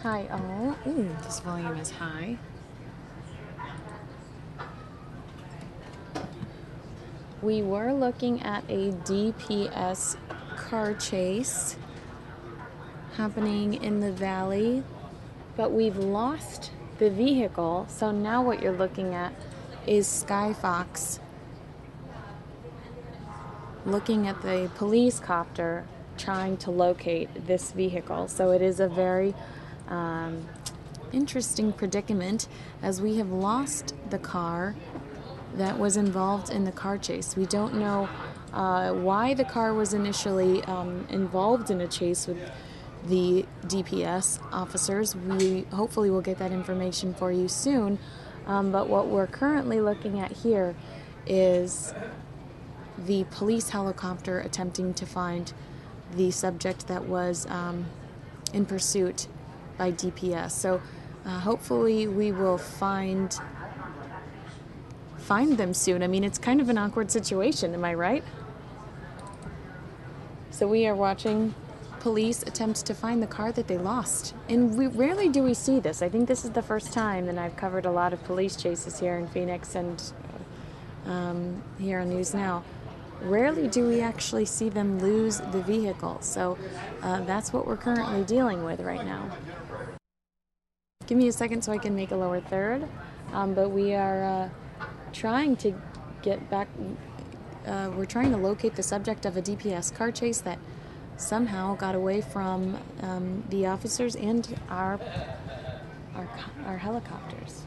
Hi all. Ooh, this volume is high. We were looking at a DPS car chase happening in the valley, but we've lost the vehicle. So now what you're looking at is Skyfox looking at the police copter trying to locate this vehicle. So it is a very interesting predicament as we have lost the car that was involved in the car chase. We don't know why the car was initially involved in a chase with the DPS officers. We hopefully will get that information for you soon. But what we're currently looking at here is the police helicopter attempting to find the subject that was in pursuit by DPS. So hopefully we will find them soon. I mean, it's kind of an awkward situation, am I right? So we are watching police attempt to find the car that they lost. And rarely do we see this. I think this is the first time that I've covered a lot of police chases here in Phoenix and here on News Now. Rarely do we actually see them lose the vehicle. So that's what we're currently dealing with right now. Give me a second so I can make a lower third. But we are trying to get back. We're trying to locate the subject of a DPS car chase that somehow got away from the officers and our helicopters.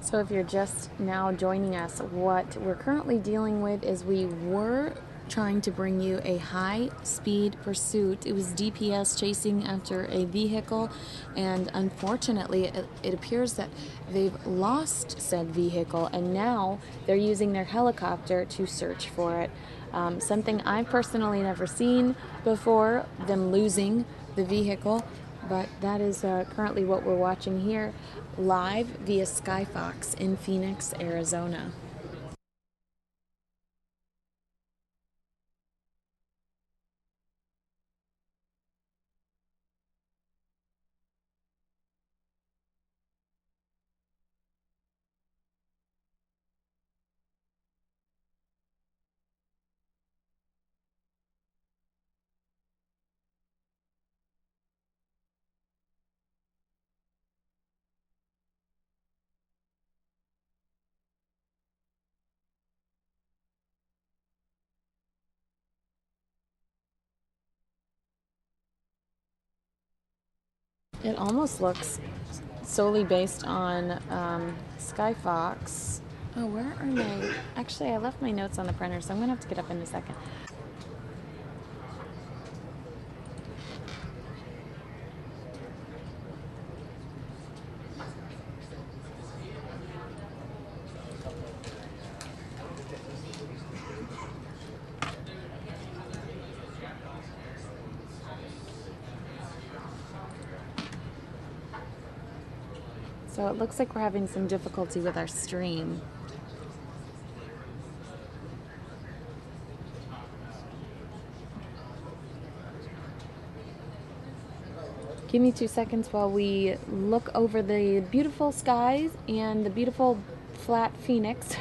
So if you're just now joining us, what we're currently dealing with is we were trying to bring you a high-speed pursuit. It was DPS chasing after a vehicle, and unfortunately, it appears that they've lost said vehicle, and now they're using their helicopter to search for it. Something I've personally never seen before, them losing the vehicle. But that is currently what we're watching here live via Skyfox in Phoenix, Arizona. It almost looks solely based on Skyfox. Oh, where are my... Actually, I left my notes on the printer, so I'm going to have to get up in a second. So it looks like we're having some difficulty with our stream. Give me 2 seconds while we look over the beautiful skies and the beautiful flat Phoenix.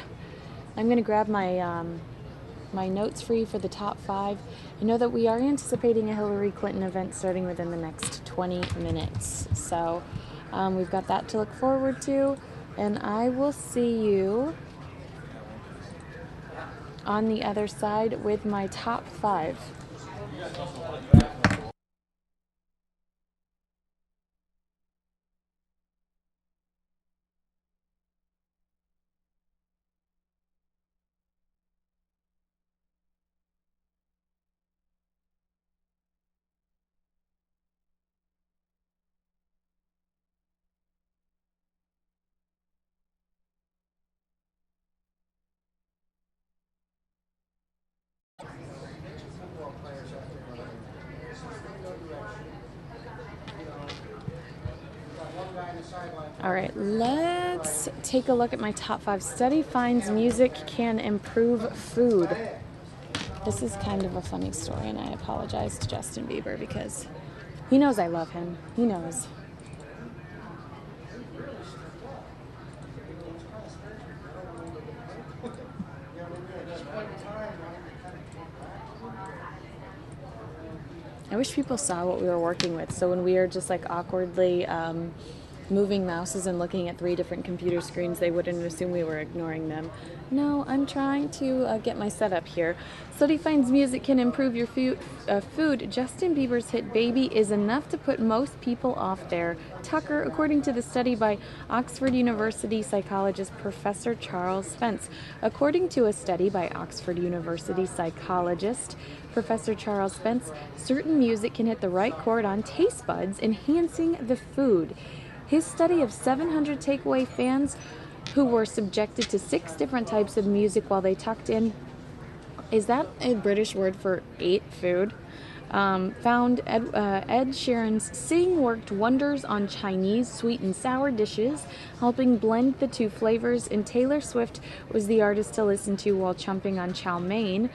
I'm going to grab my my notes for you for the top 5. I know that we are anticipating a Hillary Clinton event starting within the next 20 minutes. So we've got that to look forward to. And I will see you on the other side with my top 5. All right, let's take a look at my top 5. Study finds music can improve food. This is kind of a funny story, and I apologize to Justin Bieber because he knows I love him. He knows. I wish people saw what we were working with. So when we are just like awkwardly moving mouses and looking at 3 different computer screens, they wouldn't assume we were ignoring them. No, I'm trying to get my setup here. Study finds music can improve your food. Justin Bieber's hit Baby is enough to put most people off their Tucker, according to the study by Oxford University psychologist Professor Charles Spence. According to a study by Oxford University psychologist Professor Charles Spence, certain music can hit the right chord on taste buds, enhancing the food. His study of 700 takeaway fans who were subjected to 6 different types of music while they tucked in, is that a British word for ate food? Found Ed Sheeran's Sing worked wonders on Chinese sweet and sour dishes, helping blend the 2 flavors, and Taylor Swift was the artist to listen to while chomping on chow mein,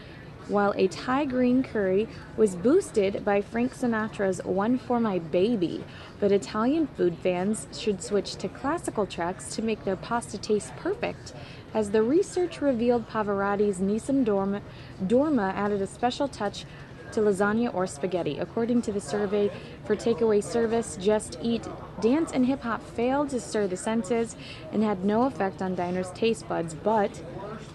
while a Thai green curry was boosted by Frank Sinatra's One for My Baby. But Italian food fans should switch to classical tracks to make their pasta taste perfect. As the research revealed, Pavarotti's Nissim Dorma added a special touch to lasagna or spaghetti. According to the survey for takeaway service, Just Eat, dance and hip-hop failed to stir the senses and had no effect on diners' taste buds, but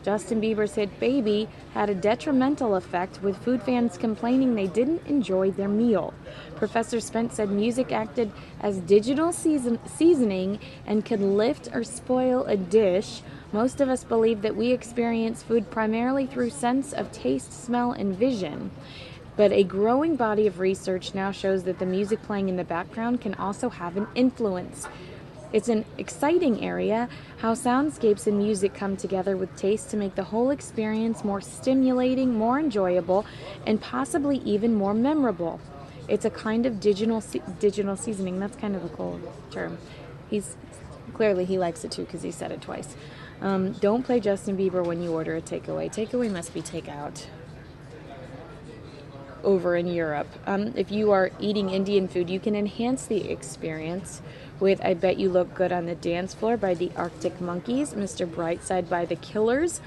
Justin Bieber's hit Baby had a detrimental effect, with food fans complaining they didn't enjoy their meal. Professor Spence said music acted as digital seasoning and could lift or spoil a dish. Most of us believe that we experience food primarily through sense of taste, smell, and vision. But a growing body of research now shows that the music playing in the background can also have an influence. It's an exciting area, how soundscapes and music come together with taste to make the whole experience more stimulating, more enjoyable, and possibly even more memorable. It's a kind of digital seasoning. That's kind of a cool term. Clearly he likes it too because he said it twice. Don't play Justin Bieber when you order a takeaway. Takeaway must be takeout over in Europe. If you are eating Indian food, you can enhance the experience with I Bet You Look Good on the Dance Floor by the Arctic Monkeys, Mr. Brightside by the Killers.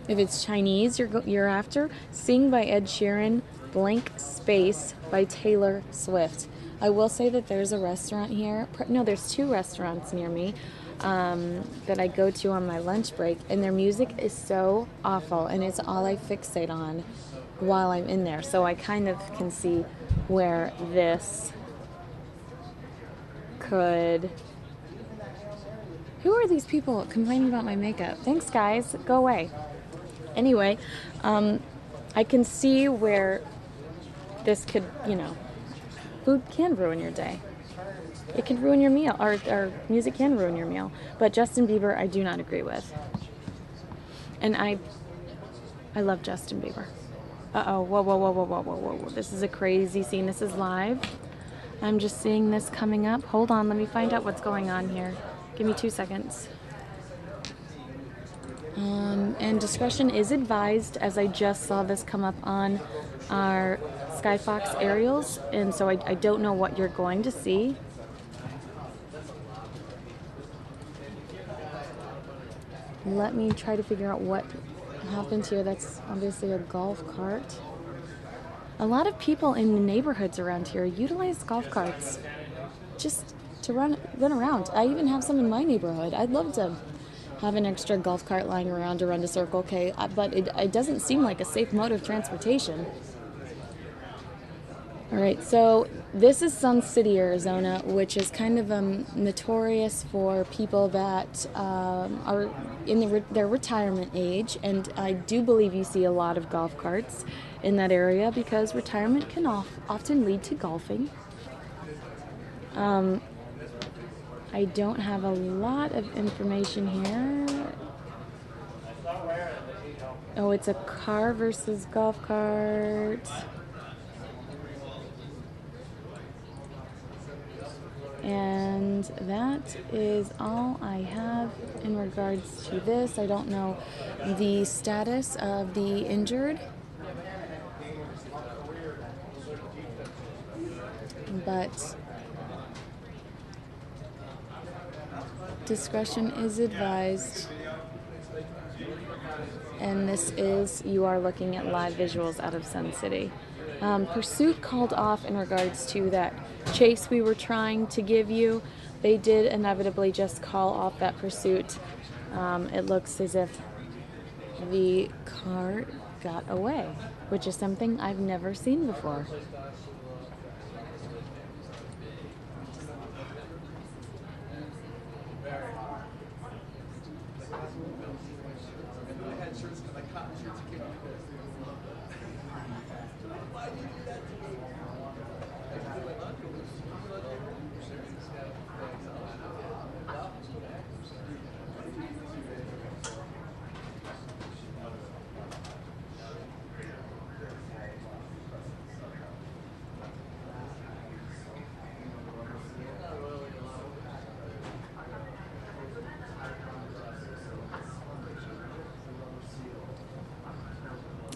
If it's Chinese you're after, Sing by Ed Sheeran, Blank Space by Taylor Swift. I will say that there's a restaurant here. No, there's 2 restaurants near me that I go to on my lunch break, and their music is so awful, and it's all I fixate on while I'm in there. So I kind of can see where this could... Who are these people complaining about my makeup? Thanks, guys. Go away. Anyway, I can see where this could, food can ruin your day. It can ruin your meal, or music can ruin your meal. But Justin Bieber, I do not agree with. And I love Justin Bieber. Uh-oh, whoa. This is a crazy scene. This is live. I'm just seeing this coming up. Hold on, let me find out what's going on here. Give me 2 seconds. And discretion is advised, as I just saw this come up on our Skyfox aerials, and so I don't know what you're going to see. Let me try to figure out what happened here. That's obviously a golf cart. A lot of people in the neighborhoods around here utilize golf carts just to run around. I even have some in my neighborhood. I'd love to have an extra golf cart lying around to run a Circle K, but it doesn't seem like a safe mode of transportation. All right, so this is Sun City, Arizona, which is kind of notorious for people that are in their retirement age, and I do believe you see a lot of golf carts in that area because retirement can often lead to golfing. I don't have a lot of information here. Oh, it's a car versus golf cart. And that is all I have in regards to this. I don't know the status of the injured, but discretion is advised. And this is, you are looking at live visuals out of Sun City. Pursuit called off in regards to that chase we were trying to give you. They did inevitably just call off that pursuit. It looks as if the car got away, which is something I've never seen before.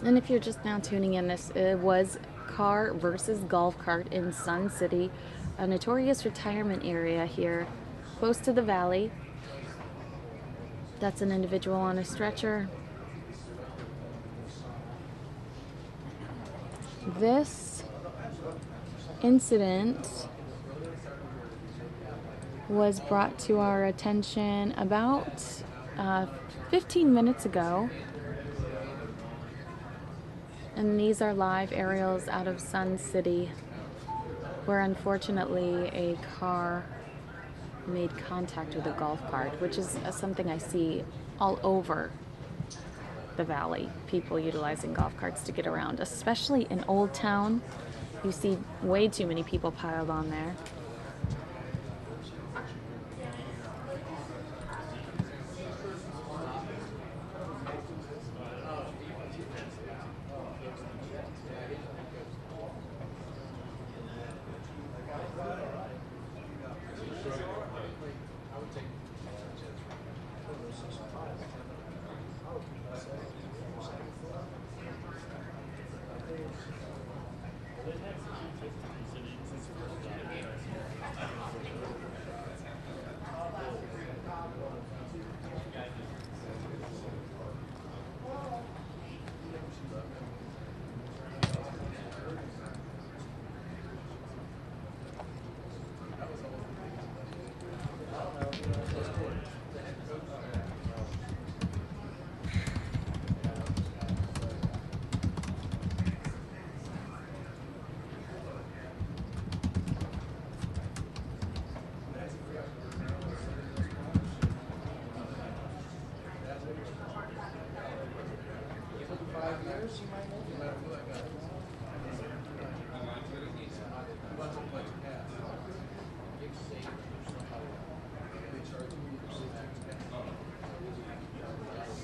And if you're just now tuning in, this was car versus golf cart in Sun City, a notorious retirement area here, close to the valley. That's an individual on a stretcher. This incident was brought to our attention about 15 minutes ago. And these are live aerials out of Sun City, where unfortunately a car made contact with a golf cart, which is something I see all over the valley. People utilizing golf carts to get around, especially in Old Town. You see way too many people piled on there.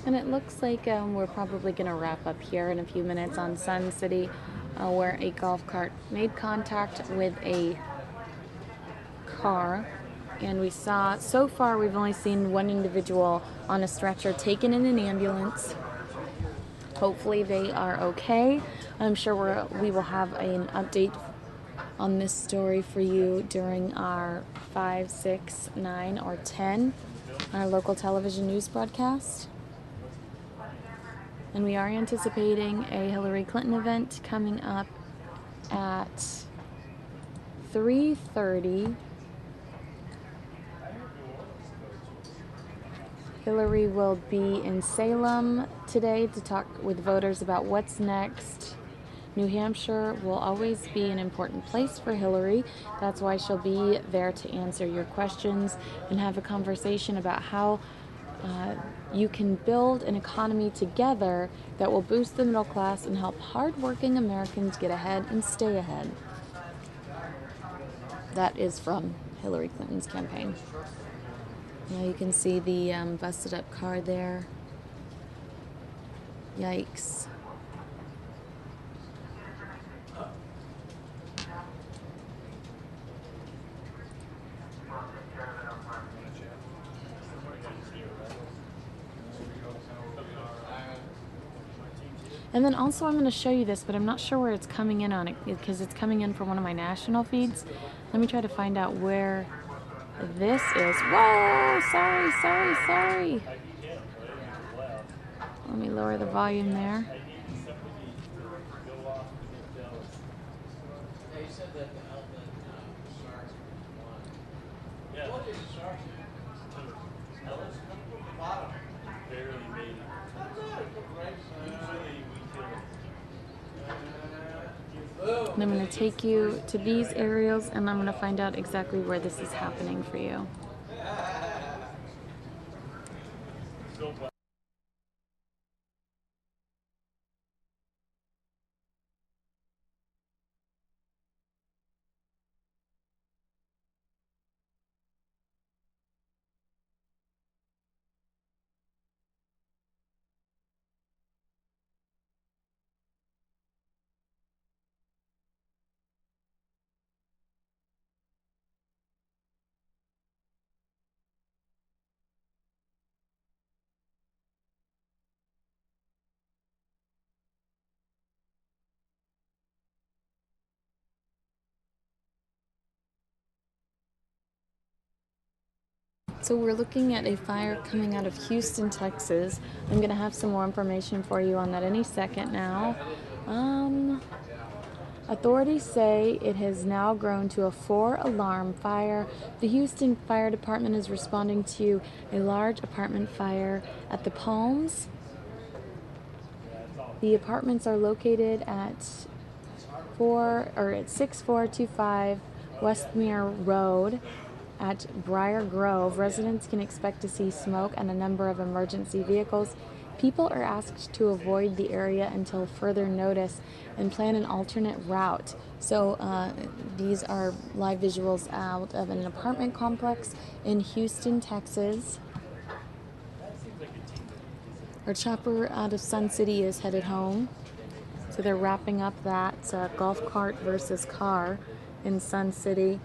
And it looks like we're probably going to wrap up here in a few minutes on Sun City, where a golf cart made contact with a car. and we saw, so far we've only seen one individual on a stretcher taken in an ambulance. Hopefully they are okay. I'm sure we will have an update on this story for you during our 5, 6, 9, or 10, our local television news broadcast. And we are anticipating a Hillary Clinton event coming up at 3:30. Hillary will be in Salem today to talk with voters about what's next. New Hampshire will always be an important place for Hillary. That's why she'll be there to answer your questions and have a conversation about how you can build an economy together that will boost the middle class and help hardworking Americans get ahead and stay ahead. That is from Hillary Clinton's campaign. Now you can see the busted up car there. Yikes. And then also I'm going to show you this, but I'm not sure where it's coming in on it because it's coming in from one of my national feeds. Let me try to find out where this is. Whoa! Sorry. Let me lower the volume there. And I'm going to take you to these aerials and I'm going to find out exactly where this is happening for you. So we're looking at a fire coming out of Houston, Texas. I'm going to have some more information for you on that any second now. Authorities say it has now grown to a 4-alarm fire. The Houston Fire Department is responding to a large apartment fire at the Palms. The apartments are located at 6425 Westmere Road. At Briar Grove, residents can expect to see smoke and a number of emergency vehicles. People are asked to avoid the area until further notice and plan an alternate route. So these are live visuals out of an apartment complex in Houston, Texas. Our chopper out of Sun City is headed home. So they're wrapping up that golf cart versus car in Sun City.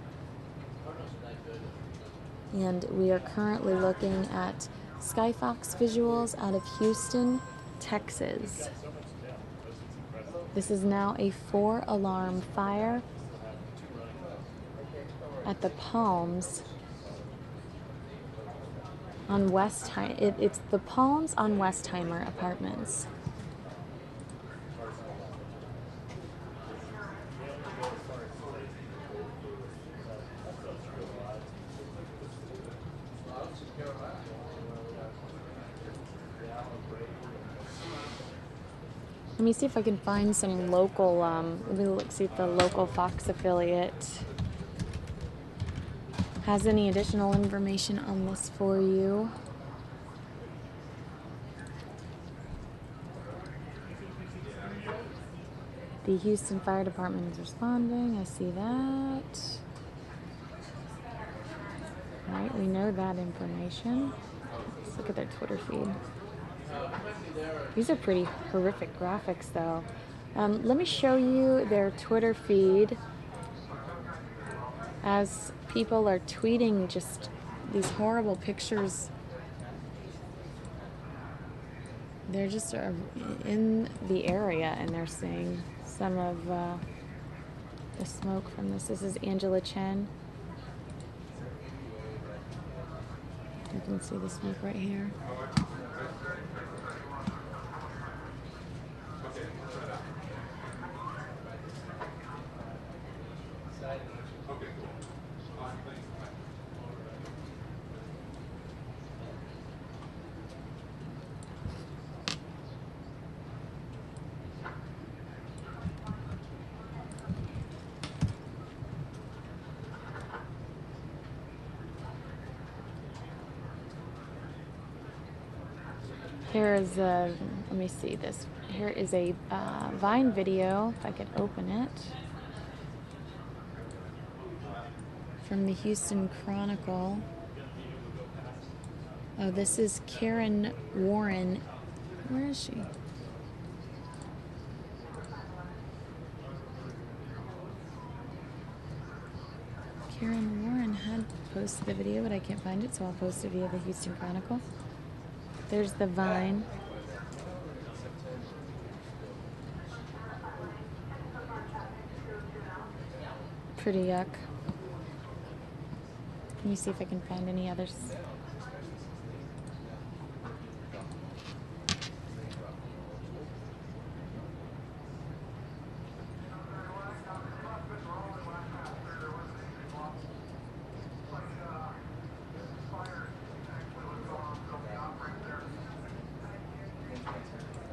And we are currently looking at Skyfox visuals out of Houston, Texas. This is now a 4-alarm fire at the Palms on Westheimer. It's the Palms on Westheimer Apartments. Let me see if I can find some local, let me see if the local Fox affiliate has any additional information on this for you. The Houston Fire Department is responding. I see that. All right, we know that information. Let's look at their Twitter feed. These are pretty horrific graphics, though. Let me show you their Twitter feed as people are tweeting just these horrible pictures. They're just in the area, and they're seeing some of the smoke from this. This is Angela Chen. You can see the smoke right here. Here is a, let me see this. Here is a Vine video, if I could open it, from the Houston Chronicle. Oh, this is Karen Warren. Where is she? Karen Warren had posted the video, but I can't find it, so I'll post it via the Houston Chronicle. There's the Vine. Pretty yuck. Let me see if I can find any others.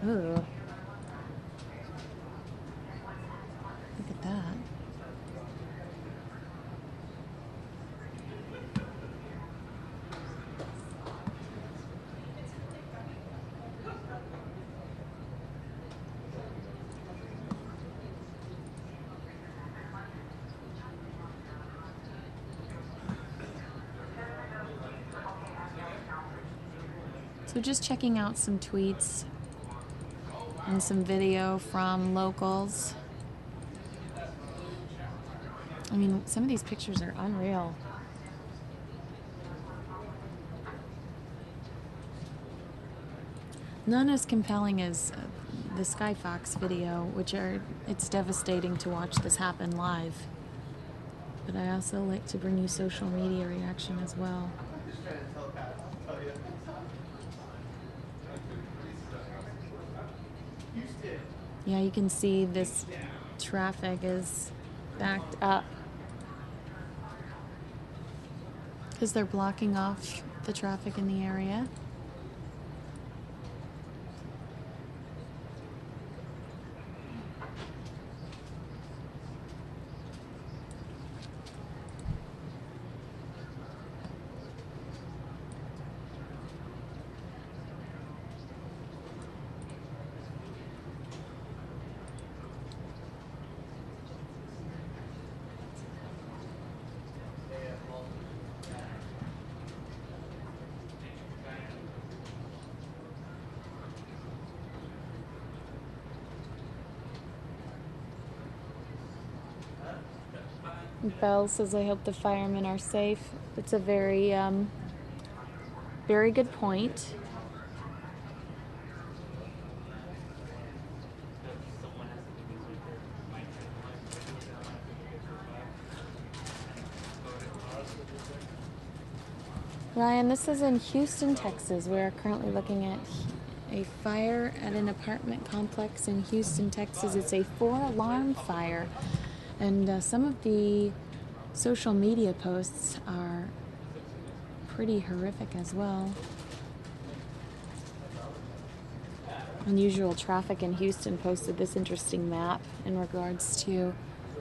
Ooh. Look at that. So just checking out some tweets and some video from locals. I mean, some of these pictures are unreal. None as compelling as the Sky Fox video, which it's devastating to watch this happen live. But I also like to bring you social media reaction as well. Yeah, you can see this traffic is backed up because they're blocking off the traffic in the area. Bell says, I hope the firemen are safe. It's a very, very good point. Ryan, this is in Houston, Texas. We are currently looking at a fire at an apartment complex in Houston, Texas. It's a 4-alarm fire. And some of the social media posts are pretty horrific as well. Unusual Traffic in Houston posted this interesting map in regards to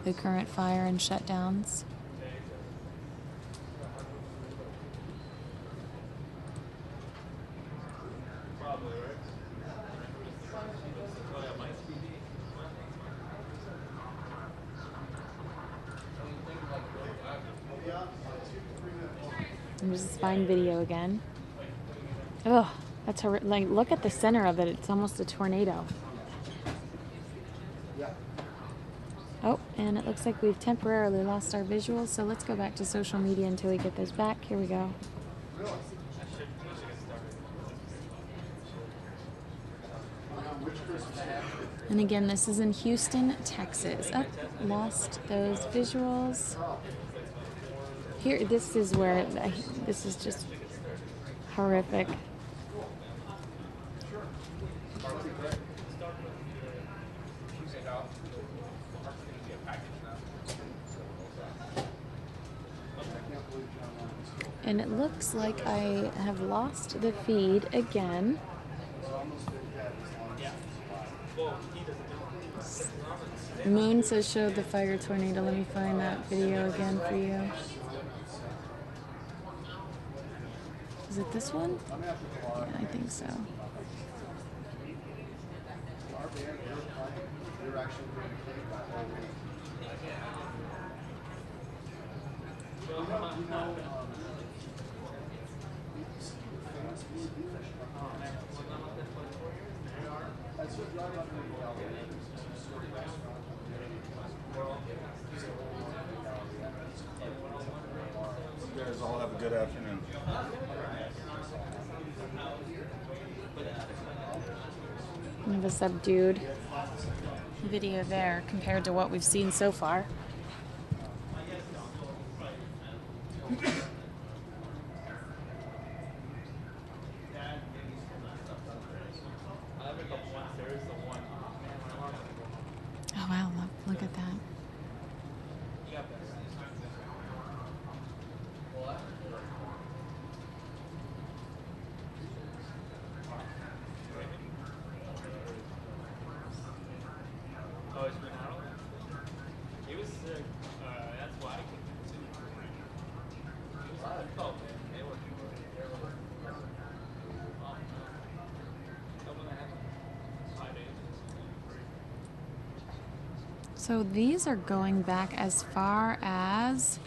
the current fire and shutdowns. There's this fine video again. Oh, that's horrific. Like, look at the center of it. It's almost a tornado. Oh, and it looks like we've temporarily lost our visuals, so let's go back to social media until we get those back. Here we go. And again, this is in Houston, Texas. Oh, lost those visuals. Here, this is where, this is just horrific. And it looks like I have lost the feed again. Moon says show the fire tornado. Let me find that video again for you. Is it this one? Yeah, I think so. You guys all have a good afternoon. Kind of a subdued video there compared to what we've seen so far. Oh wow, look at that. So these are going back as far as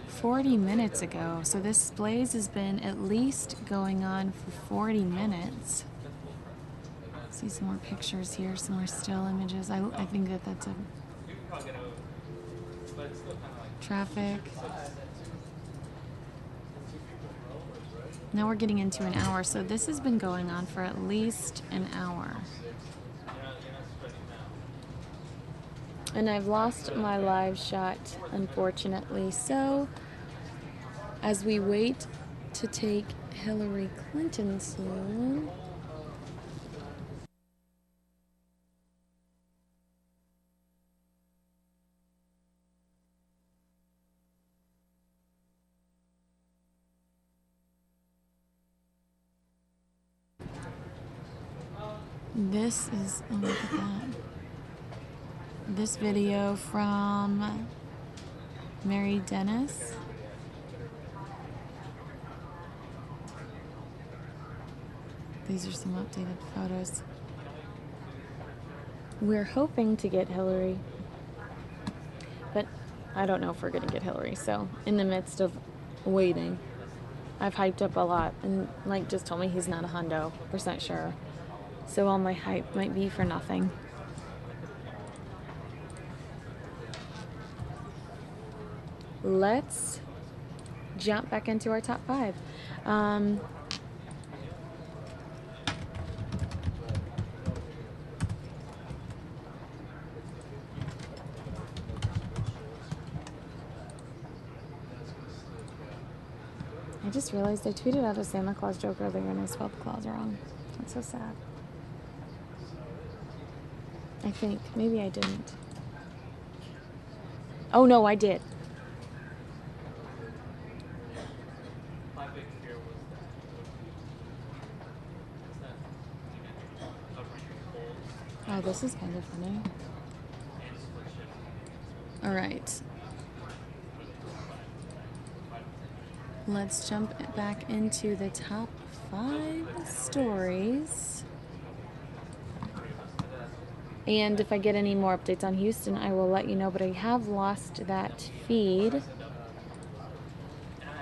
40 minutes ago. So this blaze has been at least going on for 40 minutes. See some more pictures here, some more still images. I think that's a traffic. Now we're getting into an hour. So this has been going on for at least an hour. And I've lost my live shot, unfortunately. So, as we wait to take Hillary Clinton soon. This is, oh, look at that. This video from Mary Dennis. These are some updated photos. We're hoping to get Hillary, but I don't know if we're going to get Hillary. So in the midst of waiting, I've hyped up a lot, and Mike just told me he's not 100% sure. So all my hype might be for nothing. Let's jump back into our top 5. I just realized I tweeted out a Santa Claus joke earlier and I spelled Claus wrong. That's so sad. I think. Maybe I didn't. Oh no, I did. Oh, this is kind of funny. All right. Let's jump back into the top 5 stories. And if I get any more updates on Houston, I will let you know, but I have lost that feed.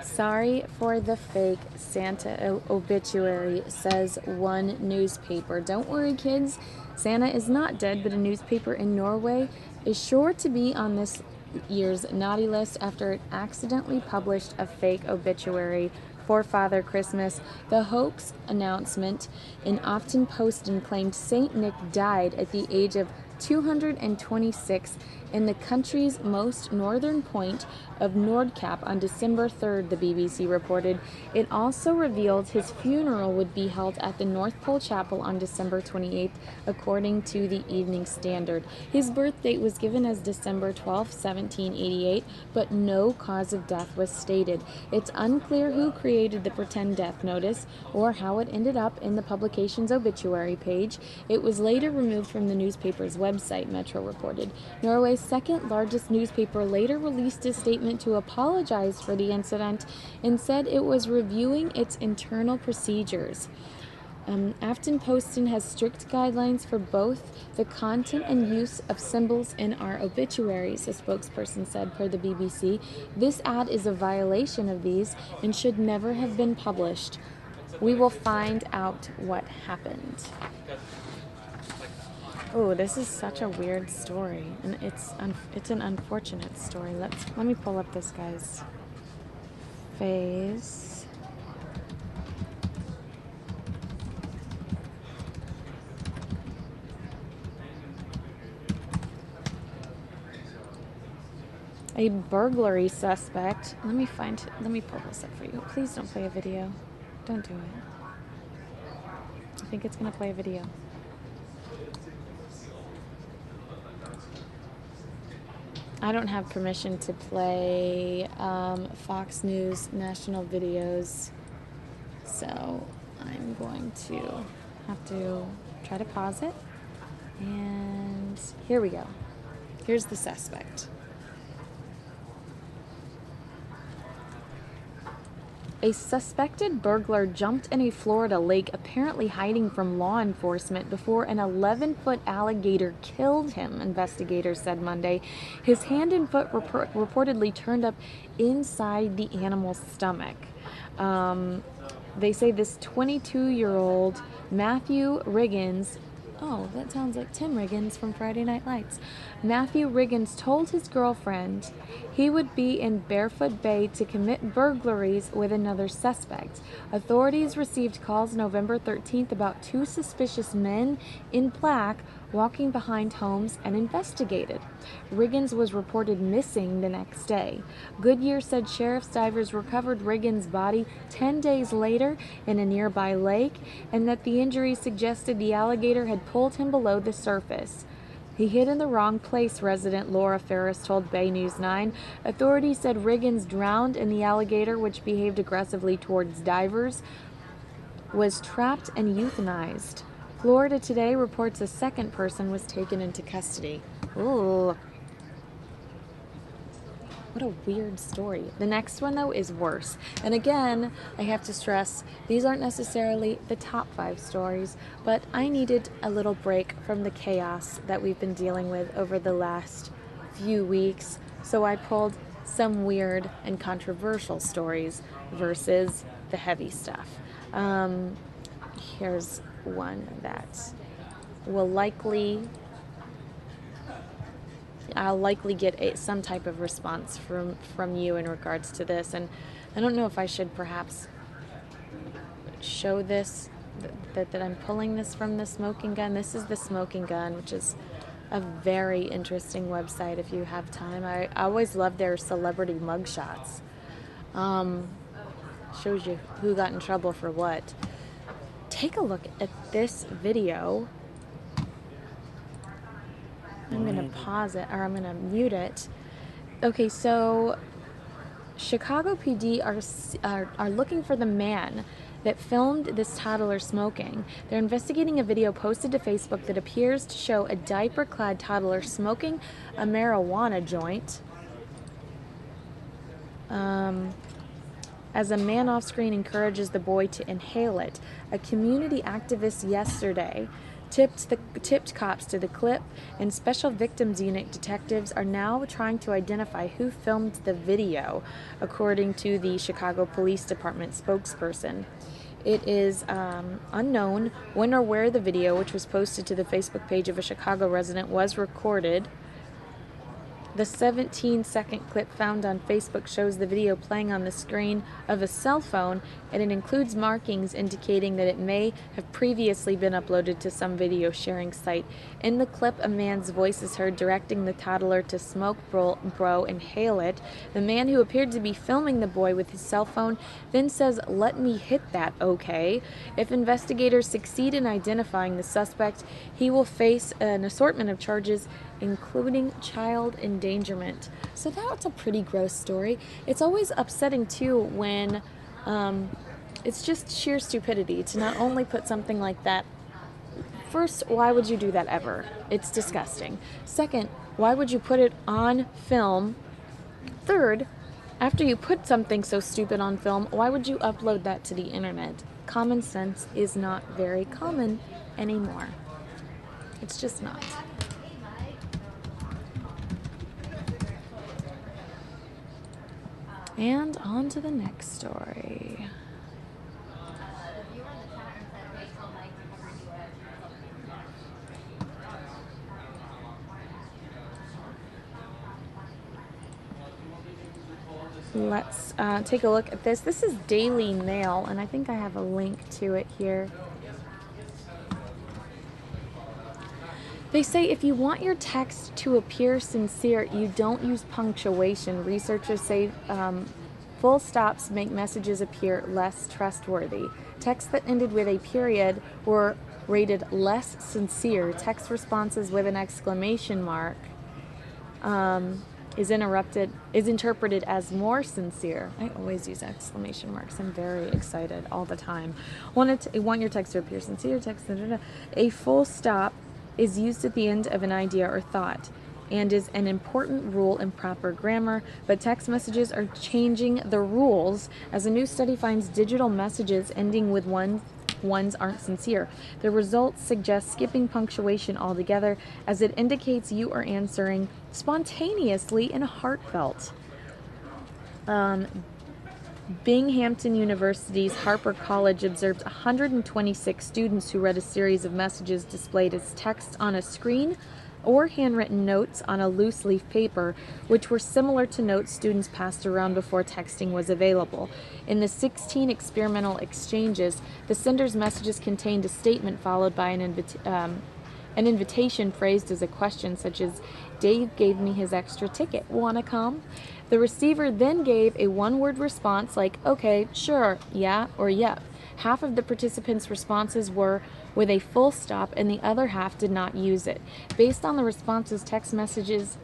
Sorry for the fake Santa obituary, says one newspaper. Don't worry, kids. Santa is not dead, but a newspaper in Norway is sure to be on this year's naughty list after it accidentally published a fake obituary Poor Father Christmas. The hoax announcement in Often Posted claimed Saint Nick died at the age of 226 in the country's most northern point of Nordkap on December 3rd, the BBC reported. It also revealed his funeral would be held at the North Pole Chapel on December 28th, according to the Evening Standard. His birth date was given as December 12, 1788, but no cause of death was stated. It's unclear who created the pretend death notice or how it ended up in the publication's obituary page. It was later removed from the newspaper's website, Metro reported. Norway's second largest newspaper later released a statement to apologize for the incident and said it was reviewing its internal procedures. Aftenposten has strict guidelines for both the content and use of symbols in our obituaries, a spokesperson said per the BBC. This ad is a violation of these and should never have been published. We will find out what happened. Oh, this is such a weird story, and it's an unfortunate story. Let me pull up this guy's face. A burglary suspect. Let me pull this up for you. Please don't play a video. Don't do it. I think it's gonna play a video. I don't have permission to play Fox News national videos, so I'm going to have to try to pause it. And here we go. Here's the suspect. A suspected burglar jumped in a Florida lake, apparently hiding from law enforcement, before an 11-foot alligator killed him, investigators said Monday. His hand and foot reportedly turned up inside the animal's stomach. They say this 22-year-old Matthew Riggins, oh, that sounds like Tim Riggins from Friday Night Lights. Matthew Riggins told his girlfriend he would be in Barefoot Bay to commit burglaries with another suspect. Authorities received calls November 13th about two suspicious men in black walking behind homes and investigated. Riggins was reported missing the next day. Goodyear said sheriff's divers recovered Riggins' body 10 days later in a nearby lake, and that the injuries suggested the alligator had pulled him below the surface. He hid in the wrong place, resident Laura Ferris told Bay News 9. Authorities said Riggins drowned and the alligator, which behaved aggressively towards divers, was trapped and euthanized. Florida Today reports a second person was taken into custody. Ooh. What a weird story. The next one, though, is worse. And again, I have to stress, these aren't necessarily the top 5 stories, but I needed a little break from the chaos that we've been dealing with over the last few weeks. So I pulled some weird and controversial stories versus the heavy stuff. Here's one that I'll likely get some type of response from you in regards to this, and I don't know if I should perhaps show this, that I'm pulling this from the Smoking Gun. This is the Smoking Gun, which is a very interesting website if you have time. I always love their celebrity mugshots. Shows you who got in trouble for what. Take a look at this video. I'm going to pause it, or I'm going to mute it. Okay, so Chicago PD are looking for the man that filmed this toddler smoking. They're investigating a video posted to Facebook that appears to show a diaper-clad toddler smoking a marijuana joint. As a man off-screen encourages the boy to inhale it. A community activist yesterday tipped cops to the clip, and Special Victims Unit detectives are now trying to identify who filmed the video, according to the Chicago Police Department spokesperson. It is unknown when or where the video, which was posted to the Facebook page of a Chicago resident, was recorded. The 17-second clip found on Facebook shows the video playing on the screen of a cell phone, and it includes markings indicating that it may have previously been uploaded to some video sharing site. In the clip, a man's voice is heard directing the toddler to smoke bro, inhale it. The man who appeared to be filming the boy with his cell phone then says, "Let me hit that, okay?" If investigators succeed in identifying the suspect, he will face an assortment of charges, including child endangerment. So that's a pretty gross story. It's always upsetting too when it's just sheer stupidity to not only put something like that. First, why would you do that ever? It's disgusting. Second, why would you put it on film? Third, after you put something so stupid on film, why would you upload that to the internet? Common sense is not very common anymore. It's just not. And on to the next story. Let's take a look at this. This is Daily Mail, and I think I have a link to it here. They say if you want your text to appear sincere, you don't use punctuation. Researchers say full stops make messages appear less trustworthy. Texts that ended with a period were rated less sincere. Text responses with an exclamation mark is interpreted as more sincere. I always use exclamation marks. I'm very excited all the time. Want your text to appear sincere. A full stop is used at the end of an idea or thought and is an important rule in proper grammar, but text messages are changing the rules as a new study finds digital messages ending with ones aren't sincere. The results suggest skipping punctuation altogether as it indicates you are answering spontaneously and heartfelt. Binghamton University's Harper College observed 126 students who read a series of messages displayed as text on a screen or handwritten notes on a loose leaf paper, which were similar to notes students passed around before texting was available. In the 16 experimental exchanges, the sender's messages contained a statement followed by an invitation phrased as a question, such as, "Dave gave me his extra ticket. Wanna come?" The receiver then gave a one-word response like, "Okay, sure, yeah, or yep." Half of the participants' responses were with a full stop, and the other half did not use it. Based on the responses, text messages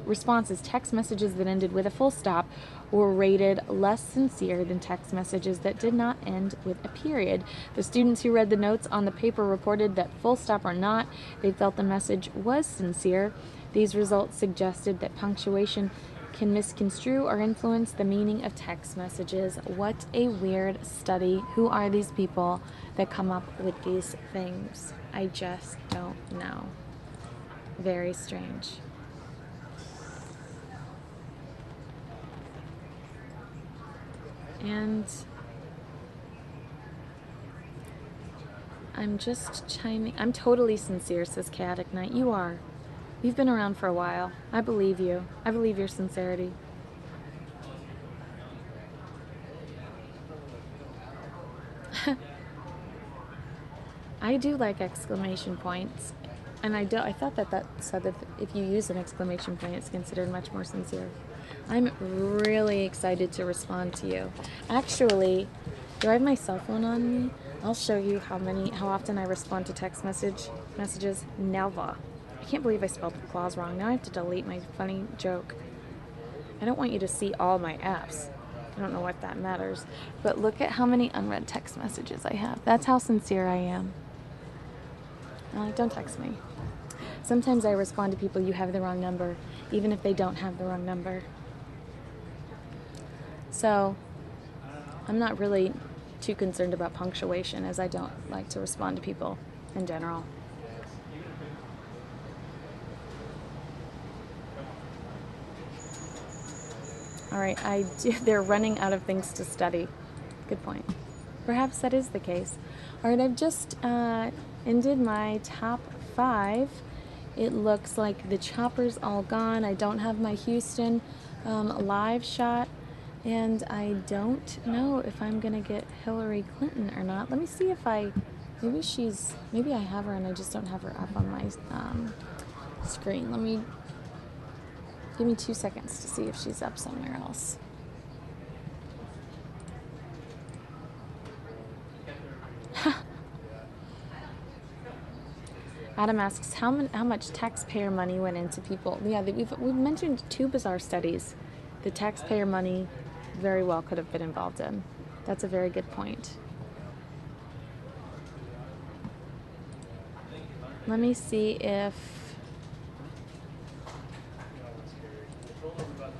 that ended with a full stop were rated less sincere than text messages that did not end with a period. The students who read the notes on the paper reported that full stop or not, they felt the message was sincere. These results suggested that punctuation can misconstrue or influence the meaning of text messages. What a weird study. Who are these people that come up with these things? I just don't know. Very strange. And I'm just chiming. I'm totally sincere, says Chaotic Knight. You are. You've been around for a while. I believe you. I believe your sincerity. I do like exclamation points. And I thought that said that if you use an exclamation point, it's considered much more sincere. I'm really excited to respond to you. Actually, do I have my cell phone on me? I'll show you how often I respond to text messages. Never. I can't believe I spelled the clause wrong. Now I have to delete my funny joke. I don't want you to see all my F's. I don't know what that matters. But look at how many unread text messages I have. That's how sincere I am. Don't text me. Sometimes I respond to people, "You have the wrong number," even if they don't have the wrong number. So I'm not really too concerned about punctuation, as I don't like to respond to people in general. All right, they're running out of things to study. Good point. Perhaps that is the case. All right, I've just ended my top 5, It looks like the chopper's all gone. I don't have my Houston live shot, and I don't know if I'm gonna get Hillary Clinton or not. Let me see if maybe I have her and I just don't have her up on my screen. Give me 2 seconds to see if she's up somewhere else. Adam asks, how much taxpayer money went into people? Yeah, we've mentioned 2 bizarre studies the taxpayer money very well could have been involved in. That's a very good point. Let me see if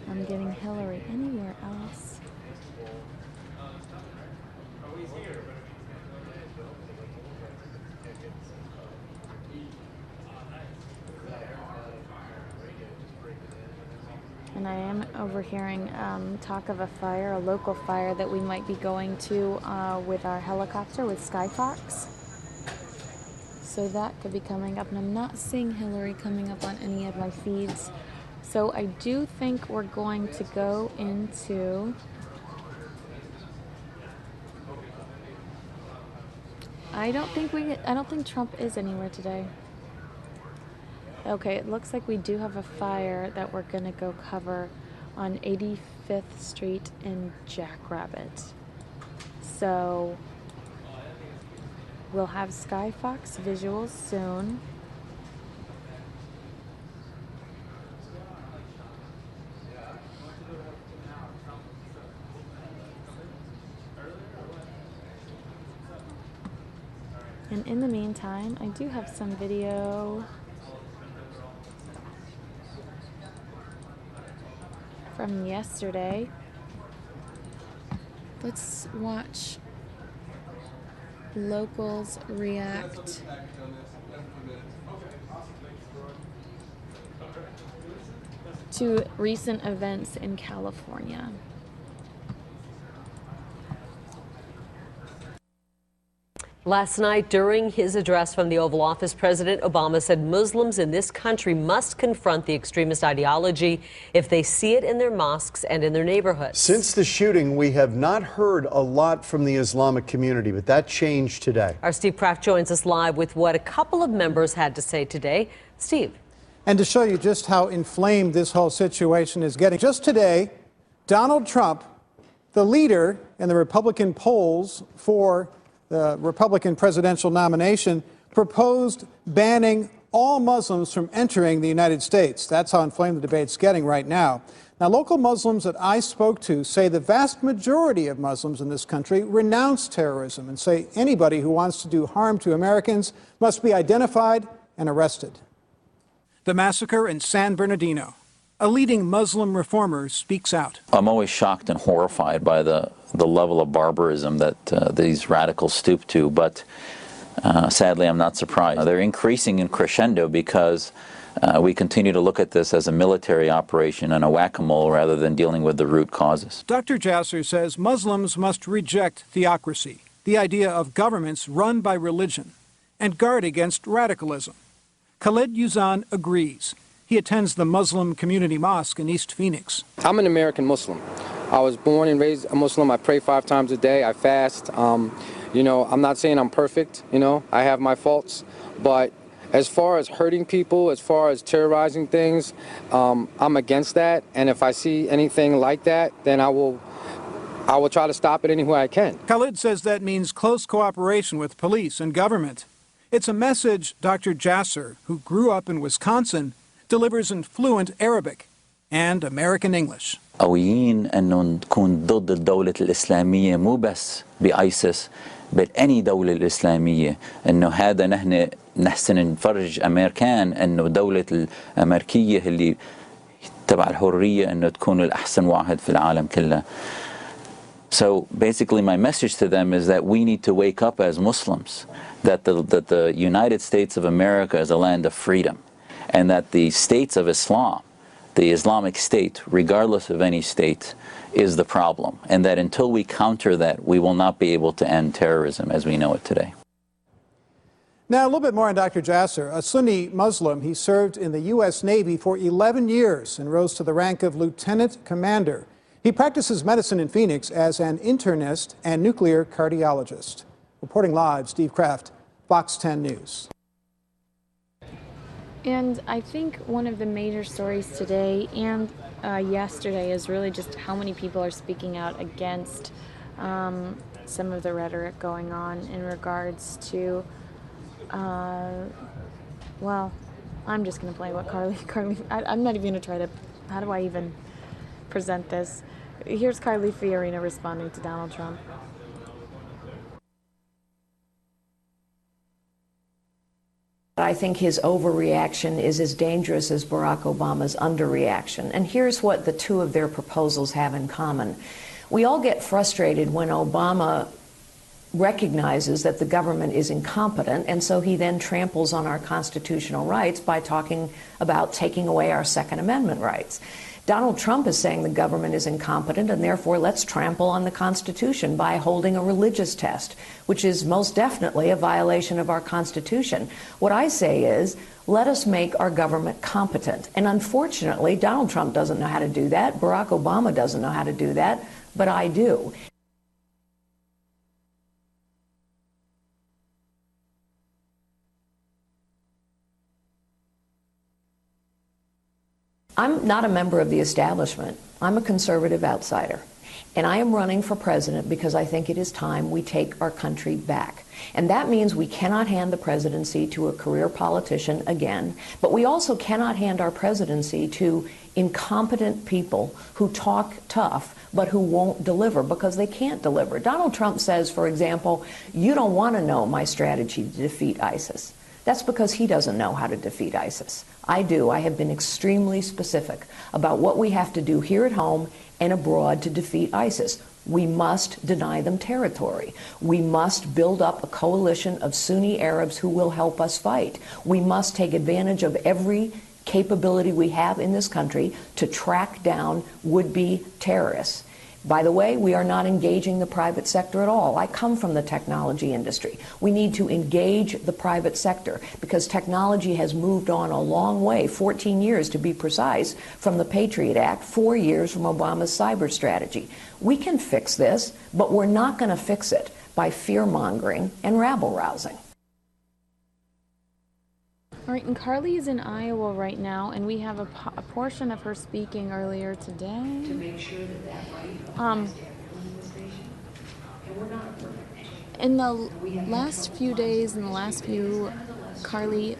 I'm getting Hillary anywhere else. And I am overhearing talk of a fire, a local fire that we might be going to with our helicopter with Skyfox. So that could be coming up, and I'm not seeing Hillary coming up on any of my feeds. So I do think we're going to go into I don't think Trump is anywhere today. Okay, it looks like we do have a fire that we're gonna go cover on 85th Street in Jackrabbit. So we'll have Skyfox visuals soon. And in the meantime, I do have some video from yesterday. Let's watch locals react to recent events in California. Last night, during his address from the Oval Office, President Obama said Muslims in this country must confront the extremist ideology if they see it in their mosques and in their neighborhoods. Since the shooting, we have not heard a lot from the Islamic community, but that changed today. Our Steve Kraft joins us live with what a couple of members had to say today. Steve. And to show you just how inflamed this whole situation is getting, just today, Donald Trump, the leader in the Republican polls for the Republican presidential nomination, proposed banning all Muslims from entering the United States. That's how inflamed the debate's getting right now. Now, local Muslims that I spoke to say the vast majority of Muslims in this country renounce terrorism and say anybody who wants to do harm to Americans must be identified and arrested. The massacre in San Bernardino. A leading Muslim reformer speaks out. I'm always shocked and horrified by the level of barbarism that these radicals stoop to, but sadly I'm not surprised. They're increasing in crescendo because we continue to look at this as a military operation and a whack-a-mole rather than dealing with the root causes. Dr. Jasser says Muslims must reject theocracy, the idea of governments run by religion, and guard against radicalism. Khalid Yuzan agrees. He attends the Muslim Community Mosque in East Phoenix. I'm an American Muslim. I was born and raised a Muslim. I pray 5 times a day. I fast. You know, I'm not saying I'm perfect. You know, I have my faults. But as far as hurting people, as far as terrorizing things, I'm against that. And if I see anything like that, then I will try to stop it any way I can. Khalid says that means close cooperation with police and government. It's a message Dr. Jasser, who grew up in Wisconsin, delivers in fluent Arabic and American English. قويين انه نكون ضد الدولة الإسلامية مو بس بآيسس بل أي دولة الإسلامية انه هذا نحن نحسن نفرج أمريكان انه دولة الأمريكية اللي تبع الحرية انه تكون الأحسن واحد في العالم كله. So basically my message to them is that we need to wake up as Muslims, that the United States of America is a land of freedom, and that the states of Islam, the Islamic State, regardless of any state, is the problem, and that until we counter that, we will not be able to end terrorism as we know it today. Now, a little bit more on Dr. Jasser. A Sunni Muslim, he served in the U.S. Navy for 11 years and rose to the rank of lieutenant commander. He practices medicine in Phoenix as an internist and nuclear cardiologist. Reporting live, Steve Kraft, Fox 10 News. And I think one of the major stories today and yesterday is really just how many people are speaking out against some of the rhetoric going on in regards to, well, I'm just going to play what I'm not even going to try to, how do I even present this? Here's Carly Fiorina responding to Donald Trump. I think his overreaction is as dangerous as Barack Obama's underreaction. And here's what the two of their proposals have in common. We all get frustrated when Obama recognizes that the government is incompetent, and so he then tramples on our constitutional rights by talking about taking away our Second Amendment rights. Donald Trump is saying the government is incompetent, and therefore let's trample on the Constitution by holding a religious test, which is most definitely a violation of our Constitution. What I say is, let us make our government competent. And unfortunately, Donald Trump doesn't know how to do that. Barack Obama doesn't know how to do that, but I do. I'm not a member of the establishment. I'm a conservative outsider. And I am running for president because I think it is time we take our country back. And that means we cannot hand the presidency to a career politician again, but we also cannot hand our presidency to incompetent people who talk tough but who won't deliver because they can't deliver. Donald Trump says, for example, you don't want to know my strategy to defeat ISIS. That's because he doesn't know how to defeat ISIS. I do. I have been extremely specific about what we have to do here at home and abroad to defeat ISIS. We must deny them territory. We must build up a coalition of Sunni Arabs who will help us fight. We must take advantage of every capability we have in this country to track down would-be terrorists. By the way, we are not engaging the private sector at all. I come from the technology industry. We need to engage the private sector because technology has moved on a long way, 14 years to be precise, from the Patriot Act, 4 years from Obama's cyber strategy. We can fix this, but we're not going to fix it by fear-mongering and rabble-rousing. All right, and Carly is in Iowa right now, and we have a portion of her speaking earlier today. To make sure that right in the last few days, in the last few Carly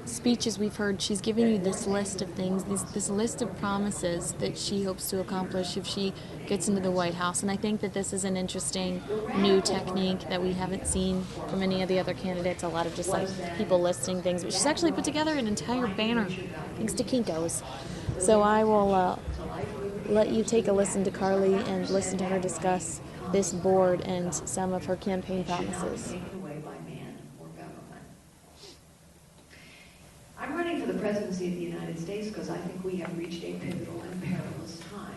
speeches we've heard, she's giving you this list of things, this list of promises that she hopes to accomplish if she gets into the White House. And I think that this is an interesting new technique that we haven't seen from any of the other candidates, a lot of just like people listing things. But she's actually put together an entire banner, thanks to Kinko's. So I will let you take a listen to Carly and listen to her discuss this board and some of her campaign promises. I'm running for the presidency of the United States because I think we have reached a pivotal and perilous time.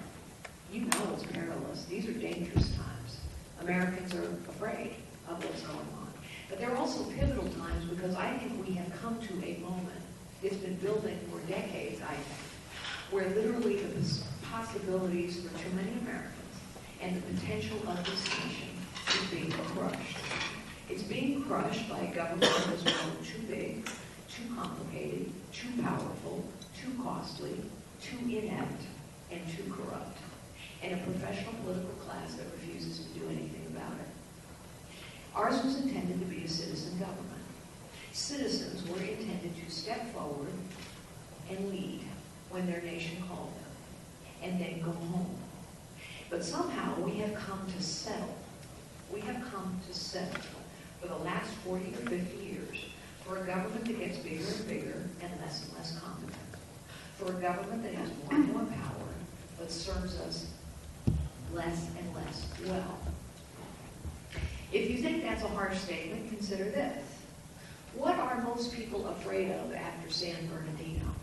You know it's perilous. These are dangerous times. Americans are afraid of what's going on. But they're also pivotal times because I think we have come to a moment, it's been building for decades, I think, where literally the possibilities for too many Americans and the potential of this nation is being crushed. It's being crushed by a government that has grown too big, too complicated, too powerful, too costly, too inept, and too corrupt, and a professional political class that refuses to do anything about it. Ours was intended to be a citizen government. Citizens were intended to step forward and lead when their nation called them, and then go home. But somehow we have come to settle. We have come to settle for the last 40 or 50 years for a government that gets bigger and bigger and less competent. For a government that has more and more power, but serves us less and less well. If you think that's a harsh statement, consider this. What are most people afraid of after San Bernardino?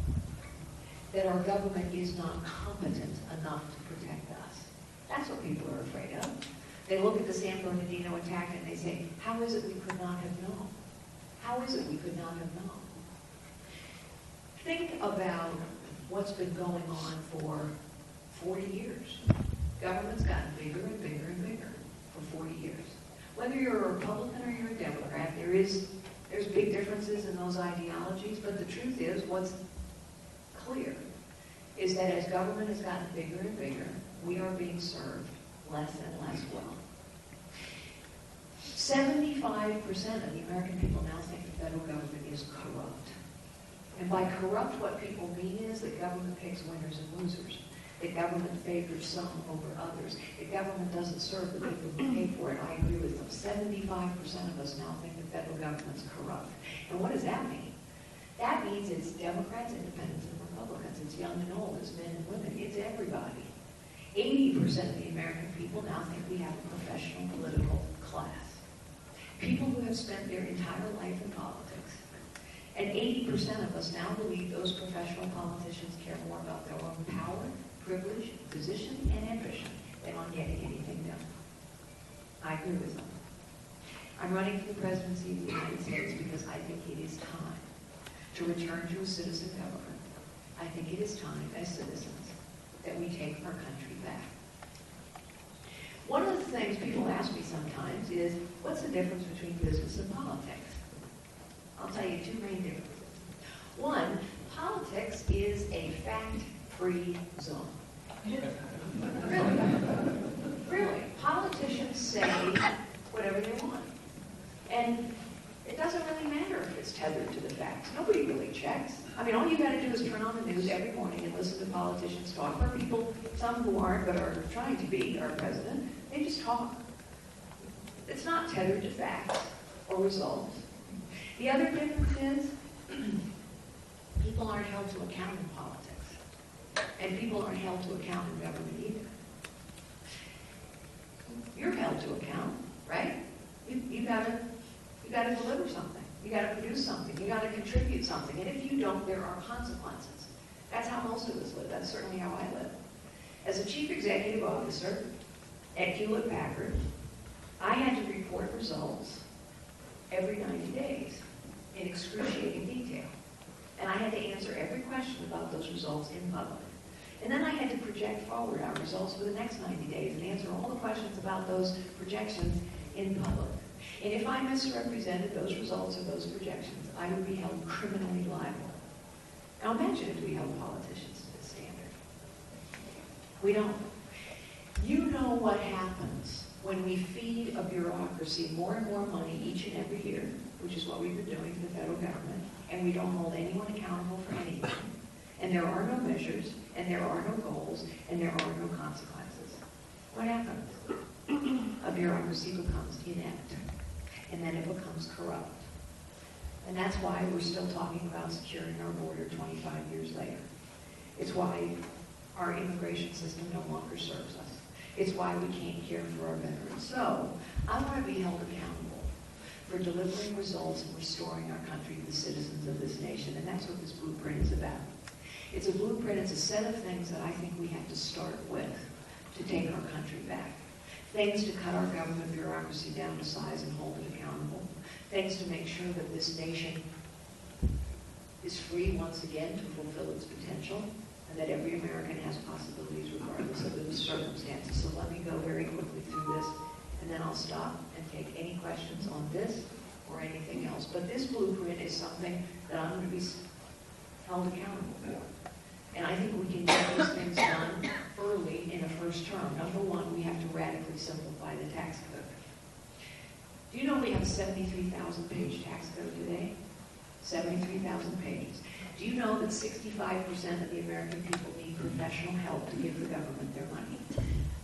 That our government is not competent enough to protect us. That's what people are afraid of. They look at the San Bernardino attack and they say, how is it we could not have known? How is it we could not have known? Think about what's been going on for 40 years. Government's gotten bigger and bigger and bigger for 40 years. Whether you're a Republican or you're a Democrat, there's big differences in those ideologies, but the truth is, what's clear is that as government has gotten bigger and bigger, we are being served less and less well. 75% of the American people now think the federal government is corrupt. And by corrupt, what people mean is that government picks winners and losers. That government favors some over others. That government doesn't serve the people who pay for it. I agree with them. 75% of us now think the federal government's corrupt. And what does that mean? That means it's Democrats, Independents, and Republicans. It's young and old. It's men and women. It's everybody. 80% of the American people now think we have a professional political class. People who have spent their entire life in politics. And 80% of us now believe those professional politicians care more about their own power, privilege, position, and ambition than on getting anything done. I agree with them. I'm running for the presidency of the United States because I think it is time to return to a citizen government. I think it is time, as citizens, that we take our country back. One of the things people ask me sometimes is, what's the difference between business and politics? I'll tell you two main differences. One, politics is a fact-free zone. Really. Really. Politicians say whatever they want. And it doesn't really matter if it's tethered to the facts. Nobody really checks. I mean, all you got to do is turn on the news every morning and listen to politicians talk, or people, some who aren't but are trying to be our president, they just talk. It's not tethered to facts or results. The other difference is people aren't held to account in politics, and people aren't held to account in government either. You're held to account, right? You gotta deliver something. You gotta produce something. You gotta contribute something. And if you don't, there are consequences. That's how most of us live. That's certainly how I live. As a chief executive officer at Hewlett-Packard, I had to report results every 90 days in excruciating detail. And I had to answer every question about those results in public. And then I had to project forward our results for the next 90 days and answer all the questions about those projections in public. And if I misrepresented those results or those projections, I would be held criminally liable. Now imagine if we held politicians to this standard. We don't. You know what happens when we feed a bureaucracy more and more money each and every year, which is what we've been doing to the federal government, and we don't hold anyone accountable for anything. And there are no measures, and there are no goals, and there are no consequences. What happens? A bureaucracy becomes inept, and then it becomes corrupt. And that's why we're still talking about securing our border 25 years later. It's why our immigration system no longer serves us. It's why we can't care for our veterans. So I want to be held accountable for delivering results and restoring our country to the citizens of this nation. And that's what this blueprint is about. It's a blueprint, it's a set of things that I think we have to start with to take our country back. Things to cut our government bureaucracy down to size and hold it accountable. Things to make sure that this nation is free once again to fulfill its potential, and that every American has possibilities regardless of the circumstances. So let me go very quickly through this, and then I'll stop and take any questions on this or anything else. But this blueprint is something that I'm going to be held accountable for. And I think we can get those things done early in a first term. Number one, we have to radically simplify the tax code. Do you know we have a 73,000-page tax code today? 73,000 pages. Do you know that 65% of the American people need professional help to give the government their money?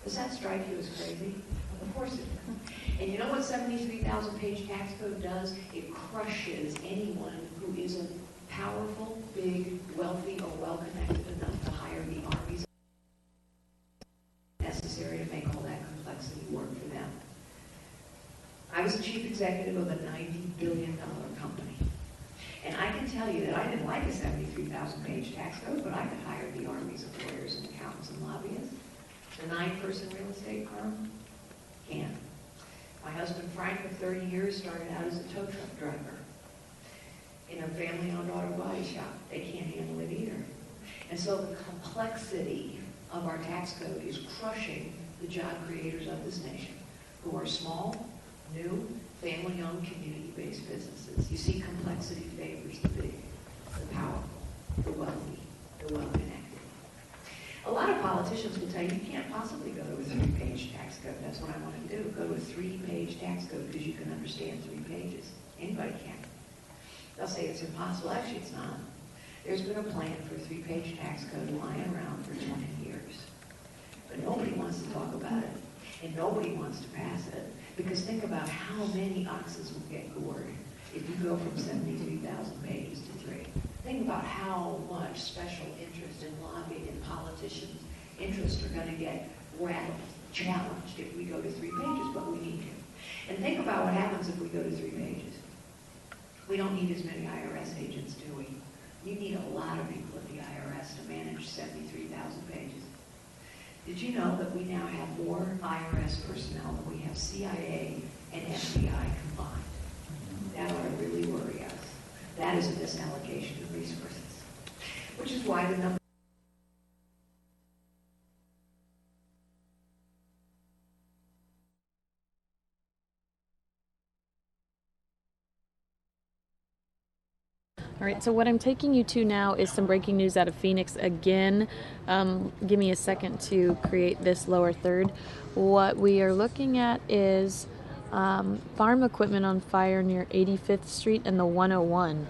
Does that strike you as crazy? Of course it does. And you know what 73,000-page tax code does? It crushes anyone who isn't powerful, big, wealthy, or well-connected enough to hire the armies necessary to make all that complexity work for them. I was the chief executive of a $90 billion company. And I can tell you that I didn't like a 73,000-page tax code, but I could hire the armies of lawyers and accountants and lobbyists. The 9-person real estate firm can. My husband Frank, for 30 years, started out as a tow truck driver. in a family-owned auto body shop. They can't handle it either. And so the complexity of our tax code is crushing the job creators of this nation, who are small, new, family-owned, community-based businesses. You see, complexity favors the big, the powerful, the wealthy, the well-connected. A lot of politicians will tell you, you can't possibly go to a 3-page tax code. That's what I want to do. Go to a 3-page tax code because you can understand 3 pages. Anybody can. They'll say it's impossible. Actually, it's not. There's been a plan for a 3-page tax code lying around for 20 years. But nobody wants to talk about it. And nobody wants to pass it. Because think about how many oxes will get gored if you go from 73,000 pages to 3. Think about how much special interest in lobbying and politicians' interests are going to get rattled, challenged if we go to 3 pages, but we need to. And think about what happens if we go to 3 pages. We don't need as many IRS agents, do we? You need a lot of people at the IRS to manage 73,000 pages. Did you know that we now have more IRS personnel than we have CIA and FBI combined? That ought to really worry us. That is a misallocation of resources, which is why the number All right, so what I'm taking you to now is some breaking news out of Phoenix again. Give me a second to create this lower third. What we are looking at is farm equipment on fire near 85th Street and the 101.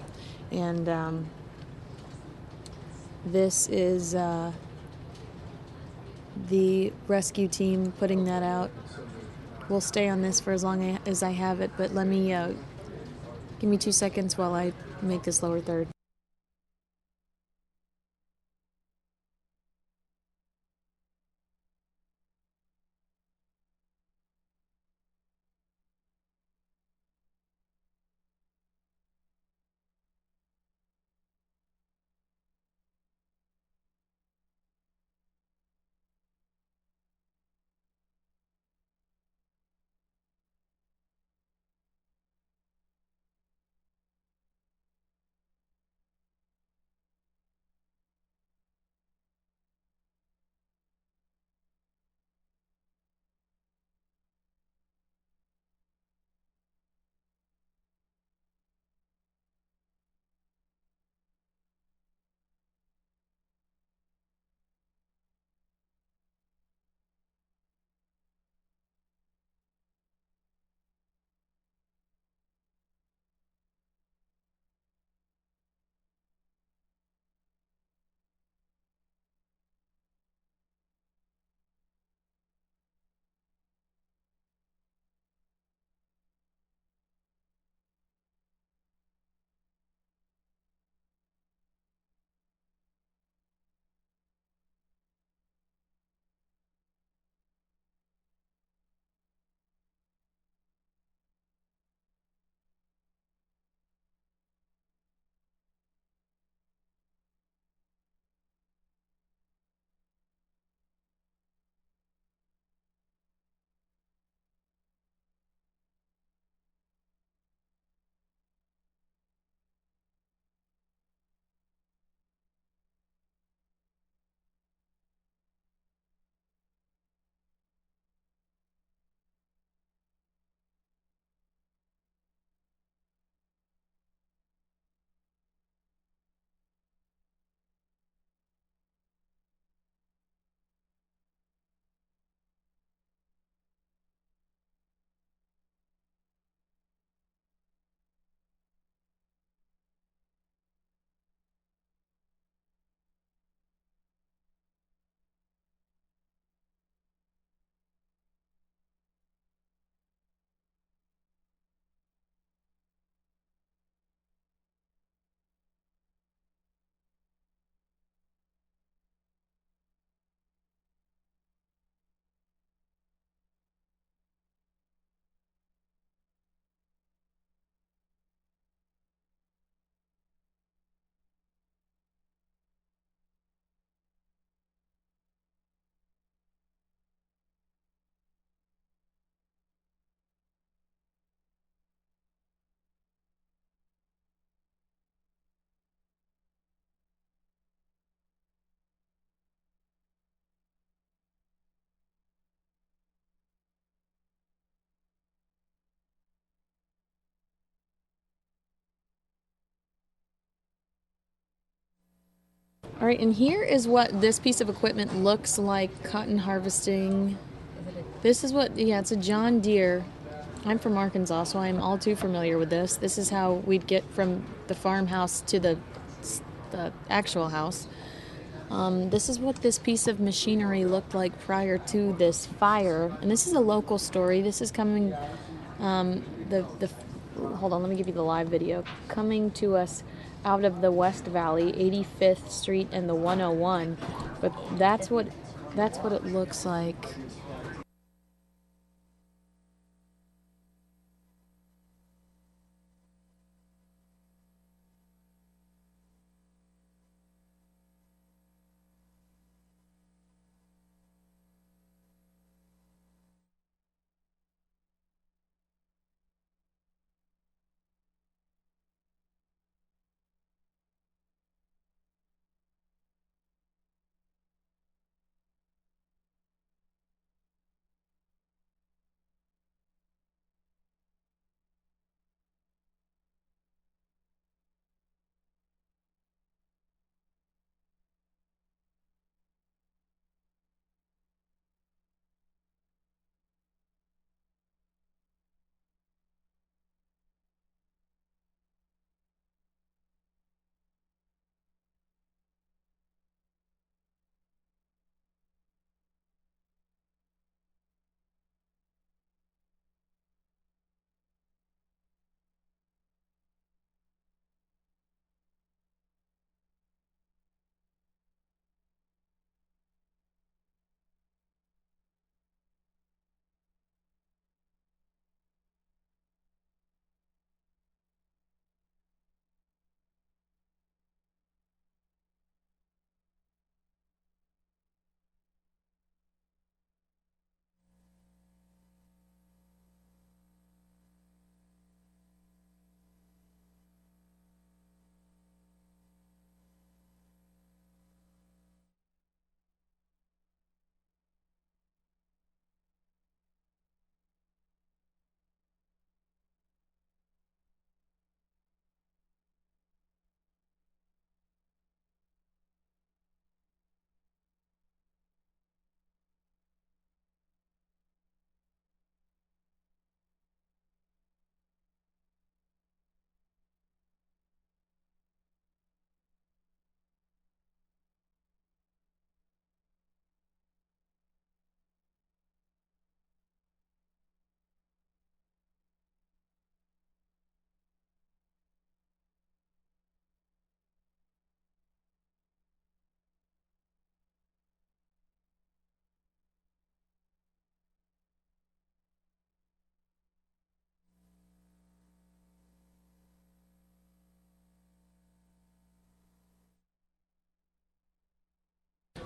And this is the rescue team putting that out. We'll stay on this for as long as I have it, but let me give me 2 seconds while I make this lower third. All right, and here is what this piece of equipment looks like cotton harvesting. This is what, yeah, it's a John Deere. I'm from Arkansas, so I'm all too familiar with this. This is how we'd get from the farmhouse to the actual house. This is what this piece of machinery looked like prior to this fire. And this is a local story. This is coming, hold on, let me give you the live video. Coming to us out of the West Valley, 85th Street and the 101. But that's what it looks like.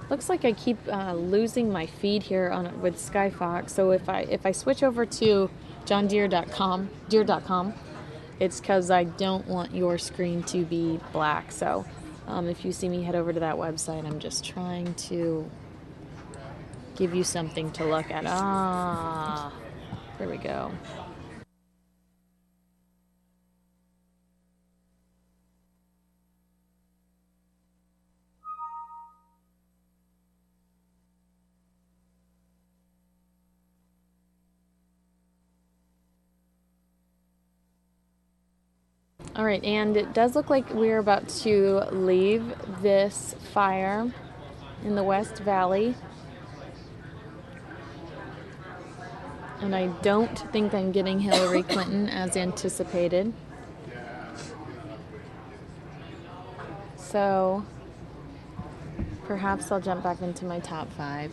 Looks like I keep losing my feed here on with Skyfox. So if I switch over to deere.com, it's because I don't want your screen to be black. So if you see me head over to that website, I'm just trying to give you something to look at. Ah, there we go. All right, and it does look like we're about to leave this fire in the West Valley. And I don't think I'm getting Hillary Clinton as anticipated. So perhaps I'll jump back into my top 5.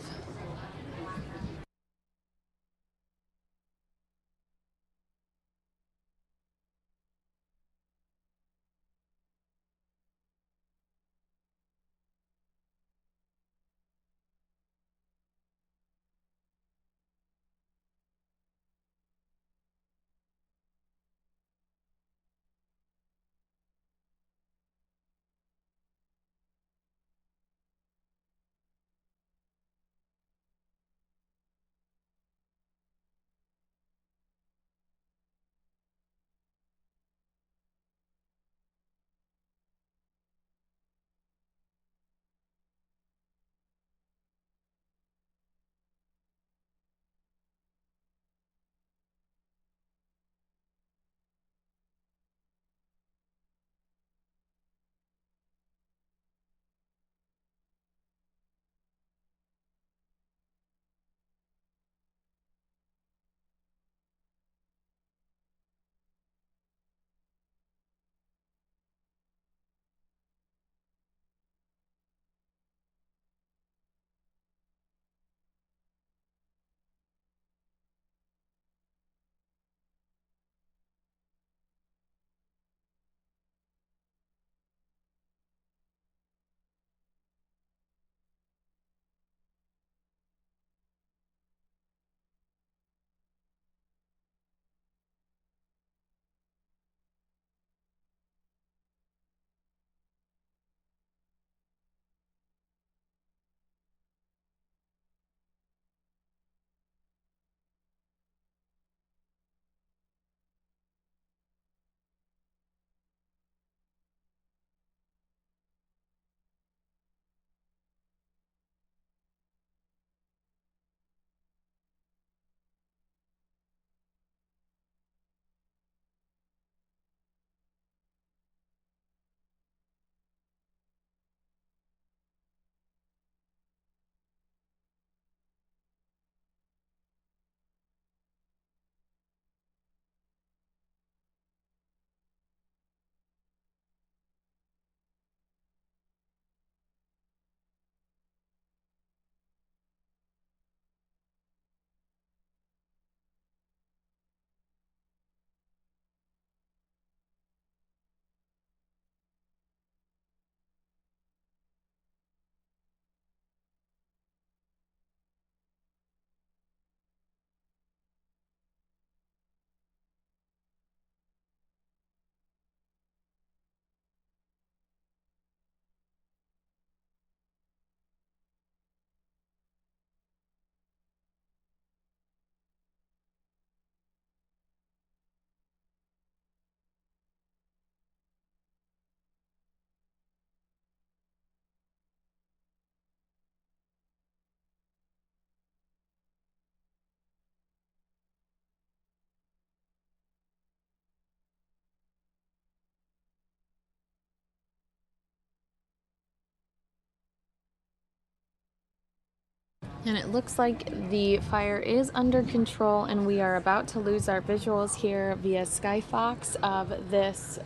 And it looks like the fire is under control, and we are about to lose our visuals here via Skyfox of this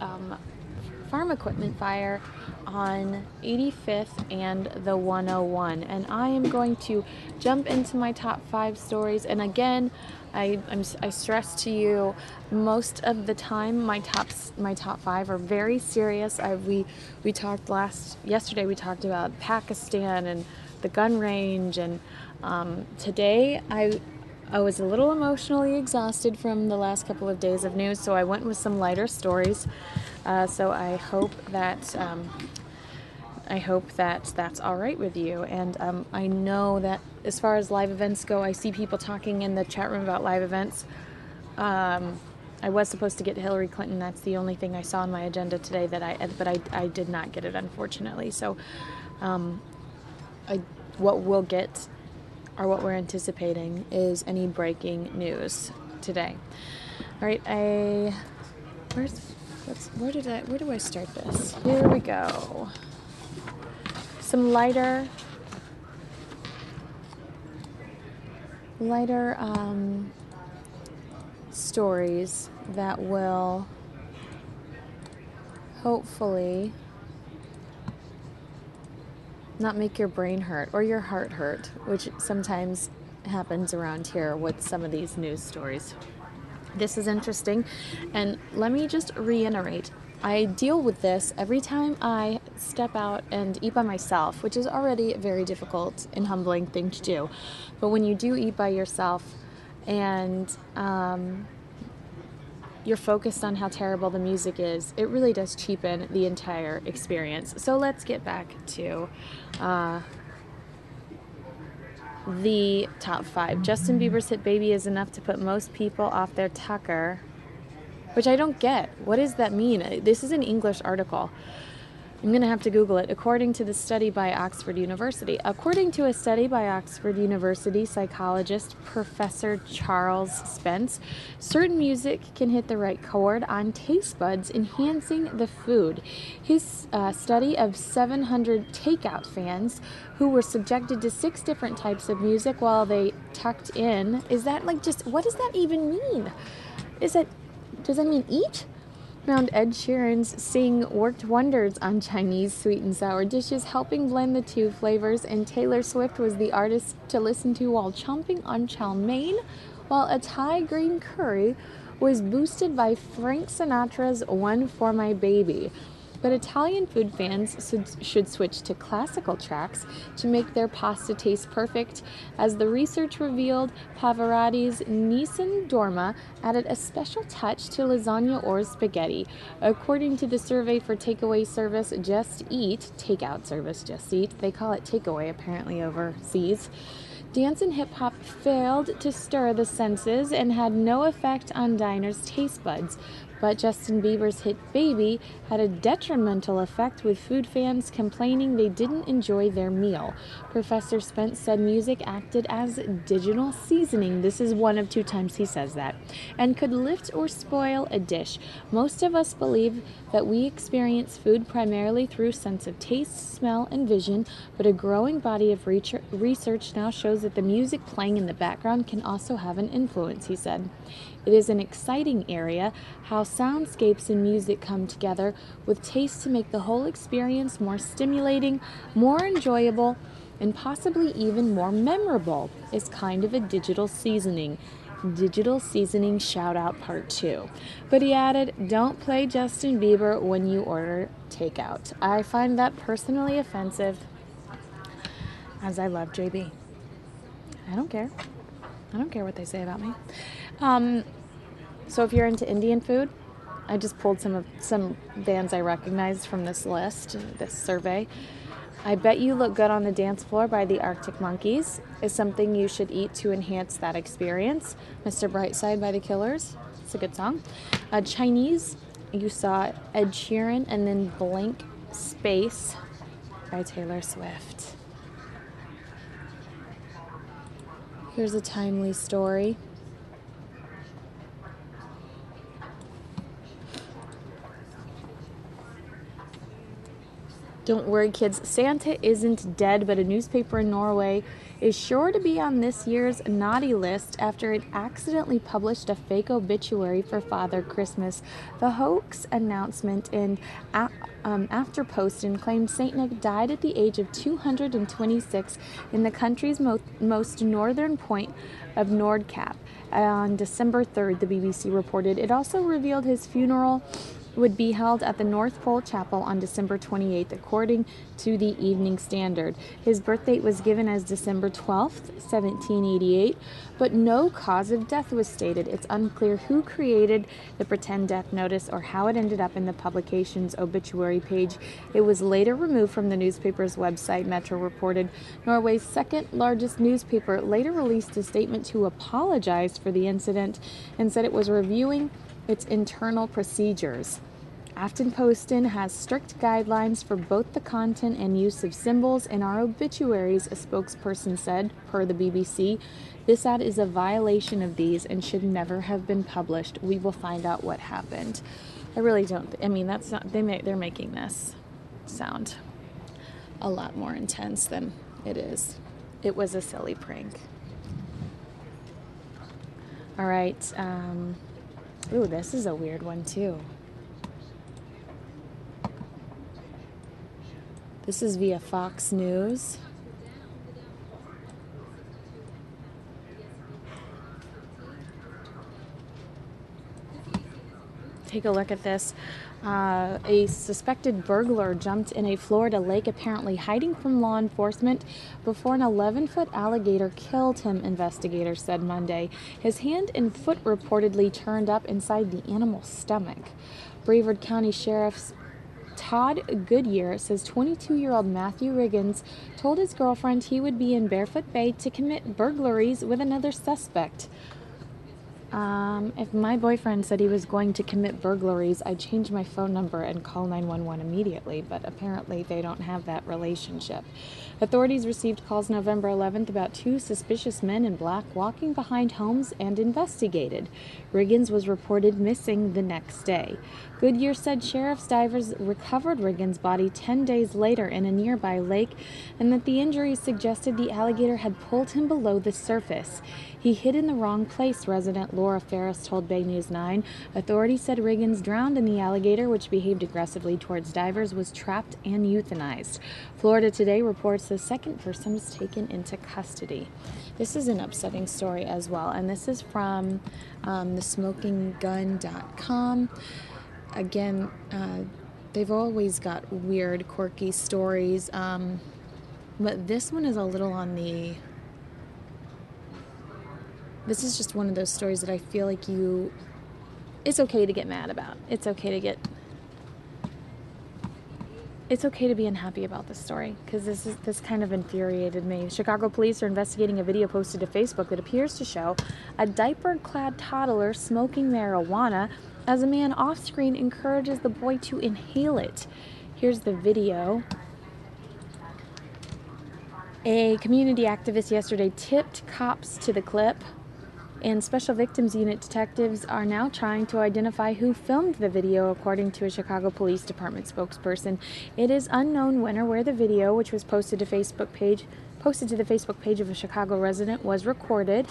farm equipment fire on 85th and the 101. And I am going to jump into my top 5 stories. And again, I stress to you, most of the time my top 5 are very serious. We talked yesterday. We talked about Pakistan and the gun range, and today I was a little emotionally exhausted from the last couple of days of news, so I went with some lighter stories. So I hope that that's all right with you. And I know that as far as live events go, I see people talking in the chat room about live events. I was supposed to get Hillary Clinton. That's the only thing I saw on my agenda today but I did not get it, unfortunately. So what we'll get, or what we're anticipating, is any breaking news today. All right, where do I start this? Here we go. Some lighter stories that will hopefully not make your brain hurt or your heart hurt, which sometimes happens around here with some of these news stories. This is interesting, and let me just reiterate, I deal with this every time I step out and eat by myself, which is already a very difficult and humbling thing to do. But when you do eat by yourself and you're focused on how terrible the music is, it really does cheapen the entire experience. So let's get back to the top 5. Justin Bieber's hit Baby is enough to put most people off their Tucker, which I don't get. What does that mean? This is an English article. I'm going to have to Google it. According to a study by Oxford University, psychologist Professor Charles Spence, certain music can hit the right chord on taste buds, enhancing the food. His study of 700 takeout fans who were subjected to 6 different types of music while they tucked in. Is that like just, what does that even mean? Does that mean eat? Found Ed Sheeran's Sing worked wonders on Chinese sweet and sour dishes, helping blend the 2 flavors, and Taylor Swift was the artist to listen to while chomping on chow mein, while a Thai green curry was boosted by Frank Sinatra's One for My Baby. But Italian food fans should switch to classical tracks to make their pasta taste perfect. As the research revealed, Pavarotti's Nissan Dorma added a special touch to lasagna or spaghetti. According to the survey for takeaway service Just Eat, takeout service Just Eat, they call it takeaway apparently overseas, dance and hip-hop failed to stir the senses and had no effect on diners' taste buds. But Justin Bieber's hit Baby had a detrimental effect, with food fans complaining they didn't enjoy their meal. Professor Spence said music acted as digital seasoning. This is one of 2 times he says that. And could lift or spoil a dish. Most of us believe that we experience food primarily through sense of taste, smell, and vision, but a growing body of research now shows that the music playing in the background can also have an influence, he said. It is an exciting area, how soundscapes and music come together with taste to make the whole experience more stimulating, more enjoyable, and possibly even more memorable. It's kind of a digital seasoning. Digital seasoning shout out part 2. But he added, don't play Justin Bieber when you order takeout. I find that personally offensive, as I love JB. I don't care. I don't care what they say about me. So if you're into Indian food, I just pulled some bands I recognized from this list, this survey. I Bet You Look Good on the Dance Floor by the Arctic Monkeys is something you should eat to enhance that experience. Mr. Brightside by the Killers, it's a good song. Chinese, you saw Ed Sheeran, and then Blank Space by Taylor Swift. Here's a timely story. Don't worry, kids. Santa isn't dead, but a newspaper in Norway is sure to be on this year's naughty list after it accidentally published a fake obituary for Father Christmas. The hoax announcement in Afterposten claimed Saint Nick died at the age of 226 in the country's most northern point of Nordkapp. On December 3rd, the BBC reported. It also revealed his funeral would be held at the North Pole Chapel on December 28th, according to the Evening Standard. His birth date was given as December 12th, 1788, but no cause of death was stated. It's unclear who created the pretend death notice or how it ended up in the publication's obituary page. It was later removed from the newspaper's website, Metro reported. Norway's second largest newspaper later released a statement to apologize for the incident and said it was reviewing its internal procedures. Aftenposten has strict guidelines for both the content and use of symbols in our obituaries, a spokesperson said, per the BBC. This ad is a violation of these and should never have been published. We will find out what happened. I really don't. I mean, that's not. They're making this sound a lot more intense than it is. It was a silly prank. All right. Ooh, this is a weird one too. This is via Fox News. Take a look at this. A suspected burglar jumped in a Florida lake, apparently hiding from law enforcement, before an 11-foot alligator killed him, investigators said Monday. His hand and foot reportedly turned up inside the animal's stomach. Brevard County Sheriff's Todd Goodyear says 22-year-old Matthew Riggins told his girlfriend he would be in Barefoot Bay to commit burglaries with another suspect. If my boyfriend said he was going to commit burglaries, I'd change my phone number and call 911 immediately, but apparently they don't have that relationship. Authorities received calls November 11th about two suspicious men in black walking behind homes and investigated. Riggins was reported missing the next day. Goodyear said sheriff's divers recovered Riggins' body 10 days later in a nearby lake and that the injuries suggested the alligator had pulled him below the surface. He hid in the wrong place, resident Laura Ferris told Bay News 9. Authorities said Riggins drowned and the alligator, which behaved aggressively towards divers, was trapped and euthanized. Florida Today reports the second person was taken into custody. This is an upsetting story as well, and this is from thesmokinggun.com. Again, they've always got weird, quirky stories, but this one is a little on the... This is just one of those stories that I feel like it's okay to get mad about. It's okay to be unhappy about this story, because this kind of infuriated me. Chicago police are investigating a video posted to Facebook that appears to show a diaper-clad toddler smoking marijuana as a man off-screen encourages the boy to inhale it. Here's the video. A community activist yesterday tipped cops to the clip, and Special Victims Unit detectives are now trying to identify who filmed the video, according to a Chicago Police Department spokesperson. It is unknown when or where the video, which was posted to the Facebook page of a Chicago resident, was recorded.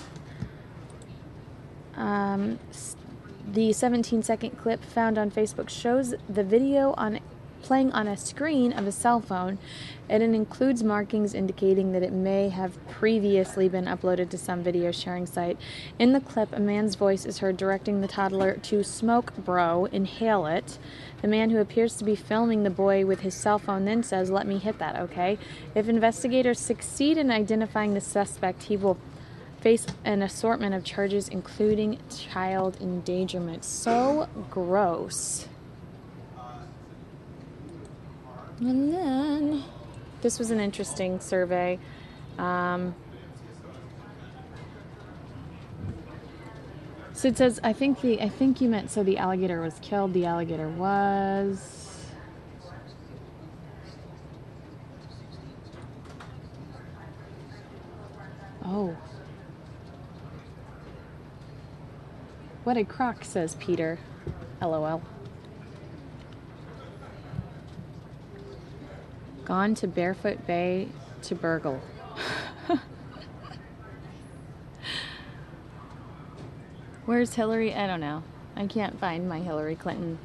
The 17-second clip found on Facebook shows the video playing on a screen of a cell phone, and it includes markings indicating that it may have previously been uploaded to some video sharing site. In the clip, a man's voice is heard directing the toddler to smoke, bro, inhale it. The man who appears to be filming the boy with his cell phone then says, "Let me hit that, okay?" If investigators succeed in identifying the suspect, he will face an assortment of charges, including child endangerment. So gross. And then, this was an interesting survey. So it says, I think you meant, so the alligator was killed. The alligator was... Oh. What a crock, says Peter. LOL. Gone to Barefoot Bay to burgle. Where's Hillary? I don't know. I can't find my Hillary Clinton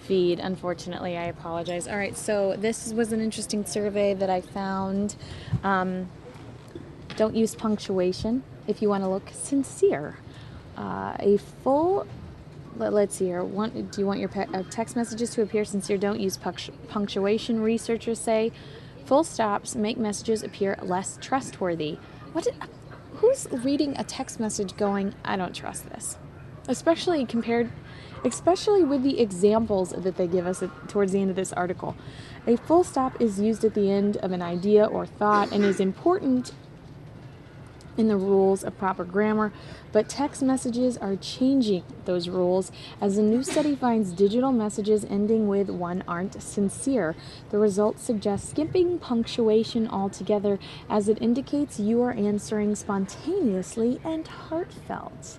feed, unfortunately. I apologize. All right, so this was an interesting survey that I found. Don't use punctuation if you want to look sincere. A full, let's see here. Do you want your text messages to appear sincere? Don't use punctuation. Researchers say full stops make messages appear less trustworthy. Who's reading a text message going, I don't trust this? Especially with the examples that they give us towards the end of this article. A full stop is used at the end of an idea or thought and is important in the rules of proper grammar, but text messages are changing those rules as a new study finds digital messages ending with one aren't sincere. The results suggest skipping punctuation altogether as it indicates you are answering spontaneously and heartfelt.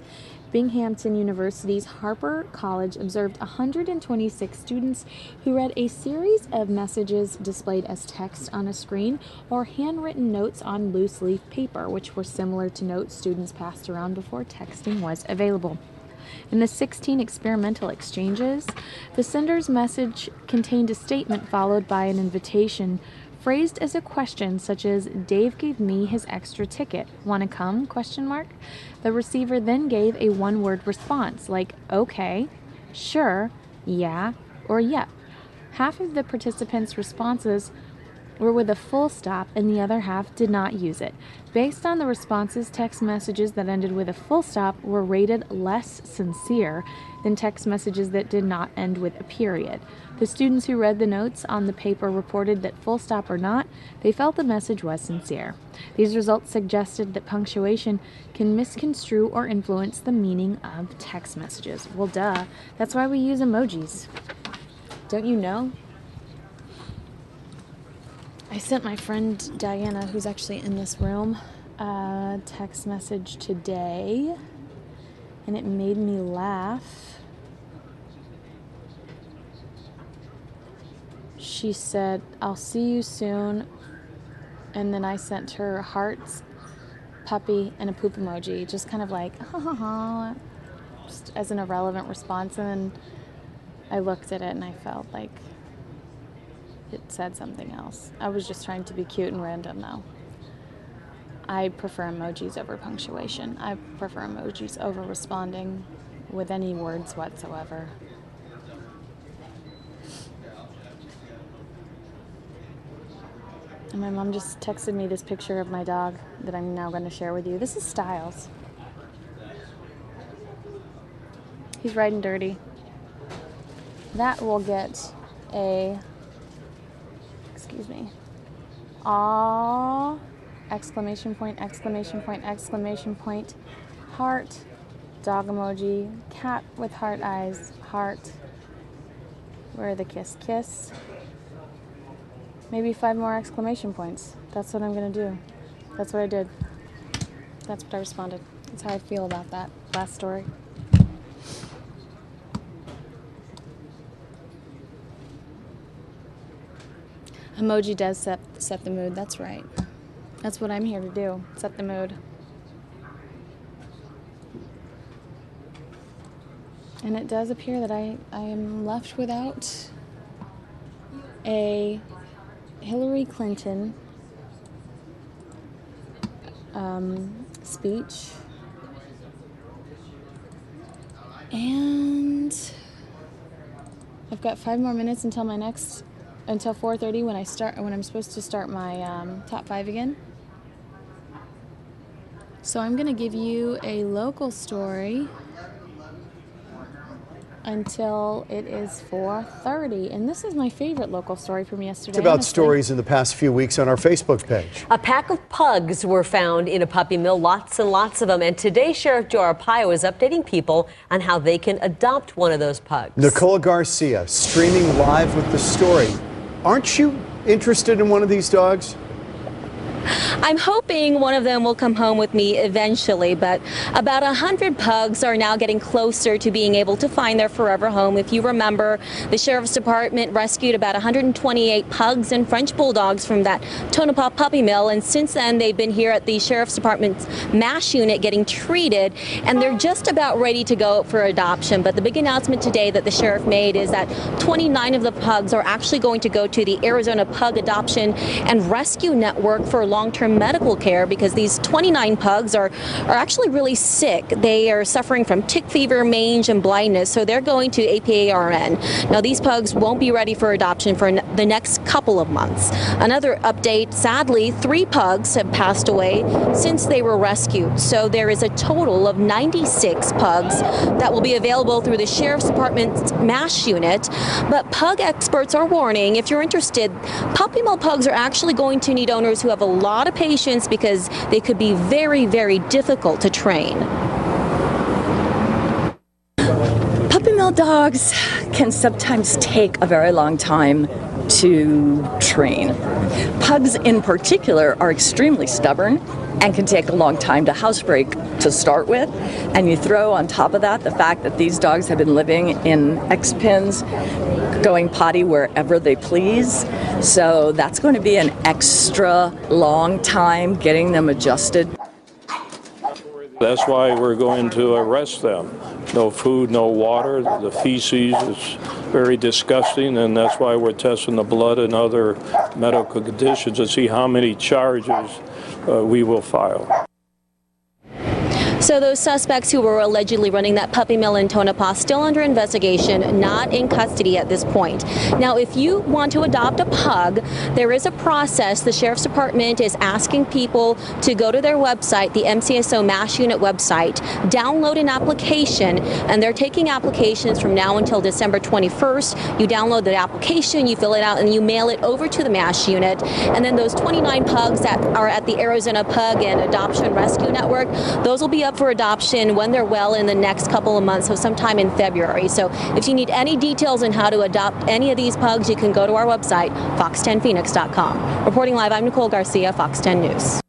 Binghamton University's Harper College observed 126 students who read a series of messages displayed as text on a screen or handwritten notes on loose leaf paper, which were similar to notes students passed around before texting was available. In the 16 experimental exchanges, the sender's message contained a statement followed by an invitation phrased as a question such as, Dave gave me his extra ticket. Wanna come? ? The receiver then gave a one-word response like, okay, sure, yeah, or yep. Half of the participants' responses were with a full stop and the other half did not use it. Based on the responses, text messages that ended with a full stop were rated less sincere than text messages that did not end with a period. The students who read the notes on the paper reported that full stop or not, they felt the message was sincere. These results suggested that punctuation can misconstrue or influence the meaning of text messages. Well, duh. That's why we use emojis. Don't you know? I sent my friend Diana, who's actually in this room, a text message today, and it made me laugh. She said, I'll see you soon, and then I sent her hearts, puppy, and a poop emoji, just kind of like, ha ha ha, just as an irrelevant response, and then I looked at it and I felt like it said something else. I was just trying to be cute and random, though. I prefer emojis over punctuation. I prefer emojis over responding with any words whatsoever. And my mom just texted me this picture of my dog that I'm now going to share with you. This is Styles. He's riding dirty. That will get a... excuse me, aw, exclamation point, exclamation point, exclamation point, heart, dog emoji, cat with heart eyes, heart, where are the kiss, maybe 5 more exclamation points. That's what I'm gonna do. That's what I did. That's what I responded. That's how I feel about that last story. Emoji does set the mood, that's right. That's what I'm here to do, set the mood. And it does appear that I am left without a Hillary Clinton speech. And I've got 5 more minutes until my next... until 4:30 when I'm supposed to start my top 5 again. So I'm gonna give you a local story until it is 4:30, and this is my favorite local story from yesterday. It's about honestly. Stories in the past few weeks on our Facebook page. A pack of pugs were found in a puppy mill, lots and lots of them, and today Sheriff Joe Arpaio is updating people on how they can adopt one of those pugs. Nicole Garcia streaming live with the story. Aren't you interested in one of these dogs? I'm hoping one of them will come home with me eventually, but about 100 pugs are now getting closer to being able to find their forever home. If you remember, the Sheriff's Department rescued about 128 pugs and French bulldogs from that Tonopah puppy mill, and since then they've been here at the Sheriff's Department's MASH unit getting treated, and they're just about ready to go for adoption. But the big announcement today that the sheriff made is that 29 of the pugs are actually going to go to the Arizona Pug Adoption and Rescue Network for long-term medical care, because these 29 pugs are actually really sick. They are suffering from tick fever, mange, and blindness, so they're going to APARN. Now, these pugs won't be ready for adoption for the next couple of months. Another update, sadly, 3 pugs have passed away since they were rescued, so there is a total of 96 pugs that will be available through the Sheriff's Department's MASH unit. But pug experts are warning, if you're interested, puppy mill pugs are actually going to need owners who have a lot of patience, because they could be very, very difficult to train. Puppy mill dogs can sometimes take a very long time to train. Pugs in particular are extremely stubborn and can take a long time to housebreak to start with. And you throw on top of that the fact that these dogs have been living in X-pens, going potty wherever they please. So that's going to be an extra long time getting them adjusted. That's why we're going to arrest them. No food, no water. The feces is very disgusting, and that's why we're testing the blood and other medical conditions to see how many charges we will file. So those suspects who were allegedly running that puppy mill in Tonopah still under investigation, not in custody at this point. Now, if you want to adopt a pug, there is a process. The Sheriff's Department is asking people to go to their website, the MCSO MASH unit website, download an application, and they're taking applications from now until December 21st. You download the application, you fill it out, and you mail it over to the MASH unit. And then those 29 pugs that are at the Arizona Pug and Adoption Rescue Network, those will be up for adoption when they're well in the next couple of months, so sometime in February. So if you need any details on how to adopt any of these pugs, you can go to our website, fox10phoenix.com. Reporting live, I'm Nicole Garcia, Fox 10 News.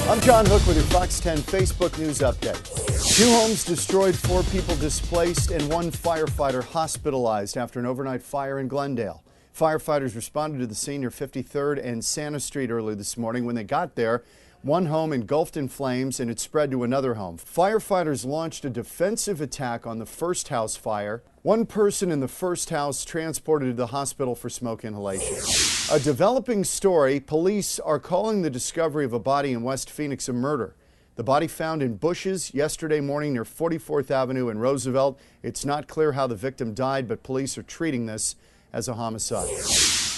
I'm John Hook with your Fox 10 Facebook News Update. 2 homes destroyed, 4 people displaced, and 1 firefighter hospitalized after an overnight fire in Glendale. Firefighters responded to the scene near 53rd and Santa Street early this morning. When they got there, 1 home engulfed in flames and it spread to another home. Firefighters launched a defensive attack on the first house fire. 1 person in the first house transported to the hospital for smoke inhalation. A developing story. Police are calling the discovery of a body in West Phoenix a murder. The body found in bushes yesterday morning near 44th Avenue and Roosevelt. It's not clear how the victim died, but police are treating this as a homicide.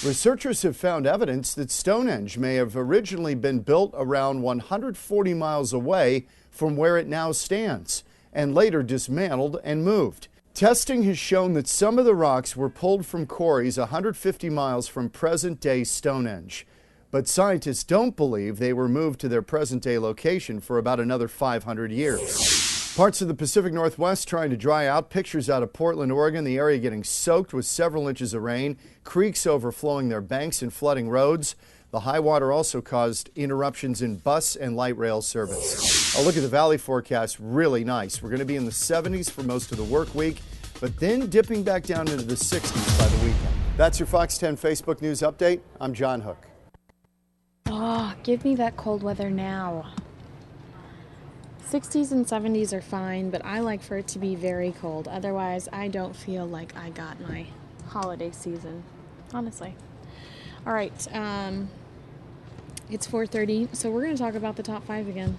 Researchers have found evidence that Stonehenge may have originally been built around 140 miles away from where it now stands and later dismantled and moved. Testing has shown that some of the rocks were pulled from quarries 150 miles from present-day Stonehenge. But scientists don't believe they were moved to their present-day location for about another 500 years. Parts of the Pacific Northwest trying to dry out. Pictures out of Portland, Oregon, the area getting soaked with several inches of rain, creeks overflowing their banks and flooding roads. The high water also caused interruptions in bus and light rail service. A look at the valley forecast, really nice. We're going to be in the 70s for most of the work week, but then dipping back down into the 60s by the weekend. That's your Fox 10 Facebook News Update. I'm John Hook. Oh, give me that cold weather now. 60s and 70s are fine, but I like for it to be very cold. Otherwise, I don't feel like I got my holiday season, honestly. All right, it's 4:30, so we're going to talk about the top 5 again.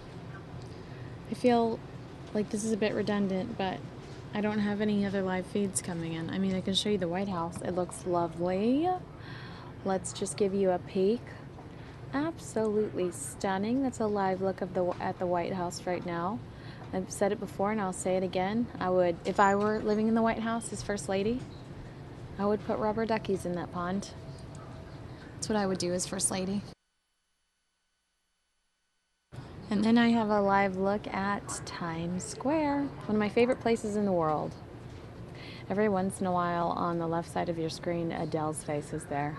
I feel like this is a bit redundant, but I don't have any other live feeds coming in. I mean, I can show you the White House. It looks lovely. Let's just give you a peek. Absolutely stunning. That's a live look of at the White House right now. I've said it before and I'll say it again. I would, if I were living in the White House as First Lady, I would put rubber duckies in that pond. That's what I would do as First Lady. And then I have a live look at Times Square, one of my favorite places in the world. Every once in a while on the left side of your screen, Adele's face is there.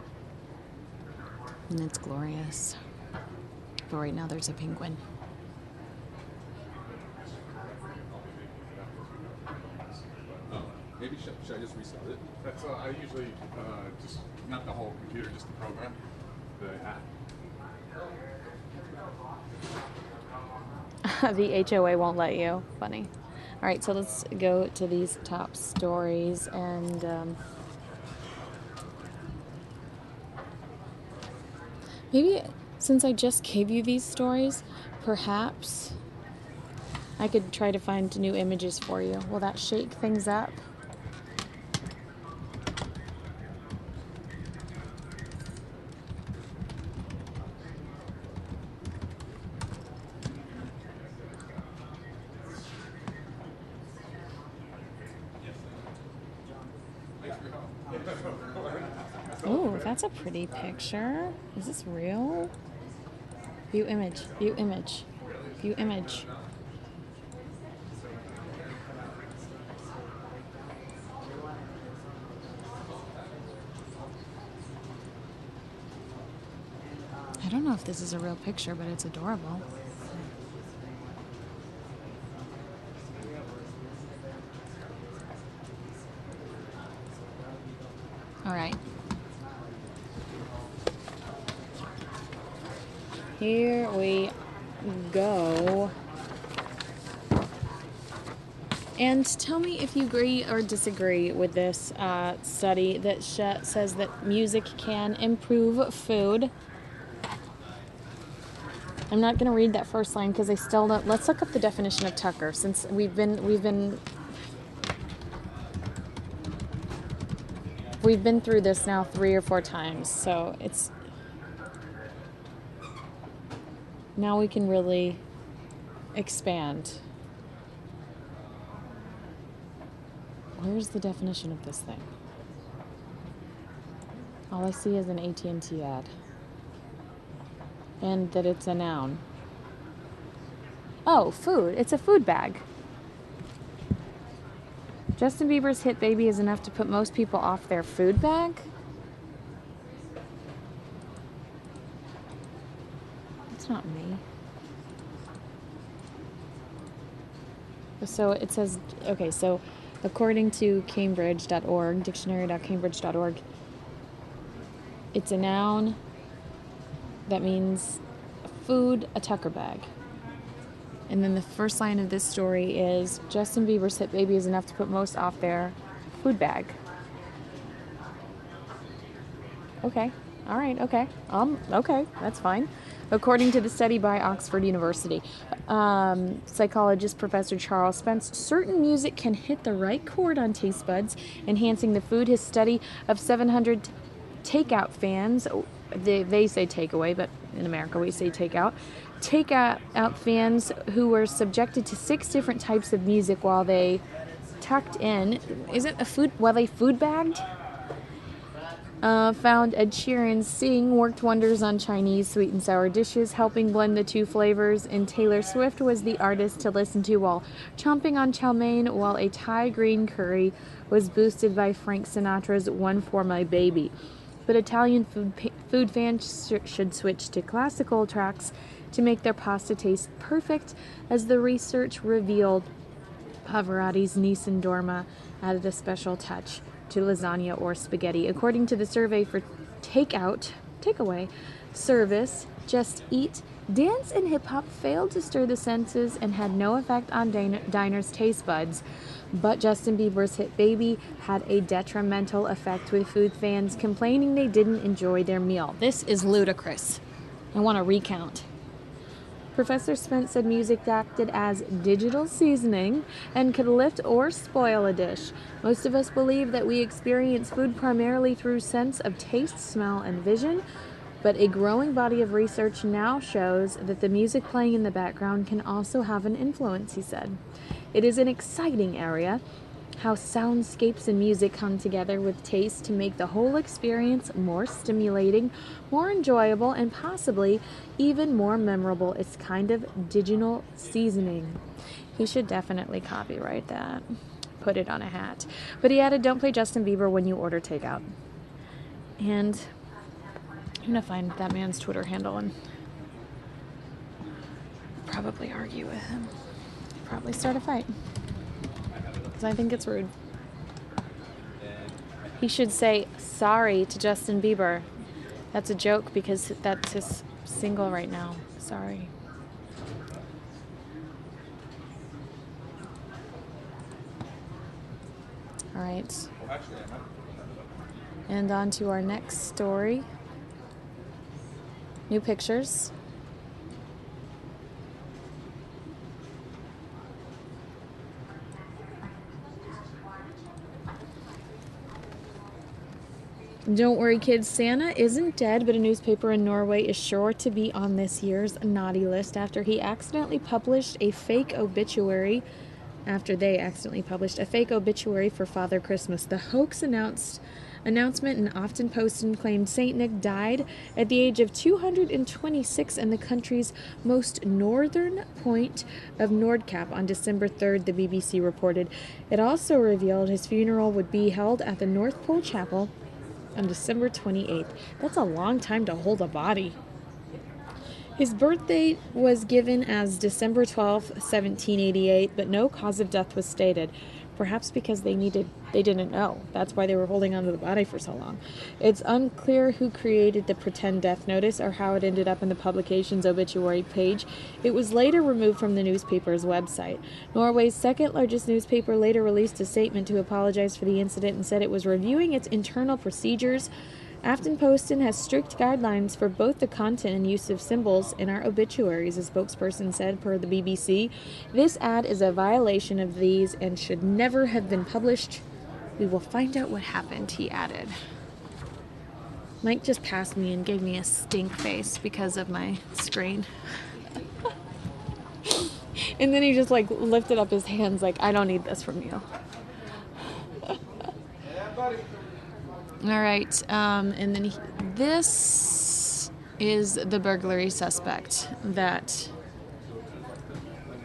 And it's glorious. but right now there's a penguin. Maybe should I just restart it? That's I usually just not the whole computer, just the program, the app. The HOA won't let you. Funny. All right, so let's go to these top stories and maybe since I just gave you these stories, perhaps I could try to find new images for you. Will that shake things up? Oh, that's a pretty picture. Is this real? View image, view image, view image. I don't know if this is a real picture, but it's adorable. All right. Here we go. And tell me if you agree or disagree with this study that says that music can improve food. I'm not going to read that first line because I still don't. Let's look up the definition of Tucker since we've been through this now 3 or 4 times. So it's now we can really expand. Where's the definition of this thing? All I see is an AT&T ad. And that it's a noun. Oh, food. It's a food bag. Justin Bieber's hit Baby is enough to put most people off their food bag? That's not me. So it says, okay, so according to Cambridge.org, dictionary.cambridge.org, it's a noun that means food, a Tucker bag. And then the first line of this story is Justin Bieber's hit Baby is enough to put most off their food bag. Okay. All right. Okay. Okay. That's fine. According to the study by Oxford University, psychologist Professor Charles Spence, certain music can hit the right chord on taste buds, enhancing the food. His study of 700 takeout fans, they say takeaway, but in America we say takeout. Takeout fans who were subjected to 6 different types of music while they tucked in. Is it a food? While they food bagged? Found Ed Sheeran's Sing worked wonders on Chinese sweet and sour dishes, helping blend the 2 flavors. And Taylor Swift was the artist to listen to while chomping on chow mein, while a Thai green curry was boosted by Frank Sinatra's One for My Baby. But Italian food fans should switch to classical tracks to make their pasta taste perfect, as the research revealed. Pavarotti's Nissan Dorma added a special touch to lasagna or spaghetti. According to the survey for takeaway service, Just Eat, dance and hip-hop failed to stir the senses and had no effect on diners' taste buds. But Justin Bieber's hit Baby had a detrimental effect, with food fans complaining they didn't enjoy their meal. This is ludicrous. I want to recount. Professor Spence said music acted as digital seasoning and could lift or spoil a dish. Most of us believe that we experience food primarily through sense of taste, smell, and vision, but a growing body of research now shows that the music playing in the background can also have an influence, he said. It is an exciting area, how soundscapes and music come together with taste to make the whole experience more stimulating, more enjoyable, and possibly even more memorable. It's kind of digital seasoning. He should definitely copyright that. Put it on a hat. But he added, don't play Justin Bieber when you order takeout. And I'm going to find that man's Twitter handle and probably argue with him. Probably start a fight. Because I think it's rude. He should say sorry to Justin Bieber. That's a joke because that's his single right now. Sorry. All right. And on to our next story. New pictures. Don't worry, kids, Santa isn't dead, but a newspaper in Norway is sure to be on this year's naughty list after they accidentally published a fake obituary for Father Christmas. The hoax announcement in Aftenposten claimed Saint Nick died at the age of 226 in the country's most northern point of Nordkapp on December 3rd, the BBC reported. It also revealed his funeral would be held at the North Pole Chapel on December 28th. That's a long time to hold a body. His birthday was given as December 12th, 1788, but no cause of death was stated. Perhaps because they didn't know. That's why they were holding on to the body for so long. It's unclear who created the pretend death notice or how it ended up in the publication's obituary page. It was later removed from the newspaper's website. Norway's second largest newspaper later released a statement to apologize for the incident and said it was reviewing its internal procedures. Aftenposten has strict guidelines for both the content and use of symbols in our obituaries, a spokesperson said per the BBC. This ad is a violation of these and should never have been published. We will find out what happened, he added. Mike just passed me and gave me a stink face because of my screen. And then he just lifted up his hands like, I don't need this from you. All right, and then this is the burglary suspect that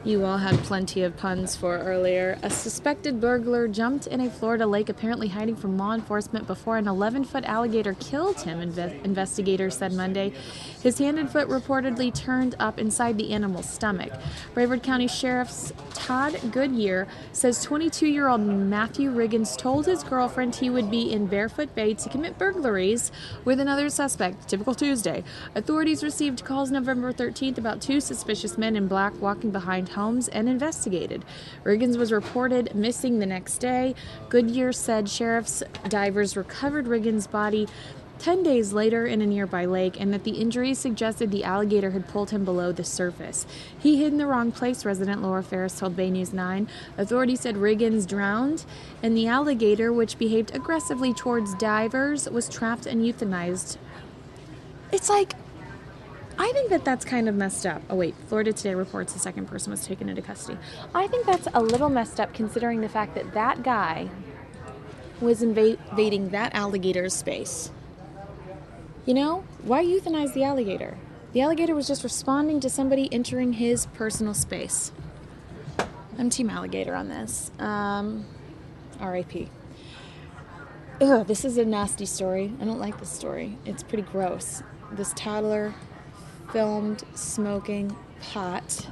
you all had plenty of puns for earlier. A suspected burglar jumped in a Florida lake, apparently hiding from law enforcement before an 11-foot alligator killed him, investigators said Monday. His hand and foot reportedly turned up inside the animal's stomach. Brevard County Sheriff's Todd Goodyear says 22-year-old Matthew Riggins told his girlfriend he would be in Barefoot Bay to commit burglaries with another suspect. Typical Tuesday. Authorities received calls November 13th about two suspicious men in black walking behind homes and investigated. Riggins was reported missing the next day. Goodyear said sheriff's divers recovered Riggins' body 10 days later in a nearby lake and that the injuries suggested the alligator had pulled him below the surface. He hid in the wrong place, resident Laura Ferris told Bay News 9. Authorities said Riggins drowned and the alligator, which behaved aggressively towards divers, was trapped and euthanized. It's like, I think that's kind of messed up. Oh wait, Florida Today reports the second person was taken into custody. I think that's a little messed up considering the fact that that guy was invading that alligator's space. You know, why euthanize the alligator? The alligator was just responding to somebody entering his personal space. I'm team alligator on this. R.I.P. Ugh, this is a nasty story. I don't like this story. It's pretty gross. This toddler filmed smoking pot.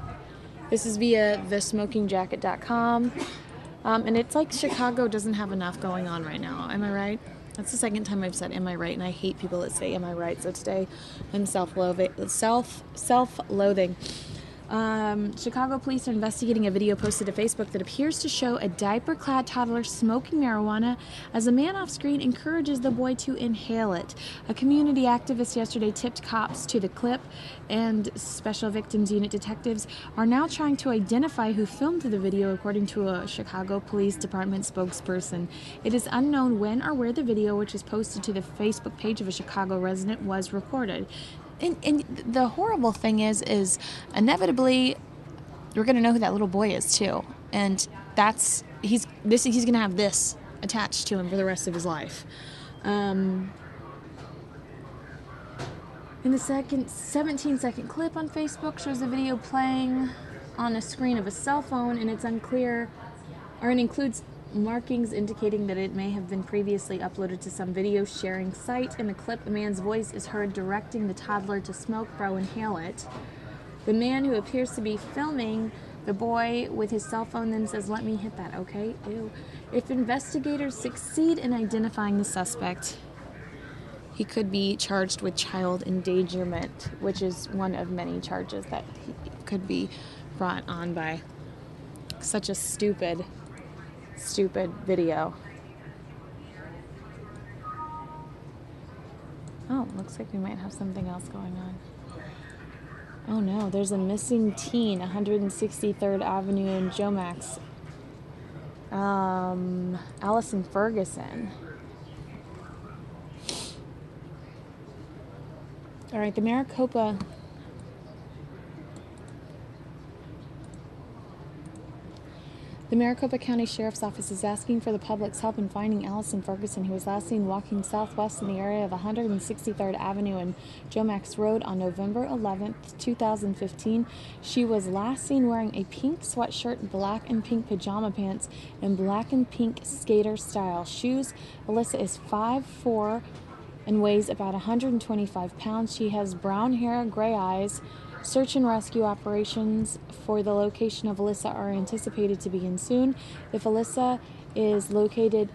This is via thesmokingjacket.com. And it's like Chicago doesn't have enough going on right now. Am I right? That's the second time I've said am I right, and I hate people that say am I right. So today I'm self-loathing. Chicago police are investigating a video posted to Facebook that appears to show a diaper-clad toddler smoking marijuana as a man off-screen encourages the boy to inhale it. A community activist yesterday tipped cops to the clip, and Special Victims Unit detectives are now trying to identify who filmed the video, according to a Chicago Police Department spokesperson. It is unknown when or where the video, which is posted to the Facebook page of a Chicago resident, was recorded. And the horrible thing is inevitably we're going to know who that little boy is too, and he's going to have this attached to him for the rest of his life. In the 17-second clip on Facebook shows a video playing on a screen of a cell phone, and it's unclear, or it includes markings indicating that it may have been previously uploaded to some video sharing site. In the clip, a man's voice is heard directing the toddler to smoke, bro, inhale it. The man who appears to be filming the boy with his cell phone then says, "Let me hit that, okay?" Ew. If investigators succeed in identifying the suspect, he could be charged with child endangerment, which is one of many charges that he could be brought on by such a stupid video. Oh, looks like we might have something else going on. Oh no, there's a missing teen, 163rd Avenue in Jomax. Allison Ferguson. All right, the Maricopa County Sheriff's Office is asking for the public's help in finding Allison Ferguson, who was last seen walking southwest in the area of 163rd Avenue and Jomax Road on November 11th, 2015. She was last seen wearing a pink sweatshirt, black and pink pajama pants, and black and pink skater style shoes. Alyssa is 5'4" and weighs about 125 pounds. She has brown hair, gray eyes. Search and rescue operations for the location of Alyssa are anticipated to begin soon. If Alyssa is located,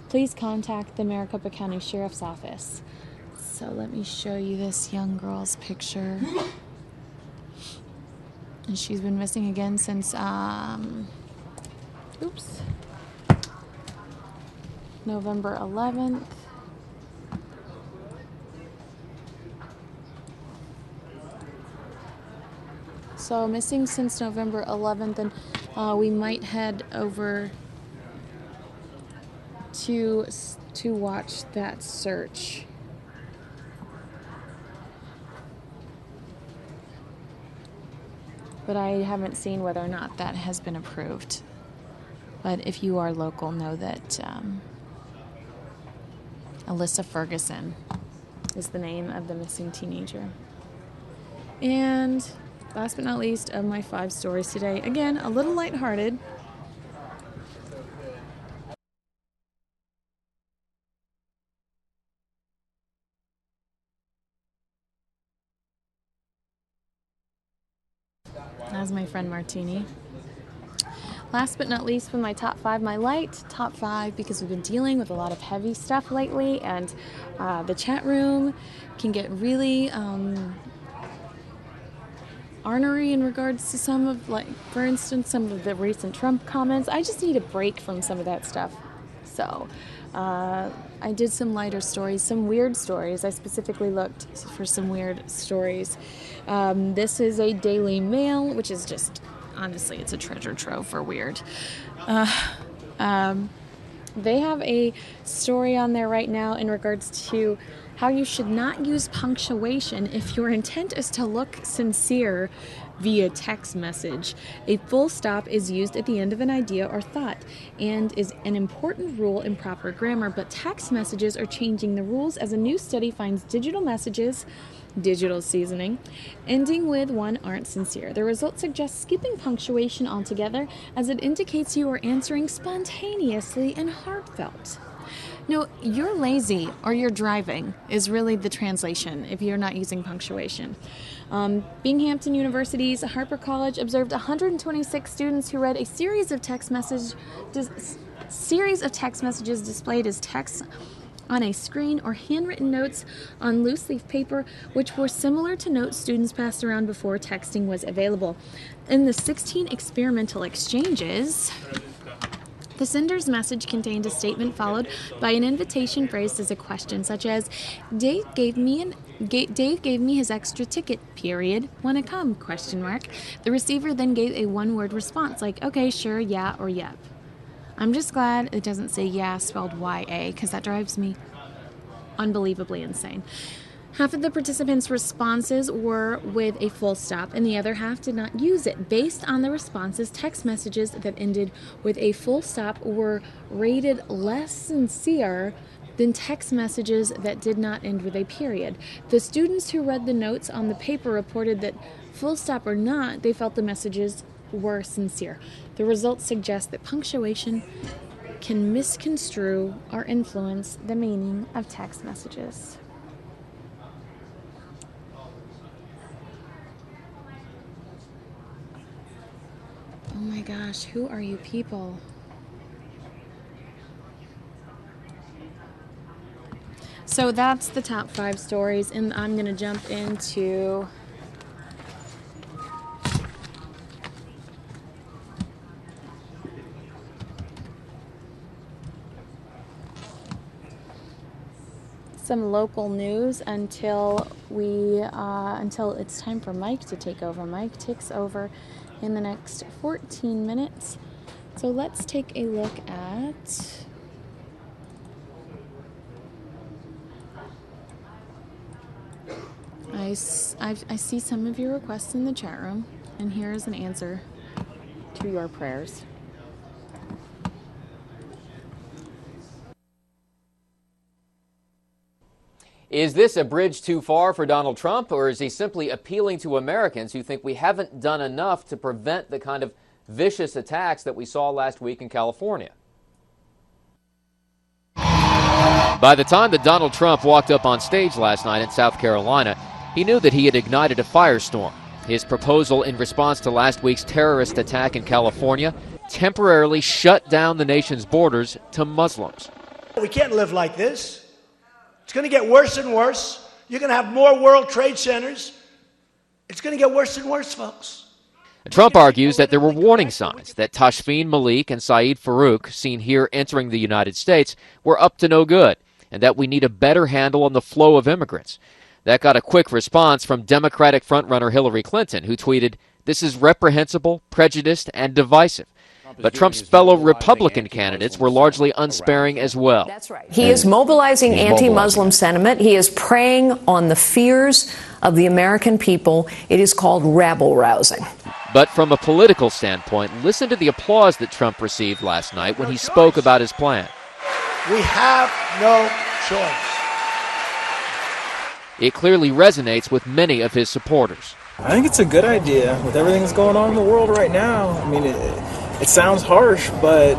please contact the Maricopa County Sheriff's Office. So let me show you this young girl's picture. And she's been missing again since November 11th. So missing since November 11th, and we might head over to watch that search. But I haven't seen whether or not that has been approved. But if you are local, know that Alyssa Ferguson is the name of the missing teenager. And last but not least of my 5 stories today, again, a little lighthearted. That's my friend Martini. Last but not least, with my top 5, my light top 5, because we've been dealing with a lot of heavy stuff lately, and the chat room can get really ornery in regards to some of, like, for instance, some of the recent Trump comments. I just need a break from some of that stuff. So I did some lighter stories, some weird stories. I specifically looked for some weird stories. This is a Daily Mail, which is just, honestly, it's a treasure trove for weird. They have a story on there right now in regards to how you should not use punctuation if your intent is to look sincere via text message. A full stop is used at the end of an idea or thought and is an important rule in proper grammar, but text messages are changing the rules as a new study finds digital messages, digital seasoning, ending with one aren't sincere. The results suggest skipping punctuation altogether as it indicates you are answering spontaneously and heartfelt. No, you're lazy or you're driving is really the translation if you're not using punctuation. Binghamton University's Harper College observed 126 students who read a series of text messages displayed as text on a screen or handwritten notes on loose leaf paper, which were similar to notes students passed around before texting was available. In the 16 experimental exchanges, the sender's message contained a statement followed by an invitation phrased as a question, such as, Dave gave me his extra ticket, period. Wanna come, ? The receiver then gave a one-word response, like, okay, sure, yeah, or yep. I'm just glad it doesn't say yeah spelled Y-A, because that drives me unbelievably insane. Half of the participants' responses were with a full stop, and the other half did not use it. Based on the responses, text messages that ended with a full stop were rated less sincere than text messages that did not end with a period. The students who read the notes on the paper reported that, full stop or not, they felt the messages were sincere. The results suggest that punctuation can misconstrue or influence the meaning of text messages. Oh my gosh, who are you people? So that's the top 5 stories, and I'm going to jump into some local news until it's time for Mike to take over. Mike takes over in the next 14 minutes. So let's take a look at I see some of your requests in the chat room, and here is an answer to your prayers. Is this a bridge too far for Donald Trump, or is he simply appealing to Americans who think we haven't done enough to prevent the kind of vicious attacks that we saw last week in California? By the time that Donald Trump walked up on stage last night in South Carolina, he knew that he had ignited a firestorm. His proposal in response to last week's terrorist attack in California temporarily shut down the nation's borders to Muslims. We can't live like this. It's going to get worse and worse. You're going to have more World Trade Centers. It's going to get worse and worse, folks. Trump argues that there were warning signs that Tashfeen Malik and Saeed Farouk, seen here entering the United States, were up to no good, and that we need a better handle on the flow of immigrants. That got a quick response from Democratic frontrunner Hillary Clinton, who tweeted, "This is reprehensible, prejudiced, and divisive." But Trump's fellow Republican candidates were largely unsparing as well. That's right. He is mobilizing anti-Muslim sentiment. He is preying on the fears of the American people. It is called rabble-rousing. But from a political standpoint, listen to the applause that Trump received last night when he spoke about his plan. We have no choice. It clearly resonates with many of his supporters. I think it's a good idea with everything that's going on in the world right now. I mean, it sounds harsh, but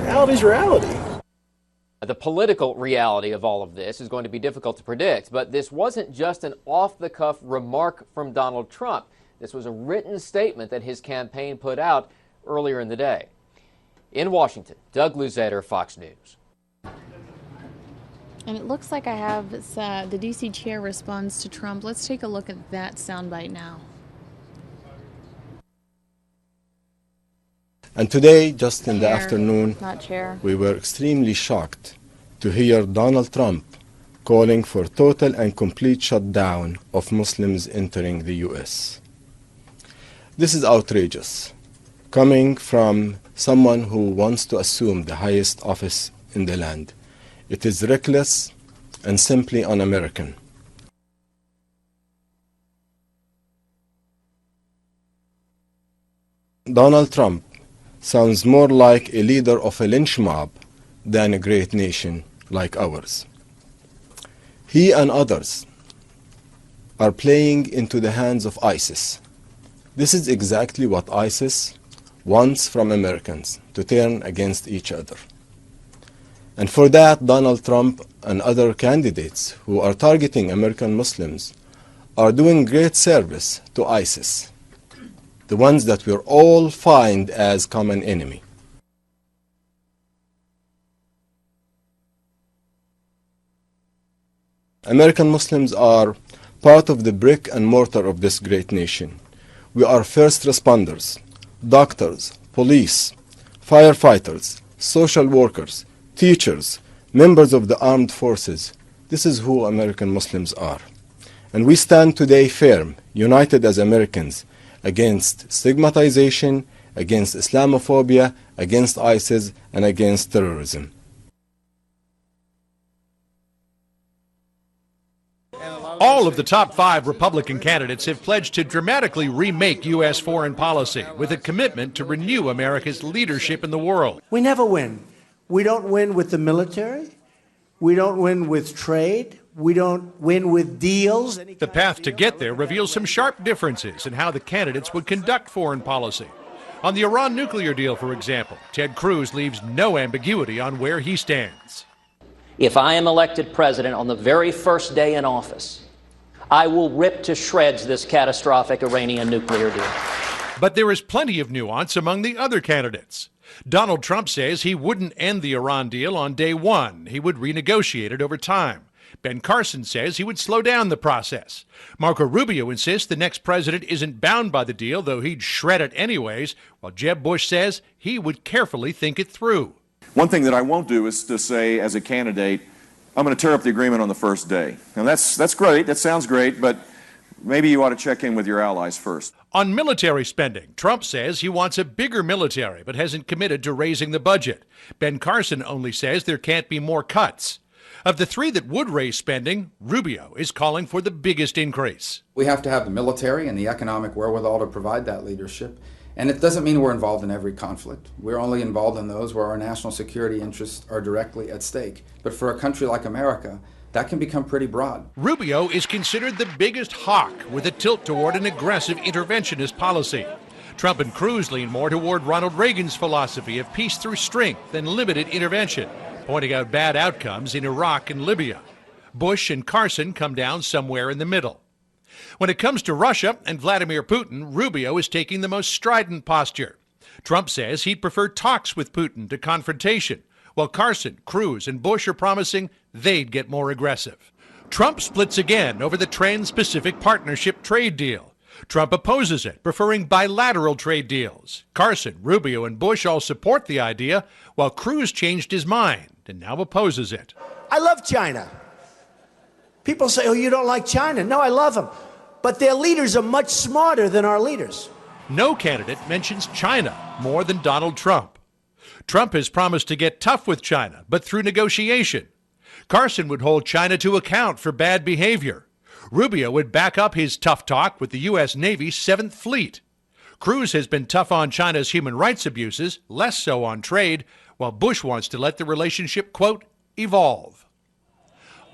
reality's reality. The political reality of all of this is going to be difficult to predict, but this wasn't just an off-the-cuff remark from Donald Trump. This was a written statement that his campaign put out earlier in the day. In Washington, Doug Luzader, Fox News. And it looks like I have the D.C. chair responds to Trump. Let's take a look at that soundbite now. And today, just in the Chair, afternoon, not chair. we were extremely shocked to hear Donald Trump calling for total and complete shutdown of Muslims entering the U.S. This is outrageous, coming from someone who wants to assume the highest office in the land. It is reckless and simply un-American. Donald Trump sounds more like a leader of a lynch mob than a great nation like ours. He and others are playing into the hands of ISIS. This is exactly what ISIS wants from Americans, to turn against each other. And for that, Donald Trump and other candidates who are targeting American Muslims are doing great service to ISIS, the ones that we all find as common enemy. American Muslims are part of the brick and mortar of this great nation. We are first responders, doctors, police, firefighters, social workers, teachers, members of the armed forces. This is who American Muslims are. And we stand today firm, united as Americans, against stigmatization, against Islamophobia, against ISIS, and against terrorism. All of the top 5 Republican candidates have pledged to dramatically remake U.S. foreign policy with a commitment to renew America's leadership in the world. We never win. We don't win with the military. We don't win with trade. We don't win with deals. The path to get there reveals some sharp differences in how the candidates would conduct foreign policy. On the Iran nuclear deal, for example, Ted Cruz leaves no ambiguity on where he stands. If I am elected president on the very first day in office, I will rip to shreds this catastrophic Iranian nuclear deal. But there is plenty of nuance among the other candidates. Donald Trump says he wouldn't end the Iran deal on day one. He would renegotiate it over time. Ben Carson says he would slow down the process. Marco Rubio insists the next president isn't bound by the deal, though he'd shred it anyways, while Jeb Bush says he would carefully think it through. One thing that I won't do is to say, as a candidate, I'm going to tear up the agreement on the first day. Now, that's great. That sounds great, but maybe you ought to check in with your allies first. On military spending, Trump says he wants a bigger military, but hasn't committed to raising the budget. Ben Carson only says there can't be more cuts. Of the three that would raise spending, Rubio is calling for the biggest increase. We have to have the military and the economic wherewithal to provide that leadership. And it doesn't mean we're involved in every conflict. We're only involved in those where our national security interests are directly at stake. But for a country like America, that can become pretty broad. Rubio is considered the biggest hawk, with a tilt toward an aggressive interventionist policy. Trump and Cruz lean more toward Ronald Reagan's philosophy of peace through strength and limited intervention, pointing out bad outcomes in Iraq and Libya. Bush and Carson come down somewhere in the middle. When it comes to Russia and Vladimir Putin, Rubio is taking the most strident posture. Trump says he'd prefer talks with Putin to confrontation, while Carson, Cruz, and Bush are promising they'd get more aggressive. Trump splits again over the Trans-Pacific Partnership trade deal. Trump opposes it, preferring bilateral trade deals. Carson, Rubio, and Bush all support the idea, while Cruz changed his mind and now opposes it. I love China. People say, oh, you don't like China. No, I love them. But their leaders are much smarter than our leaders. No candidate mentions China more than Donald Trump. Trump has promised to get tough with China, but through negotiation. Carson would hold China to account for bad behavior. Rubio would back up his tough talk with the U.S. Navy's 7th Fleet. Cruz has been tough on China's human rights abuses, less so on trade, while Bush wants to let the relationship, quote, evolve.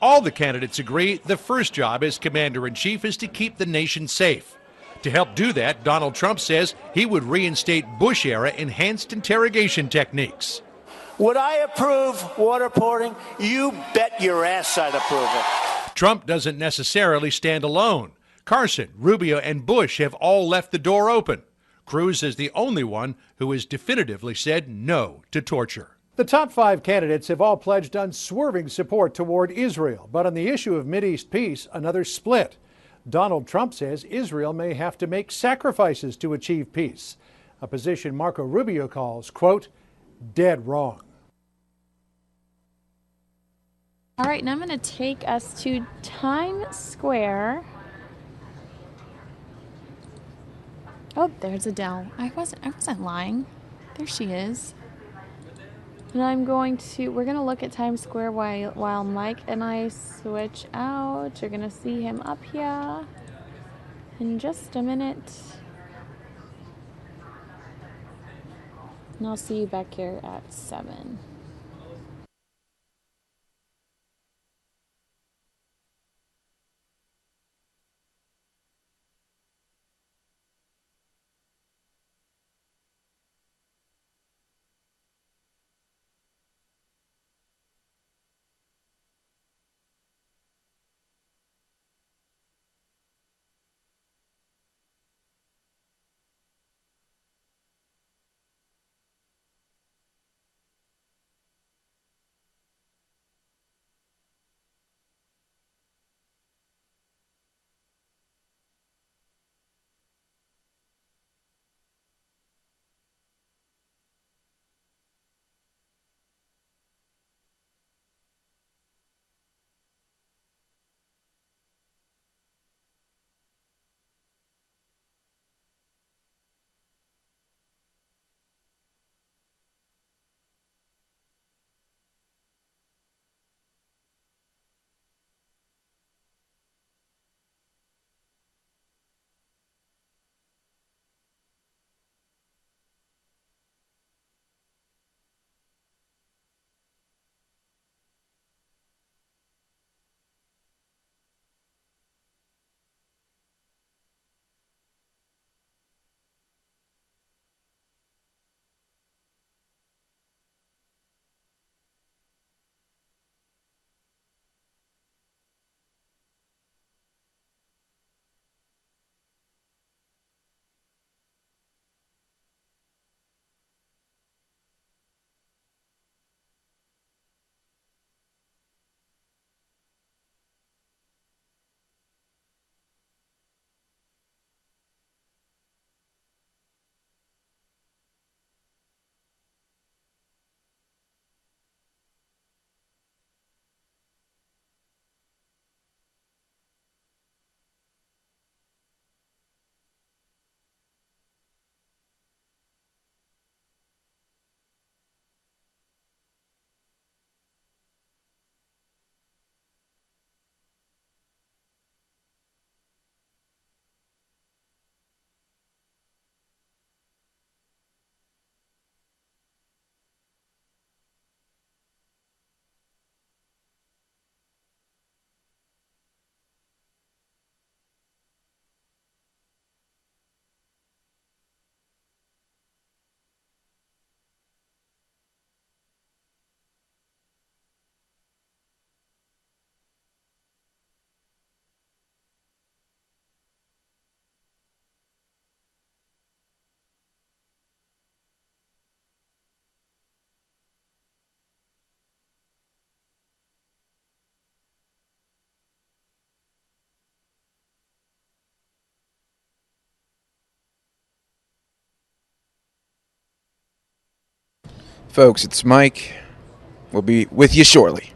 All the candidates agree the first job as commander-in-chief is to keep the nation safe. To help do that, Donald Trump says he would reinstate Bush-era enhanced interrogation techniques. Would I approve waterboarding? You bet your ass I'd approve it. Trump doesn't necessarily stand alone. Carson, Rubio, and Bush have all left the door open. Cruz is the only one who has definitively said no to torture. The top 5 candidates have all pledged unswerving support toward Israel. But on the issue of Mideast peace, another split. Donald Trump says Israel may have to make sacrifices to achieve peace, a position Marco Rubio calls, quote, dead wrong. All right, now I'm going to take us to Times Square. Oh, there's Adele. I wasn't lying. There she is. And we're going to look at Times Square while Mike and I switch out. You're going to see him up here in just a minute. And I'll see you back here at 7. Folks, it's Mike. We'll be with you shortly.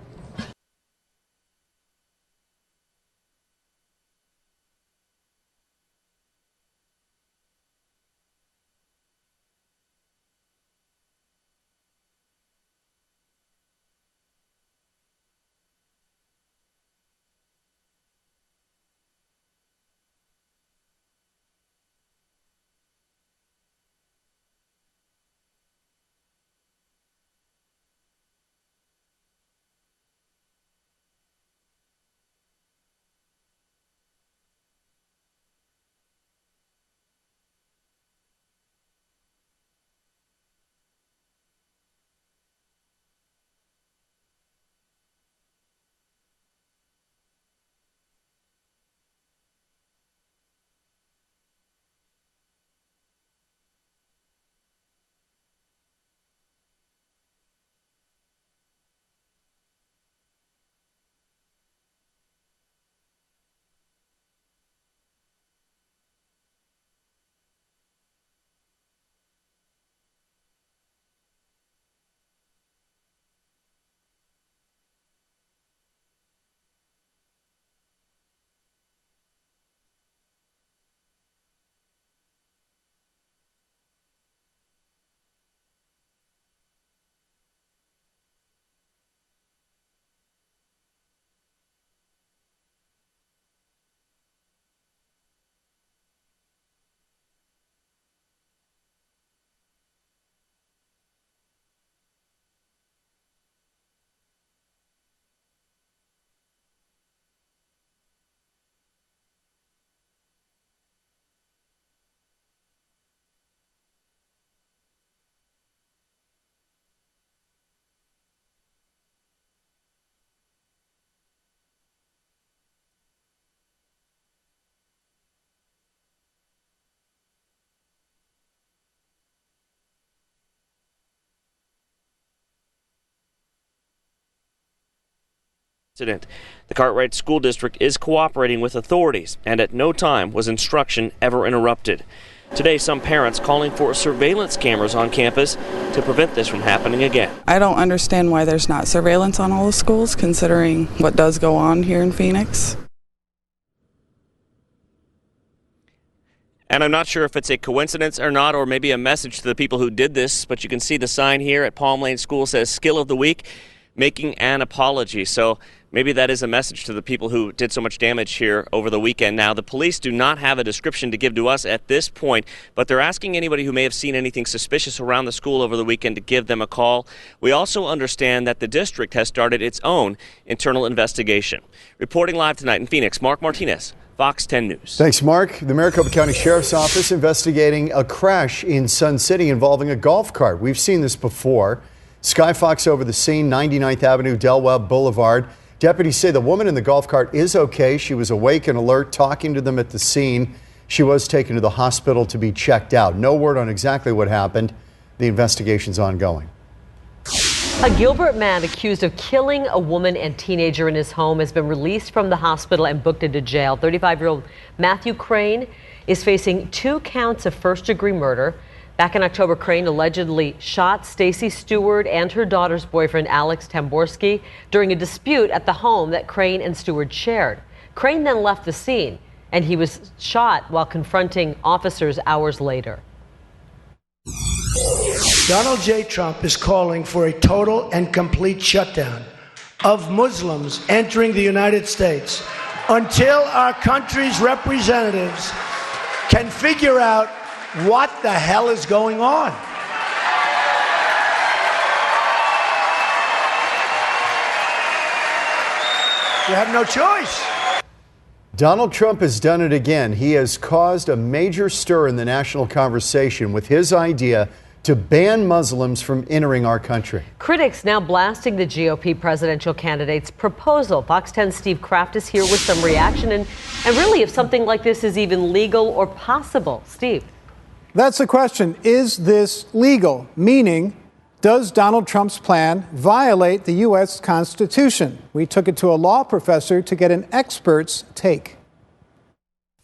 The Cartwright School District is cooperating with authorities, and at no time was instruction ever interrupted. Today, some parents calling for surveillance cameras on campus to prevent this from happening again. I don't understand why there's not surveillance on all the schools, considering what does go on here in Phoenix. And I'm not sure if it's a coincidence or not, or maybe a message to the people who did this, but you can see the sign here at Palm Lane School says Skill of the Week, making an apology. So maybe that is a message to the people who did so much damage here over the weekend. Now, the police do not have a description to give to us at this point, but they're asking anybody who may have seen anything suspicious around the school over the weekend to give them a call. We also understand that the district has started its own internal investigation. Reporting live tonight in Phoenix, Mark Martinez, Fox 10 News. Thanks, Mark. The Maricopa County Sheriff's Office investigating a crash in Sun City involving a golf cart. We've seen this before. Skyfox over the scene, 99th Avenue, Del Webb Boulevard. Deputies say the woman in the golf cart is okay. She was awake and alert, talking to them at the scene. She was taken to the hospital to be checked out. No word on exactly what happened. The investigation's ongoing. A Gilbert man accused of killing a woman and teenager in his home has been released from the hospital and booked into jail. 35-year-old Matthew Crane is facing 2 counts of first-degree murder. Back in October, Crane allegedly shot Stacy Stewart and her daughter's boyfriend, Alex Tamborski, during a dispute at the home that Crane and Stewart shared. Crane then left the scene, and he was shot while confronting officers hours later. Donald J. Trump is calling for a total and complete shutdown of Muslims entering the United States until our country's representatives can figure out what the hell is going on. You have no choice. Donald Trump has done it again. He has caused a major stir in the national conversation with his idea to ban Muslims from entering our country. Critics now blasting the GOP presidential candidate's proposal. Fox 10's Steve Kraft is here with some reaction and really if something like this is even legal or possible. Steve. That's the question. Is this legal? Meaning, does Donald Trump's plan violate the U.S. Constitution? We took it to a law professor to get an expert's take.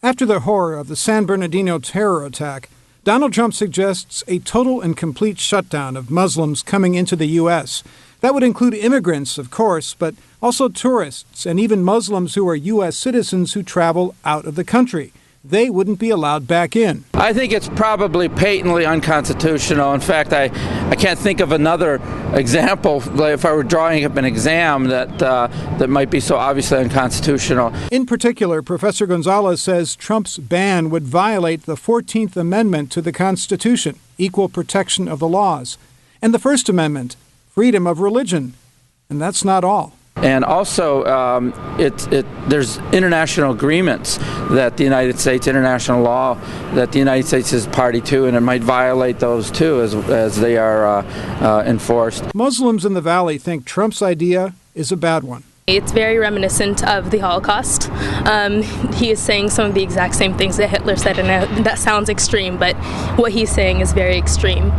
After the horror of the San Bernardino terror attack, Donald Trump suggests a total and complete shutdown of Muslims coming into the U.S. That would include immigrants, of course, but also tourists and even Muslims who are U.S. citizens who travel out of the country. They wouldn't be allowed back in. I think it's probably patently unconstitutional. In fact, I can't think of another example, if I were drawing up an exam, that might be so obviously unconstitutional. In particular, Professor Gonzalez says Trump's ban would violate the 14th Amendment to the Constitution, equal protection of the laws, and the First Amendment, freedom of religion. And that's not all. And also, there's international agreements that the United States, international law that the United States is party to, and it might violate those too as they are enforced. Muslims in the Valley think Trump's idea is a bad one. It's very reminiscent of the Holocaust. He is saying some of the exact same things that Hitler said, and that sounds extreme, but what he's saying is very extreme.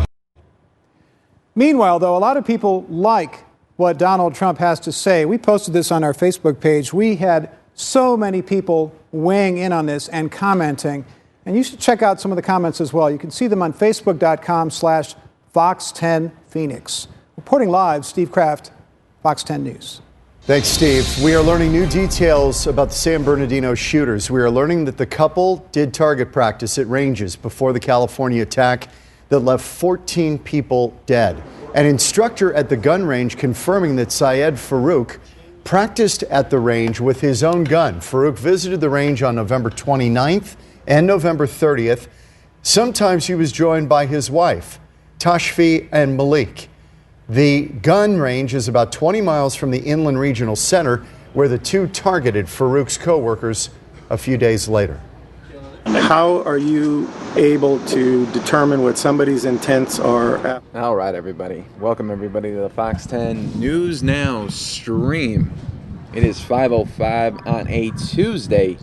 Meanwhile, though, a lot of people like what Donald Trump has to say. We posted this on our Facebook page. We had so many people weighing in on this and commenting. And you should check out some of the comments as well. You can see them on facebook.com/Fox10Phoenix. Reporting live, Steve Kraft, Fox 10 News. Thanks, Steve. We are learning new details about the San Bernardino shooters. We are learning that the couple did target practice at ranges before the California attack that left 14 people dead. An instructor at the gun range confirming that Syed Farouk practiced at the range with his own gun. Farouk visited the range on November 29th and November 30th. Sometimes he was joined by his wife, Tashfi and Malik. The gun range is about 20 miles from the Inland Regional Center, where the two targeted Farouk's co-workers a few days later. How are you able to determine what somebody's intents are? All right, everybody. Welcome, everybody, to the Fox 10 News Now stream. It is 5:05 on a Tuesday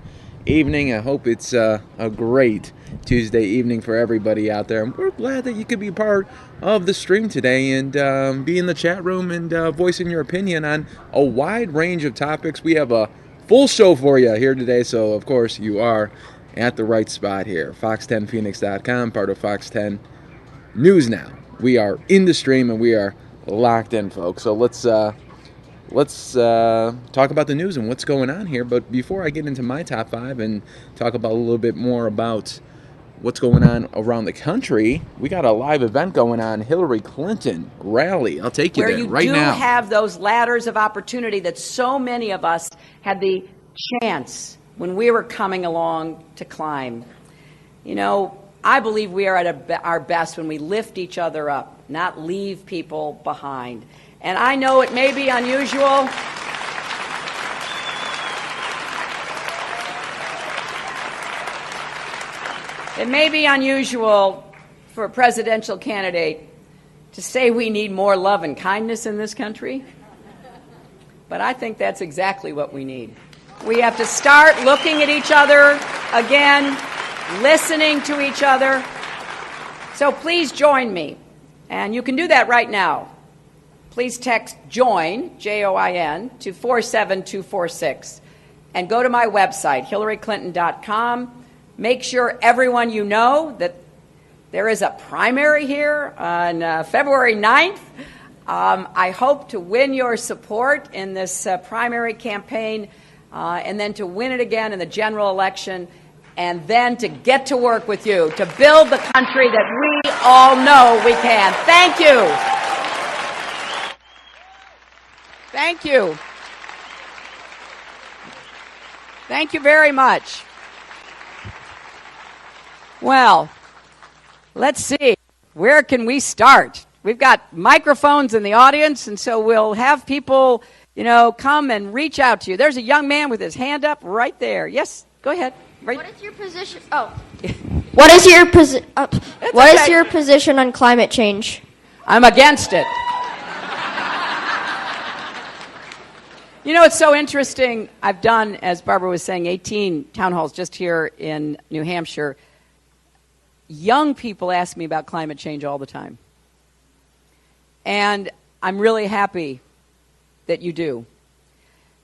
evening. I hope it's a great Tuesday evening for everybody out there. And we're glad that you could be part of the stream today and be in the chat room and voicing your opinion on a wide range of topics. We have a full show for you here today, so of course you are at the right spot here. Fox10Phoenix.com, part of Fox 10 News Now. We are in the stream and we are locked in, folks. So let's talk about the news and what's going on here. But before I get into my top five and talk about a little bit more about what's going on around the country, we got a live event going on, Hillary Clinton rally. I'll take you there right now. Where you do have those ladders of opportunity that so many of us had the chance when we were coming along to climb. You know, I believe we are at our best when we lift each other up, not leave people behind. And I know it may be unusual. It may be unusual for a presidential candidate to say we need more love and kindness in this country, but I think that's exactly what we need. We have to start looking at each other again, listening to each other. So please join me, and you can do that right now. Please text JOIN, J-O-I-N, to 47246, and go to my website, hillaryclinton.com. Make sure everyone you know that there is a primary here on February 9th. I hope to win your support in this primary campaign, and then to win it again in the general election, and then to get to work with you to build the country that we all know we can. Thank you. Thank you. Thank you very much. Well, let's see. Where can we start? We've got microphones in the audience, and so we'll have people, come and reach out to you. There's a young man with his hand up right there. Yes, go ahead. Right. What is your position? What is your position on climate change? I'm against it. It's so interesting. I've done, as Barbara was saying, 18 town halls just here in New Hampshire. Young people ask me about climate change all the time. And I'm really happy that you do.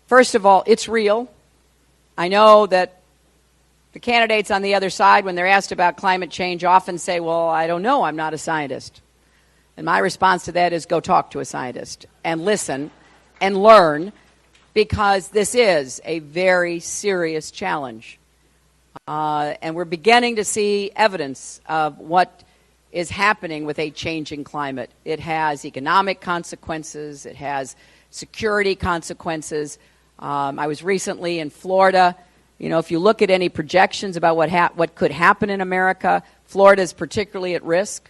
First of all, it's real. I know that The candidates on the other side, when they're asked about climate change, often say, well, I don't know, I'm not a scientist. And my response to that is go talk to a scientist and listen and learn, because this is a very serious challenge. And we're beginning to see evidence of what is happening with a changing climate. It has economic consequences. It has security consequences. I was recently in Florida. You know, if you look at any projections about what could happen in America, Florida is particularly at risk.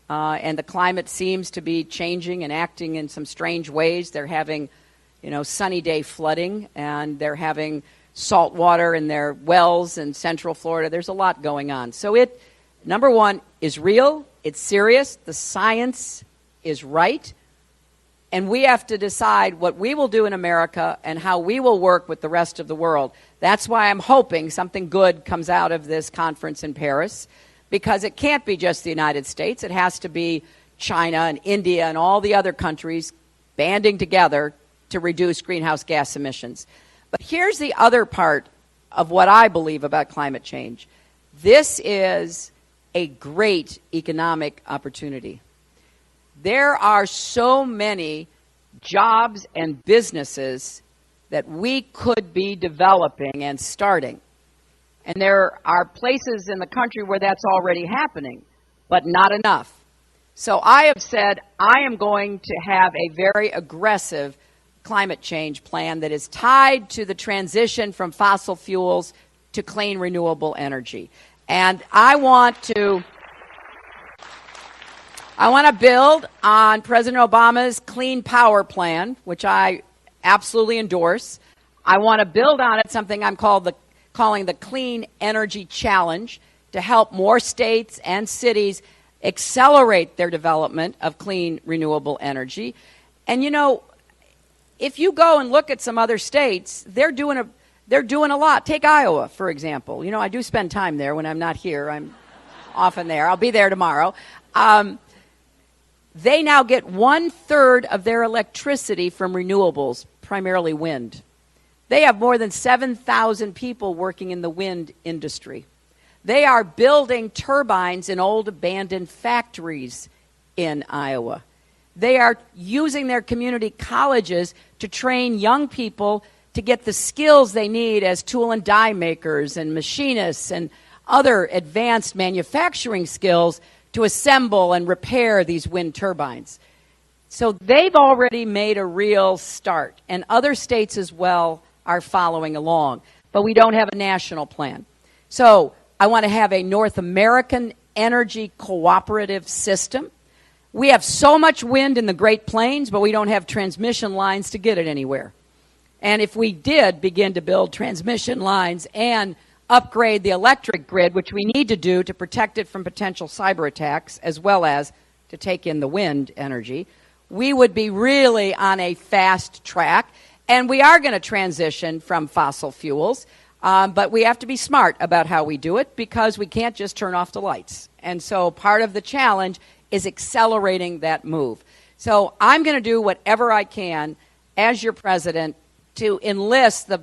And the climate seems to be changing and acting in some strange ways. They're having, you know, sunny day flooding, and they're having salt water in their wells in central Florida. There's a lot going on. So it, number one, is real. It's serious. The science is right. And we have to decide what we will do in America and how we will work with the rest of the world. That's why I'm hoping something good comes out of this conference in Paris, because it can't be just the United States. It has to be China and India and all the other countries banding together to reduce greenhouse gas emissions. But here's the other part of what I believe about climate change. This is a great economic opportunity. There are so many jobs and businesses that we could be developing and starting. And there are places in the country where that's already happening, but not enough. So I have said I am going to have a very aggressive climate change plan that is tied to the transition from fossil fuels to clean renewable energy. And I want to build on President Obama's Clean Power Plan, which I absolutely endorse. I want to build on it something I'm calling the Clean Energy Challenge, to help more states and cities accelerate their development of clean renewable energy. And you know, if you go and look at some other states, they're doing a lot. Take Iowa, for example. You know, I do spend time there when I'm not here. I'm often there. I'll be there tomorrow. They now get 1/3 of their electricity from renewables, primarily wind. They have more than 7,000 people working in the wind industry. They are building turbines in old abandoned factories in Iowa. They are using their community colleges to train young people to get the skills they need as tool and die makers and machinists and other advanced manufacturing skills to assemble and repair these wind turbines. So they've already made a real start, and other states as well are following along. But we don't have a national plan. So I want to have a North American energy cooperative system. We have so much wind in the Great Plains, but we don't have transmission lines to get it anywhere. And if we did begin to build transmission lines and upgrade the electric grid, which we need to do to protect it from potential cyber attacks, as well as to take in the wind energy, we would be really on a fast track. And we are going to transition from fossil fuels, but we have to be smart about how we do it, because we can't just turn off the lights. And so part of the challenge is accelerating that move. So I'm going to do whatever I can as your president to enlist the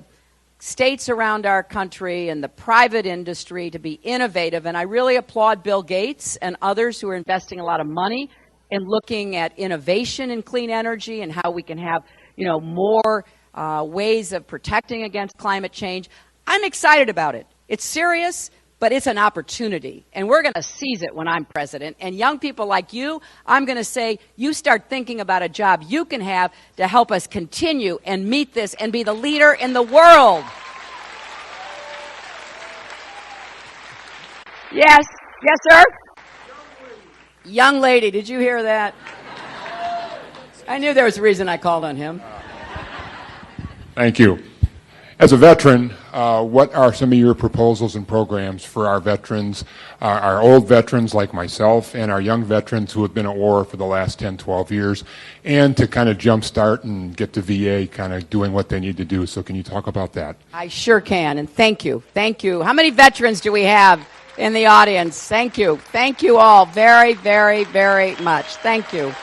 states around our country and the private industry to be innovative. And I really applaud Bill Gates and others who are investing a lot of money in looking at innovation in clean energy and how we can have, you know, more ways of protecting against climate change. I'm excited about it. It's serious, but it's an opportunity, and we're going to seize it when I'm president. And young people like you, I'm going to say, you start thinking about a job you can have to help us continue and meet this and be the leader in the world. Yes, yes, sir? Young lady, did you hear that? I knew there was a reason I called on him. Thank you. As a veteran, what are some of your proposals and programs for our veterans, our old veterans like myself, and our young veterans who have been at war for the last 10, 12 years, and to kind of jumpstart and get the VA kind of doing what they need to do? So can you talk about that? I sure can, and thank you. Thank you. How many veterans do we have in the audience? Thank you. Thank you all very, very, very much. Thank you.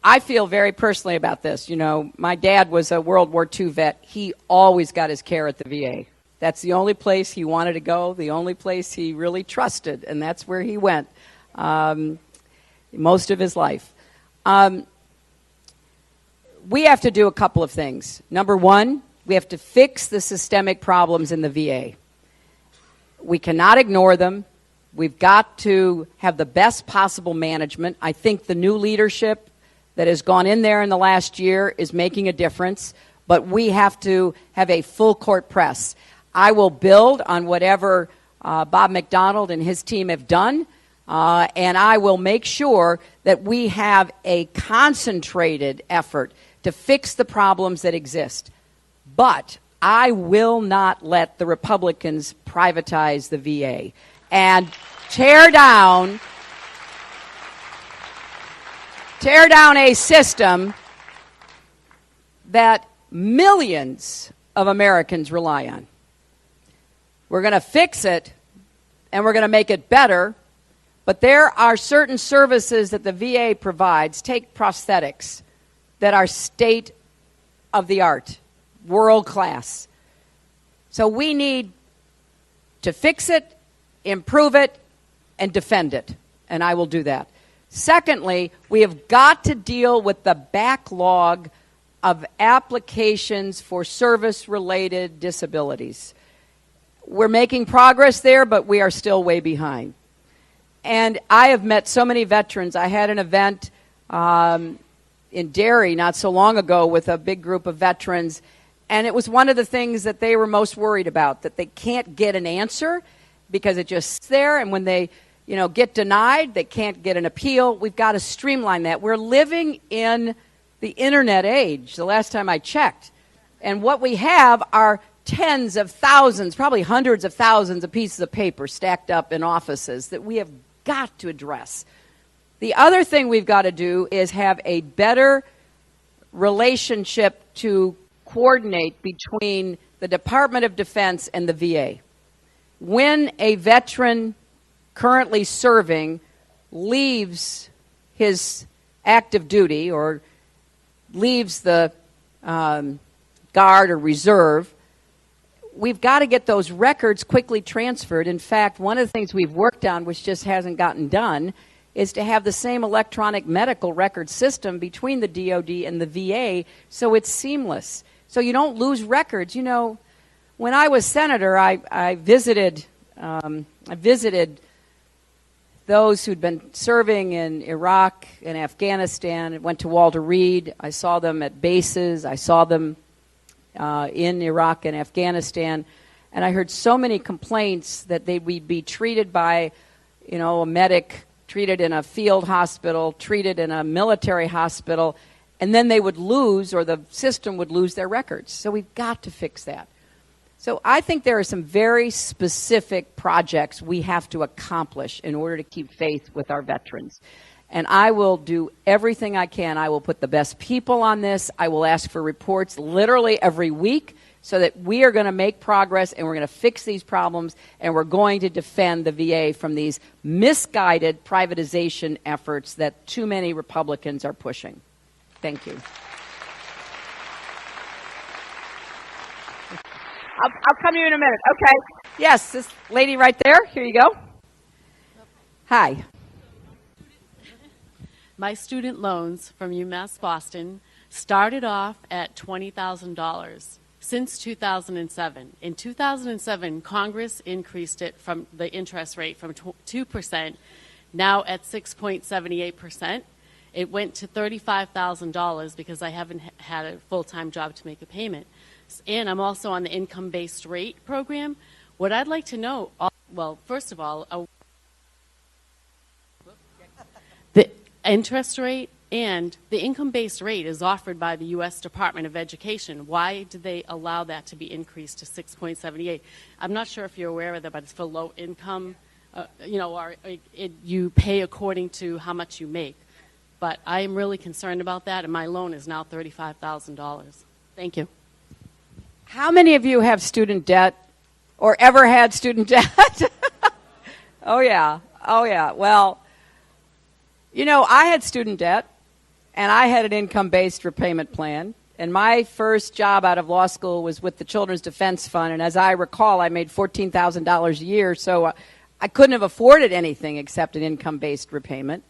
I feel very personally about this. You know, my dad was a World War II vet. He always got his care at the VA. That's the only place he wanted to go, the only place he really trusted, and that's where he went most of his life. We have to do a couple of things. Number one, we have to fix the systemic problems in the VA. We cannot ignore them. We've got to have the best possible management. I think the new leadership that has gone in there in the last year is making a difference, but we have to have a full court press. I will build on whatever Bob McDonald and his team have done, and I will make sure that we have a concentrated effort to fix the problems that exist. But I will not let the Republicans privatize the VA and tear down a system that millions of Americans rely on. We're going to fix it, and we're going to make it better, but there are certain services that the VA provides, take prosthetics, that are state of the art, world class. So we need to fix it, improve it, and defend it, and I will do that. Secondly, we have got to deal with the backlog of applications for service-related disabilities. We're making progress there, but we are still way behind. And I have met so many veterans. I had an event in Derry not so long ago with a big group of veterans, and it was one of the things that they were most worried about, that they can't get an answer because it just sits there, and when they get denied, they can't get an appeal. We've got to streamline that. We're living in the internet age, the last time I checked. And what we have are tens of thousands, probably hundreds of thousands of pieces of paper stacked up in offices that we have got to address. The other thing we've got to do is have a better relationship to coordinate between the Department of Defense and the VA. When a veteran currently serving leaves his active duty or leaves the Guard or Reserve, we've got to get those records quickly transferred. In fact, one of the things we've worked on, which just hasn't gotten done, is to have the same electronic medical record system between the DOD and the VA so it's seamless, so you don't lose records. You know, when I was senator, I visited those who'd been serving in Iraq and Afghanistan. I went to Walter Reed. I saw them at bases. I saw them in Iraq and Afghanistan. And I heard so many complaints that they would be treated by, a medic, treated in a field hospital, treated in a military hospital, and then they would lose, or the system would lose their records. So we've got to fix that. So I think there are some very specific projects we have to accomplish in order to keep faith with our veterans. And I will do everything I can. I will put the best people on this. I will ask for reports literally every week so that we are going to make progress and we're going to fix these problems and we're going to defend the VA from these misguided privatization efforts that too many Republicans are pushing. Thank you. I'll come to you in a minute. Okay. Yes, this lady right there. Here you go. Hi. My student loans from UMass Boston started off at $20,000 since 2007. In 2007, Congress increased it from the interest rate from 2%, now at 6.78%. It went to $35,000 because I haven't had a full-time job to make a payment. And I'm also on the income-based rate program. What I'd like to know, well, first of all, the interest rate and the income-based rate is offered by the U.S. Department of Education. Why did they allow that to be increased to 6.78? I'm not sure if you're aware of that, but it's for low income, you pay according to how much you make. But I am really concerned about that, and my loan is now $35,000. Thank you. How many of you have student debt or ever had student debt? Oh, yeah. Oh, yeah. Well, I had student debt, and I had an income-based repayment plan. And my first job out of law school was with the Children's Defense Fund. And as I recall, I made $14,000 a year. So I couldn't have afforded anything except an income-based repayment.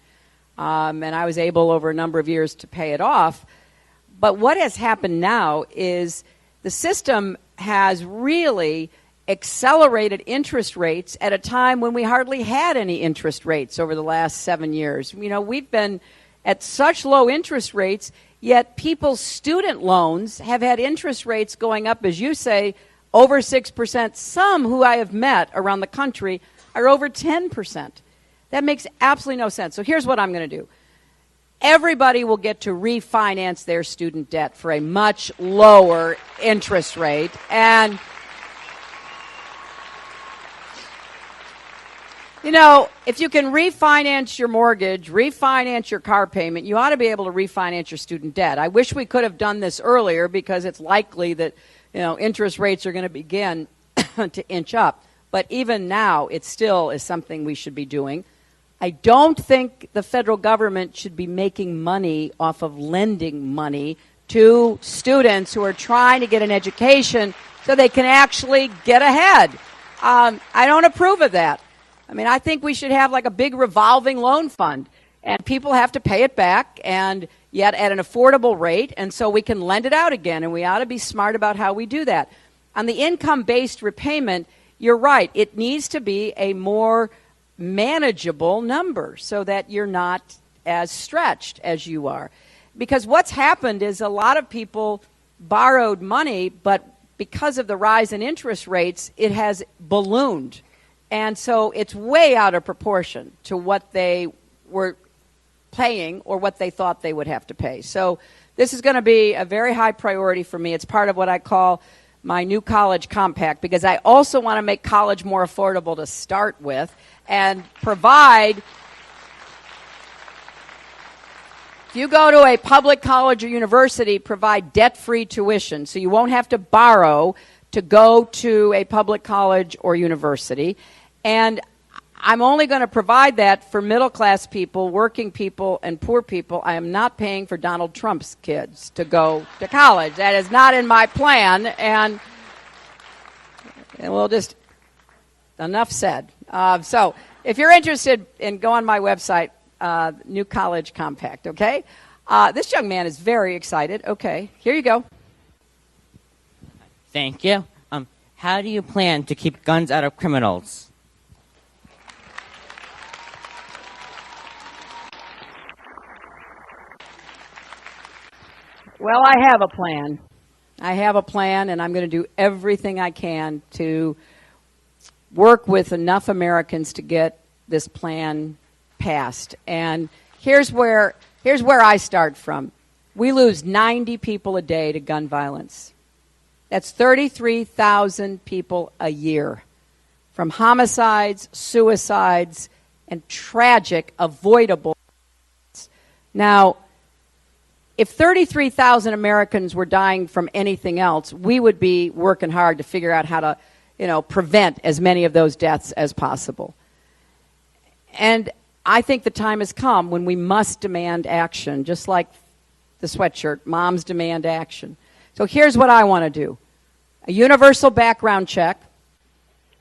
And I was able over a number of years to pay it off. But what has happened now is the system has really accelerated interest rates at a time when we hardly had any interest rates over the last 7 years. You know, we've been at such low interest rates, yet people's student loans have had interest rates going up, as you say, over 6%. Some who I have met around the country are over 10%. That makes absolutely no sense. So here's what I'm going to do. Everybody will get to refinance their student debt for a much lower interest rate. And, you know, if you can refinance your mortgage, refinance your car payment, you ought to be able to refinance your student debt. I wish we could have done this earlier because it's likely that, you know, interest rates are going to begin to inch up. But even now, it still is something we should be doing. I don't think the federal government should be making money off of lending money to students who are trying to get an education so they can actually get ahead. I don't approve of that. I mean, I think we should have like a big revolving loan fund, and people have to pay it back, and yet at an affordable rate, and so we can lend it out again, and we ought to be smart about how we do that. On the income-based repayment, you're right. It needs to be a more manageable number so that you're not as stretched as you are. Because what's happened is a lot of people borrowed money, but because of the rise in interest rates, it has ballooned. And so it's way out of proportion to what they were paying or what they thought they would have to pay. So this is going to be a very high priority for me. It's part of what I call my new college compact, because I also want to make college more affordable to start with and provide. If you go to a public college or university, provide debt-free tuition, so you won't have to borrow to go to a public college or university. And I'm only going to provide that for middle-class people, working people, and poor people. I am not paying for Donald Trump's kids to go to college. That is not in my plan, and we'll just, enough said. So if you're interested, go on my website, New College Compact, okay? This young man is very excited. Okay, here you go. Thank you. How do you plan to keep guns out of criminals? Well, I have a plan. I have a plan, and I'm going to do everything I can to work with enough Americans to get this plan passed. And here's where I start from. We lose 90 people a day to gun violence. That's 33,000 people a year, from homicides, suicides, and tragic, avoidable. Now, if 33,000 Americans were dying from anything else, we would be working hard to figure out how to, prevent as many of those deaths as possible. And I think the time has come when we must demand action, just like the sweatshirt, moms demand action. So here's what I want to do. A universal background check,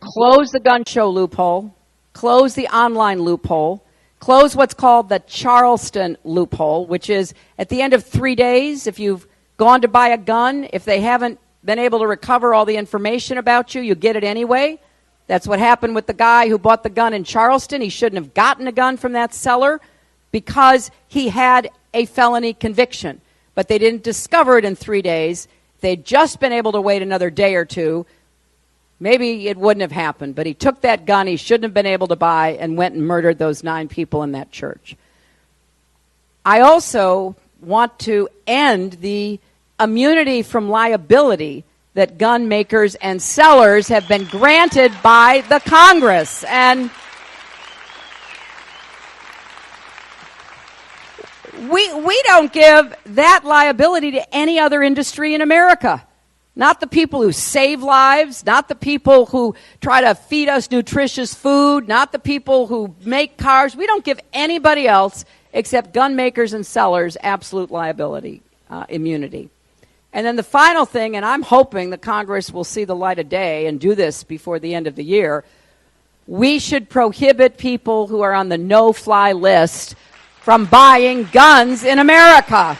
close the gun show loophole, close the online loophole, close what's called the Charleston loophole, which is at the end of 3 days, if you've gone to buy a gun, if they haven't been able to recover all the information about you, you get it anyway. That's what happened with the guy who bought the gun in Charleston. He shouldn't have gotten a gun from that seller because he had a felony conviction. But they didn't discover it in 3 days. If they'd just been able to wait another day or two, maybe it wouldn't have happened. But he took that gun he shouldn't have been able to buy and went and murdered those 9 people in that church. I also want to end the immunity from liability that gun makers and sellers have been granted by the Congress. And we don't give that liability to any other industry in America. Not the people who save lives, not the people who try to feed us nutritious food, not the people who make cars. We don't give anybody else except gun makers and sellers absolute liability immunity. And then the final thing, and I'm hoping that Congress will see the light of day and do this before the end of the year, we should prohibit people who are on the no-fly list from buying guns in America.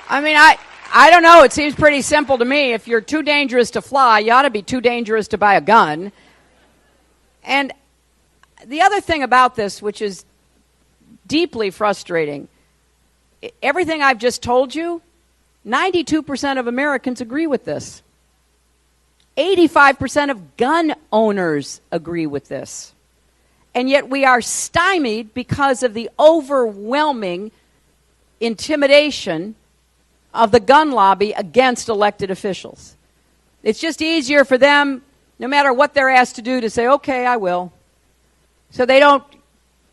I mean, I don't know. It seems pretty simple to me. If you're too dangerous to fly, you ought to be too dangerous to buy a gun. And the other thing about this, which is deeply frustrating, everything I've just told you, 92% of Americans agree with this. 85% of gun owners agree with this. And yet we are stymied because of the overwhelming intimidation of the gun lobby against elected officials. It's just easier for them, no matter what they're asked to do, to say, okay, I will. So they don't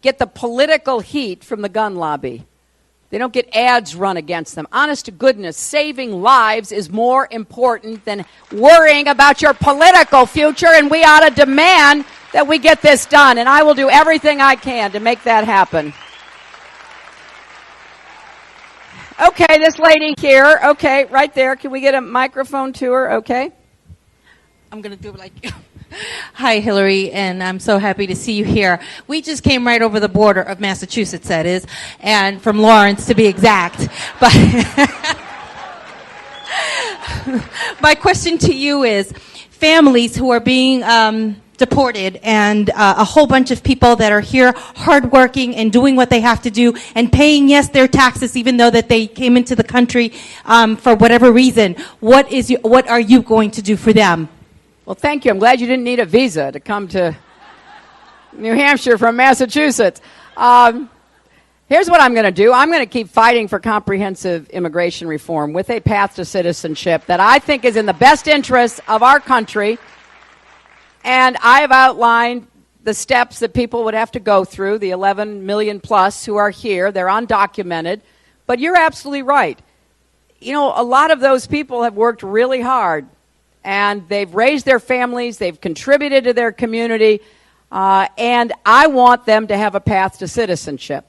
get the political heat from the gun lobby. They don't get ads run against them. Honest to goodness, saving lives is more important than worrying about your political future, and we ought to demand that we get this done, and I will do everything I can to make that happen. Okay, this lady here, okay, right there. Can we get a microphone to her? Okay. I'm going to do it like you. Hi, Hillary, and I'm so happy to see you here. We just came right over the border of Massachusetts, that is, and from Lawrence to be exact. But my question to you is, families who are being deported and a whole bunch of people that are here hardworking and doing what they have to do and paying, yes, their taxes, even though that they came into the country for whatever reason, what are you going to do for them? Well, thank you. I'm glad you didn't need a visa to come to New Hampshire from Massachusetts. Here's what I'm going to do. I'm going to keep fighting for comprehensive immigration reform with a path to citizenship that I think is in the best interest of our country. And I have outlined the steps that people would have to go through, the 11 million plus who are here. They're undocumented. But you're absolutely right. You know, a lot of those people have worked really hard. And they've raised their families, they've contributed to their community, and I want them to have a path to citizenship.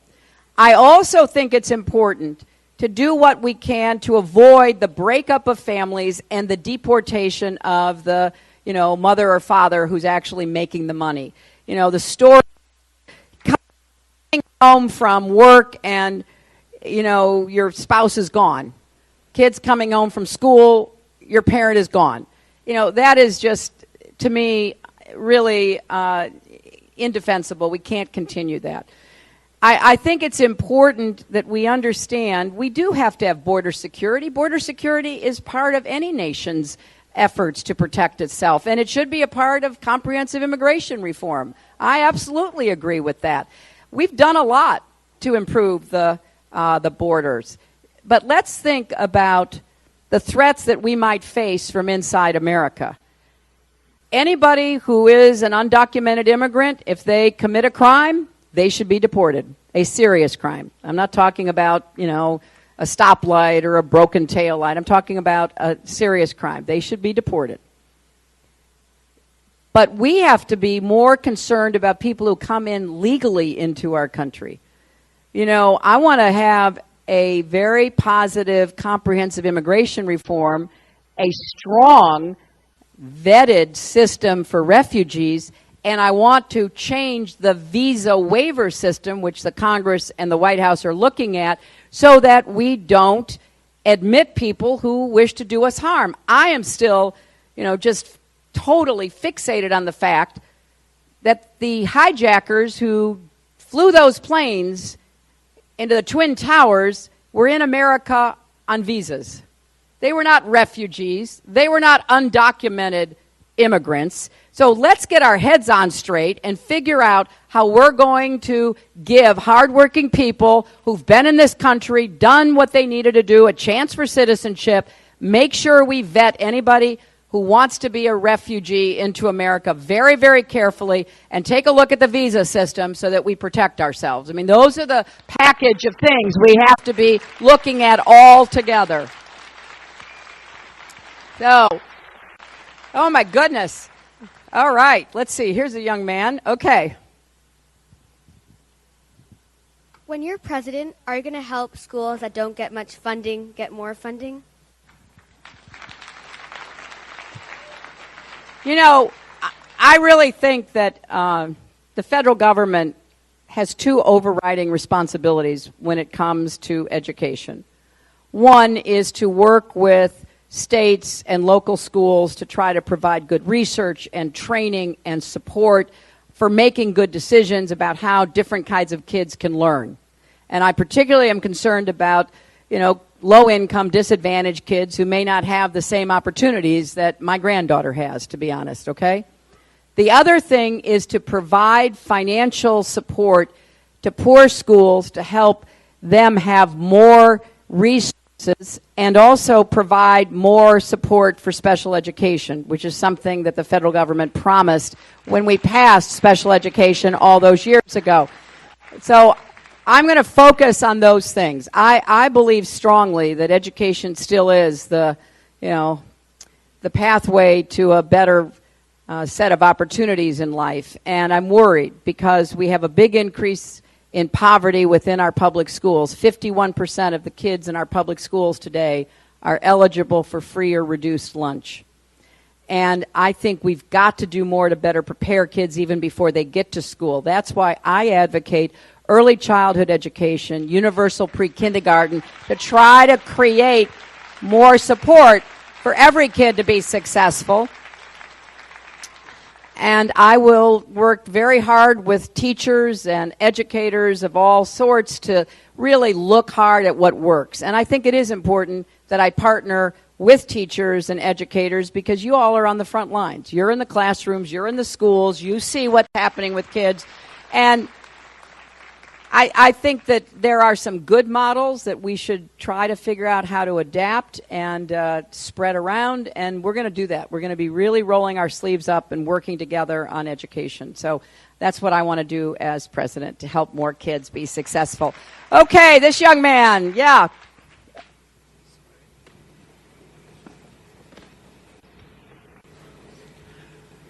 I also think it's important to do what we can to avoid the breakup of families and the deportation of the, mother or father who's actually making the money. The story coming home from work and, your spouse is gone. Kids coming home from school, your parent is gone. That is just, to me, really indefensible. We can't continue that. I think it's important that we understand we do have to have border security. Border security is part of any nation's efforts to protect itself, and it should be a part of comprehensive immigration reform. I absolutely agree with that. We've done a lot to improve the borders. But let's think about the threats that we might face from inside America. Anybody who is an undocumented immigrant, if they commit a crime, they should be deported, a serious crime. I'm not talking about, a stoplight or a broken tail light. I'm talking about a serious crime. They should be deported. But we have to be more concerned about people who come in legally into our country. I want to have a very positive, comprehensive immigration reform, a strong, vetted system for refugees, and I want to change the visa waiver system, which the Congress and the White House are looking at, so that we don't admit people who wish to do us harm. I am still, just totally fixated on the fact that the hijackers who flew those planes into the Twin Towers were in America on visas. They were not refugees. They were not undocumented immigrants. So let's get our heads on straight and figure out how we're going to give hardworking people who've been in this country, done what they needed to do, a chance for citizenship, make sure we vet anybody who wants to be a refugee into America very, very carefully, and take a look at the visa system so that we protect ourselves. I mean, those are the package of things we have to be looking at all together. So, oh my goodness. All right, let's see. Here's a young man. Okay. When you're president, are you going to help schools that don't get much funding get more funding? You know, I really think that the federal government has two overriding responsibilities when it comes to education. One is to work with states and local schools to try to provide good research and training and support for making good decisions about how different kinds of kids can learn. And I particularly am concerned about, low-income, disadvantaged kids who may not have the same opportunities that my granddaughter has, to be honest, okay? The other thing is to provide financial support to poor schools to help them have more resources and also provide more support for special education, which is something that the federal government promised when we passed special education all those years ago. So I'm going to focus on those things. I believe strongly that education still is the pathway to a better set of opportunities in life. And I'm worried because we have a big increase in poverty within our public schools. 51% of the kids in our public schools today are eligible for free or reduced lunch. And I think we've got to do more to better prepare kids even before they get to school. That's why I advocate early childhood education, universal pre-kindergarten, to try to create more support for every kid to be successful. And I will work very hard with teachers and educators of all sorts to really look hard at what works. And I think it is important that I partner with teachers and educators because you all are on the front lines. You're in the classrooms, you're in the schools, you see what's happening with kids. And I think that there are some good models that we should try to figure out how to adapt and spread around, and we're going to do that. We're going to be really rolling our sleeves up and working together on education. So that's what I want to do as president, to help more kids be successful. Okay, this young man, yeah.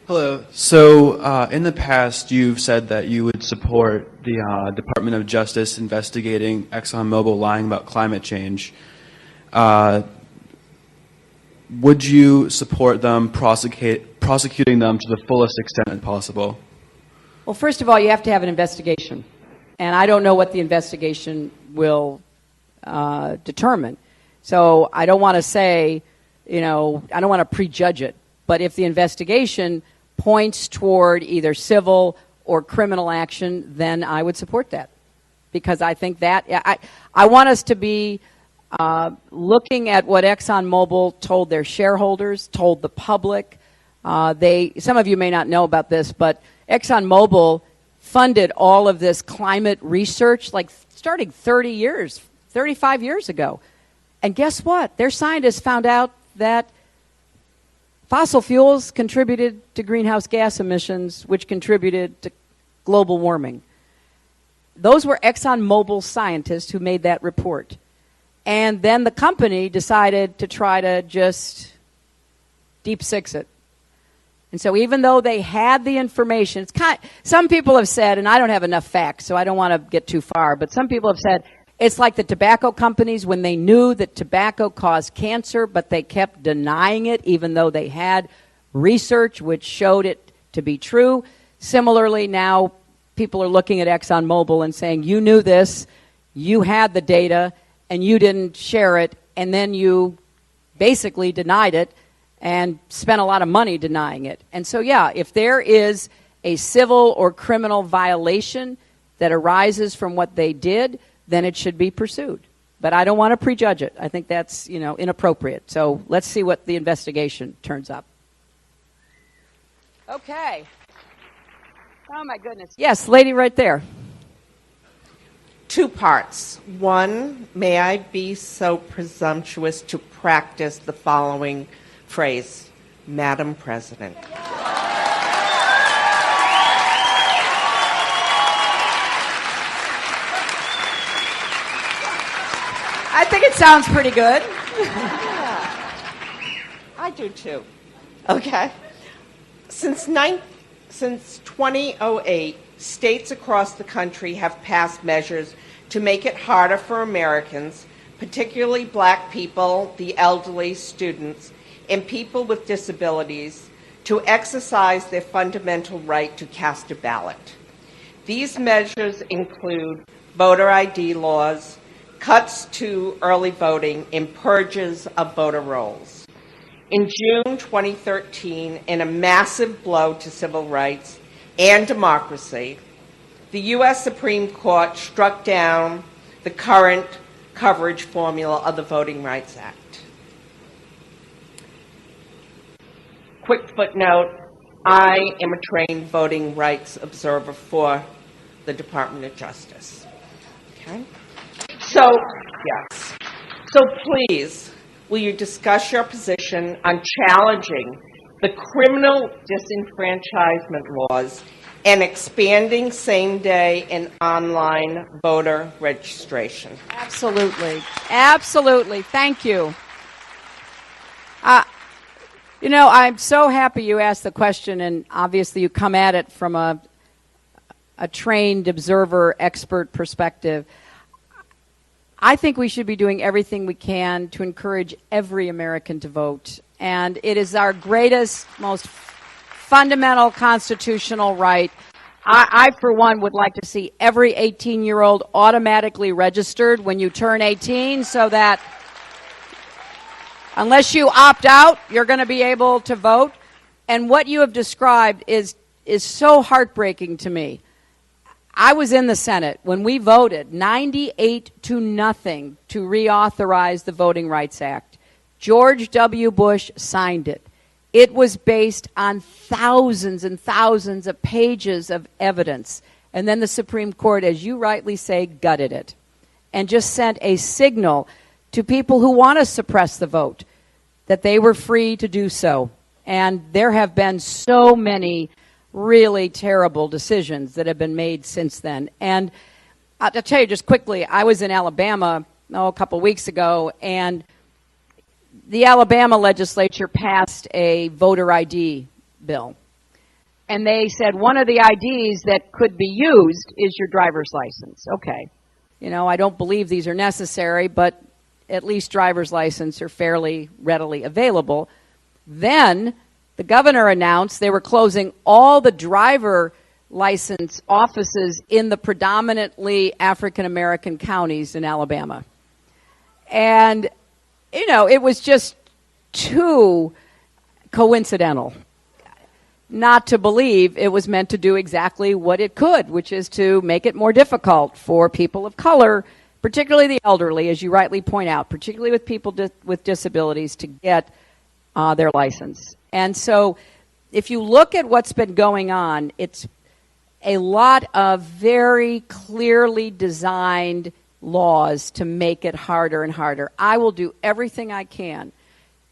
Hello. So in the past, you've said that you would support the Department of Justice investigating ExxonMobil lying about climate change. Would you support them prosecuting them to the fullest extent possible? Well, first of all, you have to have an investigation. And I don't know what the investigation will determine. So I don't want to say, I don't want to prejudge it. But if the investigation points toward either civil or criminal action, then I would support that. Because I think that, I want us to be looking at what ExxonMobil told their shareholders, told the public. Some of you may not know about this, but ExxonMobil funded all of this climate research starting 35 years ago. And guess what? Their scientists found out that fossil fuels contributed to greenhouse gas emissions, which contributed to global warming. Those were ExxonMobil scientists who made that report. And then the company decided to try to just deep six it. And so even though they had the information, some people have said, and I don't have enough facts, so I don't want to get too far, but some people have said, it's like the tobacco companies when they knew that tobacco caused cancer, but they kept denying it even though they had research which showed it to be true. Similarly, now people are looking at ExxonMobil and saying, you knew this, you had the data, and you didn't share it, and then you basically denied it and spent a lot of money denying it. And so, yeah, if there is a civil or criminal violation that arises from what they did, then it should be pursued. But I don't want to prejudge it. I think that's, inappropriate. So let's see what the investigation turns up. Okay. Oh, my goodness. Yes, lady right there. Two parts. One, may I be so presumptuous to practice the following phrase, Madam President. I think it sounds pretty good. Yeah. I do too. Okay. Since 2008, states across the country have passed measures to make it harder for Americans, particularly black people, the elderly, students, and people with disabilities, to exercise their fundamental right to cast a ballot. These measures include voter ID laws, cuts to early voting, and purges of voter rolls. In June 2013, in a massive blow to civil rights and democracy, the U.S. Supreme Court struck down the current coverage formula of the Voting Rights Act. Quick footnote, I am a trained voting rights observer for the Department of Justice. Okay? So, yes. So please, will you discuss your position on challenging the criminal disenfranchisement laws and expanding same-day and online voter registration? Absolutely. Absolutely. Thank you. You know, I'm so happy you asked the question, and obviously you come at it from a trained observer, expert perspective. I think we should be doing everything we can to encourage every American to vote. And it is our greatest, most fundamental constitutional right. I, for one, would like to see every 18-year-old automatically registered when you turn 18 so that unless you opt out, you're going to be able to vote. And what you have described is so heartbreaking to me. I was in the Senate when we voted 98-0 to reauthorize the Voting Rights Act. George W. Bush signed it. It was based on thousands and thousands of pages of evidence. And then the Supreme Court, as you rightly say, gutted it and just sent a signal to people who want to suppress the vote that they were free to do so. And there have been so many really terrible decisions that have been made since then. And I'll tell you just quickly, I was in Alabama a couple weeks ago, and the Alabama legislature passed a voter ID bill. And they said one of the IDs that could be used is your driver's license. Okay. You know, I don't believe these are necessary, but at least driver's license are fairly readily available. Then the governor announced they were closing all the driver license offices in the predominantly African-American counties in Alabama. And, you know, it was just too coincidental not to believe it was meant to do exactly what it could, which is to make it more difficult for people of color, particularly the elderly, as you rightly point out, particularly with people with disabilities, to get their license. And so if you look at what's been going on, it's a lot of very clearly designed laws to make it harder and harder. I will do everything I can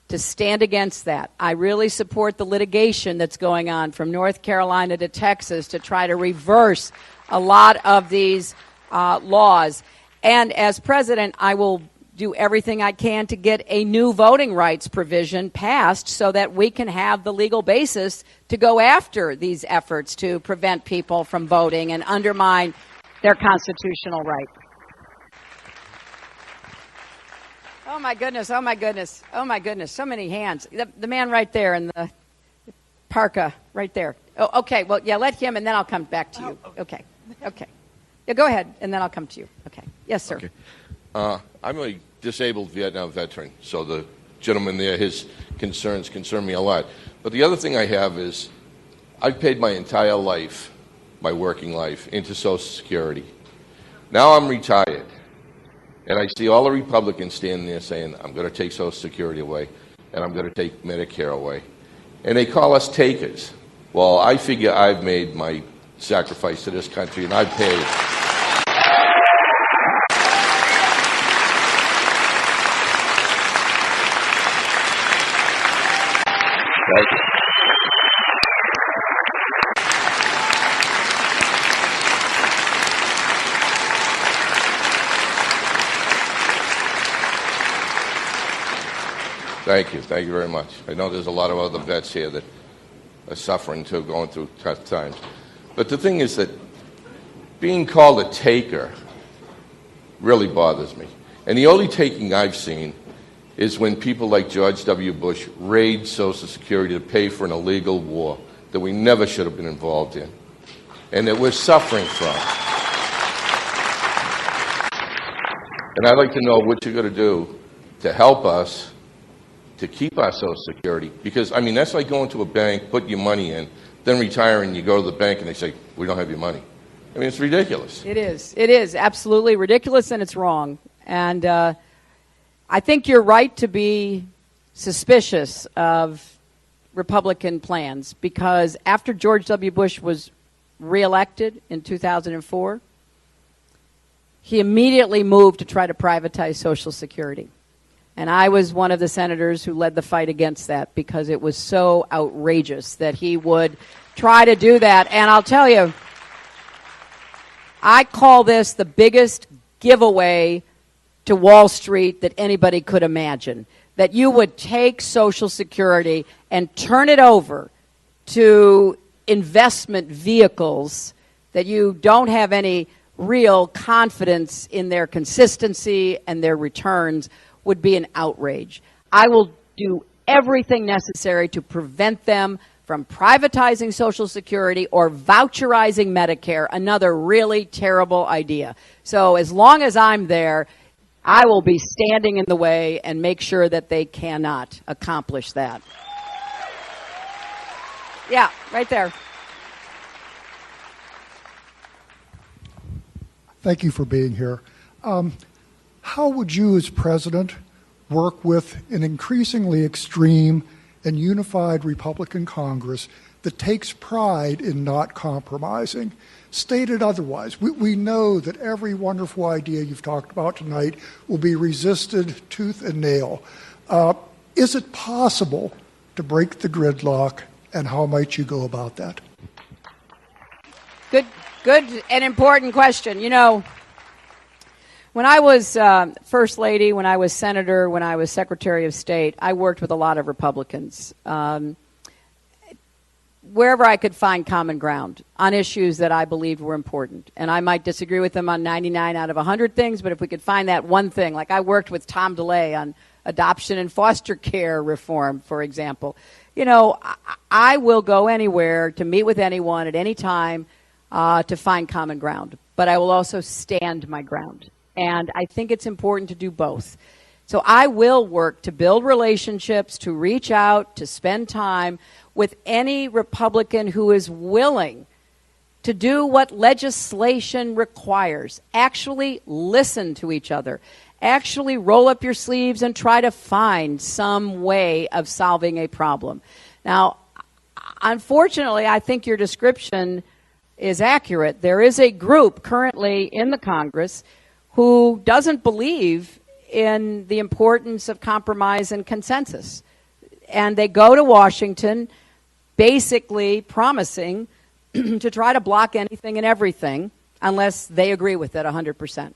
to stand against that. I really support the litigation that's going on from North Carolina to Texas to try to reverse a lot of these laws. And as president, I will do everything I can to get a new voting rights provision passed so that we can have the legal basis to go after these efforts to prevent people from voting and undermine their constitutional right. Oh my goodness, oh my goodness, oh my goodness, so many hands. The man right there in the parka, right there. Oh, okay, well, yeah, let him and then I'll come back to you. Okay, okay. Yeah, go ahead and then I'll come to you. Okay, yes, sir. Okay. I'm a disabled Vietnam veteran, so the gentleman there, his concerns concern me a lot. But the other thing I have is I've paid my entire life, my working life, into Social Security. Now I'm retired, and I see all the Republicans standing there saying, I'm going to take Social Security away, and I'm going to take Medicare away. And they call us takers. Well, I figure I've made my sacrifice to this country, and I've paid. Right. Thank you very much. I know there's a lot of other vets here that are suffering too, going through tough times. But the thing is that being called a taker really bothers me. And the only taking I've seen is when people like George W. Bush raid Social Security to pay for an illegal war that we never should have been involved in and that we're suffering from. And I'd like to know what you're going to do to help us to keep our Social Security, because, I mean, that's like going to a bank, put your money in, then retiring, you go to the bank and they say, we don't have your money. I mean, it's ridiculous. It is. It is absolutely ridiculous, and it's wrong. And I think you're right to be suspicious of Republican plans, because after George W. Bush was reelected in 2004, he immediately moved to try to privatize Social Security. And I was one of the senators who led the fight against that, because it was so outrageous that he would try to do that. And I'll tell you, I call this the biggest giveaway to Wall Street that anybody could imagine, that you would take Social Security and turn it over to investment vehicles that you don't have any real confidence in their consistency and their returns would be an outrage. I will do everything necessary to prevent them from privatizing Social Security or voucherizing Medicare, another really terrible idea. So as long as I'm there, I will be standing in the way and make sure that they cannot accomplish that. Yeah, right there. Thank you for being here. How would you, as president, work with an increasingly extreme and unified Republican Congress that takes pride in not compromising? Stated otherwise, we know that every wonderful idea you've talked about tonight will be resisted tooth and nail. Is it possible to break the gridlock, and how might you go about that? Good and important question. You know, when I was First Lady, when I was Senator, when I was Secretary of State, I worked with a lot of Republicans. Wherever I could find common ground on issues that I believed were important. And I might disagree with them on 99 out of 100 things, but if we could find that one thing, like I worked with Tom DeLay on adoption and foster care reform, for example. You know, I will go anywhere to meet with anyone at any time to find common ground, but I will also stand my ground. And I think it's important to do both. So I will work to build relationships, to reach out, to spend time with any Republican who is willing to do what legislation requires. Actually listen to each other. Actually roll up your sleeves and try to find some way of solving a problem. Now, unfortunately, I think your description is accurate. There is a group currently in the Congress who doesn't believe in the importance of compromise and consensus. And they go to Washington basically promising to try to block anything and everything unless they agree with it 100%.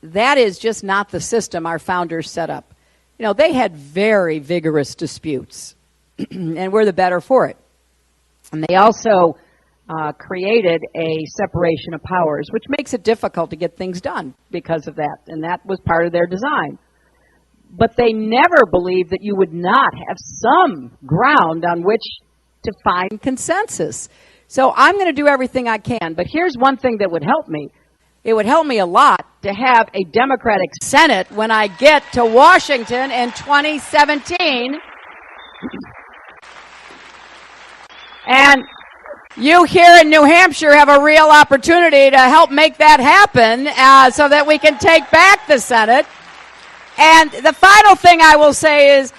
That is just not the system our founders set up. You know, they had very vigorous disputes, and we're the better for it. And they also created a separation of powers, which makes it difficult to get things done because of that, and that was part of their design. But they never believed that you would not have some ground on which to find consensus. So I'm going to do everything I can, but here's one thing that would help me. It would help me a lot to have a Democratic Senate when I get to Washington in 2017. And you here in New Hampshire have a real opportunity to help make that happen so that we can take back the Senate. And the final thing I will say is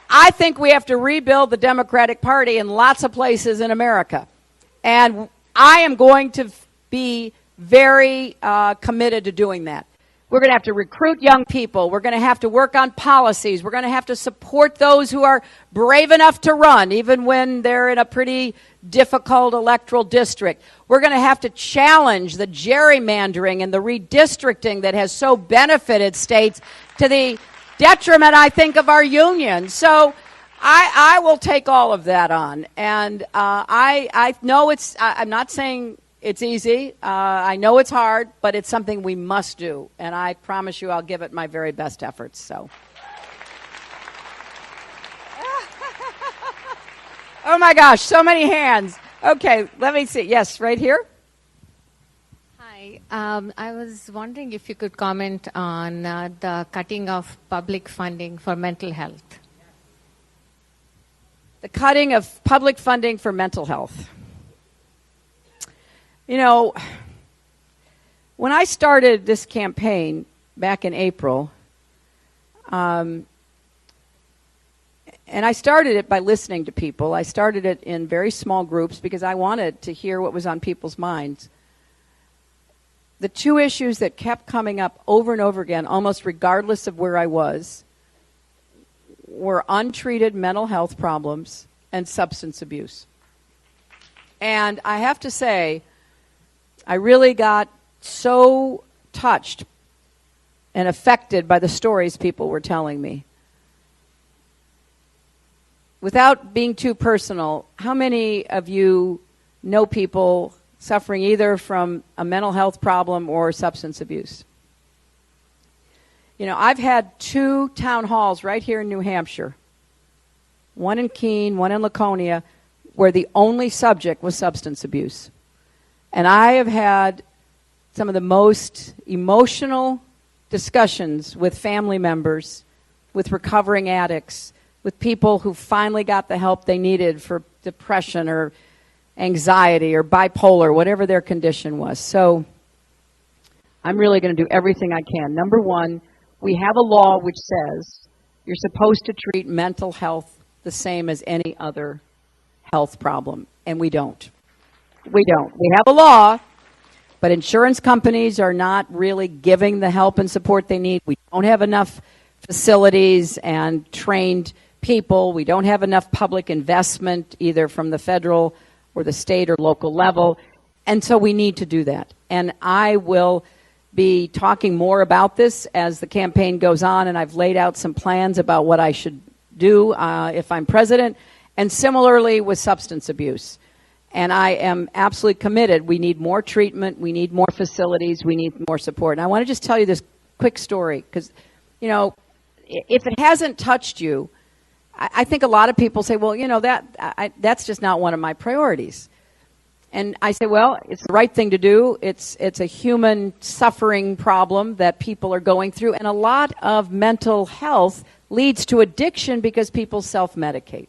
I think we have to rebuild the Democratic Party in lots of places in America. And I am going to be very committed to doing that. We're going to have to recruit young people. We're going to have to work on policies. We're going to have to support those who are brave enough to run, even when they're in a pretty difficult electoral district. We're going to have to challenge the gerrymandering and the redistricting that has so benefited states to the detriment, I think, of our union. So I will take all of that on. And I know I'm not saying it's easy. I know it's hard, but it's something we must do. And I promise you I'll give it my very best efforts. So. Oh my gosh, so many hands. Okay, let me see. Yes, right here. Hi. I was wondering if you could comment on the cutting of public funding for mental health. The cutting of public funding for mental health. You know, when I started this campaign back in April, and I started it by listening to people. I started it in very small groups because I wanted to hear what was on people's minds. The two issues that kept coming up over and over again, almost regardless of where I was, were untreated mental health problems and substance abuse. And I have to say, I really got so touched and affected by the stories people were telling me. Without being too personal, how many of you know people suffering either from a mental health problem or substance abuse? You know, I've had 2 town halls right here in New Hampshire, one in Keene, one in Laconia, where the only subject was substance abuse. And I have had some of the most emotional discussions with family members, with recovering addicts, with people who finally got the help they needed for depression or anxiety or bipolar, whatever their condition was. So I'm really going to do everything I can. Number one, we have a law which says you're supposed to treat mental health the same as any other health problem, and we don't. We don't. We have a law, but insurance companies are not really giving the help and support they need. We don't have enough facilities and trained people. We don't have enough public investment, either from the federal or the state or local level. And so we need to do that. And I will be talking more about this as the campaign goes on, and I've laid out some plans about what I should do if I'm president, and similarly with substance abuse. And I am absolutely committed. We need more treatment. We need more facilities. We need more support. And I want to just tell you this quick story because, you know, if it hasn't touched you, I think a lot of people say, well, you know, that's just not one of my priorities. And I say, well, it's the right thing to do. It's a human suffering problem that people are going through. And a lot of mental health leads to addiction because people self-medicate.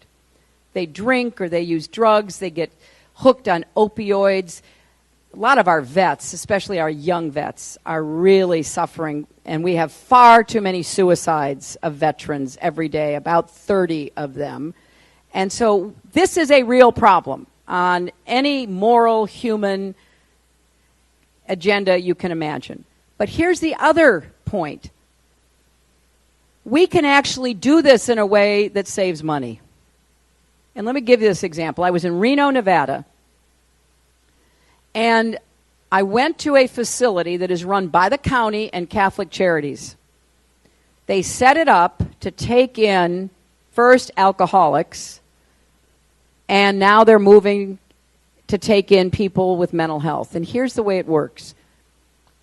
They drink or they use drugs. They get hooked on opioids. A lot of our vets, especially our young vets, are really suffering, and we have far too many suicides of veterans every day, about 30 of them. And so this is a real problem on any moral human agenda you can imagine. But here's the other point. We can actually do this in a way that saves money. And let me give you this example. I was in Reno, Nevada, and I went to a facility that is run by the county and Catholic Charities. They set it up to take in, first, alcoholics, and now they're moving to take in people with mental health. And here's the way it works.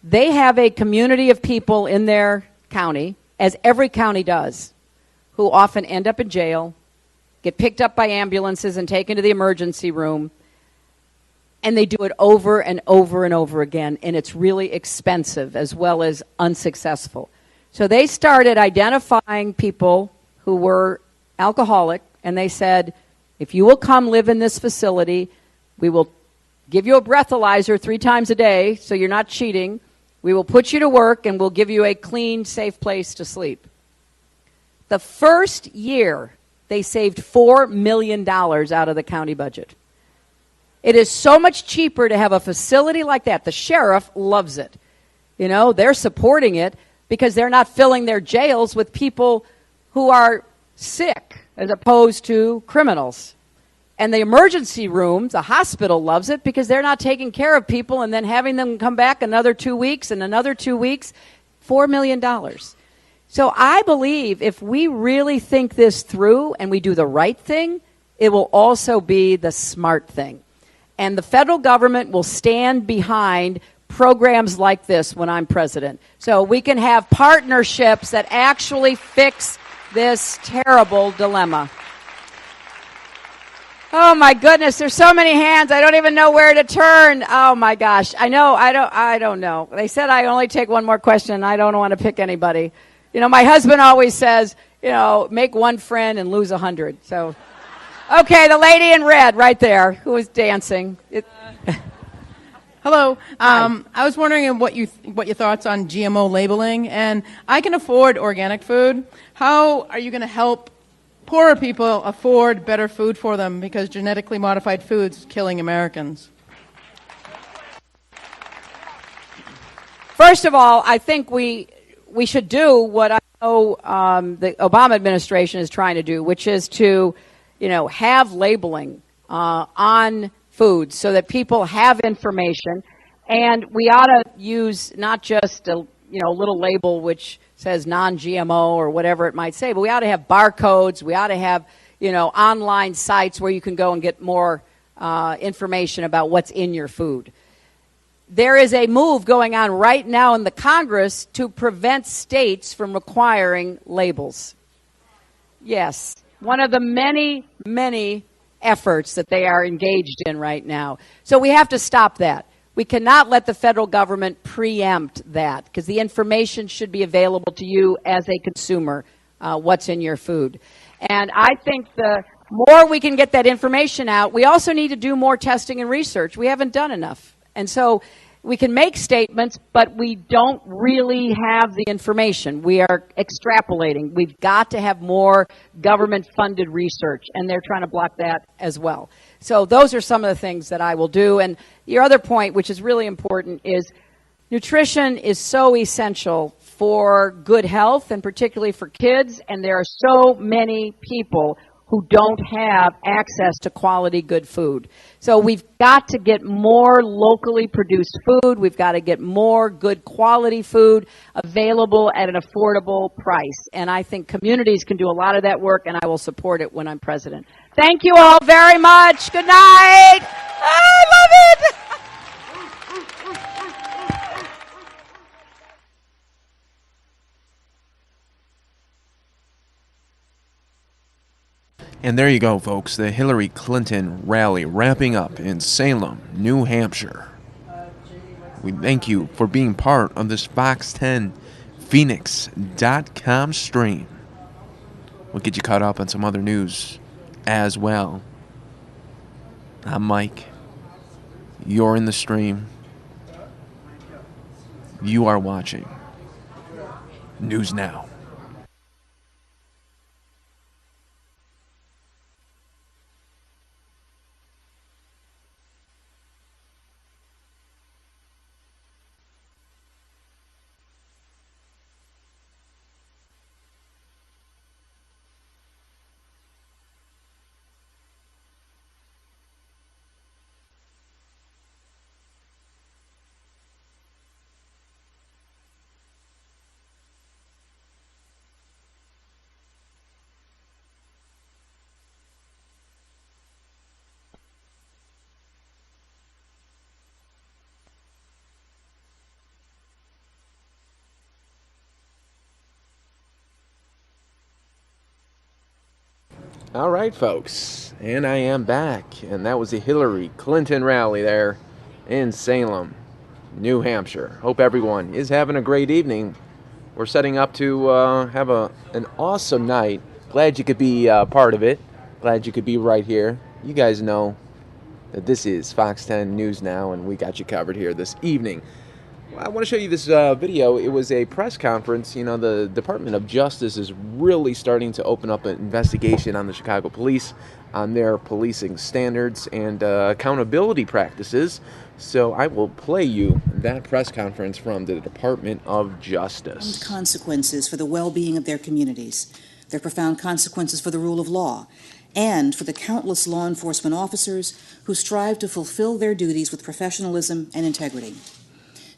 They have a community of people in their county, as every county does, who often end up in jail, get picked up by ambulances and taken to the emergency room, and they do it over and over and over again, and it's really expensive as well as unsuccessful. So they started identifying people who were alcoholic, and they said, if you will come live in this facility, we will give you a breathalyzer 3 times a day so you're not cheating. We will put you to work, and we'll give you a clean, safe place to sleep. The first year, they saved $4 million out of the county budget. It is so much cheaper to have a facility like that. The sheriff loves it. You know, they're supporting it because they're not filling their jails with people who are sick as opposed to criminals. And the emergency room, the hospital loves it because they're not taking care of people and then having them come back another 2 weeks and another 2 weeks. $4 million. So I believe if we really think this through and we do the right thing, it will also be the smart thing. And the federal government will stand behind programs like this when I'm president. So we can have partnerships that actually fix this terrible dilemma. Oh my goodness, there's so many hands. I don't even know where to turn. Oh my gosh. I don't know. They said I only take one more question. I don't want to pick anybody. You know, my husband always says, you know, make one friend and lose 100. So, okay, the lady in red right there who is dancing. Hello. I was wondering what your thoughts on GMO labeling, and I can afford organic food. How are you going to help poorer people afford better food for them, because genetically modified food's killing Americans? First of all, I think we should do what I know the Obama administration is trying to do, which is to, you know, have labeling on foods so that people have information. And we ought to use not just a little label which says non-GMO or whatever it might say, but we ought to have barcodes. We ought to have, you know, online sites where you can go and get more information about what's in your food. There is a move going on right now in the Congress to prevent states from requiring labels. Yes, one of the many, many efforts that they are engaged in right now. So we have to stop that. We cannot let the federal government preempt that, because the information should be available to you as a consumer, what's in your food. And I think the more we can get that information out, we also need to do more testing and research. We haven't done enough. And so we can make statements, but we don't really have the information. We are extrapolating. We've got to have more government-funded research, and they're trying to block that as well. So those are some of the things that I will do. And your other point, which is really important, is nutrition is so essential for good health, and particularly for kids, and there are so many people who don't have access to quality good food. So we've got to get more locally produced food. We've got to get more good quality food available at an affordable price. And I think communities can do a lot of that work, and I will support it when I'm president. Thank you all very much. Good night. I love it. And there you go, folks, the Hillary Clinton rally wrapping up in Salem, New Hampshire. We thank you for being part of this Fox 10 Phoenix.com stream. We'll get you caught up on some other news as well. I'm Mike. You're in the stream. You are watching News Now. All right, folks, and I am back, and that was the Hillary Clinton rally there in Salem, New Hampshire. Hope everyone is having a great evening. We're setting up to have an awesome night. Glad you could be part of it. Glad you could be right here. You guys know that this is Fox 10 News Now, and we got you covered here this evening. I want to show you this video. It was a press conference. You know, the Department of Justice is really starting to open up an investigation on the Chicago police, on their policing standards and accountability practices. So I will play you that press conference from the Department of Justice. Consequences for the well-being of their communities. Their profound consequences for the rule of law, and for the countless law enforcement officers who strive to fulfill their duties with professionalism and integrity.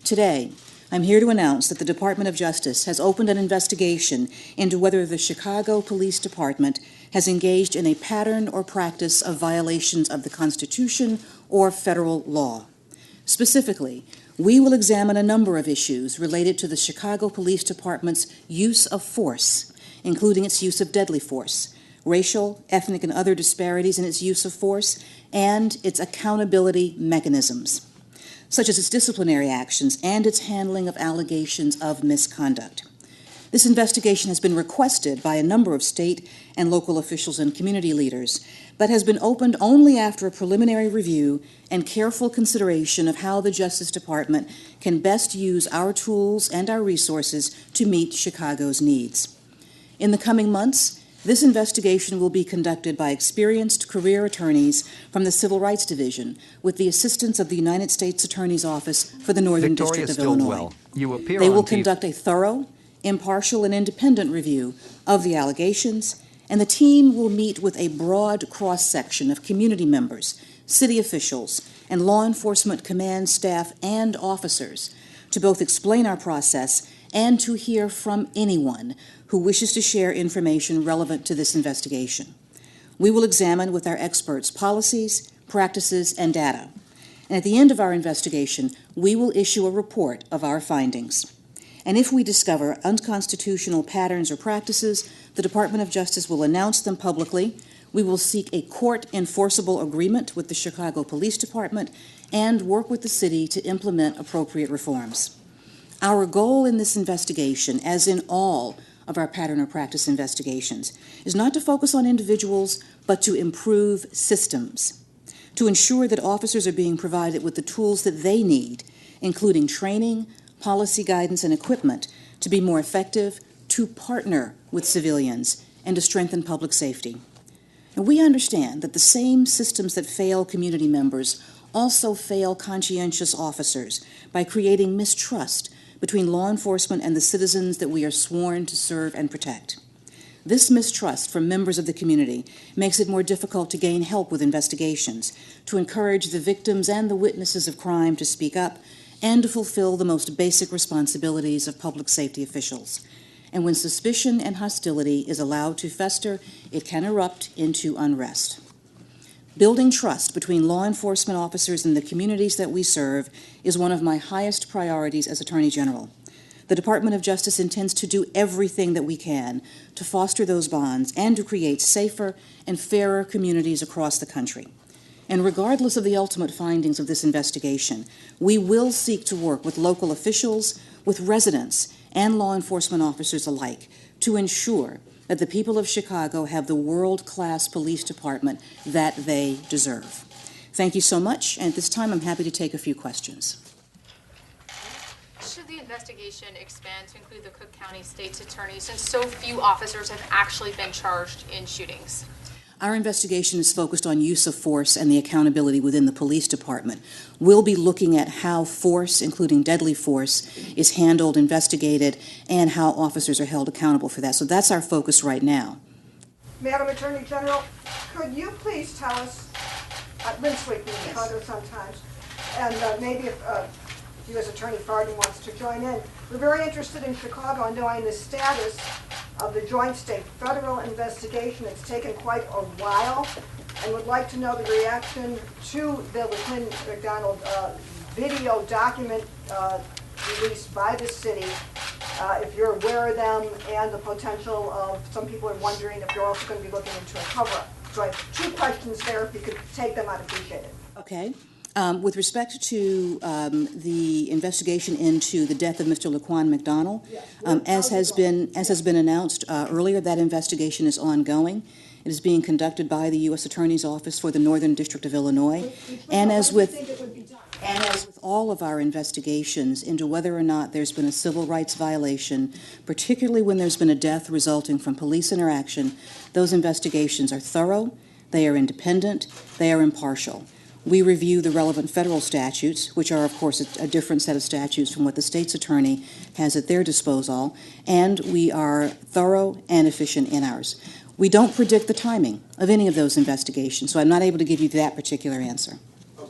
Today, I'm here to announce that the Department of Justice has opened an investigation into whether the Chicago Police Department has engaged in a pattern or practice of violations of the Constitution or federal law. Specifically, we will examine a number of issues related to the Chicago Police Department's use of force, including its use of deadly force, racial, ethnic, and other disparities in its use of force, and its accountability mechanisms, such as its disciplinary actions and its handling of allegations of misconduct. This investigation has been requested by a number of state and local officials and community leaders, but has been opened only after a preliminary review and careful consideration of how the Justice Department can best use our tools and our resources to meet Chicago's needs. In the coming months, this investigation will be conducted by experienced career attorneys from the Civil Rights Division with the assistance of the United States Attorney's Office for the Northern District of Illinois. They will conduct a thorough, impartial, and independent review of the allegations, and the team will meet with a broad cross-section of community members, city officials, and law enforcement command staff and officers to both explain our process and to hear from anyone who wishes to share information relevant to this investigation. We will examine with our experts policies, practices, and data. And at the end of our investigation, we will issue a report of our findings. And if we discover unconstitutional patterns or practices, the Department of Justice will announce them publicly. We will seek a court-enforceable agreement with the Chicago Police Department and work with the city to implement appropriate reforms. Our goal in this investigation, as in all of our pattern or practice investigations, is not to focus on individuals, but to improve systems, to ensure that officers are being provided with the tools that they need, including training, policy guidance, and equipment to be more effective, to partner with civilians, and to strengthen public safety. And we understand that the same systems that fail community members also fail conscientious officers by creating mistrust between law enforcement and the citizens that we are sworn to serve and protect. This mistrust from members of the community makes it more difficult to gain help with investigations, to encourage the victims and the witnesses of crime to speak up, and to fulfill the most basic responsibilities of public safety officials. And when suspicion and hostility is allowed to fester, it can erupt into unrest. Building trust between law enforcement officers and the communities that we serve is one of my highest priorities as Attorney General. The Department of Justice intends to do everything that we can to foster those bonds and to create safer and fairer communities across the country. And regardless of the ultimate findings of this investigation, we will seek to work with local officials, with residents, and law enforcement officers alike to ensure that the people of Chicago have the world-class police department that they deserve. Thank you so much, and at this time I'm happy to take a few questions. Should the investigation expand to include the Cook County State's Attorney, since so few officers have actually been charged in shootings? Our investigation is focused on use of force and the accountability within the police department. We'll be looking at how force, including deadly force, is handled, investigated, and how officers are held accountable for that. So that's our focus right now. Madam Attorney General, could you please tell us, Lynn Sweet, Chicago sometimes, and maybe if U.S. Attorney Farden wants to join in. We're very interested in Chicago and knowing the status of the joint state-federal investigation. It's taken quite a while, and would like to know the reaction to the Clinton McDonald video document released by the city, if you're aware of them, and the potential of, some people are wondering if you're also going to be looking into a cover-up. So I have two questions there. If you could take them, I'd appreciate it. Okay. With respect to the investigation into the death of Mr. Laquan McDonald, as has been announced earlier, that investigation is ongoing. It is being conducted by the U.S. Attorney's Office for the Northern District of Illinois, and as with all of our investigations into whether or not there's been a civil rights violation, particularly when there's been a death resulting from police interaction, those investigations are thorough, they are independent, they are impartial. We review the relevant federal statutes, which are, of course, a different set of statutes from what the state's attorney has at their disposal, and we are thorough and efficient in ours. We don't predict the timing of any of those investigations, so I'm not able to give you that particular answer.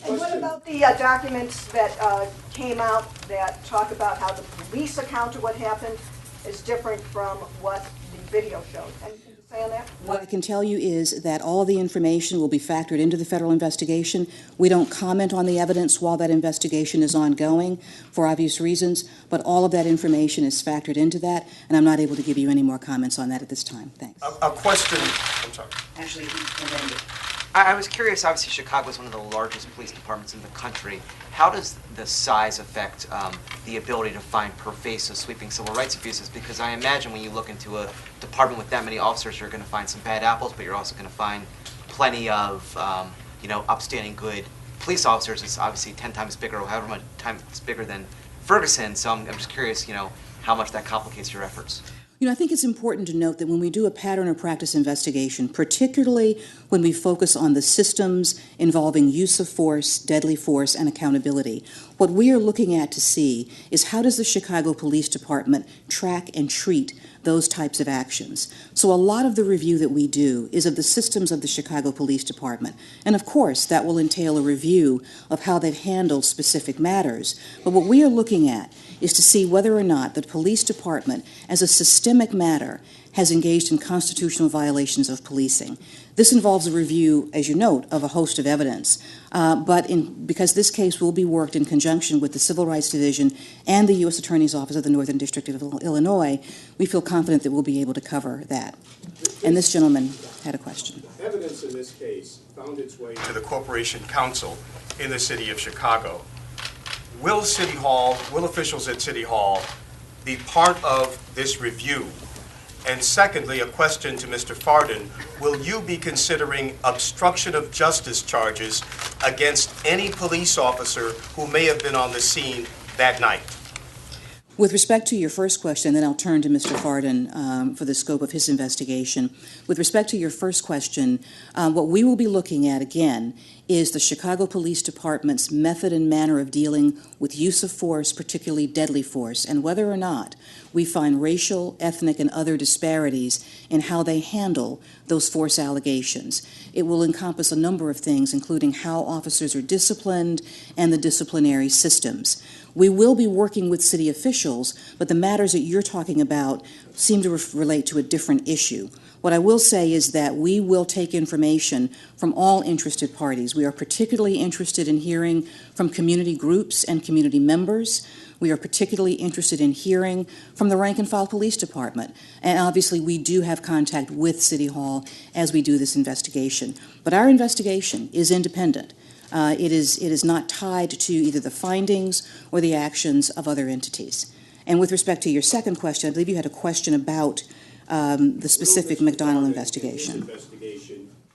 And what about The documents that came out that talk about how the police account of what happened is different from what the video showed. Anything to say on that? What I can tell you is that all the information will be factored into the federal investigation. We don't comment on the evidence while that investigation is ongoing for obvious reasons, but all of that information is factored into that, and I'm not able to give you any more comments on that at this time. Thanks. A question. I'm sorry. Actually, I was curious, obviously Chicago is one of the largest police departments in the country. How does the size affect the ability to find pervasive, sweeping civil rights abuses? Because I imagine when you look into a department with that many officers, you're going to find some bad apples, but you're also going to find plenty of, upstanding good police officers. It's obviously 10 times bigger, or however much times bigger than Ferguson. So I'm just curious, how much that complicates your efforts. I think it's important to note that when we do a pattern or practice investigation, particularly when we focus on the systems involving use of force, deadly force, and accountability, what we are looking at to see is how does the Chicago Police Department track and treat those types of actions. So a lot of the review that we do is of the systems of the Chicago Police Department. And of course, that will entail a review of how they've handled specific matters. But what we are looking at is to see whether or not the police department, as a systemic matter, has engaged in constitutional violations of policing. This involves a review, as you note, of a host of evidence. Because this case will be worked in conjunction with the Civil Rights Division and the U.S. Attorney's Office of the Northern District of Illinois, we feel confident that we'll be able to cover that. And this gentleman had a question. Evidence in this case found its way to the Corporation Council in the city of Chicago. Will officials at City Hall be part of this review? And secondly, a question to Mr. Farden, will you be considering obstruction of justice charges against any police officer who may have been on the scene that night? With respect to your first question, then I'll turn to Mr. Farden for the scope of his investigation. With respect to your first question, what we will be looking at, again, is the Chicago Police Department's method and manner of dealing with use of force, particularly deadly force, and whether or not we find racial, ethnic, and other disparities in how they handle those force allegations. It will encompass a number of things, including how officers are disciplined and the disciplinary systems. We will be working with city officials, but the matters that you're talking about seem to relate to a different issue. What I will say is that we will take information from all interested parties. We are particularly interested in hearing from community groups and community members. We are particularly interested in hearing from the rank and file police department. And obviously we do have contact with City Hall as we do this investigation. But our investigation is independent. It is not tied to either the findings or the actions of other entities. And with respect to your second question, I believe you had a question about the specific McDonald investigation.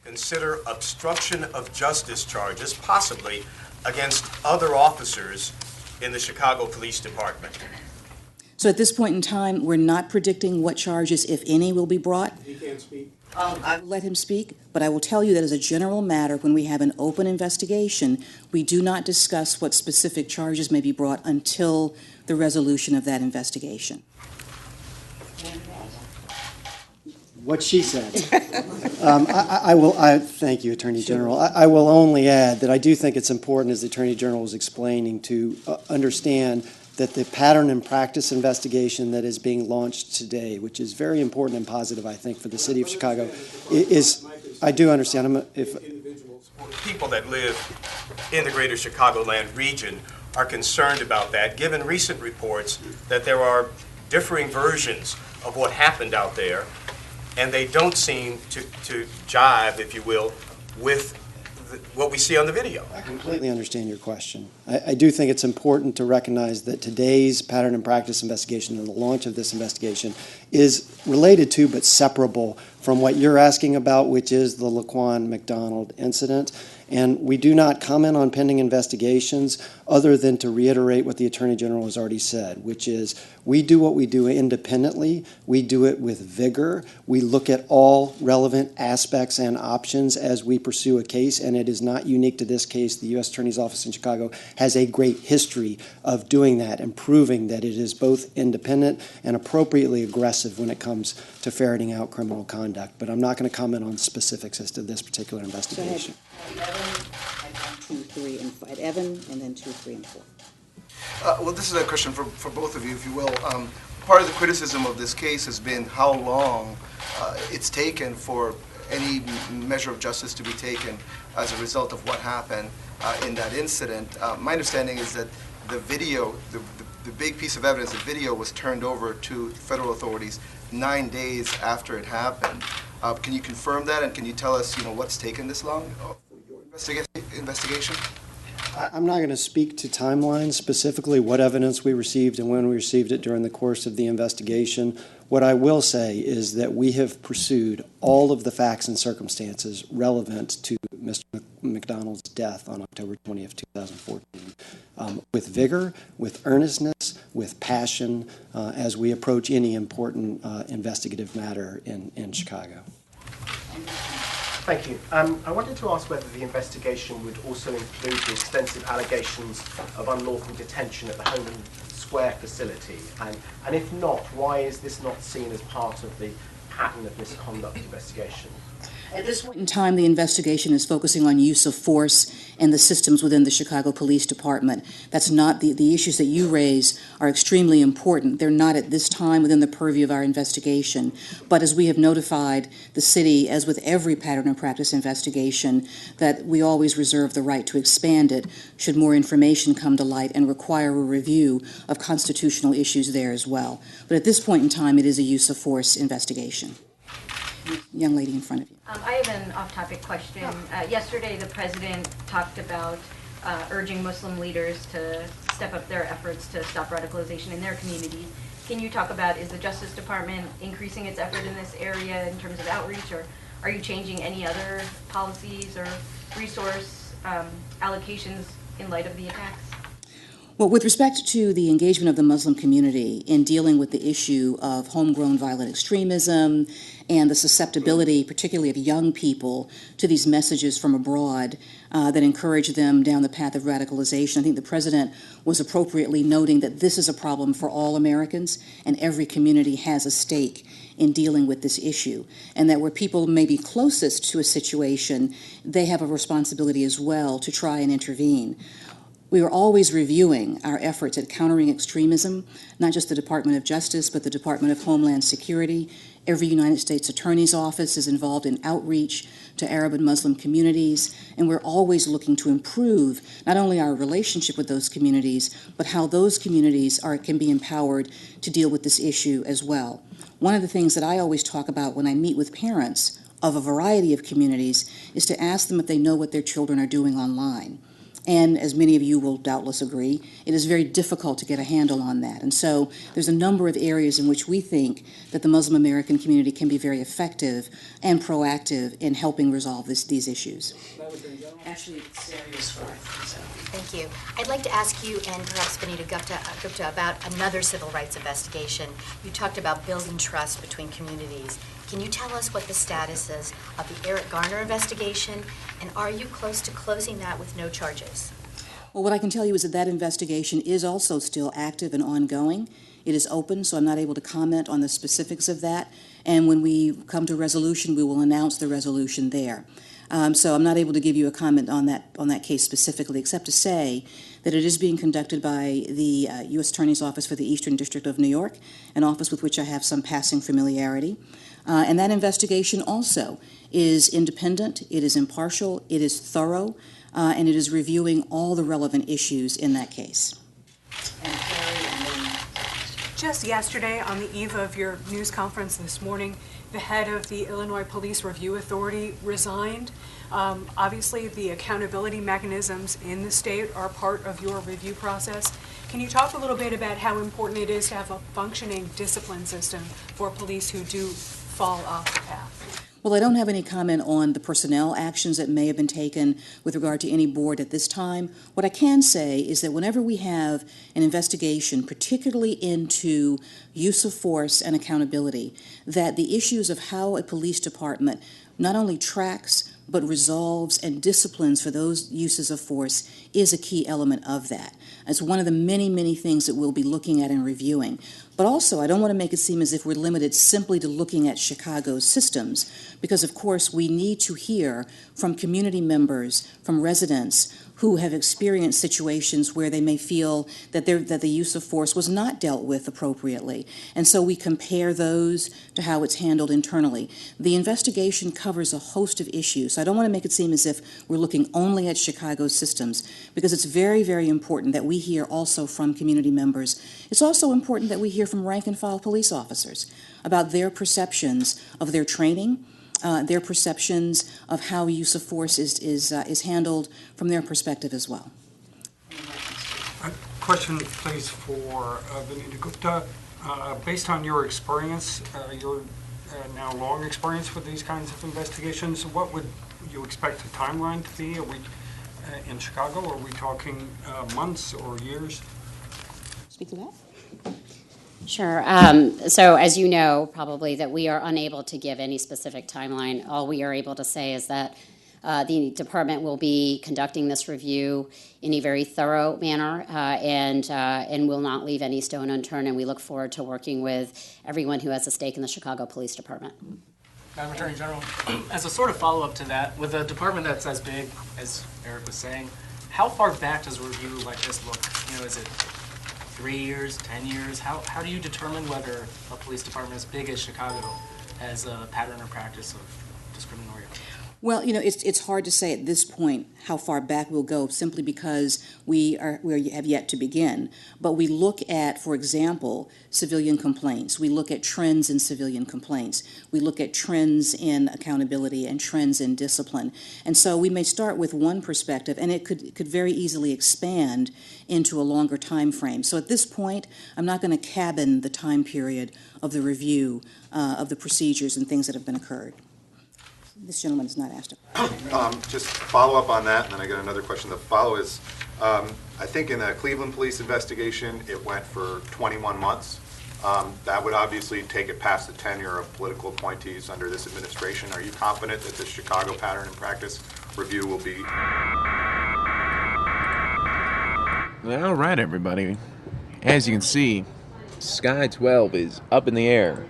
Consider obstruction of justice charges, possibly against other officers in the Chicago Police Department. So at this point in time, we're not predicting what charges, if any, will be brought. He can't speak. I will let him speak, but I will tell you that as a general matter, when we have an open investigation, we do not discuss what specific charges may be brought until the resolution of that investigation. What she said. Thank you, Attorney General. I will only add that I do think it's important, as the Attorney General was explaining, to understand that the pattern and practice investigation that is being launched today, which is very important and positive, I think, for the city of Chicago, is, I do understand, people that live in the greater Chicagoland region are concerned about that, given recent reports that there are differing versions of what happened out there, and they don't seem to jive, if you will, with what we see on the video. I completely understand your question. I do think it's important to recognize that today's pattern and practice investigation and the launch of this investigation is related to but separable from what you're asking about, which is the Laquan McDonald incident. And we do not comment on pending investigations other than to reiterate what the Attorney General has already said, which is we do what we do independently. We do it with vigor. We look at all relevant aspects and options as we pursue a case, and it is not unique to this case. The U.S. Attorney's Office in Chicago has a great history of doing that and proving that it is both independent and appropriately aggressive when it comes to ferreting out criminal conduct. But I'm not going to comment on specifics as to this particular investigation. So 2, 3, and 4. At Evan, and then 2, 3, and 4. Well, this is a question for both of you, if you will. Part of the criticism of this case has been how long it's taken for any measure of justice to be taken as a result of what happened in that incident. My understanding is that the video, the big piece of evidence, the video, was turned over to federal authorities 9 days after it happened. Can you confirm that, and can you tell us, what's taken this long for your investigation? I'm not going to speak to timelines, specifically what evidence we received and when we received it during the course of the investigation. What I will say is that we have pursued all of the facts and circumstances relevant to Mr. McDonald's death on October 20th, 2014, with vigor, with earnestness, with passion, as we approach any important investigative matter in Chicago. Thank you. I wanted to ask whether the investigation would also include the extensive allegations of unlawful detention at the Holman Square facility, and if not, why is this not seen as part of the pattern of misconduct investigation? At this point in time, the investigation is focusing on use of force and the systems within the Chicago Police Department. That's not the issues that you raise are extremely important. They're not at this time within the purview of our investigation. But as we have notified the city, as with every pattern and practice investigation, that we always reserve the right to expand it should more information come to light and require a review of constitutional issues there as well. But at this point in time, it is a use of force investigation. Young lady in front of you. I have an off-topic question. Yesterday, the president talked about urging Muslim leaders to step up their efforts to stop radicalization in their communities. Can you talk about, is the Justice Department increasing its effort in this area in terms of outreach, or are you changing any other policies or resource allocations in light of the attacks? Well, with respect to the engagement of the Muslim community in dealing with the issue of homegrown violent extremism and the susceptibility, particularly of young people, to these messages from abroad that encourage them down the path of radicalization, I think the president was appropriately noting that this is a problem for all Americans, and every community has a stake in dealing with this issue, and that where people may be closest to a situation, they have a responsibility as well to try and intervene. We are always reviewing our efforts at countering extremism, not just the Department of Justice, but the Department of Homeland Security. Every United States Attorney's Office is involved in outreach to Arab and Muslim communities, and we're always looking to improve not only our relationship with those communities, but how those communities can be empowered to deal with this issue as well. One of the things that I always talk about when I meet with parents of a variety of communities is to ask them if they know what their children are doing online. And as many of you will doubtless agree, it is very difficult to get a handle on that. And so there's a number of areas in which we think that the Muslim American community can be very effective and proactive in helping resolve these issues. Actually, thank you. I'd like to ask you and perhaps Vanita Gupta about another civil rights investigation. You talked about building trust between communities. Can you tell us what the status is of the Eric Garner investigation, and are you close to closing that with no charges? Well, what I can tell you is that investigation is also still active and ongoing. It is open, so I'm not able to comment on the specifics of that. And when we come to resolution, we will announce the resolution there. So I'm not able to give you a comment on that case specifically, except to say that it is being conducted by the U.S. Attorney's Office for the Eastern District of New York, an office with which I have some passing familiarity. And that investigation also is independent, it is impartial, it is thorough, and it is reviewing all the relevant issues in that case. Just yesterday, on the eve of your news conference this morning, the head of the Illinois Police Review Authority resigned. Obviously, the accountability mechanisms in the state are part of your review process. Can you talk a little bit about how important it is to have a functioning discipline system for police who do fall off the path? Well, I don't have any comment on the personnel actions that may have been taken with regard to any board at this time. What I can say is that whenever we have an investigation, particularly into use of force and accountability, that the issues of how a police department not only tracks but resolves and disciplines for those uses of force is a key element of that. It's one of the many, many things that we'll be looking at and reviewing. But also, I don't want to make it seem as if we're limited simply to looking at Chicago's systems, because, of course, we need to hear from community members, from residents who have experienced situations where they may feel that the use of force was not dealt with appropriately. And so we compare those to how it's handled internally. The investigation covers a host of issues. So I don't want to make it seem as if we're looking only at Chicago's systems, because it's very, very important that we hear also from community members. It's also important that we hear from rank-and-file police officers about their perceptions of their training, their perceptions of how use of force is handled from their perspective as well. A question, please, for Vinita Gupta. Based on your experience, your now long experience with these kinds of investigations, what would you expect the timeline to be? Are we in Chicago? Are we talking months or years? Speak to that. Sure. So as you know, probably, that we are unable to give any specific timeline. All we are able to say is that the department will be conducting this review in a very thorough manner and will not leave any stone unturned. And we look forward to working with everyone who has a stake in the Chicago Police Department. Madam Attorney General, as a sort of follow-up to that, with a department that's as big as Eric was saying, how far back does a review like this look? You know, is it 3 years, 10 years? How do you determine whether a police department as big as Chicago has a pattern or practice of discriminatory? Well, you know, it's hard to say at this point how far back we'll go, simply because we have yet to begin. But we look at, for example, civilian complaints. We look at trends in civilian complaints. We look at trends in accountability and trends in discipline. And so we may start with one perspective, and it could very easily expand into a longer time frame. So at this point, I'm not going to cabin the time period of the review of the procedures and things that have been occurred. This gentleman is not asked. Just follow up on that, and then I got another question. The follow is, I think in the Cleveland police investigation, it went for 21 months. That would obviously take it past the tenure of political appointees under this administration. Are you confident that the Chicago pattern and practice review will be? All right, everybody. As you can see, Sky 12 is up in the air,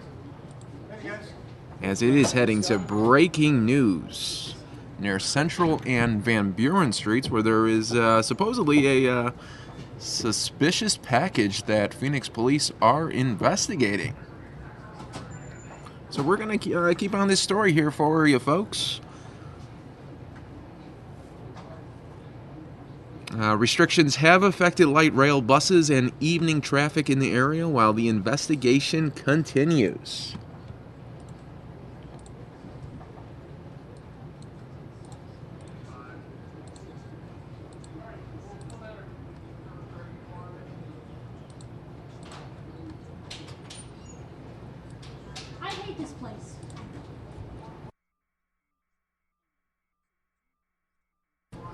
as it is heading to breaking news near Central and Van Buren Streets, where there is supposedly a suspicious package that Phoenix police are investigating. So we're going to keep on this story here for you folks. Restrictions have affected light rail buses and evening traffic in the area while the investigation continues.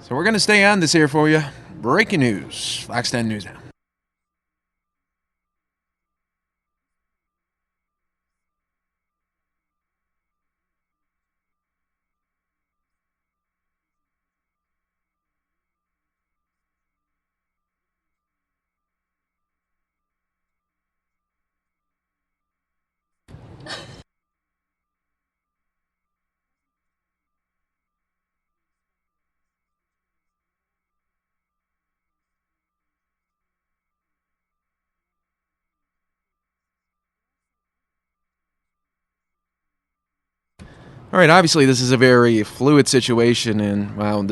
So we're going to stay on this here for you. Breaking news. Fox 10 News Now. All right, obviously this is a very fluid situation, and wow,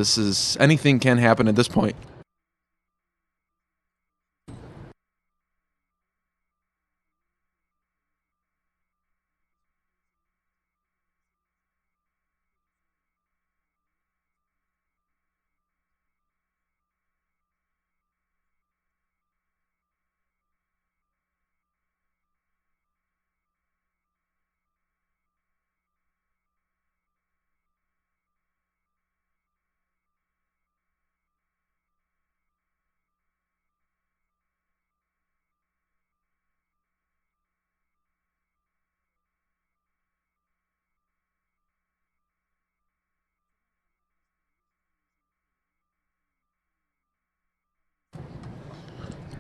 anything can happen at this point.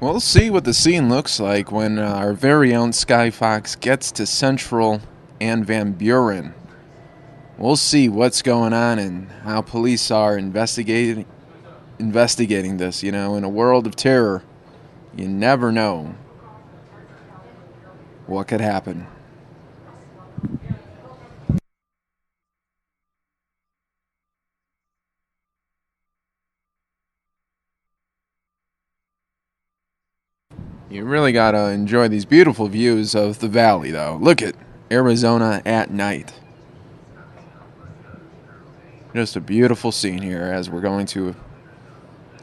We'll see what the scene looks like when our very own Sky Fox gets to Central and Van Buren. We'll see what's going on and how police are investigating investigating this. You know, in a world of terror, you never know what could happen. You really gotta enjoy these beautiful views of the valley, though. Look at Arizona at night. Just a beautiful scene here as we're going to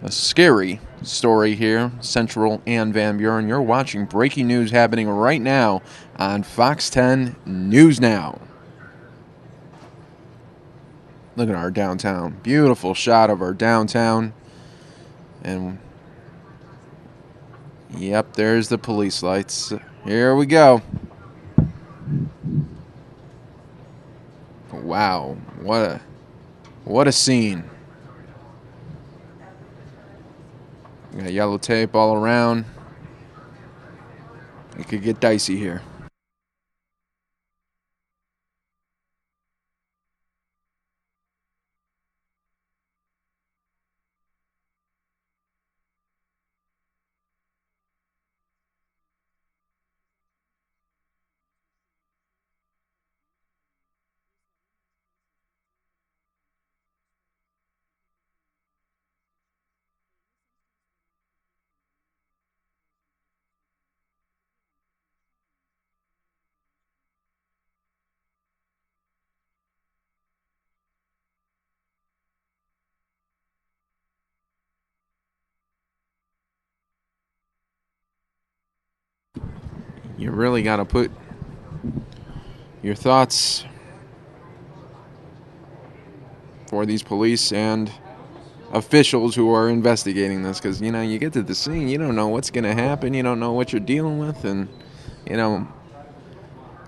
a scary story here. Central and Van Buren. You're watching breaking news happening right now on Fox 10 News Now. Look at our downtown. Beautiful shot of our downtown. And yep, there's the police lights. Here we go. Wow, what a scene. We got yellow tape all around. It could get dicey here. You really got to put your thoughts for these police and officials who are investigating this, because, you know, you get to the scene, you don't know what's going to happen, you don't know what you're dealing with, and, you know,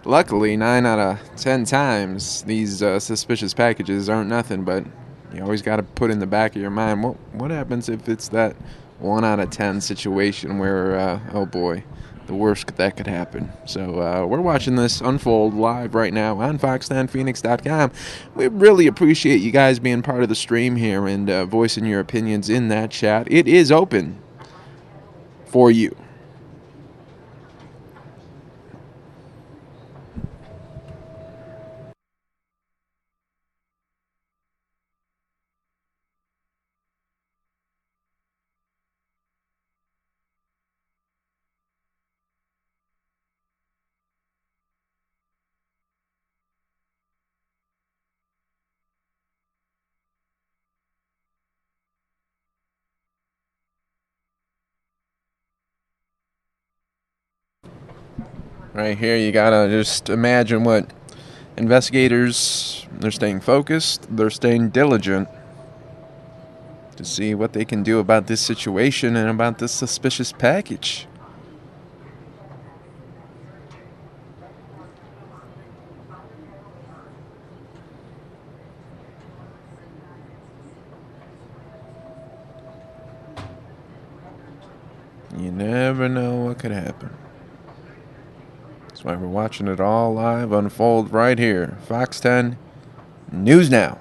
luckily 9 out of 10 times these suspicious packages aren't nothing, but you always got to put in the back of your mind, what happens if it's that 1 out of 10 situation where, oh boy, the worst that could happen. So we're watching this unfold live right now on fox10phoenix.com. We really appreciate you guys being part of the stream here and voicing your opinions in that chat. It is open for you. Right here, you gotta just imagine what investigators, they're staying focused, they're staying diligent to see what they can do about this situation and about this suspicious package. You never know what could happen. That's why we're watching it all live unfold right here. Fox 10 News Now.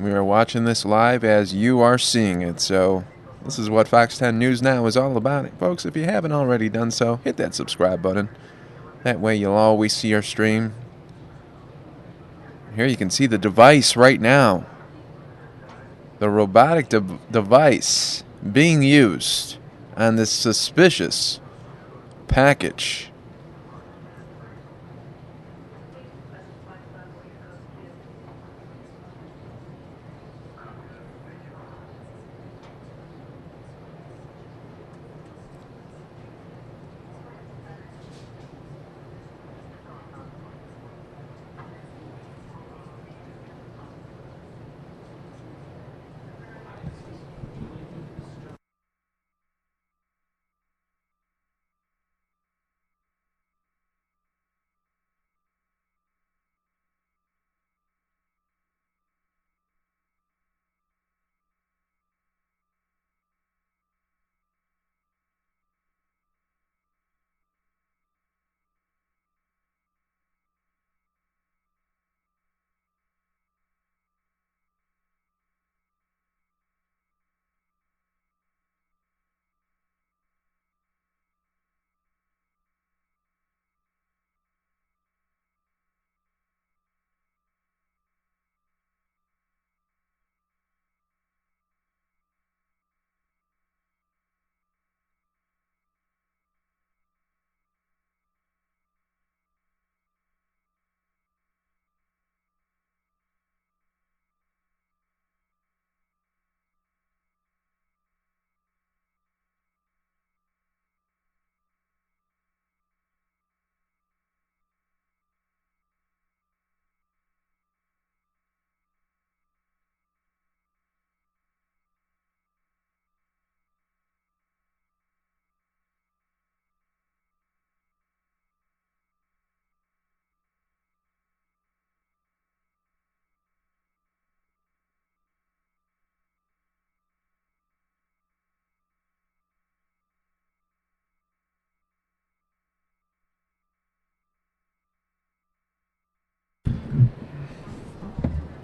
We are watching this live as you are seeing it, so this is what Fox 10 News Now is all about. Folks, if you haven't already done so, hit that subscribe button. That way you'll always see our stream. Here you can see the device right now. The robotic device being used on this suspicious package.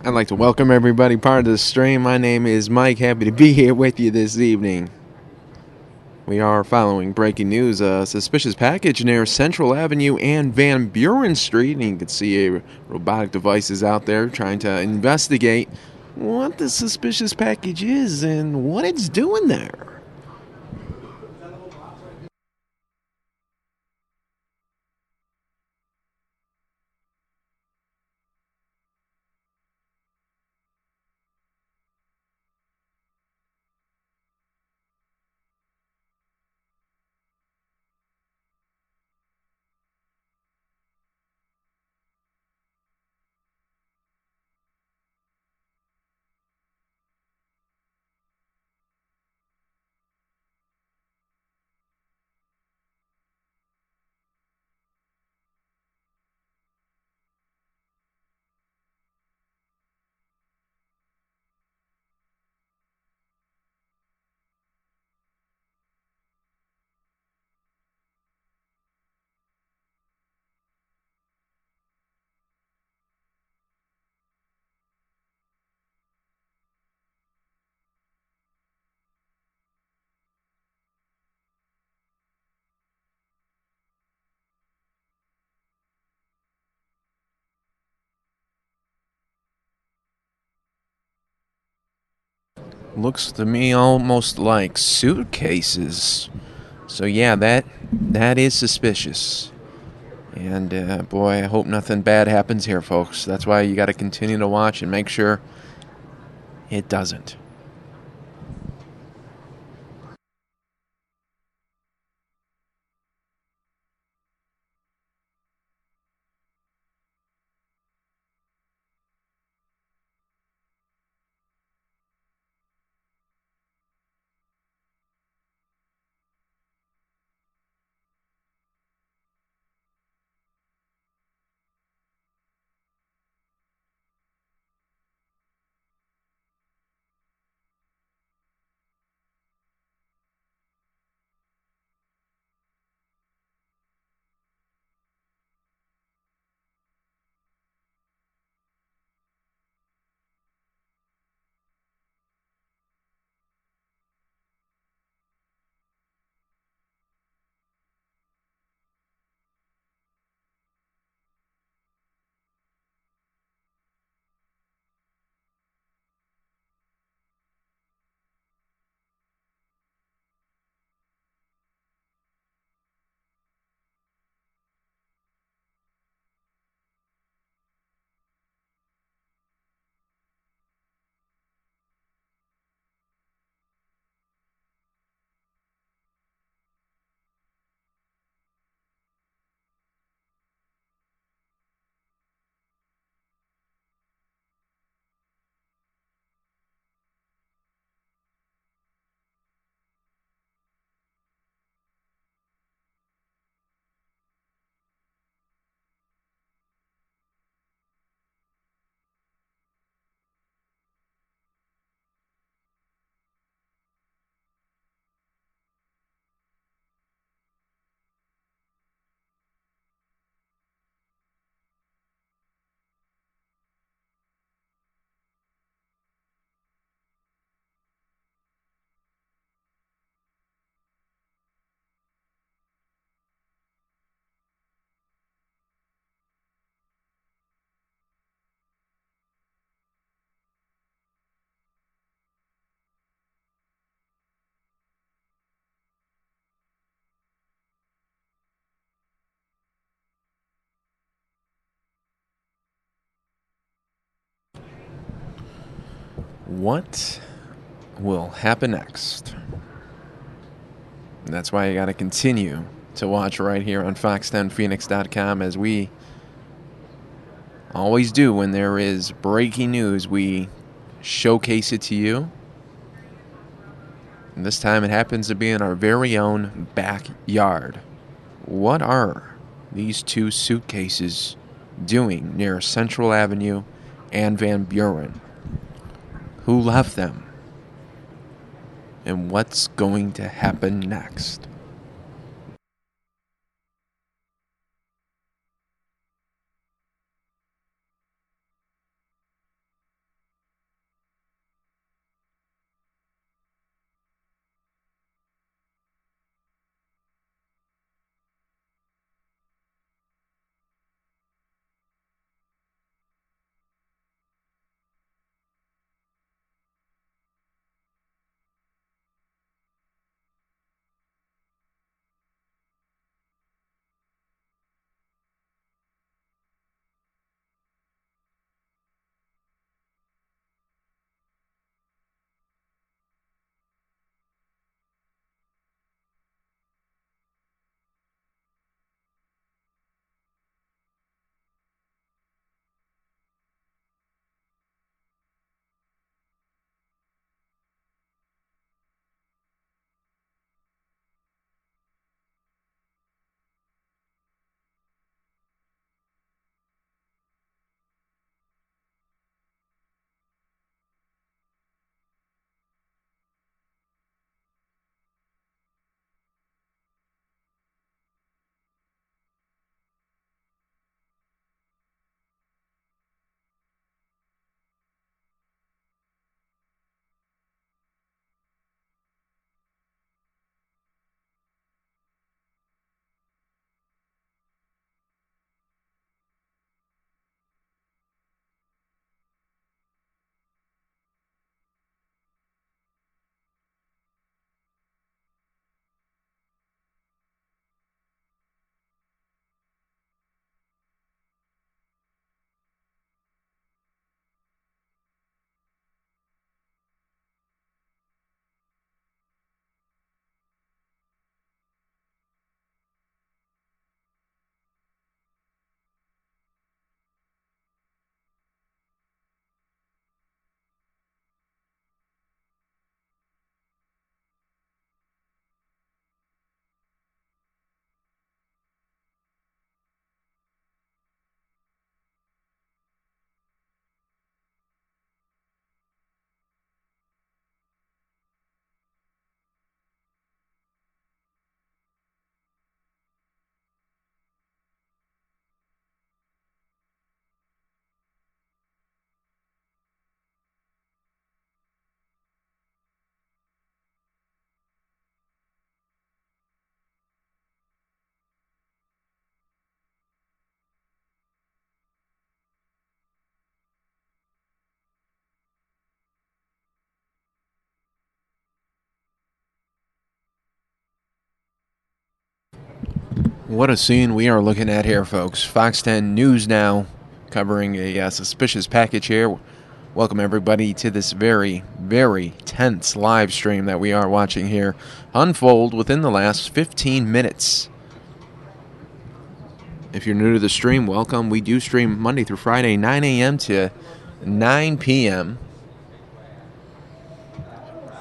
I'd like to welcome everybody part of the stream. My name is Mike. Happy to be here with you this evening. We are following breaking news. A suspicious package near Central Avenue and Van Buren Street. And you can see robotic devices out there trying to investigate what the suspicious package is and what it's doing there. Looks to me almost like suitcases. So yeah, that is suspicious. And boy, I hope nothing bad happens here, folks. That's why you got to continue to watch and make sure it doesn't. What will happen next? That's why you got to continue to watch right here on fox10phoenix.com, as we always do when there is breaking news. We showcase it to you. And this time it happens to be in our very own backyard. What are these two suitcases doing near Central Avenue and Van Buren? Who left them? And what's going to happen next? What a scene we are looking at here, folks. Fox 10 News Now, covering a suspicious package here. Welcome, everybody, to this very, very tense live stream that we are watching here unfold within the last 15 minutes. If you're new to the stream, welcome. We do stream Monday through Friday, 9 a.m. to 9 p.m.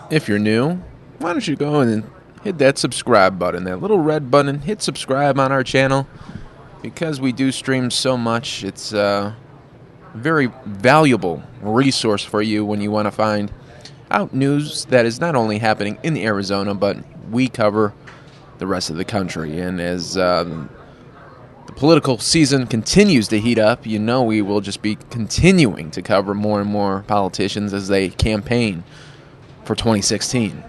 If you're new, why don't you go and hit that subscribe button, that little red button. Hit subscribe on our channel because we do stream so much. It's a very valuable resource for you when you want to find out news that is not only happening in Arizona, but we cover the rest of the country. And as the political season continues to heat up, you know we will just be continuing to cover more and more politicians as they campaign for 2016.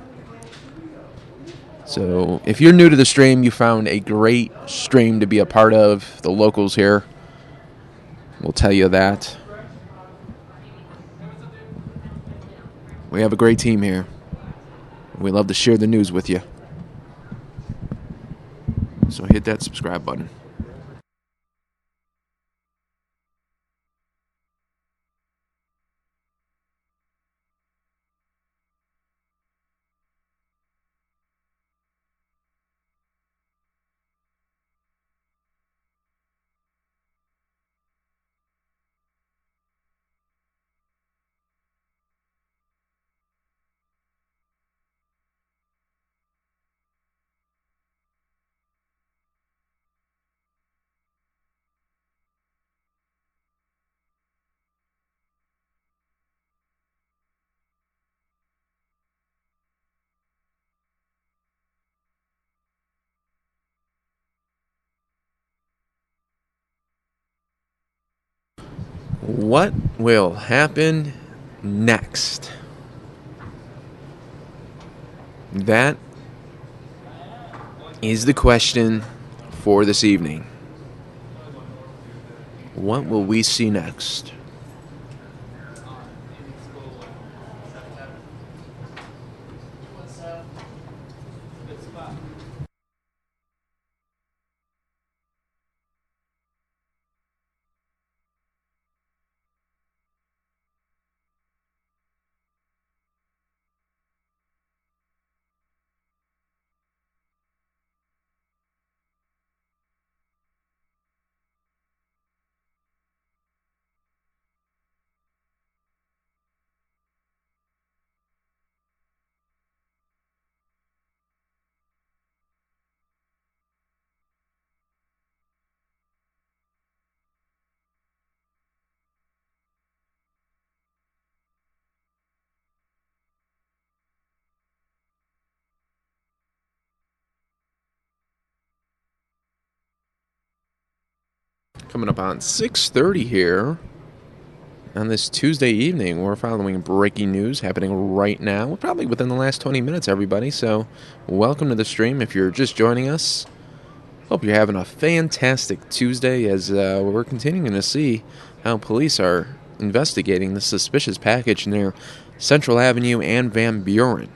So if you're new to the stream, you found a great stream to be a part of. The locals here will tell you that. We have a great team here. We love to share the news with you. So hit that subscribe button. What will happen next? That is the question for this evening. What will we see next? Coming up on 6:30 here on this Tuesday evening. We're following breaking news happening right now, probably within the last 20 minutes, everybody. So welcome to the stream if you're just joining us. Hope you're having a fantastic Tuesday as we're continuing to see how police are investigating the suspicious package near Central Avenue and Van Buren.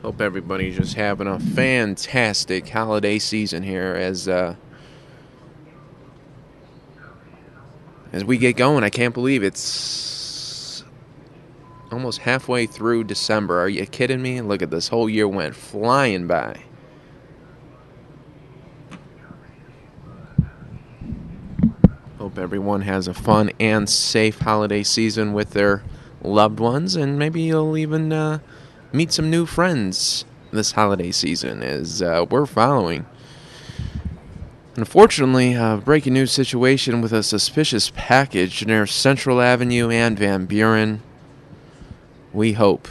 Hope everybody's just having a fantastic holiday season here as we get going. I can't believe it's almost halfway through December. Are you kidding me? Look at this. Whole year went flying by. Hope everyone has a fun and safe holiday season with their loved ones, and maybe you'll even meet some new friends this holiday season as we're following. Unfortunately, a breaking news situation with a suspicious package near Central Avenue and Van Buren. We hope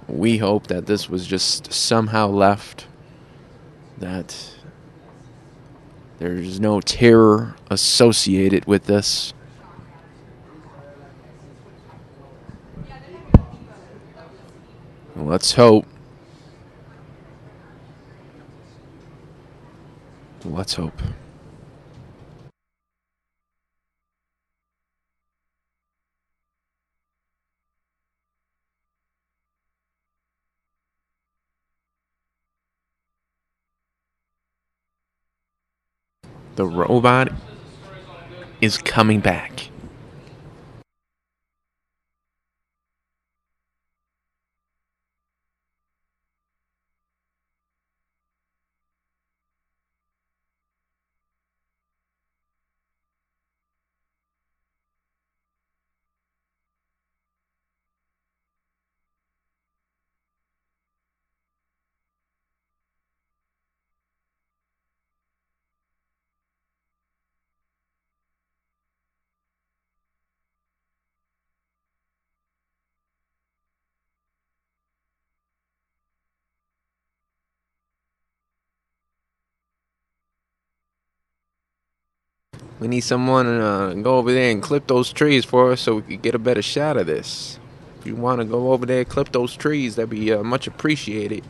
that this was just somehow left, that there's no terror associated with this. Let's hope. Let's hope. The robot is coming back. We need someone to go over there and clip those trees for us so we could get a better shot of this. If you want to go over there and clip those trees, that'd be much appreciated.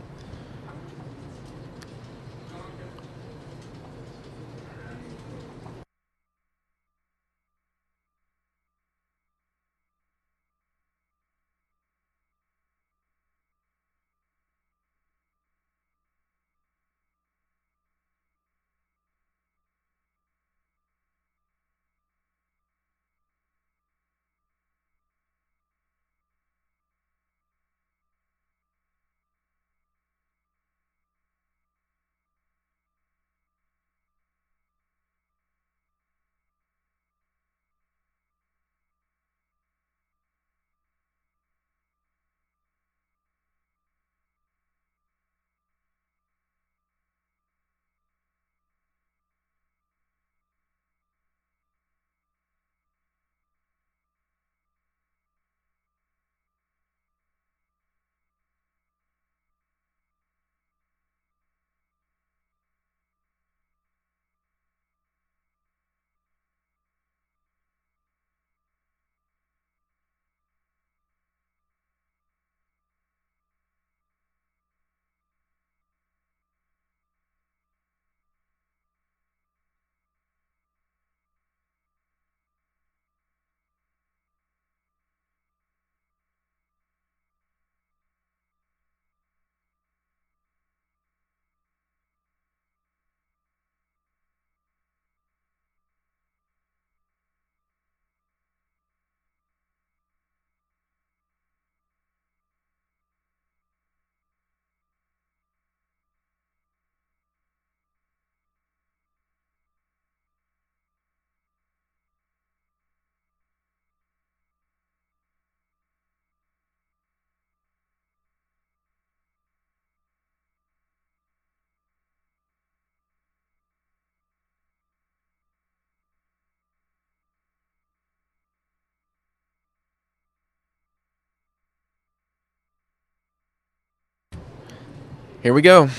Here we go.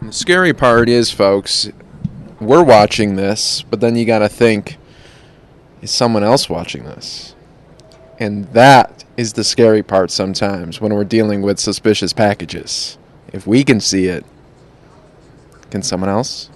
The scary part is, folks, we're watching this, but then you got to think, is someone else watching this? And that is the scary part sometimes when we're dealing with suspicious packages. If we can see it, can someone else?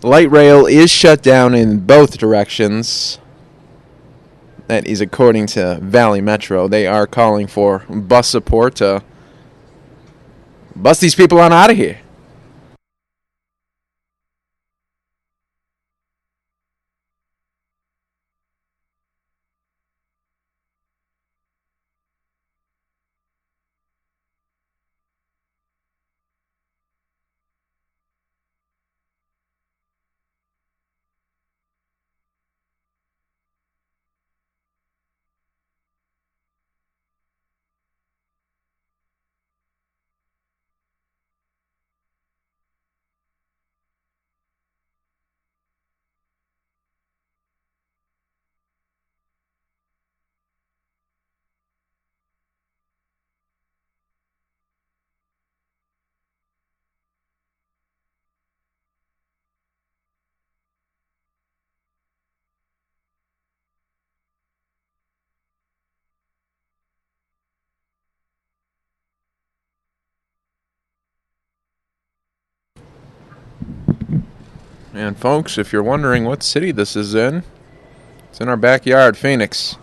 Light rail is shut down in both directions. That is according to Valley Metro. They are calling for bus support to bus these people on out of here. And folks, if you're wondering what city this is in, it's in our backyard, Phoenix.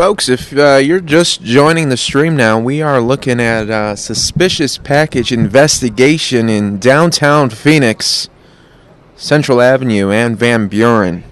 Folks, if you're just joining the stream now, we are looking at a suspicious package investigation in downtown Phoenix, Central Avenue and Van Buren.